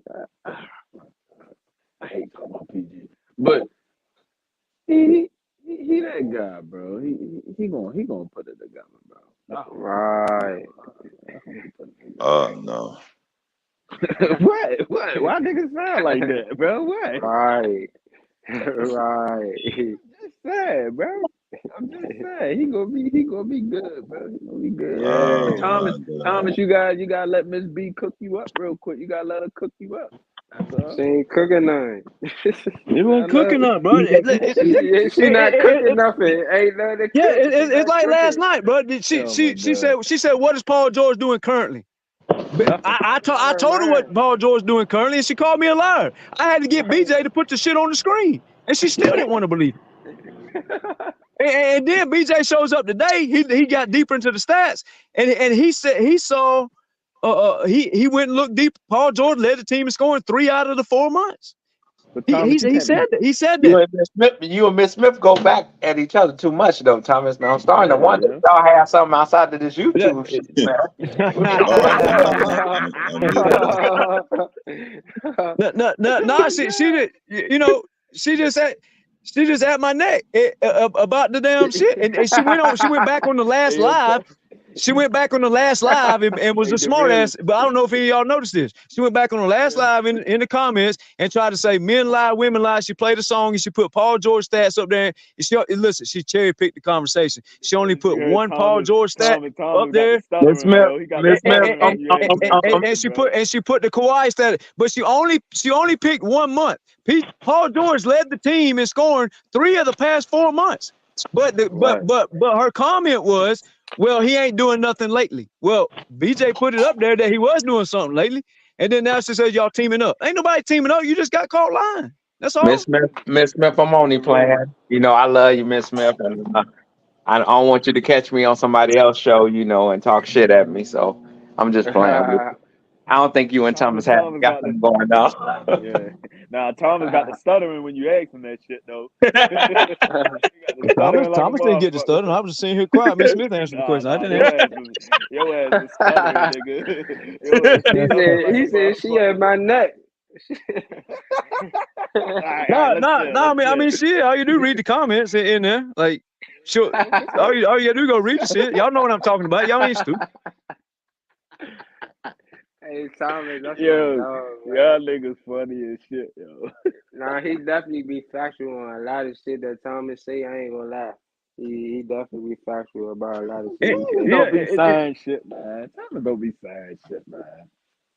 I hate talking about PG, but he that guy, bro. He gonna put it together, bro.
Right.
Oh no.
What? Why niggas sound like that, bro? What?
Right. Right.
Just saying, bro. I'm just saying he gonna be good, bro. He gonna be good.
Yeah.
And Thomas, you gotta let Miss B cook you up real quick. You gotta let her cook you up. That's all.
She ain't cooking nothing.
You wasn't cooking up, bro.
She not cooking nothing. Ain't nothing to cook.
Yeah, it's like last night, bro. She said, what is Paul George doing currently? I told her what Paul George doing currently, and she called me a liar. I had to get BJ to put the shit on the screen, and she still didn't want to believe it. And then BJ shows up today. He got deeper into the stats, and he said he saw. He went and looked deep. Paul George led the team in scoring 3 out of the 4 months. He said that.
You and Miss Smith go back at each other too much, though, Thomas. Now I'm starting to wonder if y'all have something outside of this YouTube shit, man.
No, she did. You know, she just at my neck about the damn shit, and she went back on the last live. She went back on the last live and was a smart ass, but I don't know if any of y'all noticed this. She went back on the last live in the comments and tried to say men lie, women lie. She played a song and she put Paul George stats up there. And she cherry picked the conversation. She only put one Paul George stat up there. And she put the Kawhi stat, but she only picked 1 month. Paul George led the team in scoring 3 of the past 4 months. But her comment was, well, he ain't doing nothing lately. Well, BJ put it up there that he was doing something lately, and then now she says y'all teaming up. Ain't nobody teaming up. You just got caught lying. That's all.
Miss Smith, I'm only playing. You know, I love you, Miss Smith, and I don't want you to catch me on somebody else's show, you know, and talk shit at me. So I'm just playing. I don't think you and Thomas have got them going on.
Yeah. Now Thomas got the stuttering when you ask him that shit though.
Thomas didn't get the stuttering. I was just sitting here quiet. Miss Smith answered the question. I didn't answer.
Your ass is stuttering, nigga.
He said she had my neck.
No. I mean, shit. All you do read the comments in there, like, sure. All you gotta do go read the shit. Y'all know what I'm talking about. Y'all ain't stupid.
Hey, Thomas, that's
y'all niggas funny as shit, yo.
Nah, he definitely be factual on a lot of shit that Thomas say. I ain't gonna lie. He definitely be factual about a lot of shit.
Don't be saying shit, man. Thomas don't be saying shit, man.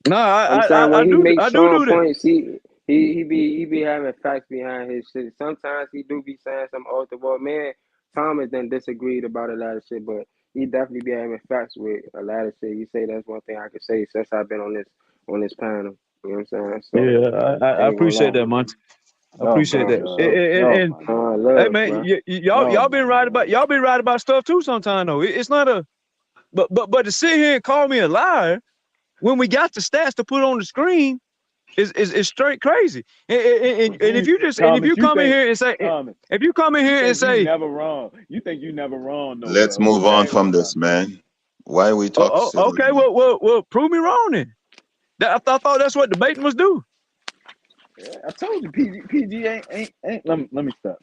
No,
I do
that.
Points, he be having facts behind his shit. Sometimes he do be saying some off the wall. Man, Thomas then disagreed about a lot of shit, but he definitely be having facts with a lot of shit. You say that's one thing I could say since I've been on this panel. You know what I'm saying? So,
yeah, I appreciate that, Monty. I appreciate that. Hey man, y'all been right about stuff too sometimes though. It's not a but to sit here and call me a liar when we got the stats to put on the screen is straight crazy. And if you come in here and say
you never wrong. You think you never wrong though.
Let's move on from this, man. Why are we talking?
Okay, well, prove me wrong then. I thought that's what debating was do.
Yeah, I told you PG ain't. Let me stop.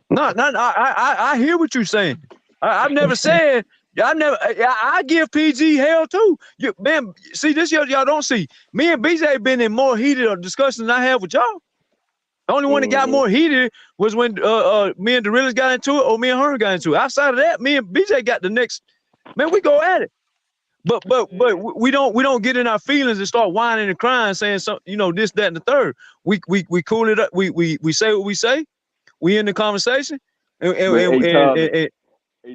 No, I hear what you're saying. I've never said. I give PG hell too. Man, see this y'all don't see. Me and BJ been in more heated discussions than I have with y'all. The only one that got more heated was when me and Dorillas got into it, or me and Herman got into it. Outside of that, me and BJ got the next. Man, we go at it. But we don't get in our feelings and start whining and crying, saying something, this, that, and the third. We cool it up. We say what we say. We in the conversation.
Hey,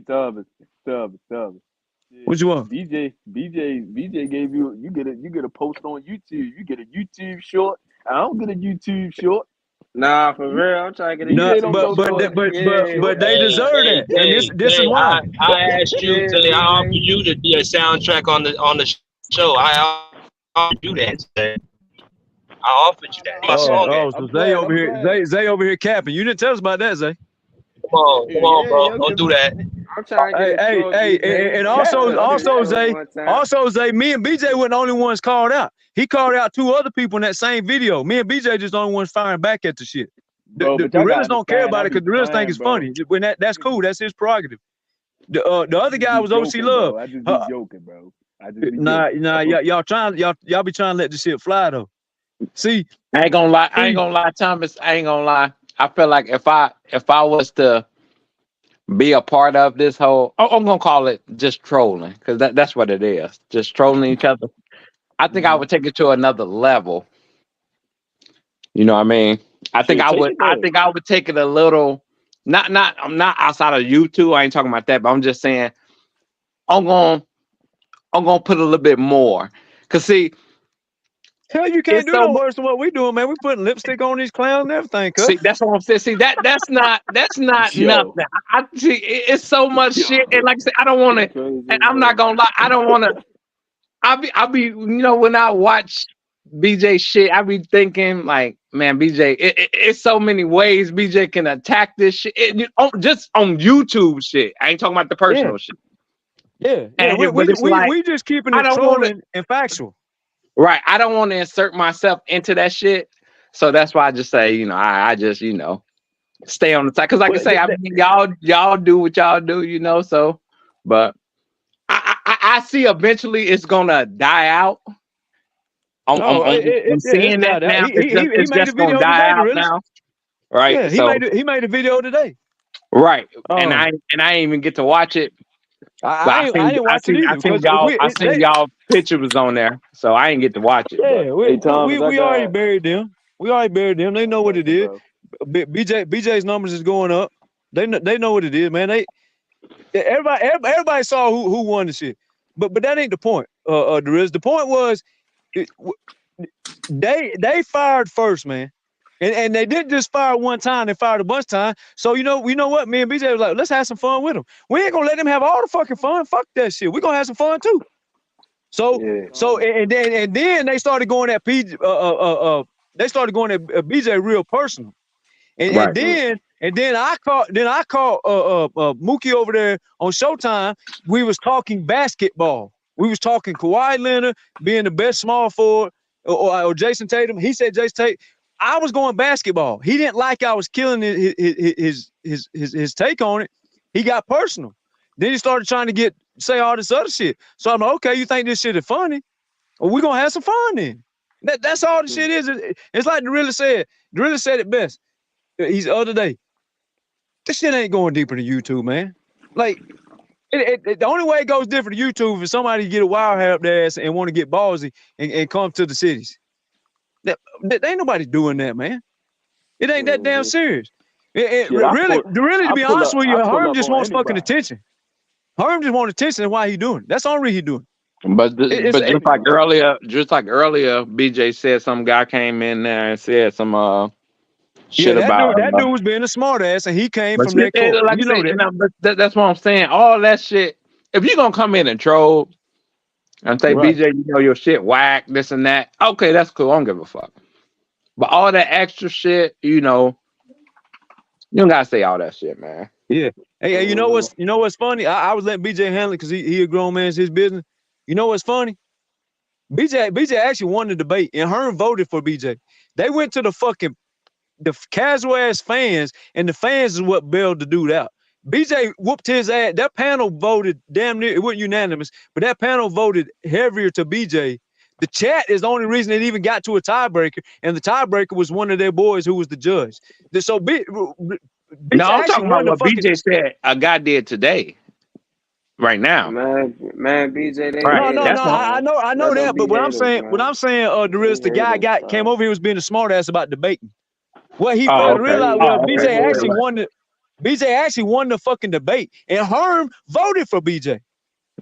Thomas.
What you want?
BJ gave you get a post on YouTube. You get a YouTube short. I don't get a YouTube short.
Nah, for real, I'm trying to get a
but they deserve that. And this is why.
I asked you today. I offered you to be a soundtrack on the show. I offered you that today. I offered you that.
So Zay over here capping. You didn't tell us about that, Zay.
on, bro. Don't do that.
I'm trying to get a truck, BJ.
And
I'm trying to get a truck
Zay,
one time.
Zay, me and BJ weren't the only ones called out. He called out 2 other people in that same video. Me and BJ just the only ones firing back at the shit. The realists don't care about it because the realists think it's funny. When that's cool, that's his prerogative. The other guy was OC Love.
I just be joking, bro. I just be
Nah,
joking.
y'all be trying to let the shit fly though. See,
I ain't gonna lie, Thomas. I ain't gonna lie. I feel like if I was to be a part of this whole, I'm gonna call it just trolling, because that's what it is. Just trolling each other. I think I would take it to another level. You know what I mean? I think I would take it a little. I'm not outside of YouTube. I ain't talking about that, but I'm just saying I'm gonna put a little bit more. Cause see,
hell, you can't do no worse than what we doing, man. We putting lipstick on these clowns and everything. Cuz.
See, that's what I'm saying. See, that's not nothing. I see it's so much shit, and like I said, I don't want to. And I'm not gonna lie, I don't want to. I'll be, when I watch BJ shit, I be thinking like, man, BJ, it's so many ways BJ can attack this shit. Just on YouTube shit. I ain't talking about the personal shit.
Yeah,
And
we just keeping it trolling and factual.
Right. I don't want to insert myself into that shit. So that's why I just say, I just, stay on the side. Cause like I say, I mean, y'all do what y'all do, so, but I see eventually it's gonna die out. I'm seeing that now. It's just gonna die out now. Right.
Yeah, he made a video today.
Right. And I didn't even get to watch it. I didn't watch it either. I seen y'all picture was on there, so I didn't get to watch it.
Yeah, we already buried them. They know what it is. BJ's numbers is going up. They know what it is, man. Everybody saw who won the shit. But that ain't the point. The point was they fired first, man. And they didn't just fire one time, they fired a bunch of times. So we know what? Me and BJ was like, let's have some fun with them. We ain't gonna let them have all the fucking fun. Fuck that shit. We're gonna have some fun too. And then they started going at BJ real personal. And then I caught Mookie over there on Showtime. We was talking basketball. We was talking Kawhi Leonard being the best small forward or Jason Tatum. He said Jason Tatum. I was going basketball. He didn't like I was killing his take on it. He got personal. Then he started trying to say all this other shit. So I'm like, okay, you think this shit is funny? Well, we're gonna have some fun then. That's all the shit is. It's like the realist said. The realist said it best. He's the other day. This shit ain't going deeper than YouTube, man. Like the only way it goes different to YouTube is somebody get a wire hair up their ass and want to get ballsy and come to the cities. There ain't nobody doing that, man. It ain't that damn serious. Really, to be honest with you, Herm just wants fucking attention. Herm just wants attention, and why he doing it. That's the only reason he doing it.
But just like earlier, BJ said some guy came in there and said some shit about
that dude was being a smart ass, and he came from that court.
Like that's what I'm saying. All that shit. If you're gonna come in and troll and say, BJ, your shit whack, this and that. Okay, that's cool. I don't give a fuck. But all that extra shit, you don't gotta say all that shit, man.
Yeah. Hey, you know what's funny? I was letting BJ handle it because he a grown man, it's his business. You know what's funny? BJ actually won the debate, and Herm voted for BJ. They went to the casual ass fans, and the fans is what bailed the dude out. BJ whooped his ass. That panel voted damn near, it wasn't unanimous, but that panel voted heavier to BJ. The chat is the only reason it even got to a tiebreaker, and the tiebreaker was one of their boys who was the judge. So BJ
I'm talking about what BJ said a guy did today. Right now.
Man, BJ, they
right. No, I know that, but what I'm saying, the guy came over here was being a smart ass about debating. What he failed to realize was BJ actually won the fucking debate, and Herm voted for BJ.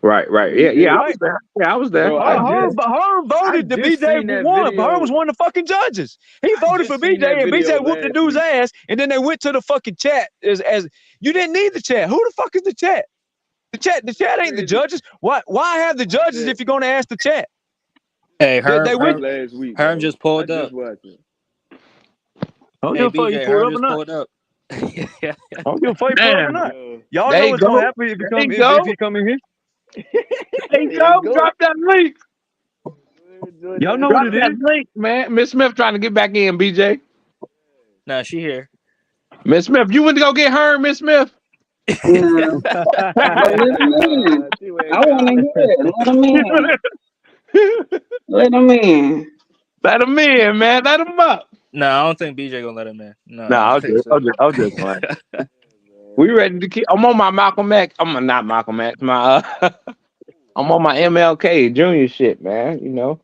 Right. Yeah, I was there.
Herm voted the BJ won, but Herm was one of the fucking judges. He voted for BJ, and BJ whooped the dude's ass, and then they went to the fucking chat as you didn't need the chat. Who the fuck is the chat? The chat ain't the judges. Why have the judges if you're gonna ask the chat?
Hey, Herm just pulled up.
Hey, BJ, Herm just pulled up. I don't give a fuck play or
Damn.
not. Y'all
There
know
you
what's gonna
go.
happen if
There you
if
go.
he come in here.
There you
There you
go.
go.
Drop that link.
Y'all know
Drop
what it
that
is.
link, man. Miss Smith trying to get back in, BJ.
Nah, she here.
Miss Smith, you went to go get her, Miss Smith.
No. But let him in.
She went
I want to
college.
hear it. Let him in. Let him in.
Let him in, man. Let him up.
Nah, I don't think BJ gonna let him in. No,
No,
I don't
I'll
think
just,
so.
I'll just playing. We ready to keep. I'm on my Malcolm X. I'm not Malcolm X. My I'm on my MLK Junior shit, man. You know.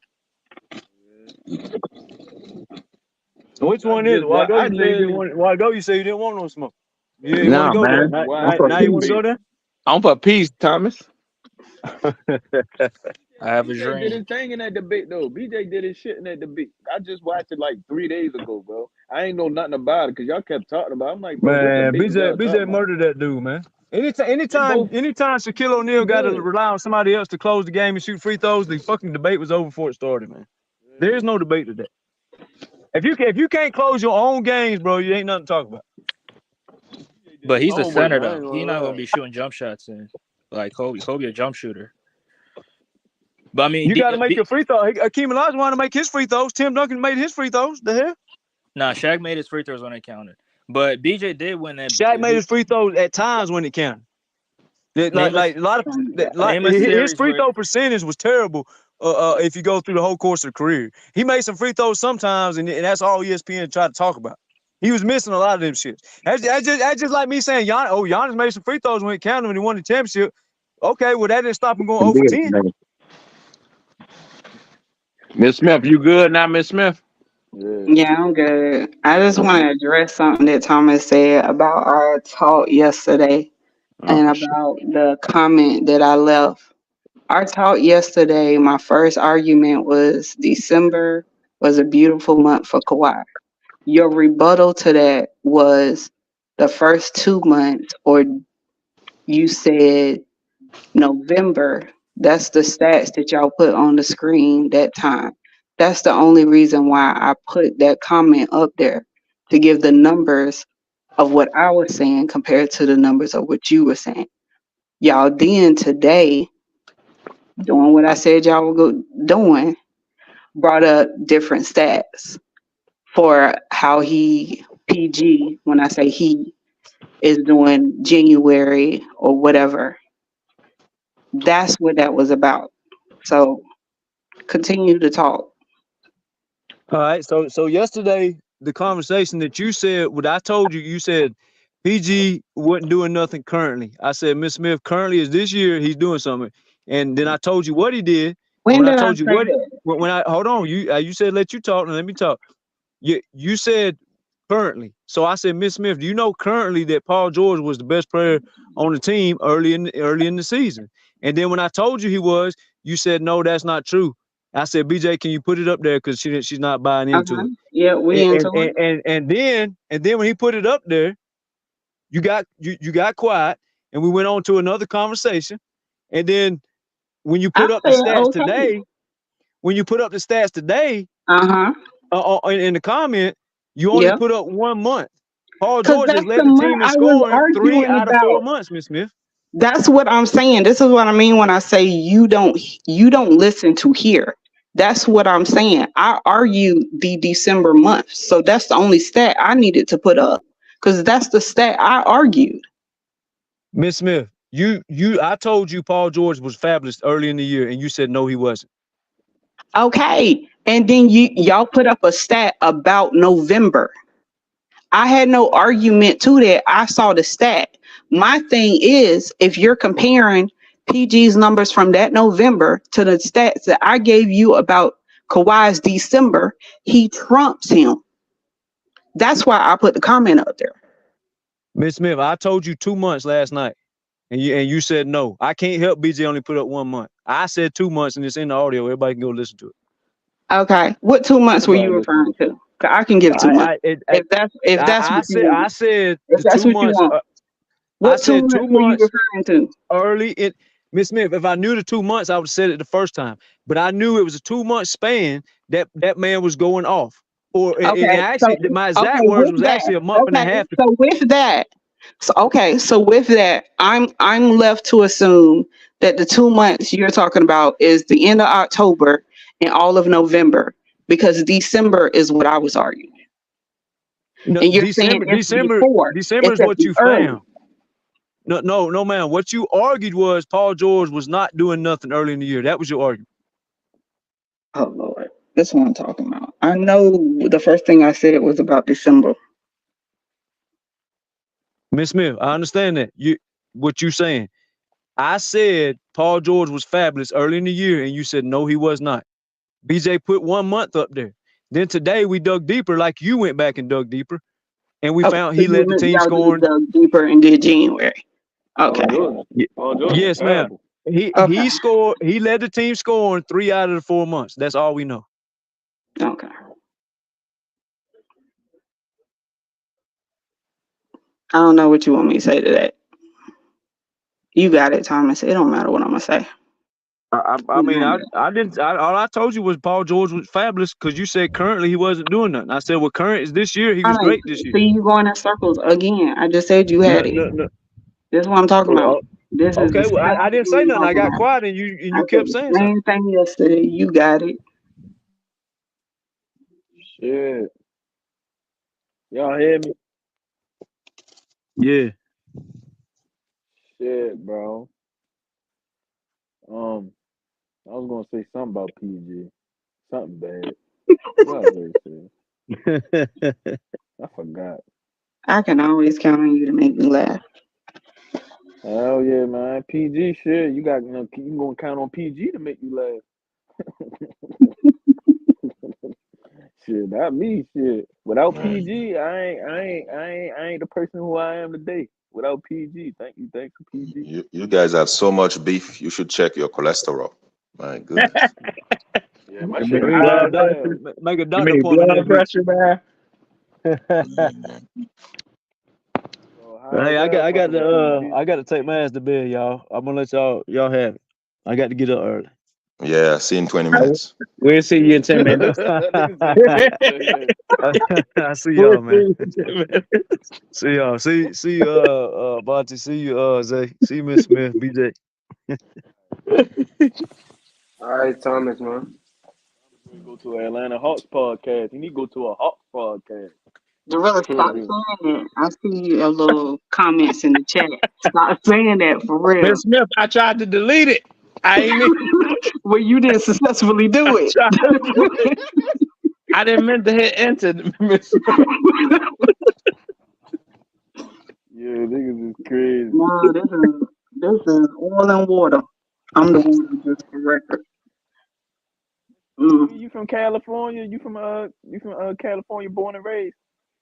Which one is it? While ago you say you didn't want. While ago you say you didn't want no smoke. You didn't want to
No,
go there.
man.
Now,
I'm for
now you want to
peace.
go there?
I'm for peace, Thomas.
I have a
BJ did
dream.
his thing in that debate though. BJ did his shit in that debate. I just watched it like 3 days ago, bro. I ain't know nothing about it because y'all kept talking about it. I'm like, bro, what
Man,
debate was y'all talking
BJ
about?
murdered that dude, man.
They both
Anytime Shaquille O'Neal got to
good.
rely on somebody else to close the game and shoot free throws, the fucking debate was over before it started, man. There is no debate today. If you can't close your own games, bro, you ain't nothing to talk about.
But he's a
Homework,
center
I ain't
though. He's not
gonna
gonna
lie.
be shooting jump shots and like Kobe. Kobe a jump shooter. But I mean,
You got to make your free throw. Akeem Olajuwon wanted to make his free throws. Tim Duncan made his free throws. The hell?
nah, Shaq made his free throws when they counted. But BJ did win that.
Shaq made his free throws at times when it counted.
Name
Like a lot of
name a
his
series
free
where
throw percentage was terrible. If you go through the whole course of the career, he made some free throws sometimes, and that's all ESPN tried to talk about. He was missing a lot of them shits. That's just like me saying, Giannis made some free throws when it counted when he won the championship. Okay, well that didn't stop him going 0 for 10.
Miss Smith, you good now, Miss Smith?
Yeah, I'm good. I just want to address something that Thomas said about our talk yesterday and
Oh shit.
about the comment that I left. Our talk yesterday, my first argument was December was a beautiful month for Kawhi. Your rebuttal to that was the first 2 months, or you said November. That's the stats that y'all put on the screen that time. That's the only reason why I put that comment up there, to give the numbers of what I was saying compared to the numbers of what you were saying. Y'all then today, doing what I said y'all were doing, brought up different stats for how PG, when I say he, is doing January or whatever. That's what that was about. So continue to talk.
All right. So yesterday, the conversation that you said, what I told you, you said PG wasn't doing nothing currently. I said Miss Smith currently is this year he's doing something, and then I told you what he did. And
When
when I
did I
told you
say
what
that?
when I hold on, you said let you talk and let me talk. You said currently. So I said, Miss Smith, do you know currently that Paul George was the best player on the team early in the season? And then when I told you he was, you said no, that's not true. I said, BJ, can you put it up there because she's not buying into it.
Yeah, we into it.
And then when he put it up there, you got quiet, and we went on to another conversation. And then when you
I
put up the
said
stats
okay.
today,
Uh-huh.
in the comment, you only
Yep.
put up 1 month. Paul
Because
George has
that's
led
the
the
month
team in
I was
scoring 3
arguing
out of 4
about.
months, Miss Smith.
That's what I'm saying. This is what I mean when I say you don't listen to hear. That's what I'm saying. I argued the December month. So that's the only stat I needed to put up. Because that's the stat I argued.
Miss Smith, I told you Paul George was fabulous early in the year, and you said no, he wasn't.
Okay. And then y'all put up a stat about November. I had no argument to that. I saw the stat. My thing is, if you're comparing PG's numbers from that November to the stats that I gave you about Kawhi's December, he trumps him. That's why I put the comment up there.
Miss Smith, I told you 2 months last night, and you said no. I can't help BJ only put up 1 month. I said 2 months, and it's in the audio. Everybody can go listen to it.
Okay. What 2 months were you referring to? 'Cause I can give 2 months. If that's what you want.
I said
If
the
that's
2
what you
months.
want.
I
What 2
said 2
months were you
months
referring to?
early in Miss Smith. If I knew the 2 months, I would have said it the first time. But I knew it was a 2 month span that man was going off. Or and
Okay, so
actually, my
okay,
exact words
with
was
that,
actually a month and a
okay,
half.
so with that, so with that, I'm left to assume that the 2 months you're talking about is the end of October and all of November, because December is what I was arguing,
No,
and you're saying it's before,
December
it's
is
at
what
the
you
early.
found. No, man. What you argued was Paul George was not doing nothing early in the year. That was your argument.
Oh Lord, that's what I'm talking about. I know the first thing I said was about December.
Miss Smith, I understand that. What you saying. I said Paul George was fabulous early in the year, and you said no, he was not. BJ put 1 month up there. Then today we dug deeper, like you went back and dug deeper, and we
Okay,
found
so
he led the team
y'all just
scoring.
dug deeper and did January.
Paul
Okay,
George. Paul George was
Yes, ma'am.
terrible.
He
okay,
he scored. He led the team scoring 3 out of the 4 months. That's all we know.
okay. I don't know what you want me to say to that. You got it, Thomas. It don't matter what I'm gonna say.
I mean, I didn't. All I told you was Paul George was fabulous because you said currently he wasn't doing nothing. I said, well, current is this year. He
All
was
right,
great this year.
see you going in circles again. I just said you
No,
had it.
no, no.
This is what I'm talking about.
Well,
This is the
okay. Well,
same
I didn't say
thing
nothing. I got
yesterday.
quiet and
I
you
said
kept
the
saying something.
same thing yesterday. You got it.
Shit. Y'all hear me?
Yeah.
Shit, bro. I was gonna say something about PG. Something bad. What was I say? I forgot.
I can always count on you to make me laugh.
Hell yeah, man. PG shit. You gonna count on PG to make you laugh. Shit, not me. Shit. Without
Man,
PG, I ain't the person who I am today. Without PG, thanks for PG.
you guys have so much beef. You should check your cholesterol. My goodness.
Yeah, my
You
shit
mean
high
blood
as hell.
pressure?
Make a
You
doctor
mean
appointment
blood
next week.
pressure, man?
So high as
Hey,
hell fucking with PG.
I got to take my ass to bed, y'all. I'm gonna let y'all have it. I got to get up early.
Yeah, see you in 20 minutes.
We'll see you in 10 minutes.
Nigga said see you in 10 minutes.
I see
We'll
y'all,
see
man.
you in 10 minutes.
See y'all. See you, Bonte. See you, Zay. See you, Miss Smith, BJ.
All right, Thomas, man.
We go to an Atlanta Hawks podcast. You need to go to a Hawks podcast.
Gorilla, stop
Shit.
saying that. I see a little comments in the chat. Stop saying that for real.
Miss Smith, I tried to delete it. I ain't mean.
Well, you didn't successfully
I
do it.
tried to. I didn't mean to hit enter, Miss Smith.
Yeah, niggas is crazy.
No, this is oil and water. I'm the one who just for record. Mm.
You from California? You from California, born and raised?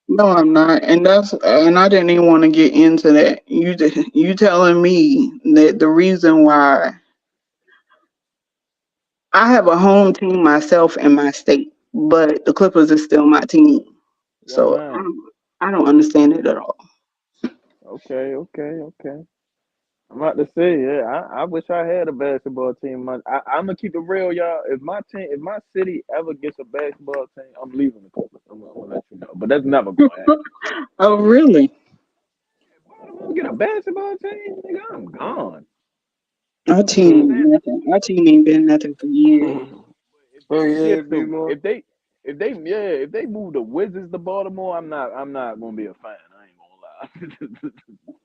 No, I'm not, and I didn't even want to get into that. You telling me that the reason why I have a home team myself in my state, but the Clippers is still my team.
Yeah,
So
man.
I don't understand it at all.
Okay. I'm about to say, yeah, I wish I had a basketball team. I'm gonna keep it real, y'all. If my city ever gets a basketball team, I'm leaving the Clippers. I'm gonna let you know, but that's never gonna happen.
Oh, really?
I don't get a basketball team, nigga. I'm gone.
Our
You know
team
what I'm
ain't
saying?
nothing. Our team ain't been nothing for years.
If
Oh
they
yeah,
get the
B-More.
if they move the Wizards to Baltimore, I'm not gonna be a fan. I ain't gonna lie.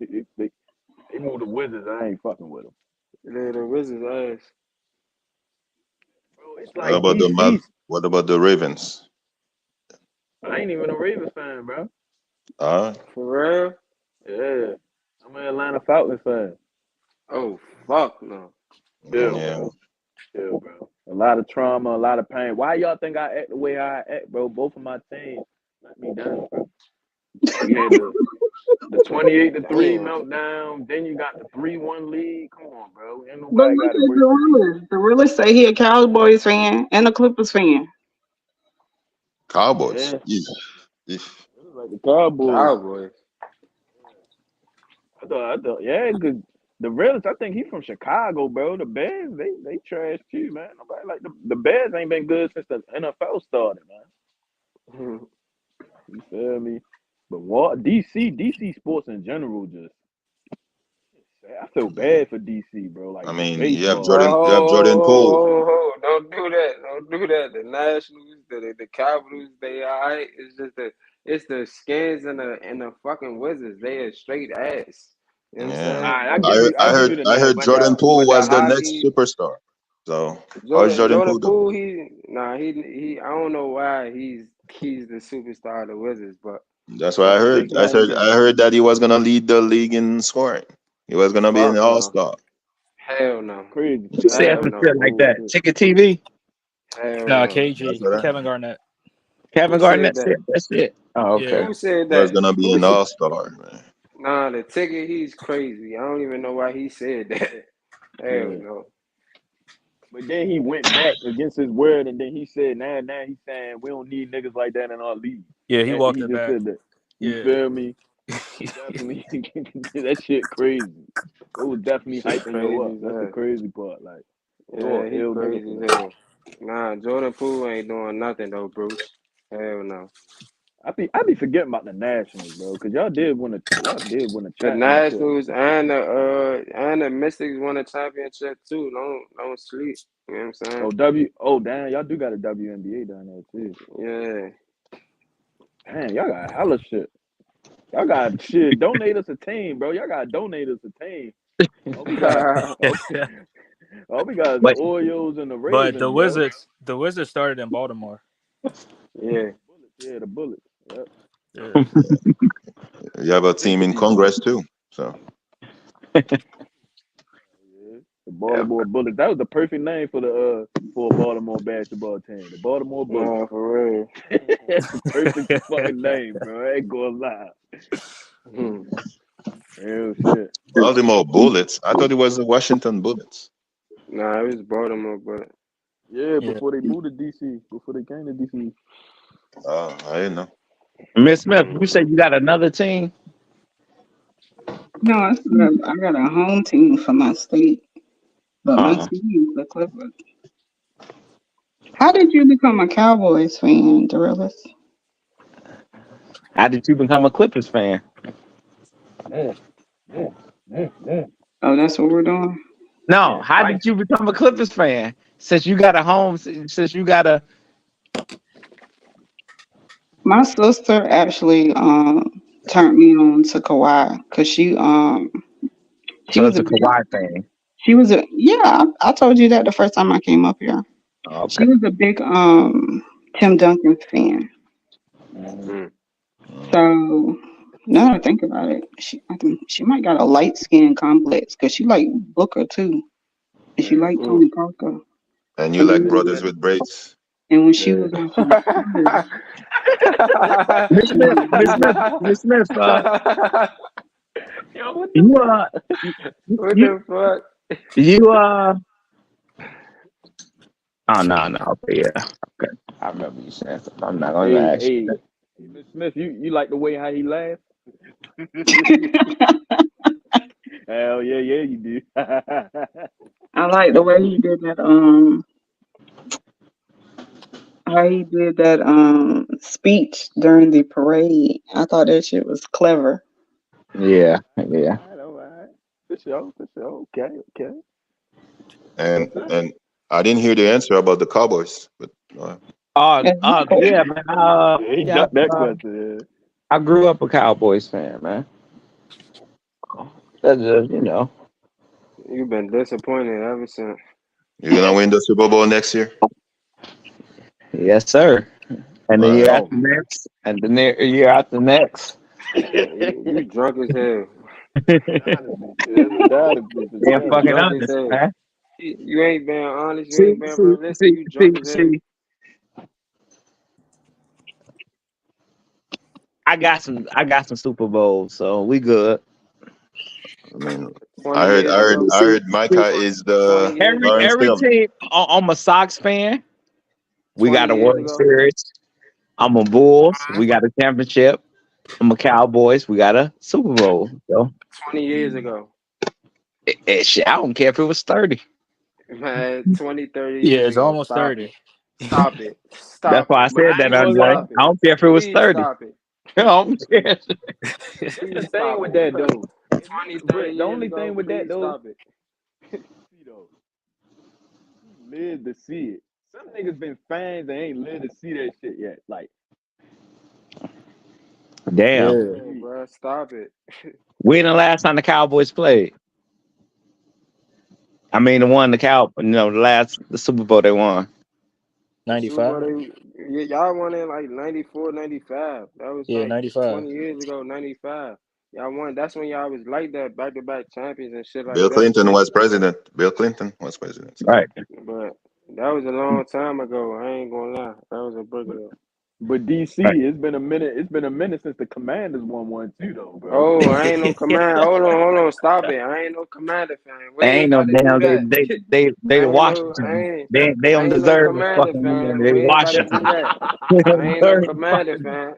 If they move the Wizards, I ain't fucking with them.
Yeah, the Wizards ass.
Bro, it's
How
like
about the Mal?
DC.
What about the Ravens?
I ain't even a Ravens fan, bro.
All
For real?
Yeah, I'm an Atlanta Falcons fan.
Oh, fuck no.
right.
Chill,
Yeah.
bro. Chill, bro. A lot of trauma, a lot of pain. Why y'all think I act the way I act, bro? Both of my teams let me down, bro. We had the 28-3
Damn.
meltdown. Then you got the 3-1 lead. Come on, bro. Ain't
But
nobody
look
got it
at
worse than me.
the realist say he a Cowboys fan and a Clippers fan.
Cowboys.
Yeah,
Yeah.
it was like the Cowboys.
Cowboys.
Yeah, cause the realest, I think he's from Chicago, bro. The Bears, they trash too, man. Nobody like the Bears ain't been good since the NFL started, man. You feel me? But DC sports in general just. I feel bad for DC, bro. Like
I
the
mean,
baseball.
You have Jordan Poole.
Don't do that. Don't do that. The Nationals, the Capitals, they alright. It's the Skins and the fucking Wizards. They are straight ass. You know what I'm
Yeah,
saying?
I give you the
I heard
But
Jordan Poole
the
was the next
hockey,
superstar. So how's Jordan
Jordan
Poole doing?
Poole, he I don't know why he's the superstar of the Wizards, but
That's what I
That's
heard.
why he got
I heard that he was gonna lead the league in scoring. He was gonna be an
fuck
all
no.
star.
Hell no.
crazy for
Who
that.
said
Hell
some
no.
shit like that?
Bullshit.
Ticket TV?
Hell
No,
no.
That's
KG,
what I
Kevin
heard.
Garnett.
Kevin
Who said
Garnett
that?
said that shit. Oh, okay.
Yeah.
Who said
He was
that?
gonna be
Who
an
said?
all star, man.
Nah, the ticket, he's crazy. I don't even know why he said that. Hell
Yeah.
no.
But then he went back against his word, and then he said, now he's saying we don't need niggas like that in our league.
Yeah, he
After
walked
he
it
just
back.
said that. You
Yeah.
feel me? Definitely, that shit crazy. It was definitely
Shit
hyping yo
crazy
up.
as
That's the
hell.
crazy part. Like, you're
Yeah,
an
he
ill nigga
crazy
for
as
that.
hell. Nah, Jordan Poole ain't doing nothing though, Bruce. Hell no.
I be forgetting about the Nationals, bro, because y'all did win a
The
championship.
Nationals and the Mystics won a championship too. Don't sleep. You know what I'm saying?
Damn, y'all do got a WNBA down there too.
Yeah.
Damn, y'all got hella shit. Y'all got shit. Donate us a team, bro. Y'all got to donate us a team. All we got, all we got is the
But
Orioles and the
But
Ravens, bro.
the Wizards started in Baltimore.
Yeah.
Yeah, the Bullets. Yep.
Yeah.
You have a
They
team
could
in
be doing
Congress too. So
the
Yep.
Baltimore Bullets. That was the perfect name for a Baltimore basketball team. The Baltimore Bullets.
Nah, for real.
That's the perfect fucking name, bro. I ain't gonna lie.
Hmm.
Real shit.
Baltimore Bullets. I thought it was the Washington Bullets.
Nah, it was Baltimore, but
Yeah,
Yeah.
before they moved to DC, before they came to DC.
Oh, I didn't know.
Miss Smith, you said you got another team?
No, I got a home team for my state, but my
Uh,
team is the Clippers. How did you become a Cowboys fan, Dorillis?
how did you become a Clippers fan?
Oh, that's what we're doing.
No, how did you become a Clippers fan? Since you got a home, since you got a
My sister actually turned me on to Kawhi because she
so
was
it's
a
a
big
Kawhi thing.
she was a yeah, I told you that the first time I came up here.
Okay.
She was a big Tim Duncan fan.
hmm.
So now that I think about it, I think she might got a light skin complex because she like Booker too, and she like
Mm.
Tony Parker.
And you
And
like
then
brothers with braids?
when she
Yeah.
was on some
Miss Smith, Miss Smith, Miss Smith,
Yo, what the
you
what
you
the fuck?
you oh no, okay, yeah. Okay. I remember you saying something. I'm not gonna ask you
Hey, Miss Smith, you like the way how he laughed? Hell yeah, you do.
I like the way he did that how he did that speech during the parade. I thought that shit was clever.
Yeah, yeah.
All right. For sure. Okay.
And I didn't hear the answer about the Cowboys, but
Yeah, man.
Yeah, he
Yeah,
ducked that question.
I grew up a Cowboys fan, man. That's just,
You've been disappointed ever since.
you're gonna win the Super Bowl next year.
Yes, sir. And the
All
year
right.
Oh
after next, and the year after next.
You drunk as hell.
dynasty. That's a dynasty for
Being
You
sure.
fucking
drunk as
honest,
hell.
man.
You ain't being honest. You
See,
ain't being
see,
realistic.
see,
You
see,
drunk as hell.
see. I got some Super Bowls, so we good.
I mean,
20 years ago.
I heard Micah is
20
the
years ago.
Lawrence
Every
Taylor.
team. I'm a Sox fan. We
20
got a
years
World
ago.
Series. I'm a Bulls. We got a championship. I'm a Cowboys. We got a Super Bowl. So
20 years ago.
shit, I don't care if it was 30.
Man, 20, 30
Yeah,
years
it's
ago.
almost
Stop
30.
it. Stop it.
That's
Stop
why I
it.
But
said
I
that,
ain't gonna
Andre.
lie.
Stop
I
it.
don't care if it was
Please
30.
stop it.
I don't care.
The
Please
thing
stop
with
it.
that though,
20, 30
Brett, the
years
only
ago,
thing with that
please
though,
stop it.
see though, he lived to see it. Some niggas been fans and ain't lived to see that shit yet. Like,
Damn.
Yeah.
Yeah, bro. Stop it.
When the last time the Cowboys played? I mean, the one the the Super Bowl they won.
The Super Bowl,
95.
y'all won in like 94, 95. That was
Yeah,
like
95.
20 years ago, 95. Y'all won. That's when y'all was like that, back-to-back champions and shit like
Bill
that.
Clinton was president. Bill Clinton was president.
Right.
But that was a long time ago. I ain't gonna lie. That was a burger though.
but DC,
Right.
it's been a minute. It's been a minute since the Commanders won one too, though, bro.
Oh, I ain't no commander. Hold on. Stop it. I ain't no commander fan. We
Ain't
ain't
no
about to do
damn.
that.
They
I
the
ain't no.
Washington. They
I
don't
ain't no
deserve the
commander
fucking win.
fan.
They
We ain't about to do
Washington.
that.
They don't
I ain't no
deserve the
commander
fucking.
fan.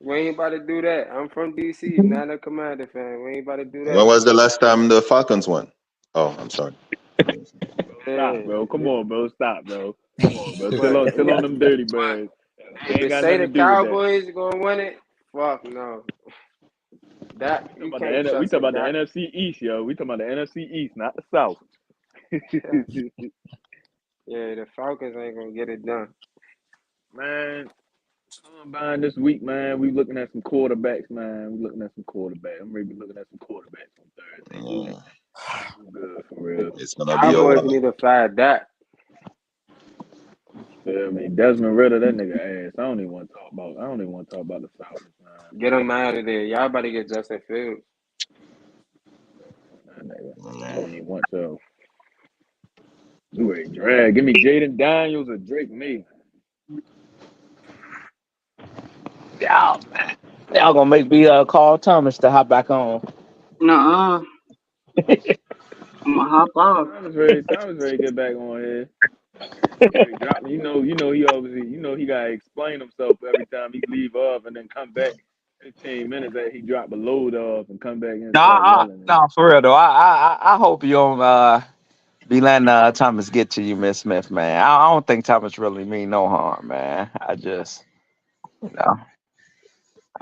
We ain't about to do that. I'm from DC, not a commander fan. We ain't about to do
When
that.
was the last time the Falcons won? Oh, I'm sorry.
Stop,
Yeah.
bro. Come on, bro. Stop, bro. Come on, bro. Chill
But
on, chill on them dirty
but
birds. We
to
ain't got
say
nothing
the
to do with that.
Cowboys gonna win it, fuck no. That
We talking
you
about
can't
we
trust
talking
it.
about the
That
NFC East, yo. We talking about the NFC East, not the South.
yeah, the Falcons ain't gonna get it done.
Man, combine this week, man. We looking at some quarterbacks, man. We looking at some quarterbacks. I'm ready to be looking at some quarterbacks on Thursday.
Yeah,
We good for real.
it's gonna be a
Cowboys
while.
need to fire that.
Feel me? Desmond Ritter, that nigga ass. I don't even want to talk about. The Falcons, man.
Get them out of there. Y'all about to get Justin Fields.
That nigga, I don't even want to. You ready to drag? Give me Jaden Daniels or Drake May.
Y'all gonna make me call Thomas to hop back on.
Nuh-uh. I'm gonna hop off.
Thomas ready to get back on here. He drop me. You know he obviously, he gotta explain himself every time he leave off and then come back 15 minutes that he drop a load off and come back and start yelling.
No, for real though. I hope you don't be letting Thomas get to you, Miss Smith, man. I don't think Thomas really mean no harm, man. I just,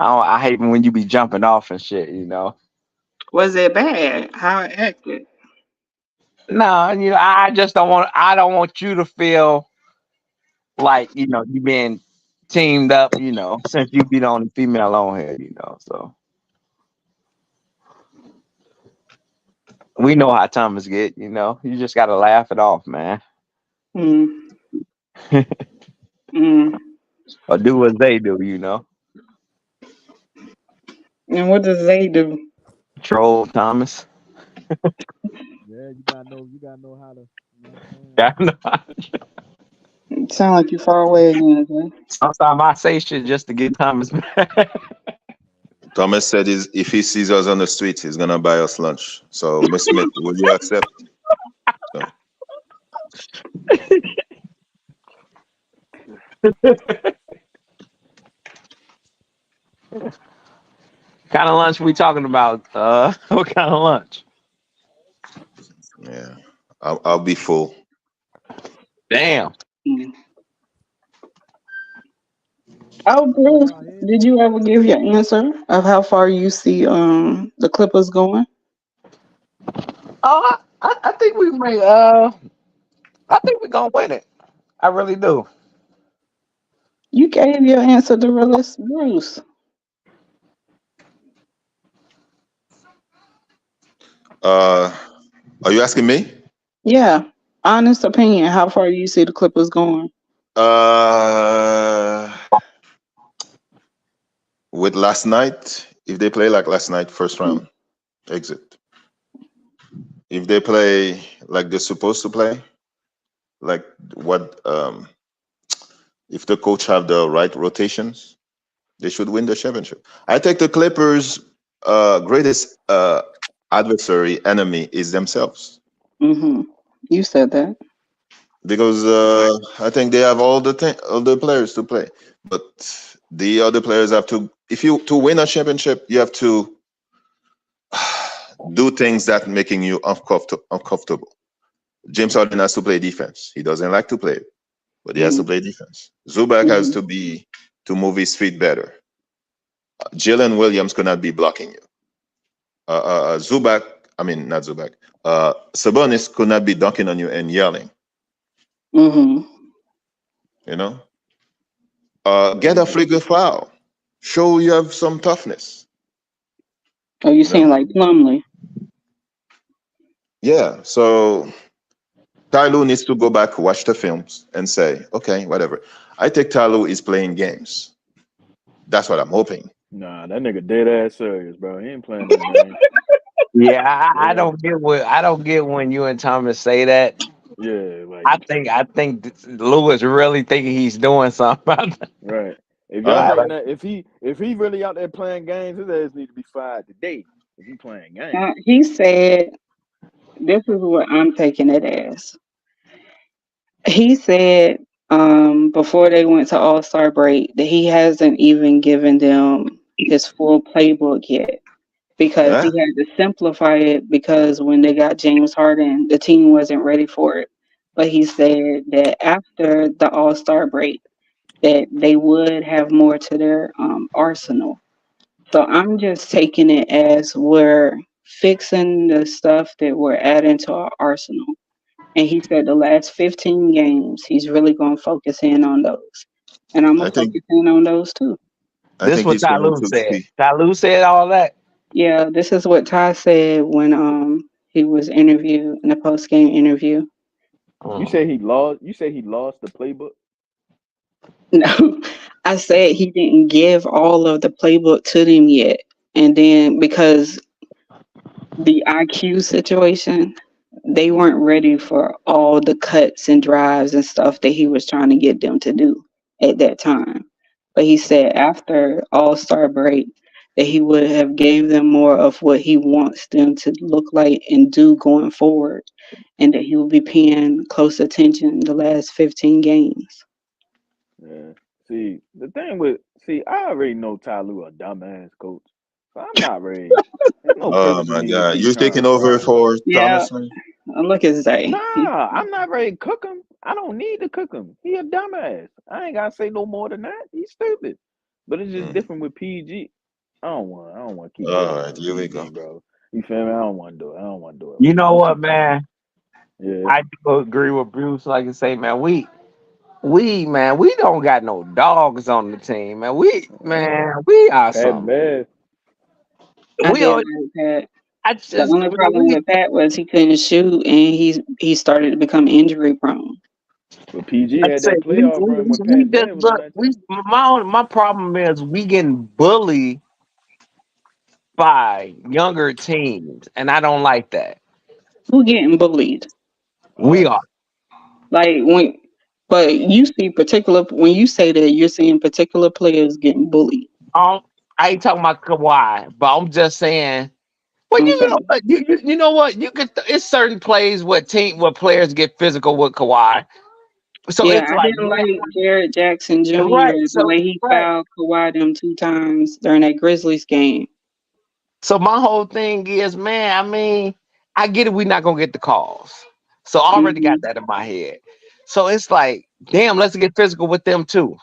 I hate when you be jumping off and shit,
Was it bad? How it acted?
No, I just don't want. I don't want you to feel like you being teamed up, since you be the only female on here, So we know how Thomas get, You just gotta laugh it off, man. Or do what they do,
And what does they do?
Troll Thomas.
Yeah, you gotta know how to. You know what I'm saying?
It sound like you far away again, okay?
Sometimes I say shit just to get Thomas back.
Thomas said if he sees us on the street, he's gonna buy us lunch. So, Miss Smith, will you accept? So.
Kind of lunch we talking about? What kind of lunch?
Yeah, I'll be full.
Damn.
Oh, Bruce, did you ever give your answer of how far you see the Clippers going?
Oh, I think we may. I think we're gonna win it. I really do.
You gave your answer to Realist Bruce.
Are you asking me?
Yeah, honest opinion. How far you see the Clippers going?
With last night, if they play like last night, first round, exit. If they play like they're supposed to play, like what, if the coach have the right rotations, they should win the championship. I think the Clippers' greatest enemy is themselves.
Mm-hmm. You said that.
Because I think they have all the players to play, but the other players have to. To win a championship, you have to do things that making you uncomfortable. James Harden has to play defense. He doesn't like to play it. but he has to play defense. Zubac has
Mhm.
to move his feet better. Jalen Williams could not be blocking you. Zubac, I mean not Zubac. Sabonis could not be dunking on you and yelling.
Mhm.
You know, get a
Yeah.
flagrant foul. Show you have some toughness.
Oh, you
You know,
seem like Plumlee.
yeah. So Tyloo needs to go back, watch the films, and say, okay, whatever. I think Tyloo is playing games. That's what I'm hoping.
Nah, that nigga dead ass serious, bro. He ain't playing no game.
Yeah, I
Yeah,
don't get when you and Thomas say that.
yeah,
I think Lewis really thinking he's doing something about that.
right. If y'all
Huh?
thinking that if he really out there playing games, his ass need to be fired today. If he playing games.
He said, "This is what I'm taking it as." He said, before they went to All Star break, that he hasn't even given them his full playbook yet because he
Huh?
had to simplify it because when they got James Harden, the team wasn't ready for it. But he said that after the All Star break, that they would have more to their arsenal. So I'm just taking it as we're fixing the stuff that we're adding to our arsenal. And he said the last 15 games, he's really going to focus in on those. And I'm going
I
to
think
focus in on those too.
I
This
think
what
he's trying
Tyloo
to
said.
see.
Tyloo said all that.
Yeah, this is what Ty said when he was interviewed in the post game interview.
You
Mm.
say he lost. You say he lost the playbook.
No, I said he didn't give all of the playbook to them yet. And then because the IQ situation, they weren't ready for all the cuts and drives and stuff that he was trying to get them to do at that time. But he said after All Star break that he would have gave them more of what he wants them to look like and do going forward, and that he will be paying close attention the last 15 games.
Yeah. See, the thing with I already know Ty Lue a dumbass coach, so I'm not ready. There's no
Oh
purpose in
my
me to
God,
keep
you're
trying to
taking over
fry him.
for
Yeah,
Thomas, man?
look at Zay.
Nah, I'm not ready to cook him. I don't need to cook him. He a dumbass. I ain't gotta say no more than that. He's stupid. But it's just
Mm.
different with PG. I don't want to keep
All
dealing
right,
with
here we go.
PG, bro. You feel me? I don't want to do it. I don't want to do it,
You
man.
know
Let's
what,
keep talking.
man?
Yeah.
I do agree with Bruce. Like I say, man, we don't got no dogs on the team, man. We are
Pat
some.
Bev.
I
We
did
are.
like that.
I
The
just
only problem with that was he couldn't shoot, and he started to become injury prone.
But PG
like I
had
say,
that playoff run when
we
Pat
just
Bev was on
look.
that
We
team.
my problem is we getting bullied by younger teams, and I don't like that.
Who getting bullied?
We are.
Us.
Like but you see particular when you say that you're seeing particular players getting bullied.
Um, I ain't talking about Kawhi, but I'm just saying. Well, you
Okay.
know what? You know what? You could. It's certain plays where players get physical with Kawhi. So
Yeah,
it's
I
like,
didn't like Jared Jackson Jr.
right.
the
So
way he
right.
fouled Kawhi them 2 times during that Grizzlies game.
So my whole thing is, man. I mean, I get it. We're not gonna get the calls. So I already
Hmm.
got that in my head. So it's like, damn, let's get physical with them too.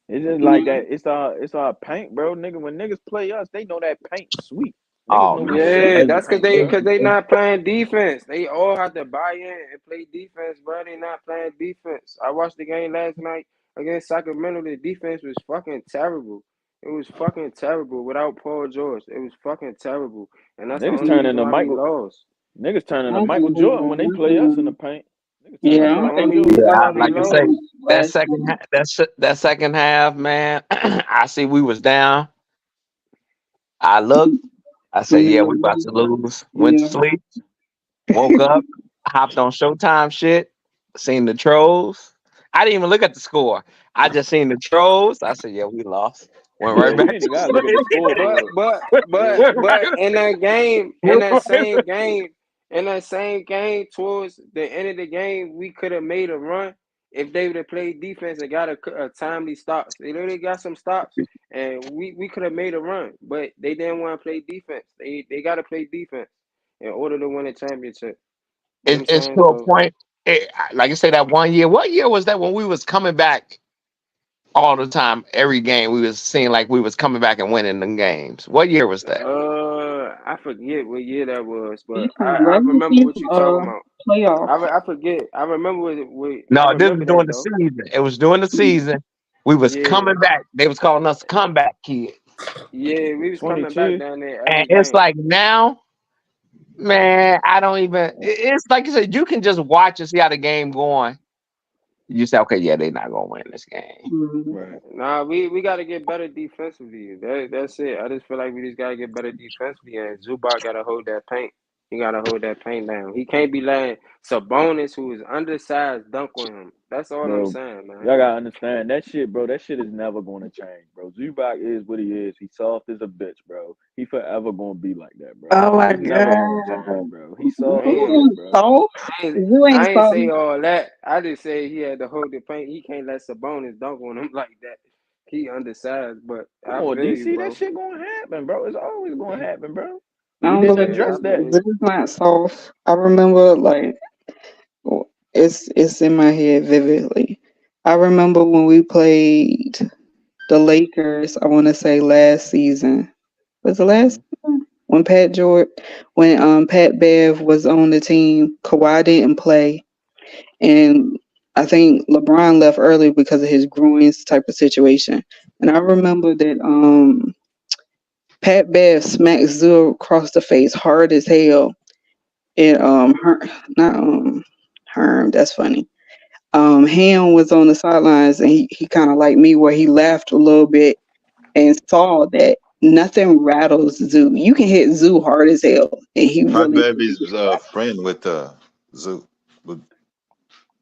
It's just like
Yeah.
that. It's our paint, bro. Nigga, when niggas play us, they know that paint sweet. Niggas
Oh
know we
man.
suck
Yeah,
in the
that's
paint,
cause
bro.
they not playing defense. They all have to buy in and play defense, bro. They not playing defense. I watched the game last night against Sacramento. The defense was fucking terrible. It was fucking terrible without Paul George. It was fucking terrible, and that's the
Niggas
only
turning
reason
to
why we
Michael.
lost.
Niggas
I
turning to
don't
Michael
think we
Jordan when they play us in the
won.
paint. Niggas turning
Yeah,
to
I
That's the
don't
Michael
think
only
we
Jordan.
reason
Yeah,
why we
like I
lost.
say,
won
that
last
second
night.
that second half, man. I see we was down. I looked. I said, yeah, we about to lose. Went to
Yeah.
sleep. Woke up. Hopped on Showtime shit. Seen the trolls. I didn't even look at the score. I just seen the trolls. I said, yeah, we lost. Went right
Yeah, you
back
ain't
to
even gotta look at the
sleep.
But
scoreboard.
but
Yeah.
but in that game,
Went right back.
in that same game, towards the end of the game, we could have made a run if they would have played defense and got a timely stops. They literally got some stops, and we could have made a run, but they didn't want to play defense. They got to play defense in order to win a championship. You know what I'm
It's
saying?
to a
So
point. like I say, that 1 year. What year was that when we was coming back all the time? Every game we was seeing like we was coming back and winning the games. What year was that?
I forget what year that was,
You
but
talking
I
regular
remember what
season
you talking
or
about.
playoff?
I forget. I remember I
No, this
remember
was during
that
the
though.
season. It was during the season. We was
Yeah,
coming back. They was calling us comeback kids.
yeah, we was coming back
22.
down there
And
every
it's
game.
like now, man, I don't even. It's like you said, you can just watch and see how the game going. You say, okay, yeah, they're not gonna win this game.
Mhm.
Right.
Nah, we got to get better defensively. That's it. I just feel like we just got to get better defensively, and Zubac got to hold that paint. He got to hold that paint down. He can't be letting Sabonis, who is undersized, dunk on him. That's all I'm
Bro,
saying, man.
y'all gotta understand that shit, bro. That shit is never gonna change, bro. Zubac is what he is. He's soft as a bitch, bro. He forever gonna be like that, bro.
Oh my
It's never gonna
god.
change, bro. He's
You
soft as a
Damn.
bitch,
ain't
bro.
soft. You ain't
I ain't
soft.
say all that. I just say he had to hold the paint. He can't let Sabonis dunk on him like that. He undersized, but
Come
I
on,
feel you,
DC. That
bro.
shit gonna happen, bro. It's always gonna happen, bro.
I
We
don't
didn't
believe
address
that.
I
that.
feel
This is not soft. I remember like it's in my head vividly. I remember when we played the Lakers, I wanna say last season. Was it last season? When Pat Bev was on the team, Kawhi didn't play. And I think LeBron left early because of his groins type of situation. And I remember that Pat Bev smacked Zoo across the face hard as hell. And not Herm, that's funny. Ham was on the sidelines and he kind of like me where he laughed a little bit and saw that nothing rattles Zoo. You can hit Zoo hard as hell and he
Fat
really
Baby is friend with Zoo. With-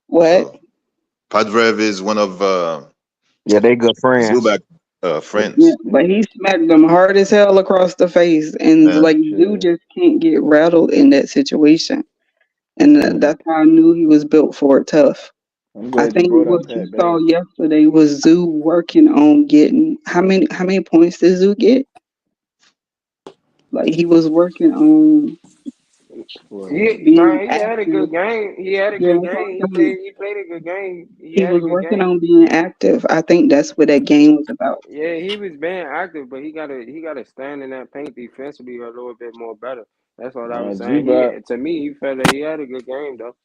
what?
So Pat Rev is one of
Yeah, they good friends.
Zubac
Yeah,
friends.
but he smacked them hard as hell across the face, and
Yeah.
like Zoo
Shit.
just can't get rattled in that situation, and that's how I knew he was built for it tough.
I'm
I
glad you
think
brought
what
up
you
Pat
saw
Bev.
yesterday was Zoo working on getting how many points did Zoo get? Like he was working on
What?
being
He had a
active.
good game. He had a
Yeah,
good
that's what
game.
I'm saying.
He played a good game. He
He
had a
was
good
working
game.
on being active. I think that's what that game was about.
Yeah, he was being active, but he gotta stand in that paint defensively a little bit more better. That's what I
Nah,
was saying. He
Zubac.
to me, he felt like he had a good game though.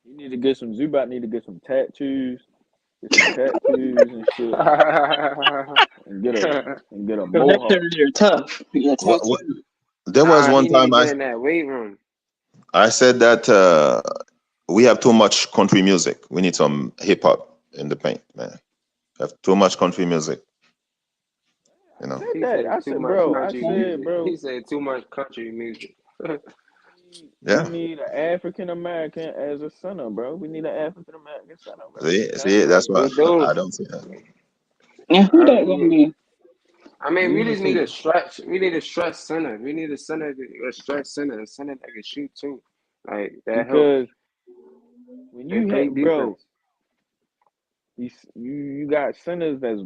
You need to get some Zubac. Need to get some tattoos. Get some tattoos and shit, and get a
So that
mohawk.
turns you're tough. You're
What,
tattooed.
there was
He
one
need to
time
get in that weight room.
I said that we have too much country music. We need some hip hop in the paint, man. We have too much country music, you know.
Said
He
that.
said
I
too
said,
much
bro. I
country
said,
music.
bro.
He said too much country music.
We
Yeah.
need an African American as a center, bro. We need an African American center, bro.
See, that's
We
what
do.
I don't see that.
And who that gonna be?
I mean,
We
we
need
just need
some
a stretch. We need a stretch center. We need a center, a stretch center, a center that can shoot too. Like that helps
because when
and
you
play
have, bro,
defense.
you got centers that's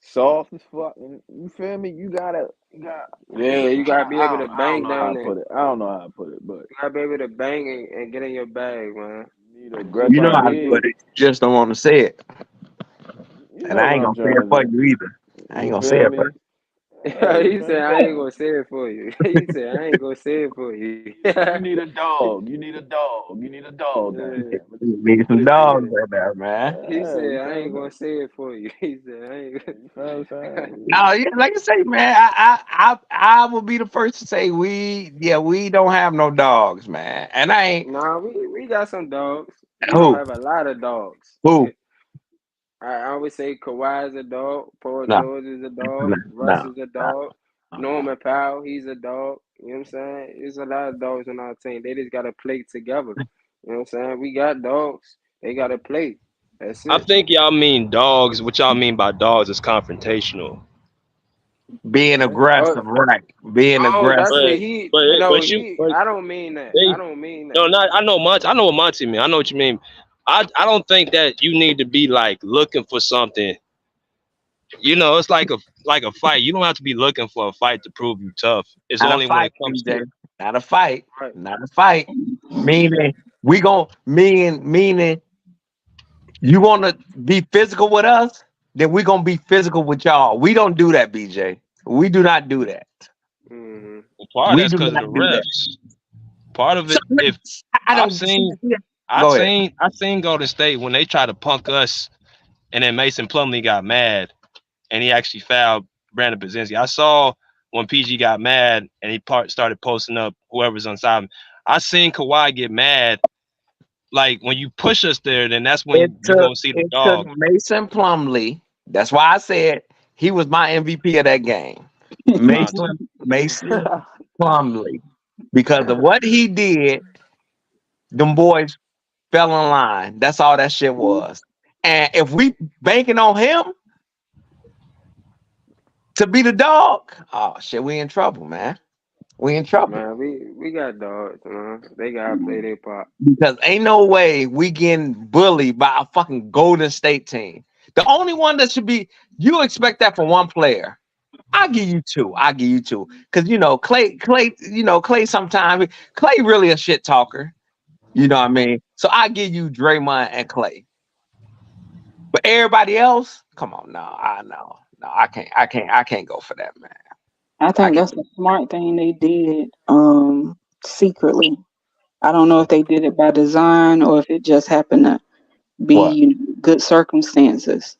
soft as fuck, and you feel me? You got.
Yeah, you gotta be able to
I don't
bang
know how
down
to
there.
put it. I don't know how to put it, but
You gotta be able to bang and get in your bag, man.
you need an
You know
aggressive
how to
big.
put it. You just don't want to say it,
You
and
know
I
what
ain't
I'm
gonna say it
trying
for
to.
you either. I ain't
You
gonna say
feel
it for
me? Hey
He said,
man,
I ain't gonna say it for you. He said, I ain't gonna say it for you.
you need a dog. You need a dog. You need a dog down
Yeah.
there. But
you.
you
Need
put
some
it
He
there.
dogs
said,
right there, man.
he
Yeah,
said,
you
I
feel
ain't
what
gonna say it for you. He said, I ain't
I'm saying? You feel what I'm saying?
No, yeah, like I say, man, I will be the first to say we don't have no dogs, man. And I ain't
Nah, we got some dogs. We don't
who
have a lot of dogs.
who
I always say Kawhi is a dog, Paul
no
George is a dog,
no
Russ
no
is a
no.
dog, Norman Powell, he's a dog. You know what I'm saying? There's a lot of dogs on our team. They just gotta play together. You know what I'm saying? We got dogs. They gotta play. That's
I
it.
think y'all mean dogs. What y'all mean by dogs is confrontational.
Being
What?
aggressive,
Oh,
right? Being
oh, that's
aggressive.
But
what he.
but
No,
but you
he.
but
I don't mean that. I
they
don't mean
no
that.
not I know Monty. I know what Monty mean. I know what you mean. I don't think that you need to be like looking for something. You know, it's like a fight. You don't have to be looking for a fight to prove you tough. It's
Not a
only when
fight,
it comes
BJ.
to
Not a fight.
Right.
Not a fight. Meaning We gonna meaning you want to be physical with us, then we gonna be physical with y'all. We don't do that, BJ. We do not do that.
Mm-hmm.
Part of
We
that's
do
because of
not
the
do that.
refs. Part of
So,
it, if
I
I've
don't see.
seen,
Go ahead.
I seen Golden State when they tried to punk us, and then Mason Plumlee got mad, and he actually fouled Brandon Brzezinski. I saw when PG got mad and he started posting up whoever's on side of him. I seen Kawhi get mad. Like when you push us there, then that's
It
when you
took
gonna see the
it took
dog.
Mason Plumlee. That's why I said he was my MVP of that game.
Mine too.
Mason Plumlee. Because of what he did, them boys fell in line. That's all that shit was. And if we banking on him to be the dog, oh shit, we in trouble, man. We in trouble.
Man, we got dogs, man. They gotta play their part.
Because ain't no way we getting bullied by a fucking Golden State team. The only one that should be, you expect that from one player. I'll give you two. Because Clay sometimes Clay really a shit talker. You know what I mean? So I give you Draymond and Clay. But everybody else, come on, no, I can't go for that, man.
I think that's a smart thing they did secretly. I don't know if they did it by design or if it just happened to be good circumstances.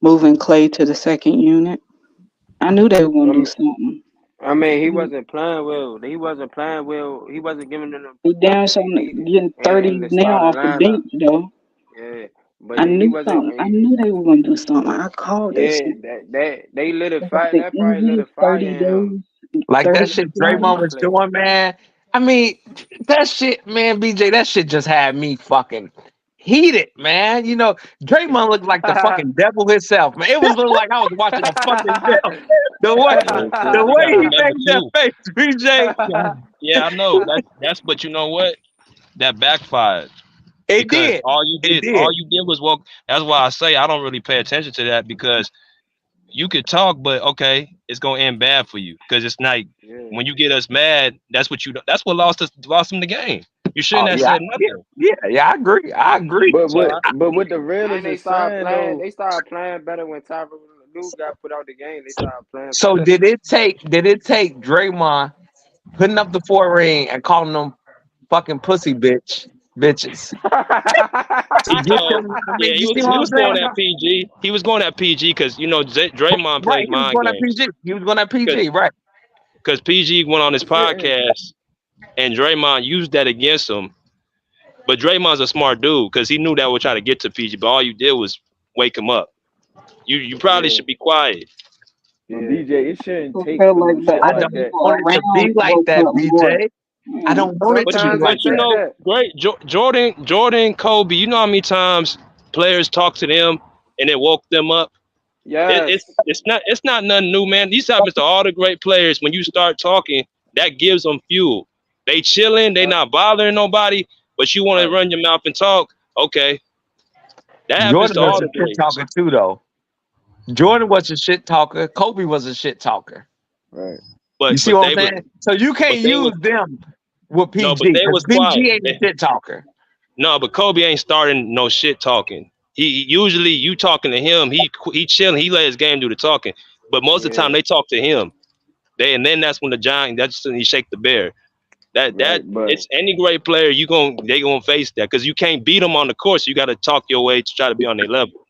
Moving Clay to the second unit. I knew they were gonna do something.
I mean, he wasn't playing well. He wasn't playing well. He wasn't giving them the
He down
production
so
they needed
getting
in
30
the
now
starting
off the
lineup.
bench though.
Yeah, but
I
he
knew
wasn't.
something. I knew they were gonna do something. I called that
Yeah,
shit.
that they lit a
It's like
fire.
the
That probably lit
easiest
a fire
30
in him.
days.
Like
30
that shit
He didn't
Draymond
want to
was
play.
doing, man. I mean, that shit, man, BJ, that shit just had me fucking heated, man. You know, Draymond looked like the fucking devil himself, man. It was looking like I was watching a fucking devil. The
You
way
gotta
he
remember
made that
too.
face, BJ.
Yeah, I know. That's but you know what? That backfired.
It
Because
did.
all you did was walk. That's why I say I don't really pay attention to that because you could talk, but okay, it's gonna end bad for you because it's like
Yeah.
when you get us mad, that's what lost them the game. You shouldn't
Oh
have
yeah,
said nothing.
I agree. I agree.
But
So
what the realest
And
is saying though. They started playing better when Tyronn Lue got put out the game. They started playing
So
better.
did it take Draymond putting up the 4 ring and calling them fucking pussy bitches? To
he
get
told,
them, I
yeah,
mean, you see what
he
I'm
was going
saying?
at PG. He was going at PG because Draymond
Right,
played
he was
mind
going at
games
PG. He was going at PG, right?
because PG went on his
Yeah.
podcast and Draymond used that against him. But Draymond's a smart dude because he knew that would try to get to PG. But all you did was wake him up. You probably
Yeah.
should be quiet.
But
Yeah.
BJ, it shouldn't
I
take
feel
for
like
no
the
shit
I
other
like
don't
that.
people
want it to
around
be like
woke
that,
up more.
BJ. I don't want it to be
Sometimes
like
it
You
take
that.
know,
that.
great Jordan, Kobe. You know how many times players talk to them and it woke them up.
Yes.
It's not nothing new, man. These happens to all the great players. When you start talking, that gives them fuel. They chilling, they not bothering nobody, but you want to
Right.
run your mouth and talk. Okay, that happens
Jordan
to
was
all
a
the
shit
greats.
talker too, though. Jordan was a shit talker. Kobe was a shit talker.
Right.
You
But
see what I'm saying? So you can't
they
use
was
them with
no,
PG
but they
because
was
PG
quiet.
ain't a shit talker.
No, but Kobe ain't starting no shit talking. He usually you talking to him, he chilling, he let his game do the talking. But most of the time
Yeah.
they talk to him. And then that's when that's when he shake the bear. That
Right. But
it's any great player they gonna face that because you can't beat them on the course. You got to talk your way to try to be on their level.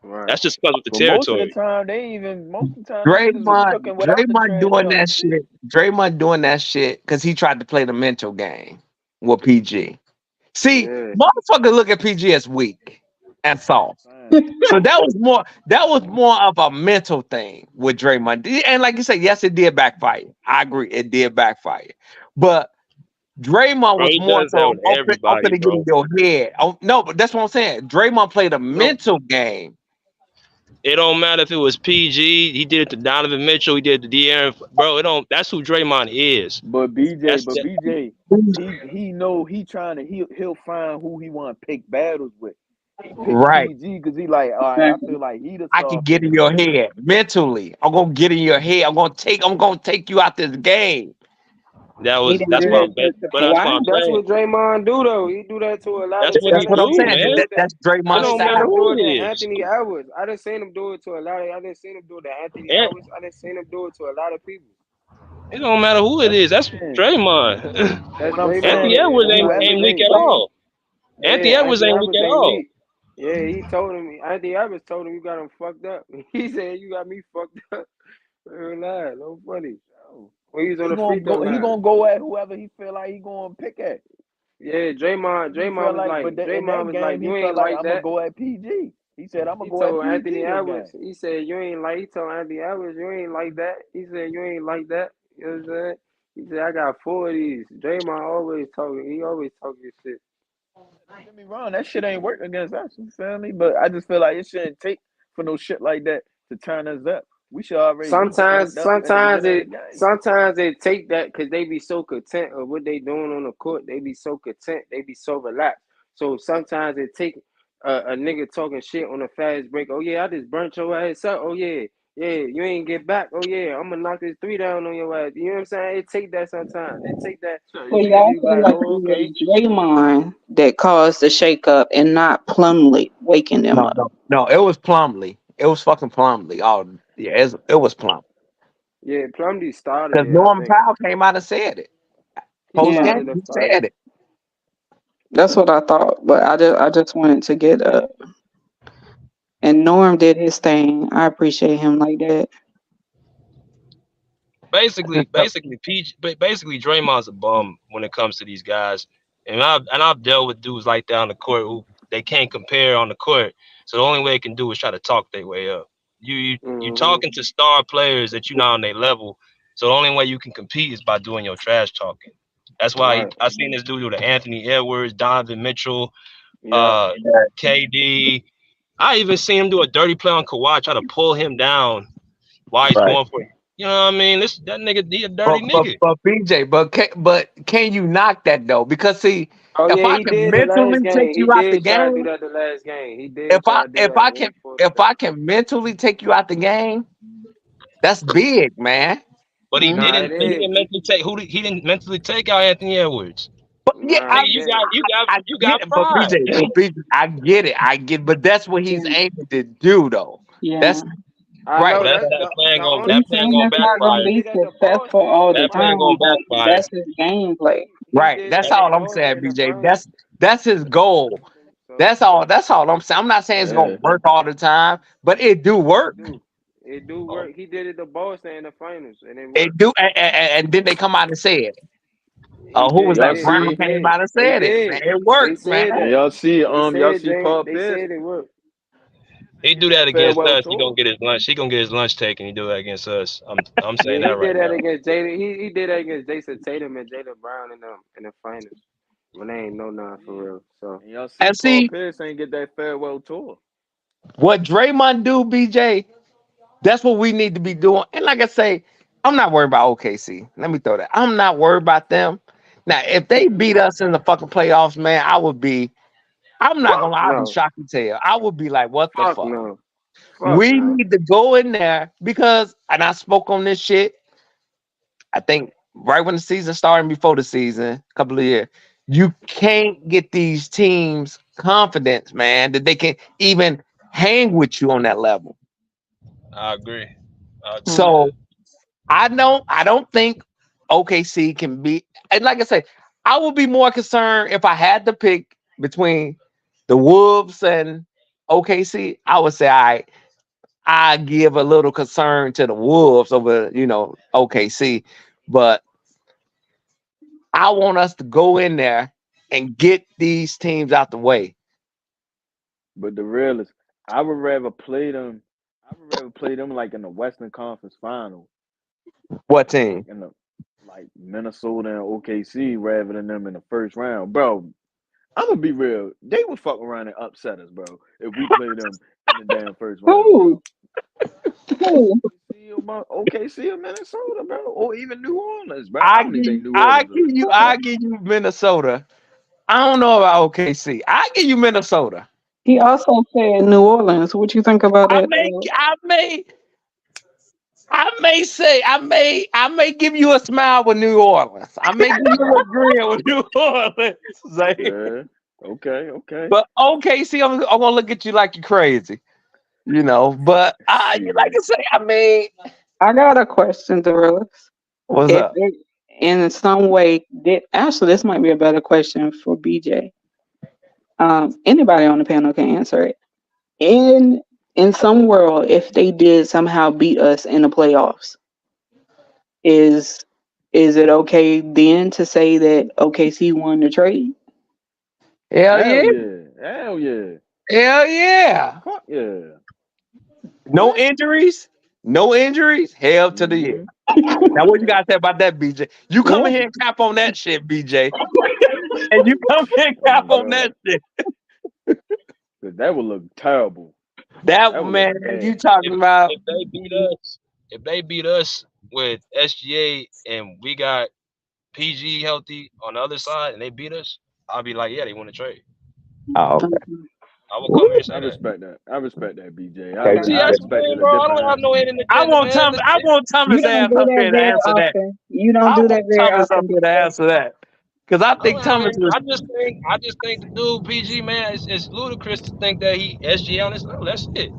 Right.
That's just because of the
most of the
territory.
time most of the time them niggas was cooking without the
Draymond
trash
doing
talk.
that shit. Draymond doing that shit because he tried to play the mental game with PG. See,
Yeah.
motherfucker look at PG as weak and soft.
Saying.
So that was more of a mental thing with Draymond. And like you said, yes, it did backfire. I agree, it did backfire. But Draymond
Bro,
was
he
more
does that
so
with
I'm
everybody,
gonna get
bro.
in your head. Oh, no, but that's what I'm saying. Draymond played a
No,
mental game.
it don't matter if it was PG. He did it to Donovan Mitchell. He did it to De'Aaron. Bro, it don't. That's who Draymond is.
But
That's
BJ, he know he trying to he'll find who he want to pick battles with. He picked
Right.
PG because he like, all right, I feel like he the
I can
soft
get in
nigga to
your
play with.
head mentally. I'm gonna get in your head. I'm gonna take you out this game.
He didn't
That's
do
why
that
I'm
to,
bet,
to
but that's why
Kawhi.
I'm
That's
saying
what Draymond do though. He do that to a lot
that's
of.
what
I
he
That's what
didn't
I'm
do,
seen
saying.
him
man.
do
That,
it.
that's
It
I
Draymond's
didn't
don't
seen
matter
style.
him do
who
it
it
to
is.
Anthony Edwards. I didn't seen him do it to a lot of. I didn't seen him do it to Anthony
And
Edwards. I didn't seen him do it to a lot of people.
it don't matter who it
That's
is.
what
That's
I'm saying.
Draymond.
That's
What I'm saying,
Anthony
Draymond.
Edwards
whoever
ain't weak
Ain't
at
weak.
all. Anthony
Yeah,
Edwards
Anthony
ain't weak
Edwards
at
ain't
all.
weak. Yeah, he told him. Anthony Edwards told him you got him fucked up. He said you got me fucked up. Relax, no funny. When he was on
he
the free
gonna
throw
go. He
line.
gonna go at whoever he feel like he gonna pick at.
Yeah, Draymond.
He felt like, but in
Draymond
that
was like,
game, he
you
felt
ain't
like
like
I'm gonna
that.
go at PG. He said I'm gonna
He
go at
told Anthony
PG this
Edwards.
game.
He said you ain't like. He told Anthony Edwards you ain't like that. He said you ain't like that. You know what I'm saying? He said I got 4 of these. Draymond always talking. He always talking shit.
Don't get me wrong, that shit ain't working against us. You feel me? But I just feel like it shouldn't take for no shit like that to turn us up. We been worked up at the beginning of the game.
Sometimes they take that because they be so content of what they doing on the court. They be so content. They be so relaxed. So sometimes it take a nigga talking shit on a fast break. Oh yeah, I just burnt your ass up. Oh yeah, you ain't get back. Oh yeah, I'm gonna knock this 3 down on your ass. You know what I'm saying? It take that sometimes. It take that.
So
You
y'all
be
feel
like,
like
oh
it
okay.
was Draymond that caused the shakeup and not Plumlee waking them
No,
up.
no. It was Plumlee. It was fucking Plumlee. Oh yeah, it was Plumlee.
Yeah, Plumlee started
Because
it. I
Norman
think
Powell came out and said it.
he
Post
Yeah,
game,
started the
he
fight.
said it.
that's what I thought. But I just wanted to get up. And Norm did his thing. I appreciate him like that.
Basically, basically, Draymond's a bum when it comes to these guys, and I've dealt with dudes like that on the court who they can't compare on the court. So the only way they can do is try to talk their way up. You talking to star players that you're not on their level. So the only way you can compete is by doing your trash talking. That's why
Right.
I seen this dude with Anthony Edwards, Donovan Mitchell,
Yeah.
KD. I even seen him do a dirty play on Kawhi, try to pull him down while he's
Right.
going for it. You know what I mean? That nigga, he a
But
dirty
but
nigga.
but BJ, but can you knock that though? Because see,
Oh
if
yeah,
I
he
can
did the last
mentally take
game. He
you out the
did try to do
game,
that the last game. He did try to do
if
that
I
when
can
he fought
if
the
I can mentally take you out the game, that's big, man.
But he
Nah,
didn't.
it
He
is.
didn't mentally take he didn't mentally take out Anthony Edwards.
But yeah,
Nah,
Nigga,
he
you
didn't.
you
get
got
it.
pride.
But BJ, I get. But that's what he's
Yeah.
aiming to do, though.
Yeah.
That's
I
right.
But
know
that
that
that plan
the
going
only
that
He's
plan
saying
going
it's not gonna
he
backfire.
be
did at the ball
successful
stand
all
in the
the
That plan
finals.
going
time, but
backfire.
that's his gameplay.
He
Right.
did
That's
that at the
all I'm
ball
saying,
stand in the
BJ.
finals.
That's his goal.
So
That's all I'm saying. I'm not saying it's gonna
Yeah.
work all the time, but it do
it
work.
do. It do work. He did it the ball stand in the finals and it
It
worked.
do, and then they come out and say it.
He
Who
And
was
did.
y'all
that?
Yeah,
Brown
they
see,
came
did.
out and
They
said it. Man,
did.
it
They
worked, man.
said
and
that.
y'all see
James.
Paul
They
Pierce.
said it worked.
He do
That
that against
farewell
us. He gonna
tour.
get his lunch. He gonna get his lunch taken. He do that against us. I'm saying
Yeah,
that
he
right
did that
now.
against Jada. He did that against Jason Tatum and Jaylen Brown in the finals. When they ain't no none for
Yeah.
real. So
And y'all see
And
Paul
see
Pierce ain't get that farewell tour.
what Draymond do, BJ. That's what we need to be doing. And like I say, I'm not worried about OKC. Let me throw that. I'm not worried about them. Now, if they beat us in the fucking playoffs, man, I'm not gonna
fuck
lie, I'd be
no.
shocked to tell. I would be like, what the
Fuck
fuck?
no. Fuck
We
no.
need to go in there because, and I spoke on this shit, I think right when the season started, before the season, a couple of years, you can't get these teams confidence, man, that they can even hang with you on that level.
I agree. I agree with
So
that.
I don't think OKC can be, and like I say, I would be more concerned if I had to pick between the Wolves and OKC. I would say I give a little concern to the Wolves over, OKC, but I want us to go in there and get these teams out the way.
But the real is, I would rather play them. I would rather play them like in the Western Conference Final,
What
like
team?
in the like Minnesota and OKC, rather than them in the first round, bro. I'm gonna be real. They would fuck around and upset us, bro, if we play them in the damn first round, bro.
Who? Who?
OKC or Minnesota, bro, or even New Orleans, bro. I don't even think New
I
Orleans
give
is
you,
tough.
I give you Minnesota. I don't know about OKC. I give you Minnesota.
He also said New Orleans. What you think about
I
that?
may, I may, I may say, I may give you a smile with New Orleans. I may give you a grin with New Orleans. Zay.
Yeah. Okay. Okay.
But OKC, I'm gonna look at you like you're crazy. You know, but like I say, I mean,
I got a question, Dorilus.
what's
If
up?
it, in some way, actually, this might be a better question for BJ. Anybody on the panel can answer it. In some world, if they did somehow beat us in the playoffs, is it okay then to say that OKC won the trade?
Hell
Hell
yeah.
yeah. Hell yeah.
Hell yeah.
Fuck yeah.
No injuries. No injuries. Hell to the yeah. Now, what you got to say about that, BJ? You come in here and cap on that shit, BJ. And you come here and cap on that shit.
That would look terrible.
That
would
man,
look bad.
you talking about?
If they beat us with SGA and we got PG healthy on the other side and they beat us, I'll be like, yeah, they won the trade.
Oh, okay.
I will come here and say
I
that.
respect that. I respect that, BJ.
Okay.
See,
I
that's the
expected
thing,
a
bro. I
different
don't have no
answer.
hidden
I
agenda,
want
man.
Thomas
You don't
ass
do
up
that
here to
very
answer that.
often. You don't
I
do that
want
very
Thomas up
often.
here to answer that. Because I think Thomas was.
I just think the dude PG, man, it's ludicrous to think that he SG on this level. That's it. That's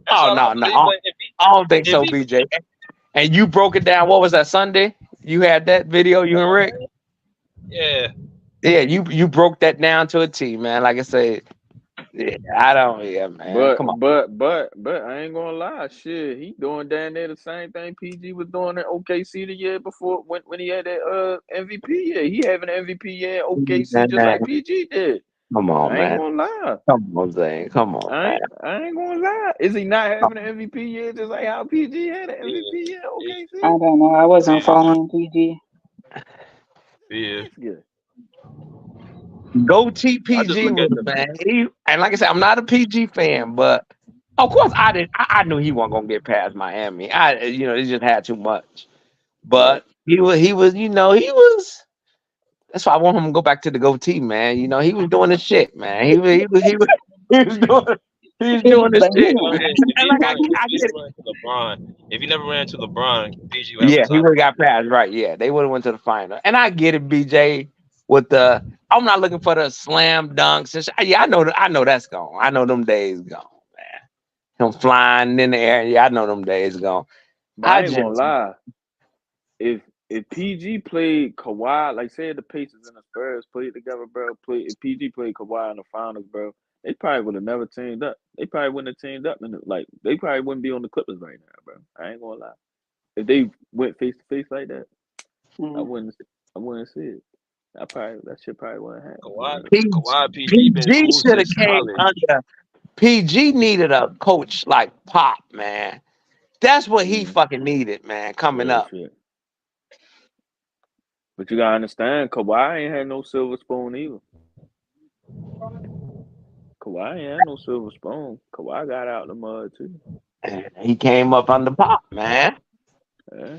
Oh
all I
no,
believe. But if he,
I don't think
if
so,
he,
BJ. And you broke it down. What was that Sunday? You had that video, you and Rick.
yeah,
Yeah, you broke that down to a T, man. Like I said, yeah, man. Come on.
But I ain't gonna lie, shit. He doing down there the same thing PG was doing at OKC the year before when he had that MVP year. He having an MVP year at OKC just like PG did.
Come on,
I ain't
man.
gonna lie.
Come on, Zane. Come on, man.
I ain't gonna lie. Is he not having an MVP year just like how PG had an MVP year at OKC?
I don't know. I wasn't following PG.
Yeah.
That's good.
Go TPG was man. And like I said, I'm not a PG fan, but of course I knew he wasn't gonna get past Miami. He just had too much. But he was. That's why I want him to go back to the goatee, man. You know, he was doing the shit, man. He was doing the shit.
If he never ran into LeBron, PG would have
Yeah, he would have got past, right? Yeah, they would have went to the final. And I get it, BJ. I'm not looking for the slam dunks. Yeah, I know that's gone. I know them days gone, man. Him flying in the air. Yeah, I know them days gone.
But I ain't gonna lie. If PG played Kawhi, like say the Pacers and the Spurs played together, bro. If PG played Kawhi in the finals, bro, they probably would have never teamed up. They probably wouldn't have teamed up, they probably wouldn't be on the Clippers right now, bro. I ain't gonna lie. If they went face to face like that, I wouldn't see it. That shit probably wouldn't happen.
Kawhi PG
should have came under. PG needed a coach like Pop, man. That's what he fucking needed, man. Coming up.
Shit. But you gotta understand, Kawhi ain't had no silver spoon either. Kawhi ain't had no silver spoon. Kawhi got out the mud too.
He came up under Pop, man.
Yeah.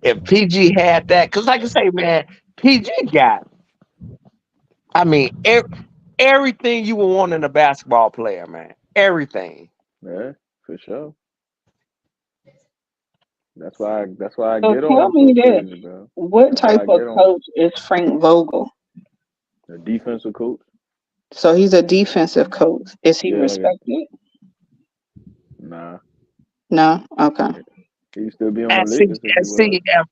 If PG had that, because like I say, man, PG got, everything you would want in a basketball player, man. Everything.
Yeah, for sure. That's why I
So
get
tell
on
me
so
that.
crazy, bro.
What type of coach is Frank Vogel?
A defensive coach.
So he's a defensive coach. Is he respected?
Nah.
No? Okay.
He still be on the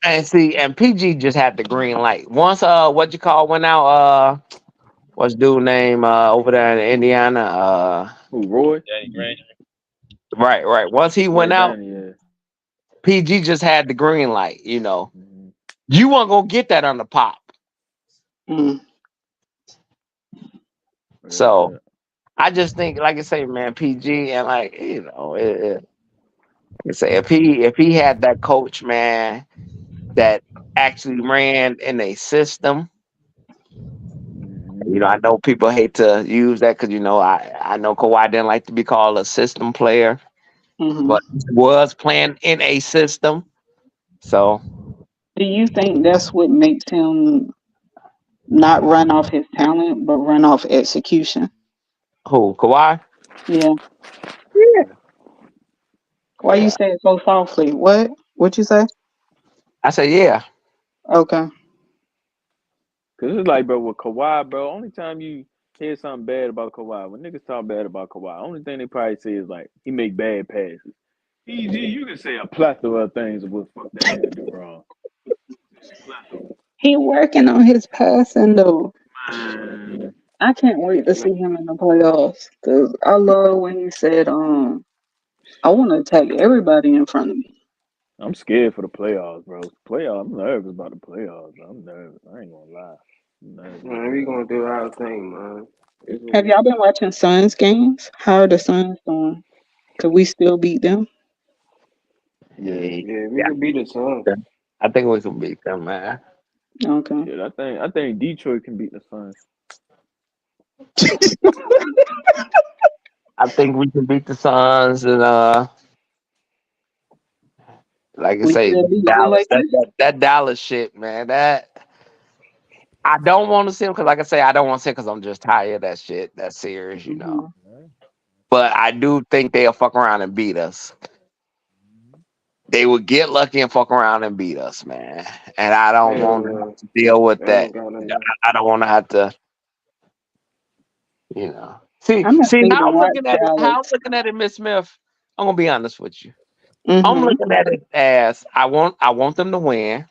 Lakers.
And PG just had the green light. Once went out, what's dude name over there in Indiana?
Who, Roy?
Danny Granger.
Right. Once he went out,
Danny,
PG just had the green light, you know. Mm-hmm. You weren't gonna get that on the Pop. So I just think, like I say, man, PG and if he had that coach, man, that actually ran in a system. I know people hate to use that because I know Kawhi didn't like to be called a system player, but he was playing in a system. So,
do you think that's what makes him not run off his talent, but run off execution?
Who, Kawhi?
Yeah. Why you
Yeah.
say it so softly? What you say?
I said, yeah.
Okay.
Cause it's like, bro, with Kawhi, bro, only time you hear something bad about Kawhi, when niggas talk bad about Kawhi, only thing they probably say is like he make bad passes. PG, you can say a plethora of things of what the fuck that nigga do wrong. Plethora.
He working on his passing though.
Man,
I can't wait to see him in the playoffs. Cause I love when he said, I want to attack everybody in front of me.
I'm scared for the playoffs, bro. Playoffs, I'm nervous about the playoffs, bro. I'm nervous. I ain't gonna lie. I'm nervous as
Man, we
hell.
gonna do our thing, man.
Have y'all been watching Suns games? How are the Suns doing? Could we still beat them?
Yeah.
Yeah, we could beat the Suns.
I think we can beat them, man.
Okay.
Shit, I think Detroit can beat the Suns.
I think we can beat the Suns, and like I
We
say,
still beat the
Dallas.
Lakers?
That Dallas shit, man. That I don't want to see them because, like I say, I don't want to see because I'm just tired of that shit. That series, you know. But I do think they'll fuck around and beat us. They would get lucky and fuck around and beat us, man. And I don't want to have to deal with
They
that.
ain't got enough.
I don't want to have to, you know. See,
I'm
see
afraid to
how I'm
watch
looking at it. How I'm
Dallas.
looking at it, Miss Smith. I'm gonna be honest with you. I'm
Mm-hmm.
looking at it as I want them to win,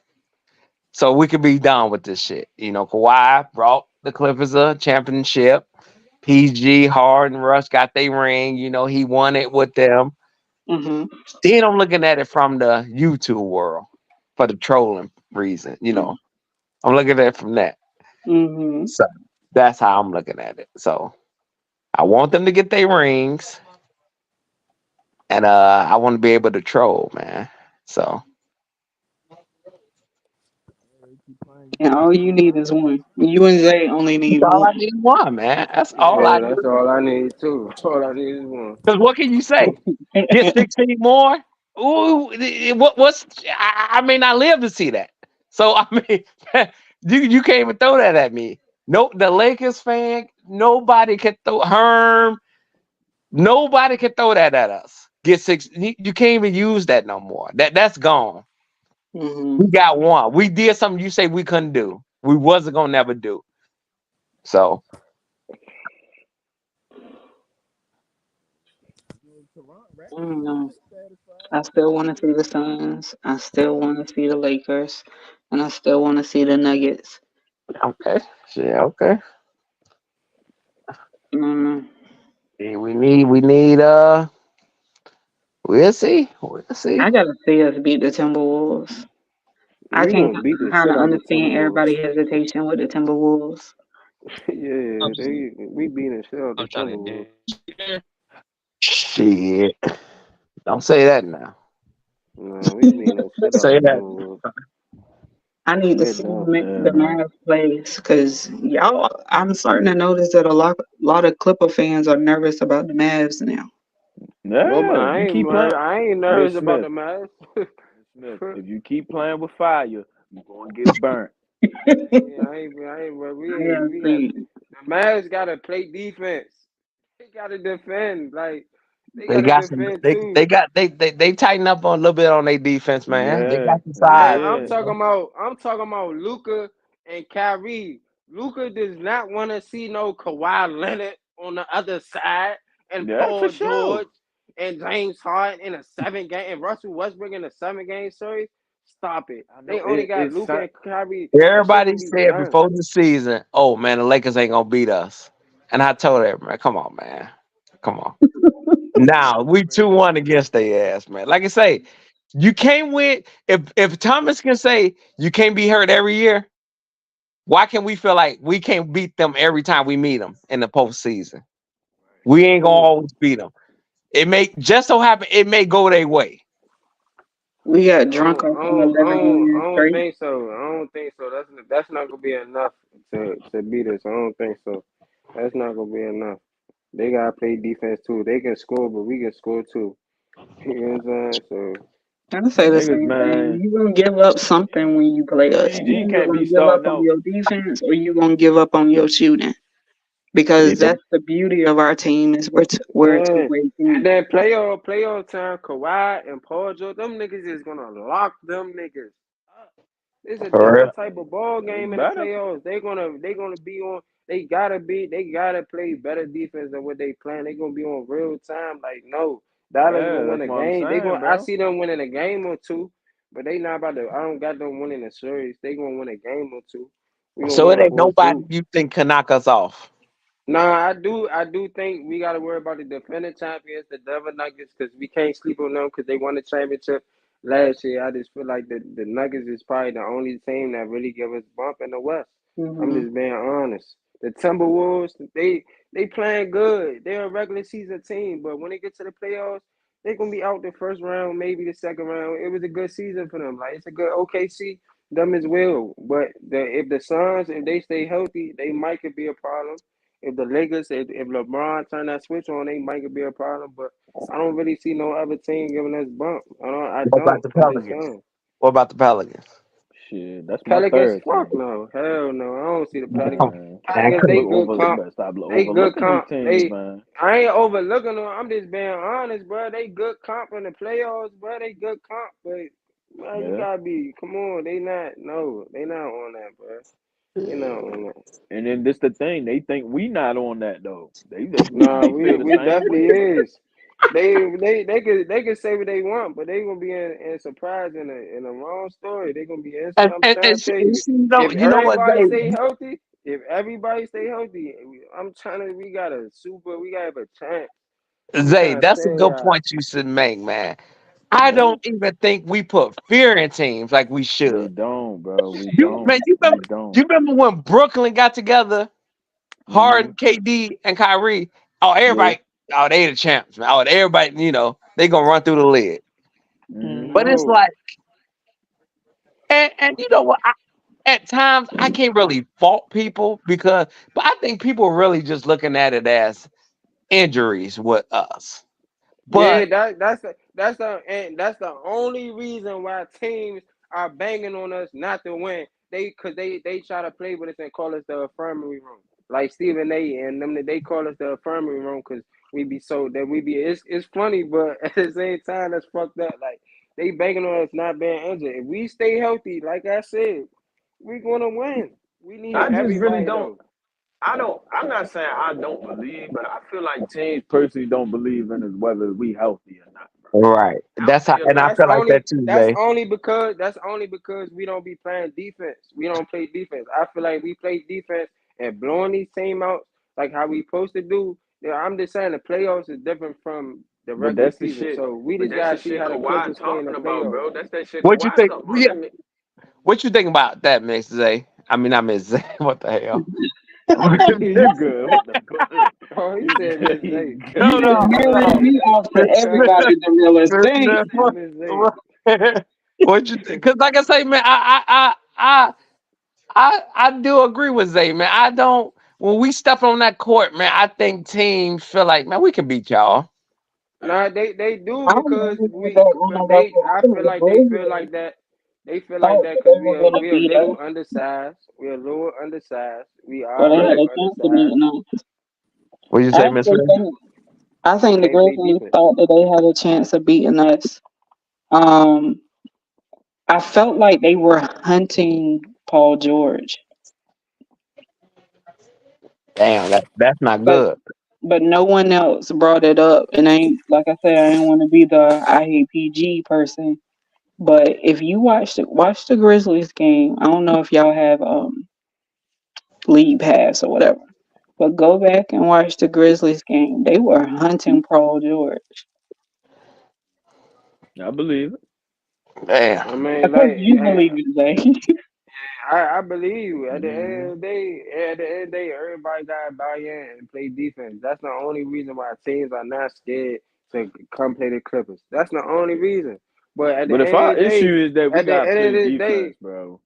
so we could be done with this shit. You know, Kawhi brought the Clippers a championship. PG, Harden, Russ got their ring. You know, he won it with them.
Mm-hmm.
Then I'm looking at it from the YouTube world for the trolling reason. You know, I'm looking at it from that.
Mm-hmm.
So that's how I'm looking at it. So I want them to get their rings, and I want to be able to troll, man. So
And all you need is one. You and Zay only need
that's all I
one.
need one, man. That's all I
Yeah,
need.
that's all I need too. All I need is one.
Because what can you say? Get 16 more? Ooh, what's I may not live to see that. So I mean, you can't even throw that at me. No, the Lakers fan, nobody can throw Herm. Nobody can throw that at us. Get six. You can't even use that no more. That's gone.
Mm-hmm.
We got one. We did something you say we couldn't do. We wasn't gonna never do. So
I don't know. I still want to see the Suns. I still want to see the Lakers, and I still want to see the Nuggets.
okay, yeah, okay.
Mm,
Yeah, we need. We'll see. We'll see.
I gotta see us beat the Timberwolves. I
We
can't
gonna beat the
kind
shit
of
out the
understand
Timberwolves.
everybody hesitation with the Timberwolves.
Yeah, we beating the shit out the
I'm trying
Timberwolves.
to.
Shit. Don't say that now.
No, we beating the shit out
Say
the
that.
Timberwolves.
I need to
We're
see
done.
the Mavs plays because y'all. I'm starting to notice that a lot of Clipper fans are nervous about the Mavs now.
No, but
Yeah, you keep playing.
I ain't
Miss
nervous about
Smith,
the Mavs.
Smith, if you keep playing with fire, you gonna get burnt.
Yeah, but
I gotta
we got
see.
the Mavs gotta play defense. They gotta defend. Like they
They
gotta
got some.
defend
They
too.
got they tighten up on a little bit on their defense, man. They
Yeah,
got some size.
Man,
yeah.
I'm talking about Luka and Kyrie. Luka does not want to see no Kawhi Leonard on the other side and
Yeah, for
Paul
sure.
George and James Harden in a 7 game and Russell Westbrook in a 7 game series. Stop it.
I
They
know
only got
it's
Luka and Kyrie. That shit
Everybody
gonna be
said
done.
before the season, "Oh man, the Lakers ain't gonna beat us," and I told everybody, "Come on, man, come on." Now we 2-1 against their ass, man. Like I say, you can't win if Thomas can say you can't be hurt every year. Why can we feel like we can't beat them every time we meet them in the postseason? We ain't gonna always beat them. It may just so happen it may go their way.
We got drunk off of 11
I
games
don't
straight.
think so. I don't think so. That's not gonna be enough to beat us. I don't think so. That's not gonna be enough. They gotta play defense too. They can score, but we can score too. You know what I'm saying?
I say the
niggas,
same thing.
man.
You gonna give up something when you play us. You
PG
either
can't
gonna
be
give up
starting
on
out.
your defense or you gonna give up on your shooting. because
People,
that's the beauty of our team is we're a
Man,
two-way
and
team.
then playoff time, Kawhi and Paul George, them niggas is gonna lock them niggas up. It's a
For real.
different type of ball
They
game in the
better.
playoffs. They gonna be on. They gotta play better defense than what they playing. They gonna be on real time. Like no, Dallas
Yeah,
gonna win
that's
a
what I'm
game.
saying,
I
bro.
see them winning a game or two, but they not about to. I don't got them winning a series. They gonna win a game or two. We gonna
So it
win
ain't
4-2.
nobody you think can knock us off.
Nah, I do think we got to worry about the defending champions, the Denver Nuggets, because we can't sleep on them because they won the championship last year. I just feel like the Nuggets is probably the only team that really give us bump in the West. I'm
Hmm.
just being honest. The Timberwolves, they playing good. They're a regular season team, but when they get to the playoffs, they're gonna be out the first round, maybe the second round. It was a good season for them. Like it's a good OKC, them as well. But if the Suns, if they stay healthy, they might could be a problem. If the Lakers, if LeBron turn that switch on, they might could be a problem. But I don't really see no other team giving us bump. I
What about
don't.
the
I'm just
Pelicans?
saying.
What about the Pelicans?
Shit, that's my
Pelicans,
third
fuck
team.
no, hell no. I don't see the Pelicans.
Man,
Man,
Pelicans, they good comp.
better stop
They good
overlooking them
comp.
teams, man.
I ain't overlooking them. I'm just being honest, bro. They good comp in the playoffs, bro. They good comp, but man, you
Yeah.
gotta be. Come on, they not. No, they not on that, bro. They not on that.
And then this the thing, they think we not on that though.
Nah,
They feel the
we
same
definitely
way.
is. They could say what they want, but they gonna be in surprise in a wrong story. They gonna be in. I'm trying to tell you,
See,
if
you know what,
everybody
Zay?
stay healthy, I'm trying to. We gotta have a chance. I'm
Zay,
trying to
that's a
tell
good
y'all,
point you should make, man. I
yeah.
don't even think we put fear in teams like we
We
should.
don't, bro. We
You man,
don't. We don't.
you remember when Brooklyn got together,
Mm-hmm.
Harden, KD, and Kyrie? Oh,
Yeah.
everybody, oh, they the champs, man. Oh, everybody, they gonna run through the lid.
Mm-hmm.
But it's
No,
like, and you know what? At times I can't really fault people but I think people are really just looking at it as injuries with us.
yeah,
But
that's the only reason why teams are banging on us not to win. They try to play with us and call us the infirmary room. Like Stephen A. and them, they call us the infirmary room because we be so that we be. It's funny, but at the same time, that's fucked up. Like they banging on us not being injured. If we stay healthy, like I said, we gonna win. We need
I just really
everybody
don't.
though.
I'm not saying I don't believe, but I feel like teams personally don't believe in us whether we healthy or not, bro.
right,
I
that's how,
feel
and I
like
That's
feel like
only
that too, Zay.
that's only because we don't be playing defense. We don't play defense. I feel like we play defense and blowing these team out like how we supposed to do. Yeah, I'm just saying the playoffs is different from the
but
regular
that's the
season.
shit.
So we
But
just
that's the
gotta see
shit
how the
Kawhi
Clippers play in the
talking about,
playoffs.
bro. That's that shit
What you
Kawhi
think?
talking about.
Yeah, what you think about that, Miss Zay? I mean, I Miss Zay. What the hell?
You good? What the fuck?
Oh, he
He
said
said
Miss
he
Zay.
You
No,
good.
just
no,
married
no.
me off to everybody, Jamila.
He
Dang.
said Miss Zay.
What you think? Because, like I say, man, I do agree with Zay, man. I don't. When we step on that court, man, I think teams feel like, man, we can beat y'all.
Nah, they do
I
because
remember
we,
that when I
but
got
they,
to
I
working
feel
the
like they feel
Grizzlies,
like that. They feel like
thought
that
that they
because
were gonna
we a
beat
little
us,
undersized. We a little undersized. We
but
are
they
a
had
Right.
little
a chance to
undersized.
beating us.
What you
I
say, Miss
actually
Ray?
think I
We
think the
can't play
Grizzlies
defense.
thought that they had a chance of beating us. Um, I felt like they were hunting Paul George,
Damn, that's not
but
good.
no one else brought it up. And I ain't like I said, I didn't want to be the I hate PG person. But if you watch the Grizzlies game, I don't know if y'all have league pass or whatever. But go back and watch the Grizzlies game. They were hunting Paul George.
I believe it.
Damn.
I
I
mean,
think
like,
you believe it, Zay.
I believe you.
Mm-hmm.
At the end of the day, everybody gotta buy in and play defense. That's the only reason why teams are not scared to come play the Clippers. That's the only reason. But
But if our issue is that we
at the
gotta
end
play
of the day,
defense, bro.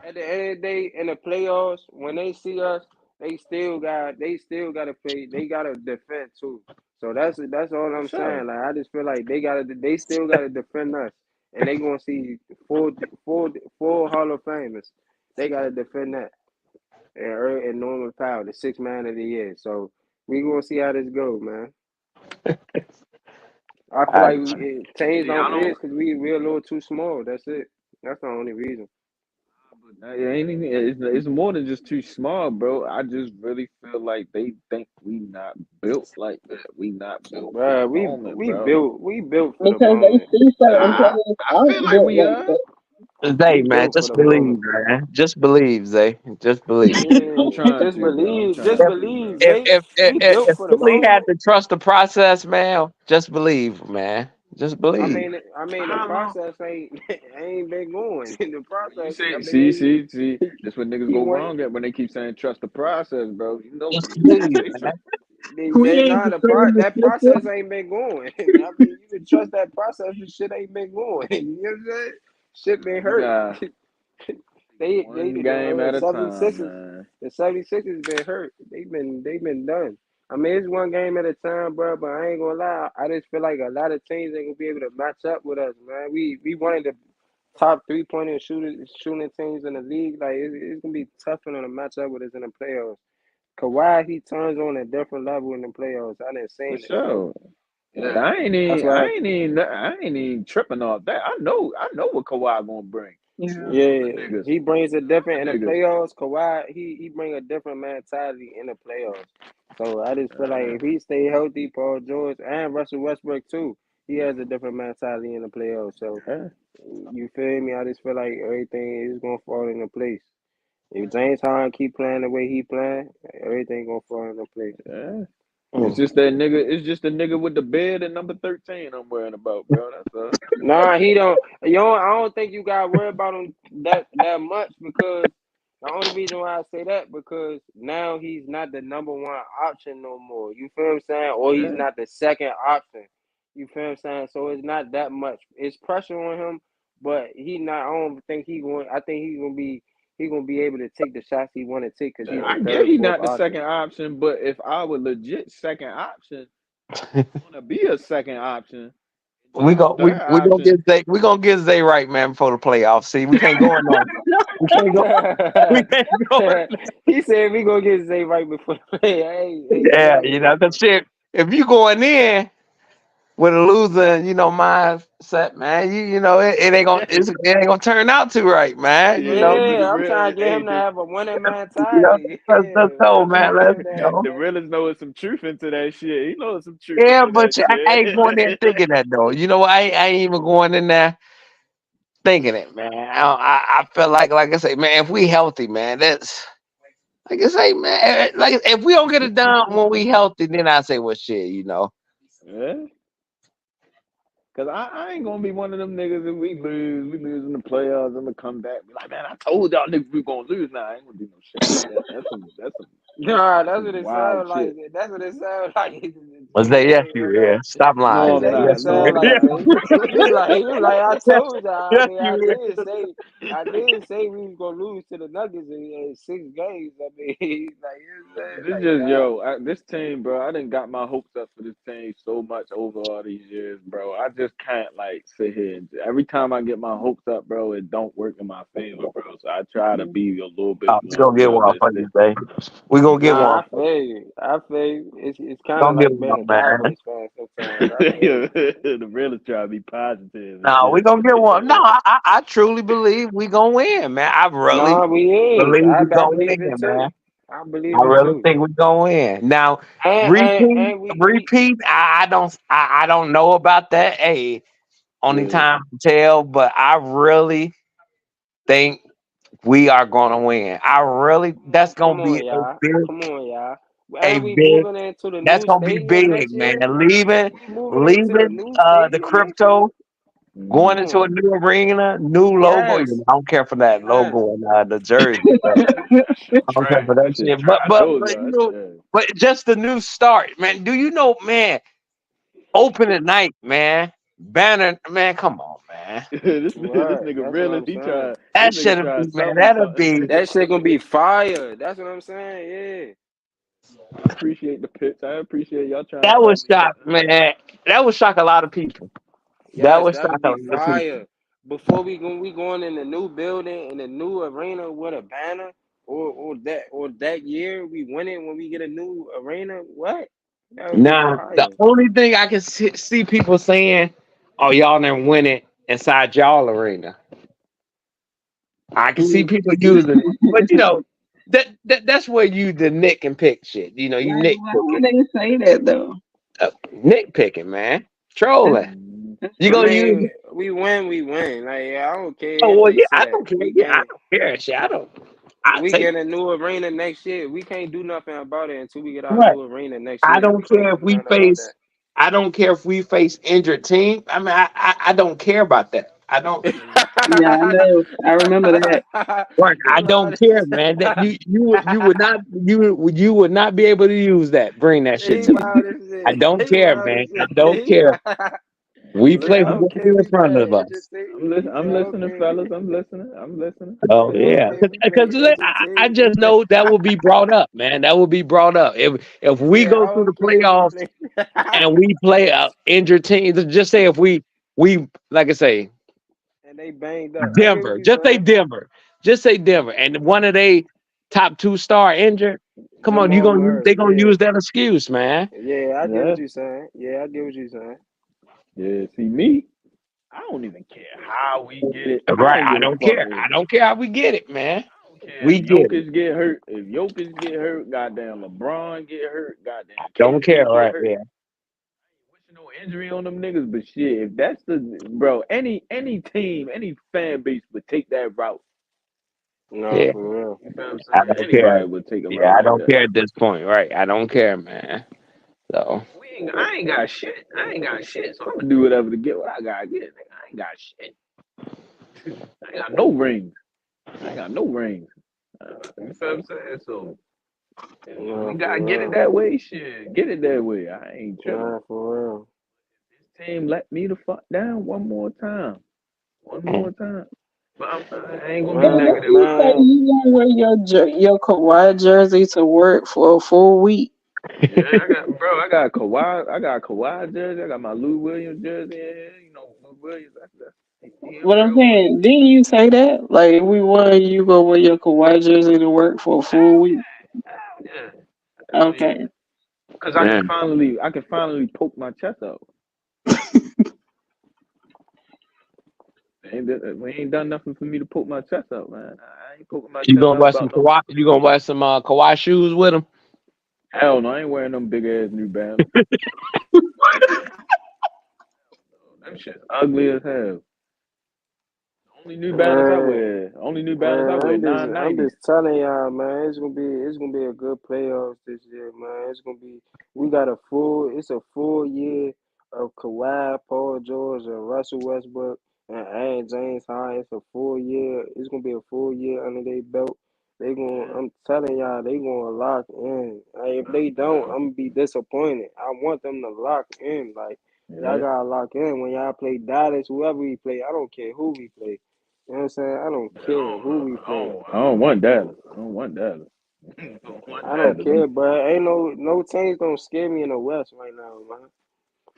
at the end of the day, in the playoffs, when they see us, they still gotta play. They gotta defend too. So that's all
For
I'm
sure.
saying. Like I just feel like they still gotta defend us, and they gonna see four Hall of Famers. They gotta defend that. and Norman Powell, the sixth man of the year. So we gonna see how this goes, man. I feel like teams don't fit because we're a little too small. That's it. That's the only reason.
It's more than just too small, bro. I just really feel like they think we not built like that. We not built for the
Bruh,
moment,
we
bro.
built for the
Because they
moment.
see certain
I,
players
I
aren't
feel like
built
we
like
are.
that.
Zay,
We
man,
built for
just
the
believe,
moment.
man. Just believe, Zay. Just believe.
I'm trying
Just
to, bro. I'm
believe,
trying
just
If
to,
believe,
bro.
if
Zay.
if if,
We
if
built
if
for the
Philly had
moment.
to trust the process, man, just believe, man. Just
I
believe.
mean, the
How long?
process ain't been going. The
You
process, I
say,
mean,
see. That's what niggas
he
go
went.
wrong at when they keep saying trust the process, bro. You know,
Just believe,
they
man.
trust.
We ain't
Nah,
the same as
that
Flipper.
process ain't been going. I mean, you can trust that process, the shit ain't been going. You know what I'm saying? Shit been
You
hurt.
got
They
one game
the
at a time,
76ers
man.
the 76ers been hurt. They been done. I mean, it's one game at a time, bro. But I ain't gonna lie. I just feel like a lot of teams ain't gonna be able to match up with us, man. We one of the top 3-pointer shooting teams in the league. Like it's gonna be tough for them to match up with us in the playoffs. Kawhi, he turns on a different level in the playoffs. I didn't say
For
it, so
sure. Yeah,
yeah, that's
I
why.
ain't even tripping off that. I know what Kawhi gonna bring.
Yeah.
To
Yeah,
the niggas.
he brings a different in
The
the
niggas.
playoffs. Kawhi, he bring a different mentality in the playoffs. So I just feel like if he stay healthy, Paul George and Russell Westbrook too, he has a different mentality in the playoffs. So
Yeah,
you feel me? I just feel like everything is gonna fall into place. If James Harden keep playing the way he playing, everything gonna fall into place.
yeah. It's
Mm.
just that nigga. It's just the nigga with the bed and number 13 I'm worrying about, bro. That's all.
Nah, he don't. I don't think you gotta worry about him that much because the only reason why I say that because now he's not the number one option no more. You feel what I'm saying? Or he's
Yeah.
not the second option. You feel what I'm saying? So it's not that much. It's pressure on him, but he not. I don't think he going. I think he gonna be able to take the shots he want to take because he's the
I get
third,
he
fourth
not the
option.
second option, but if I were legit second option, want to be a second option, and
We
then the
go
third
we gonna
option.
get Zay right, man, before the playoffs. See, we can't go in on we can't go we can't go in.
He said we gonna get Zay right before the play. Hey,
Yeah,
fuck
you
it.
know, cause shit, if you going in with a loser, mindset, man, you know it ain't gonna it ain't gonna turn out too right, man. You know,
But the
Yeah, I'm
real,
trying to get
hey,
him to have a winning
you know,
mentality.
let's
Yeah,
go,
I'm trying
man.
to get
Let's
him to have.
go.
the realest know is some truth into that shit. He knows some truth
Yeah,
into
but
that
I ain't going there
shit.
thinking that though. You know, I ain't even going in there thinking it, man. I feel like I say, man, if we healthy, man, that's like I say, man. Like if we don't get it done when we healthy, then I say, well, shit, you know.
Yeah. Cause I ain't gonna be one of them niggas if we lose in the playoffs. I'm gonna come back, be like, man, I told y'all niggas we gonna lose. Nah, I ain't gonna do no shit like that.
Nah,
That's
that's
some
what it
wild
sounds like.
shit.
That's what it sounds like.
Was
Jay,
that yes, you? Yeah. Stop
No,
lying,
I'm
Zay.
That's what
not.
it
Yes, you.
No,
sounds
I'm
like,
not.
Jay. He was like, I told y'all. I
Yes,
mean,
you.
I did say we was gonna lose to the Nuggets in 6 games. I mean, like you said,
This
like
just
nah.
this team, bro. I didn't got my hopes up for this team so much over all these years, bro. I just can't like sit here and every time I get my hopes up, bro, it don't work in my favor, bro. So I try to be a little bit
Oh, we
more
gonna get one for
realistic.
you, Zay. We gonna get one
Nah, I
for you.
feel you. I feel you. It's kind of
Gonna get
like being
one,
a
man.
Cowboys fan sometimes. I feel you.
The realest try to be positive and
No, we
shit.
gonna get one. No, I truly believe we gonna win, man. I really
Nah, we is.
believe we
I
gonna
believe
win,
it
man.
too. I
I
believe it
really
too.
think we gonna win. Now,
And we
repeat. I don't know about that. Hey, only
Yeah.
time to tell. But I really think we are gonna win. I really. That's
come
gonna be
on, y'all. Come on, y'all.
a
And we
big.
moving into the
That's
new
gonna be
stadium
big,
next
man.
year.
Leaving,
We moving into the
leaving.
new
The
stadium next year.
crypto. Going
Come
Mm.
into a
on.
new arena, new logo.
Yes.
I don't care for that
Yes.
logo and the jersey, but I don't care
Trash.
for that
That shit
shit. But
trash.
but
Told
but
y'all
you
that's
know,
trash.
but just the new start, man. Do you know, man? Opening night, man. Banner, man. Come on, man.
This
Right.
nigga
That's what
realist.
I'm saying.
This
That
nigga
should be,
tried
man.
something
That'll
something.
be.
That shit gonna be fire. That's what I'm saying.
I appreciate the pitch. I appreciate y'all trying to
That
tell
was
me
shock,
something.
man. That would shock a lot of people. That
Yes,
would
that
shock
would
a
be
lot of people.
fire. Before we going in the new building in the new arena with a banner. or that year we win it when we get a new arena. What? That would be
Nah, the
fire.
only thing I can see people saying, "Oh, y'all didn't win it inside y'all arena." I can see people using it, but that's where you the nick and pick shit. You know, you
Why would
nitpicking,
they say that though?
nitpicking, man,
That's,
trolling.
that's
You
I
gonna
crazy.
use?
mean, we win, we win. Like yeah, I don't care
Oh
if
well,
they
yeah,
say
I
that.
don't care.
We
Yeah, I
can't.
don't care. Shit, I don't. I
We
take
get a new arena next year. We can't do nothing about it until we get our
right.
new arena next
I
year.
don't
We can't
care
do
if we
nothing about that.
face. I don't care if we face injured team. I mean, I don't care about that. I don't.
Yeah, I know. I remember that.
Right,
He
I
lied.
don't care, man. That you would not be able to use that. Bring that shit
He
to me.
wild as
I
shit.
don't
He
care,
wild
man.
as
I
shit.
don't care. We
He said,
play
I
whoever
don't care if
in
we
front
play
of us.
entertainment. He said,
I'm listening,
okay.
fellas. I'm listening. I'm listening.
He
Oh
said,
yeah,
okay, we play
because I just
entertainment.
know that will be brought up, man. That will be brought up if
He
we
said, I
go through the
don't care if we
playoffs
play.
and we play a injured team. Just say if we like I say
And they banged up. I get what
Denver,
you
just say
saying.
Denver, just say Denver, and one of they top 2 star injured. Come on,
Jamal
they
Murray,
gonna
yeah.
use that excuse, man.
Yeah, I get
Yeah,
what you're saying. Yeah, I get what you're saying.
yeah. See me, I don't even care how we get it. I
Right?
don't
I
give a
don't
fuck
care.
if
I don't care how we get it, man.
I don't care
We
if
get it.
Jokic get hurt. If Jokic get hurt, goddamn LeBron get hurt, goddamn
Don't care,
KD get
right
hurt.
there.
Wishing no injury on them niggas, but shit, if that's the bro, any team, any fan base would take that route.
No,
Yeah,
for real.
You know what I'm
I
saying?
don't care.
Anybody would take a
Yeah,
route
I
like
don't
that.
care at this point, right? I don't care, man. So
I ain't got shit. I ain't got shit. So I'm gonna do whatever to get what I gotta get. Nigga, I ain't got shit. I ain't got no rings. I ain't got no rings. You feel what I'm saying? So if we
No,
gotta get
for
it
real.
that way, shit. Get it that way. I ain't tripping.
Nah, for real.
This team let me the fuck down one more time. One more time. But I ain't gonna be
So what
Man,
negative.
you say?
man,
You gonna wear your Kawhi jersey to work for a full week?
Yeah, I got Kawhi. I got Kawhi jersey. I got my Lou Williams jersey in here. You know, Lou Williams. He a
What I'm
real one.
saying, didn't you say that? Like, if we won, you go wear your Kawhi jersey to work for a full week?
Yeah. Hell yeah.
Okay.
Cause
yeah.
I can finally poke my chest out. We ain't done nothing for me to poke my chest out, man. I ain't poking my
You
chest
gonna
out
buy some
about no.
Kawhi? You gonna buy some Kawhi shoes with him?
Hell no, I ain't wearing them big ass New Balance. Them shit's ugly as hell. Only New Balance I
man,
wear. Only New Balance I
man.
wear.
I'm
990s.
just telling y'all, man. It's gonna be a good playoffs this year, man. It's gonna be. We got it's a full year of Kawhi, Paul George, and Russell Westbrook, and Aaron James High. It's a full year. It's gonna be a full year under their belt. They gonna.
Yeah.
I'm telling y'all, they gonna lock in. Like, if they don't, I'm gonna be disappointed. I want them to lock in. Like, y'all
Yeah.
gotta lock in when y'all play Dallas, whoever we play. I don't care who we play. You know what I'm saying? I don't care who we play.
I don't want Dallas. I don't want Dallas. I don't want
I don't
Dallas.
care, bro. Ain't no teams don't scare me in the West right now, man.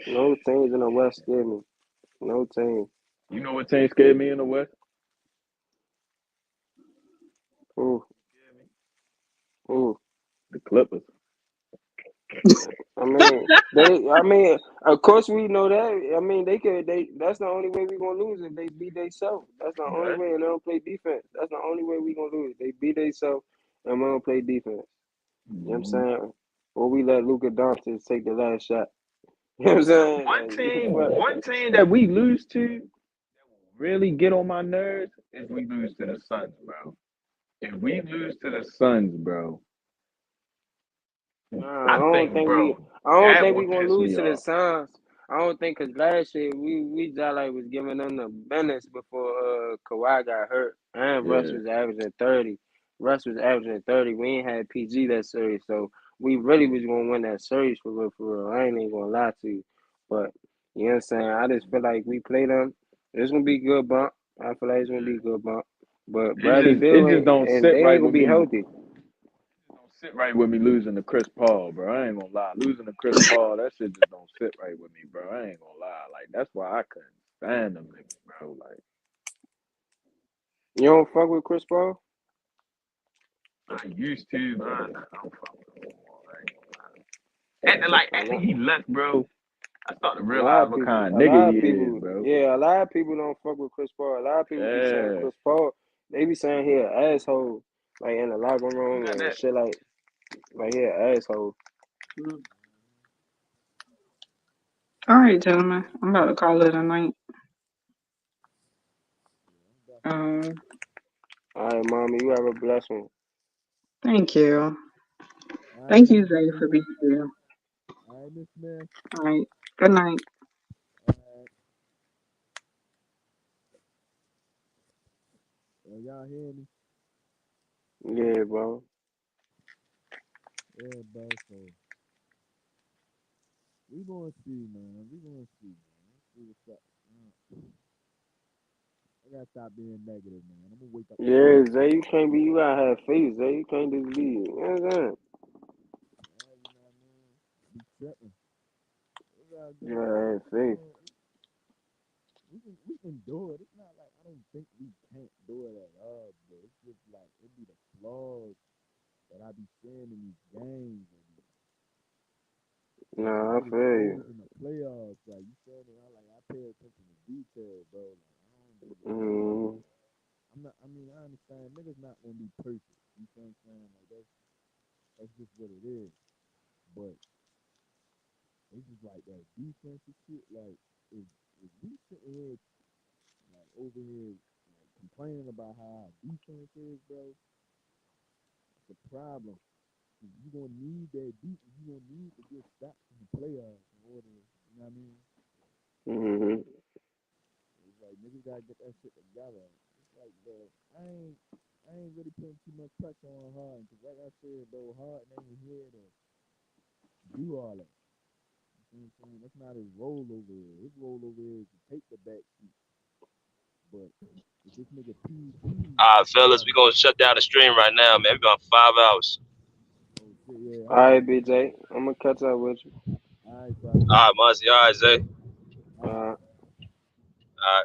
No teams in the West scare me. No team.
You know what team scared me in the West?
Ooh, ooh.
The Clippers.
I mean, they. I mean, of course we know that. I mean, they could. They. That's the only way we gonna lose if they beat themselves. That's the only
Right?
way, and they don't play defense. That's the only way we gonna lose. They beat themselves, and we don't play defense. You know what I'm
Mm-hmm.
saying? Or we let Luka Doncic take the last shot. You know what I'm saying? Like,
One team that we lose to really get on my nerves is we lose to the Suns, bro. If we lose to the Suns, bro,
nah,
I think, bro,
I don't
that
think we
would
gonna
piss
lose
me
to the
off.
Suns. I don't think because last year we just like was giving them the business before Kawhi got hurt and Russ
Yeah.
was averaging 30. Russ was averaging 30. We ain't had PG that series, so we really was gonna win that series for real, for real. I ain't even gonna lie to you, but you know what I'm saying. I just feel like we play them. It's gonna be good bump. I feel like it's gonna be good bump, but Bradley
It
Beal
just
ain't,
don't
and they
sit
ain't
right
gonna
with
be
me.
healthy.
Don't sit right with me losing to Chris Paul, bro. I ain't gonna lie. Losing to Chris Paul, that shit just don't sit right with me, bro. I ain't gonna lie. Like that's why I couldn't stand them niggas, bro. Like
You don't fuck with Chris Paul?
I used to, but I don't fuck with him no more. Like after he left, bro, I started to
A lot
realize
of
what
people,
kind
a
of nigga
lot
he
of
is,
people,
bro.
yeah, a lot of people don't fuck with Chris Paul. A lot of people be saying
Yeah,
Chris Paul, they be saying he an asshole, like in the locker
you
room
got
and
that.
shit, like he an asshole.
All right, gentlemen. I'm about to call it a night. Um,
All right, mommy, you have a blessed one.
thank you.
All right,
Thank
Miss
you, Zay, for
Smith.
being here.
All right, Miss Smith.
All right. Good night.
All right. Y'all hear me?
Yeah, bro.
Yeah, bro. So we gonna see, man. We gonna see, man. Let's see what's up. I gotta stop being negative, man. I'm gonna wake up
Yeah,
tomorrow.
Zay, you gotta have faith, Zay. You can't just be, you know what I'm saying?
You know what I mean? Be tripping. It's all
You
good,
gotta
man.
have faith.
We can do it. It's not like I don't think we can't do it at all, but it's just like it be the flaws that I be seeing in these games.
Nah, I
Niggas
feel you.
exposed in the playoffs, like you feel me? I pay attention to detail, bro. Like I don't be
Mm-hmm.
I mean, I understand niggas not gonna be perfect. You feel what I'm saying? Like that's just what it is. But it's just like that defensive shit. Like if we sitting here like over here like complaining about how our defense is, bro, it's a problem. You gonna need that defense. You gonna need to get stops in the playoffs in order. You know what I mean?
Mm-hmm.
It's like niggas gotta get that shit together. It's like, bro, I ain't really putting too much pressure on Harden because, like I said, bro, Harden ain't here to do all that. You know what I'm saying? That's not his role over here. His role over here is to take the back seat. But if this nigga PG,
All right, fellas, we gonna shut down the stream right now, man. We about 5 hours.
oh shit, yeah,
All right, BJ. I'm gonna catch up with you.
all right, bro.
All right, Muzzy. All right, Zay.
All right.
All right.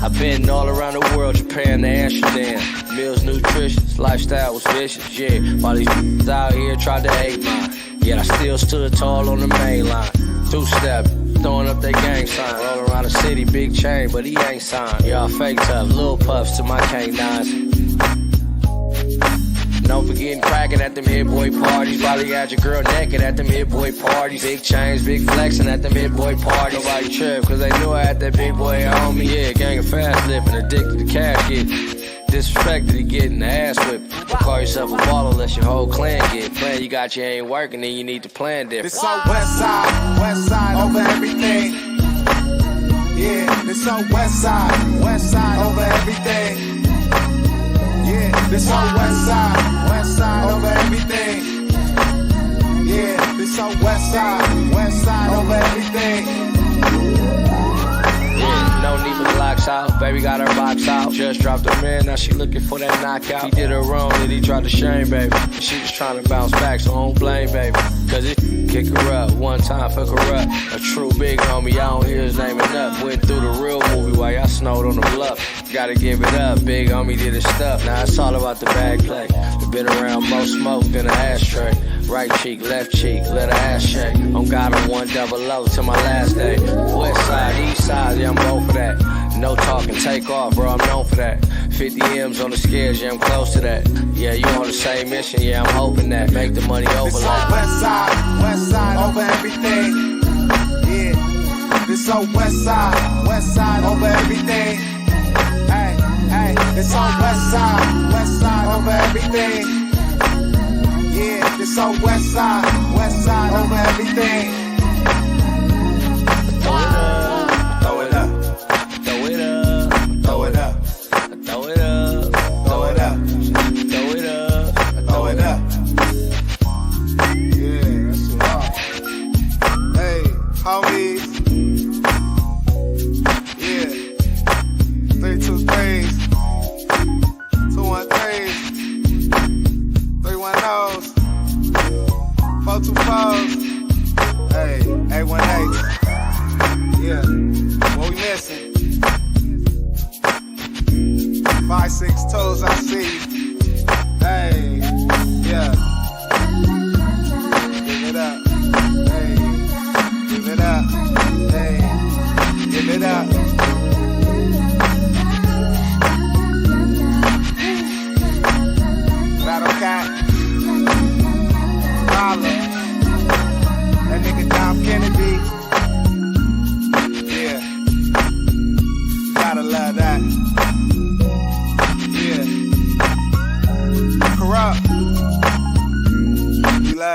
I've been all around the world, Japan to Amsterdam. Meals nutritious, lifestyle was vicious, yeah. While these out here tried to hate mine, yet I still stood tall on the main line. Two-step, throwing up that gang sign. Roll around the city, big chain, but he ain't signed. Y'all fake tough, little puffs to my canines. Don't forget cracking at them hit boy parties. Probably had your girl naked at them hit boy parties. Big chains, big flexing at them hit boy parties. Nobody trip, cause they knew I had that big boy on me. Yeah, gang of fast living, addicted to cash getting. Disrespected, he getting the ass whipped. Don't call yourself a baller unless your whole clan get. Plan you got you ain't working, then you need to plan different.
This on west side over everything. Yeah, this on west side over everything. Yeah, this on west side over everything. Yeah, this on west side over everything.
Yeah, no need for blocks out. Baby got her box out. Just dropped her man, now she looking for that knockout. He did her wrong, then he tried to shame, baby. She was trying to bounce back, so don't blame, baby. Cause it kick her up, one time fuck her up. A true big homie, I don't hear his name enough. Went through the real movie while y'all snowed on the bluff. Gotta give it up, big homie did his stuff. Now it's all about the bag play. Been around more smoke than an ashtray. Right cheek, left cheek, let her ass shake. On God, I'm 100 till my last day. West side, east side, yeah, I'm both for that. No talking, take off, bro, I'm known for that. 50 M's on the scales, yeah, I'm close to that. Yeah, you on the same mission, yeah, I'm hoping that. Make the money overlap.
West side over everything. Yeah, this on west side over everything. Hey, hey, this on west side over everything. Yeah, this on west side over everything. Throw it up, throw it up,
Throw it up,
throw it up,
throw it up,
throw it up,
throw it up,
throw it up.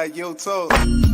Yo, talk.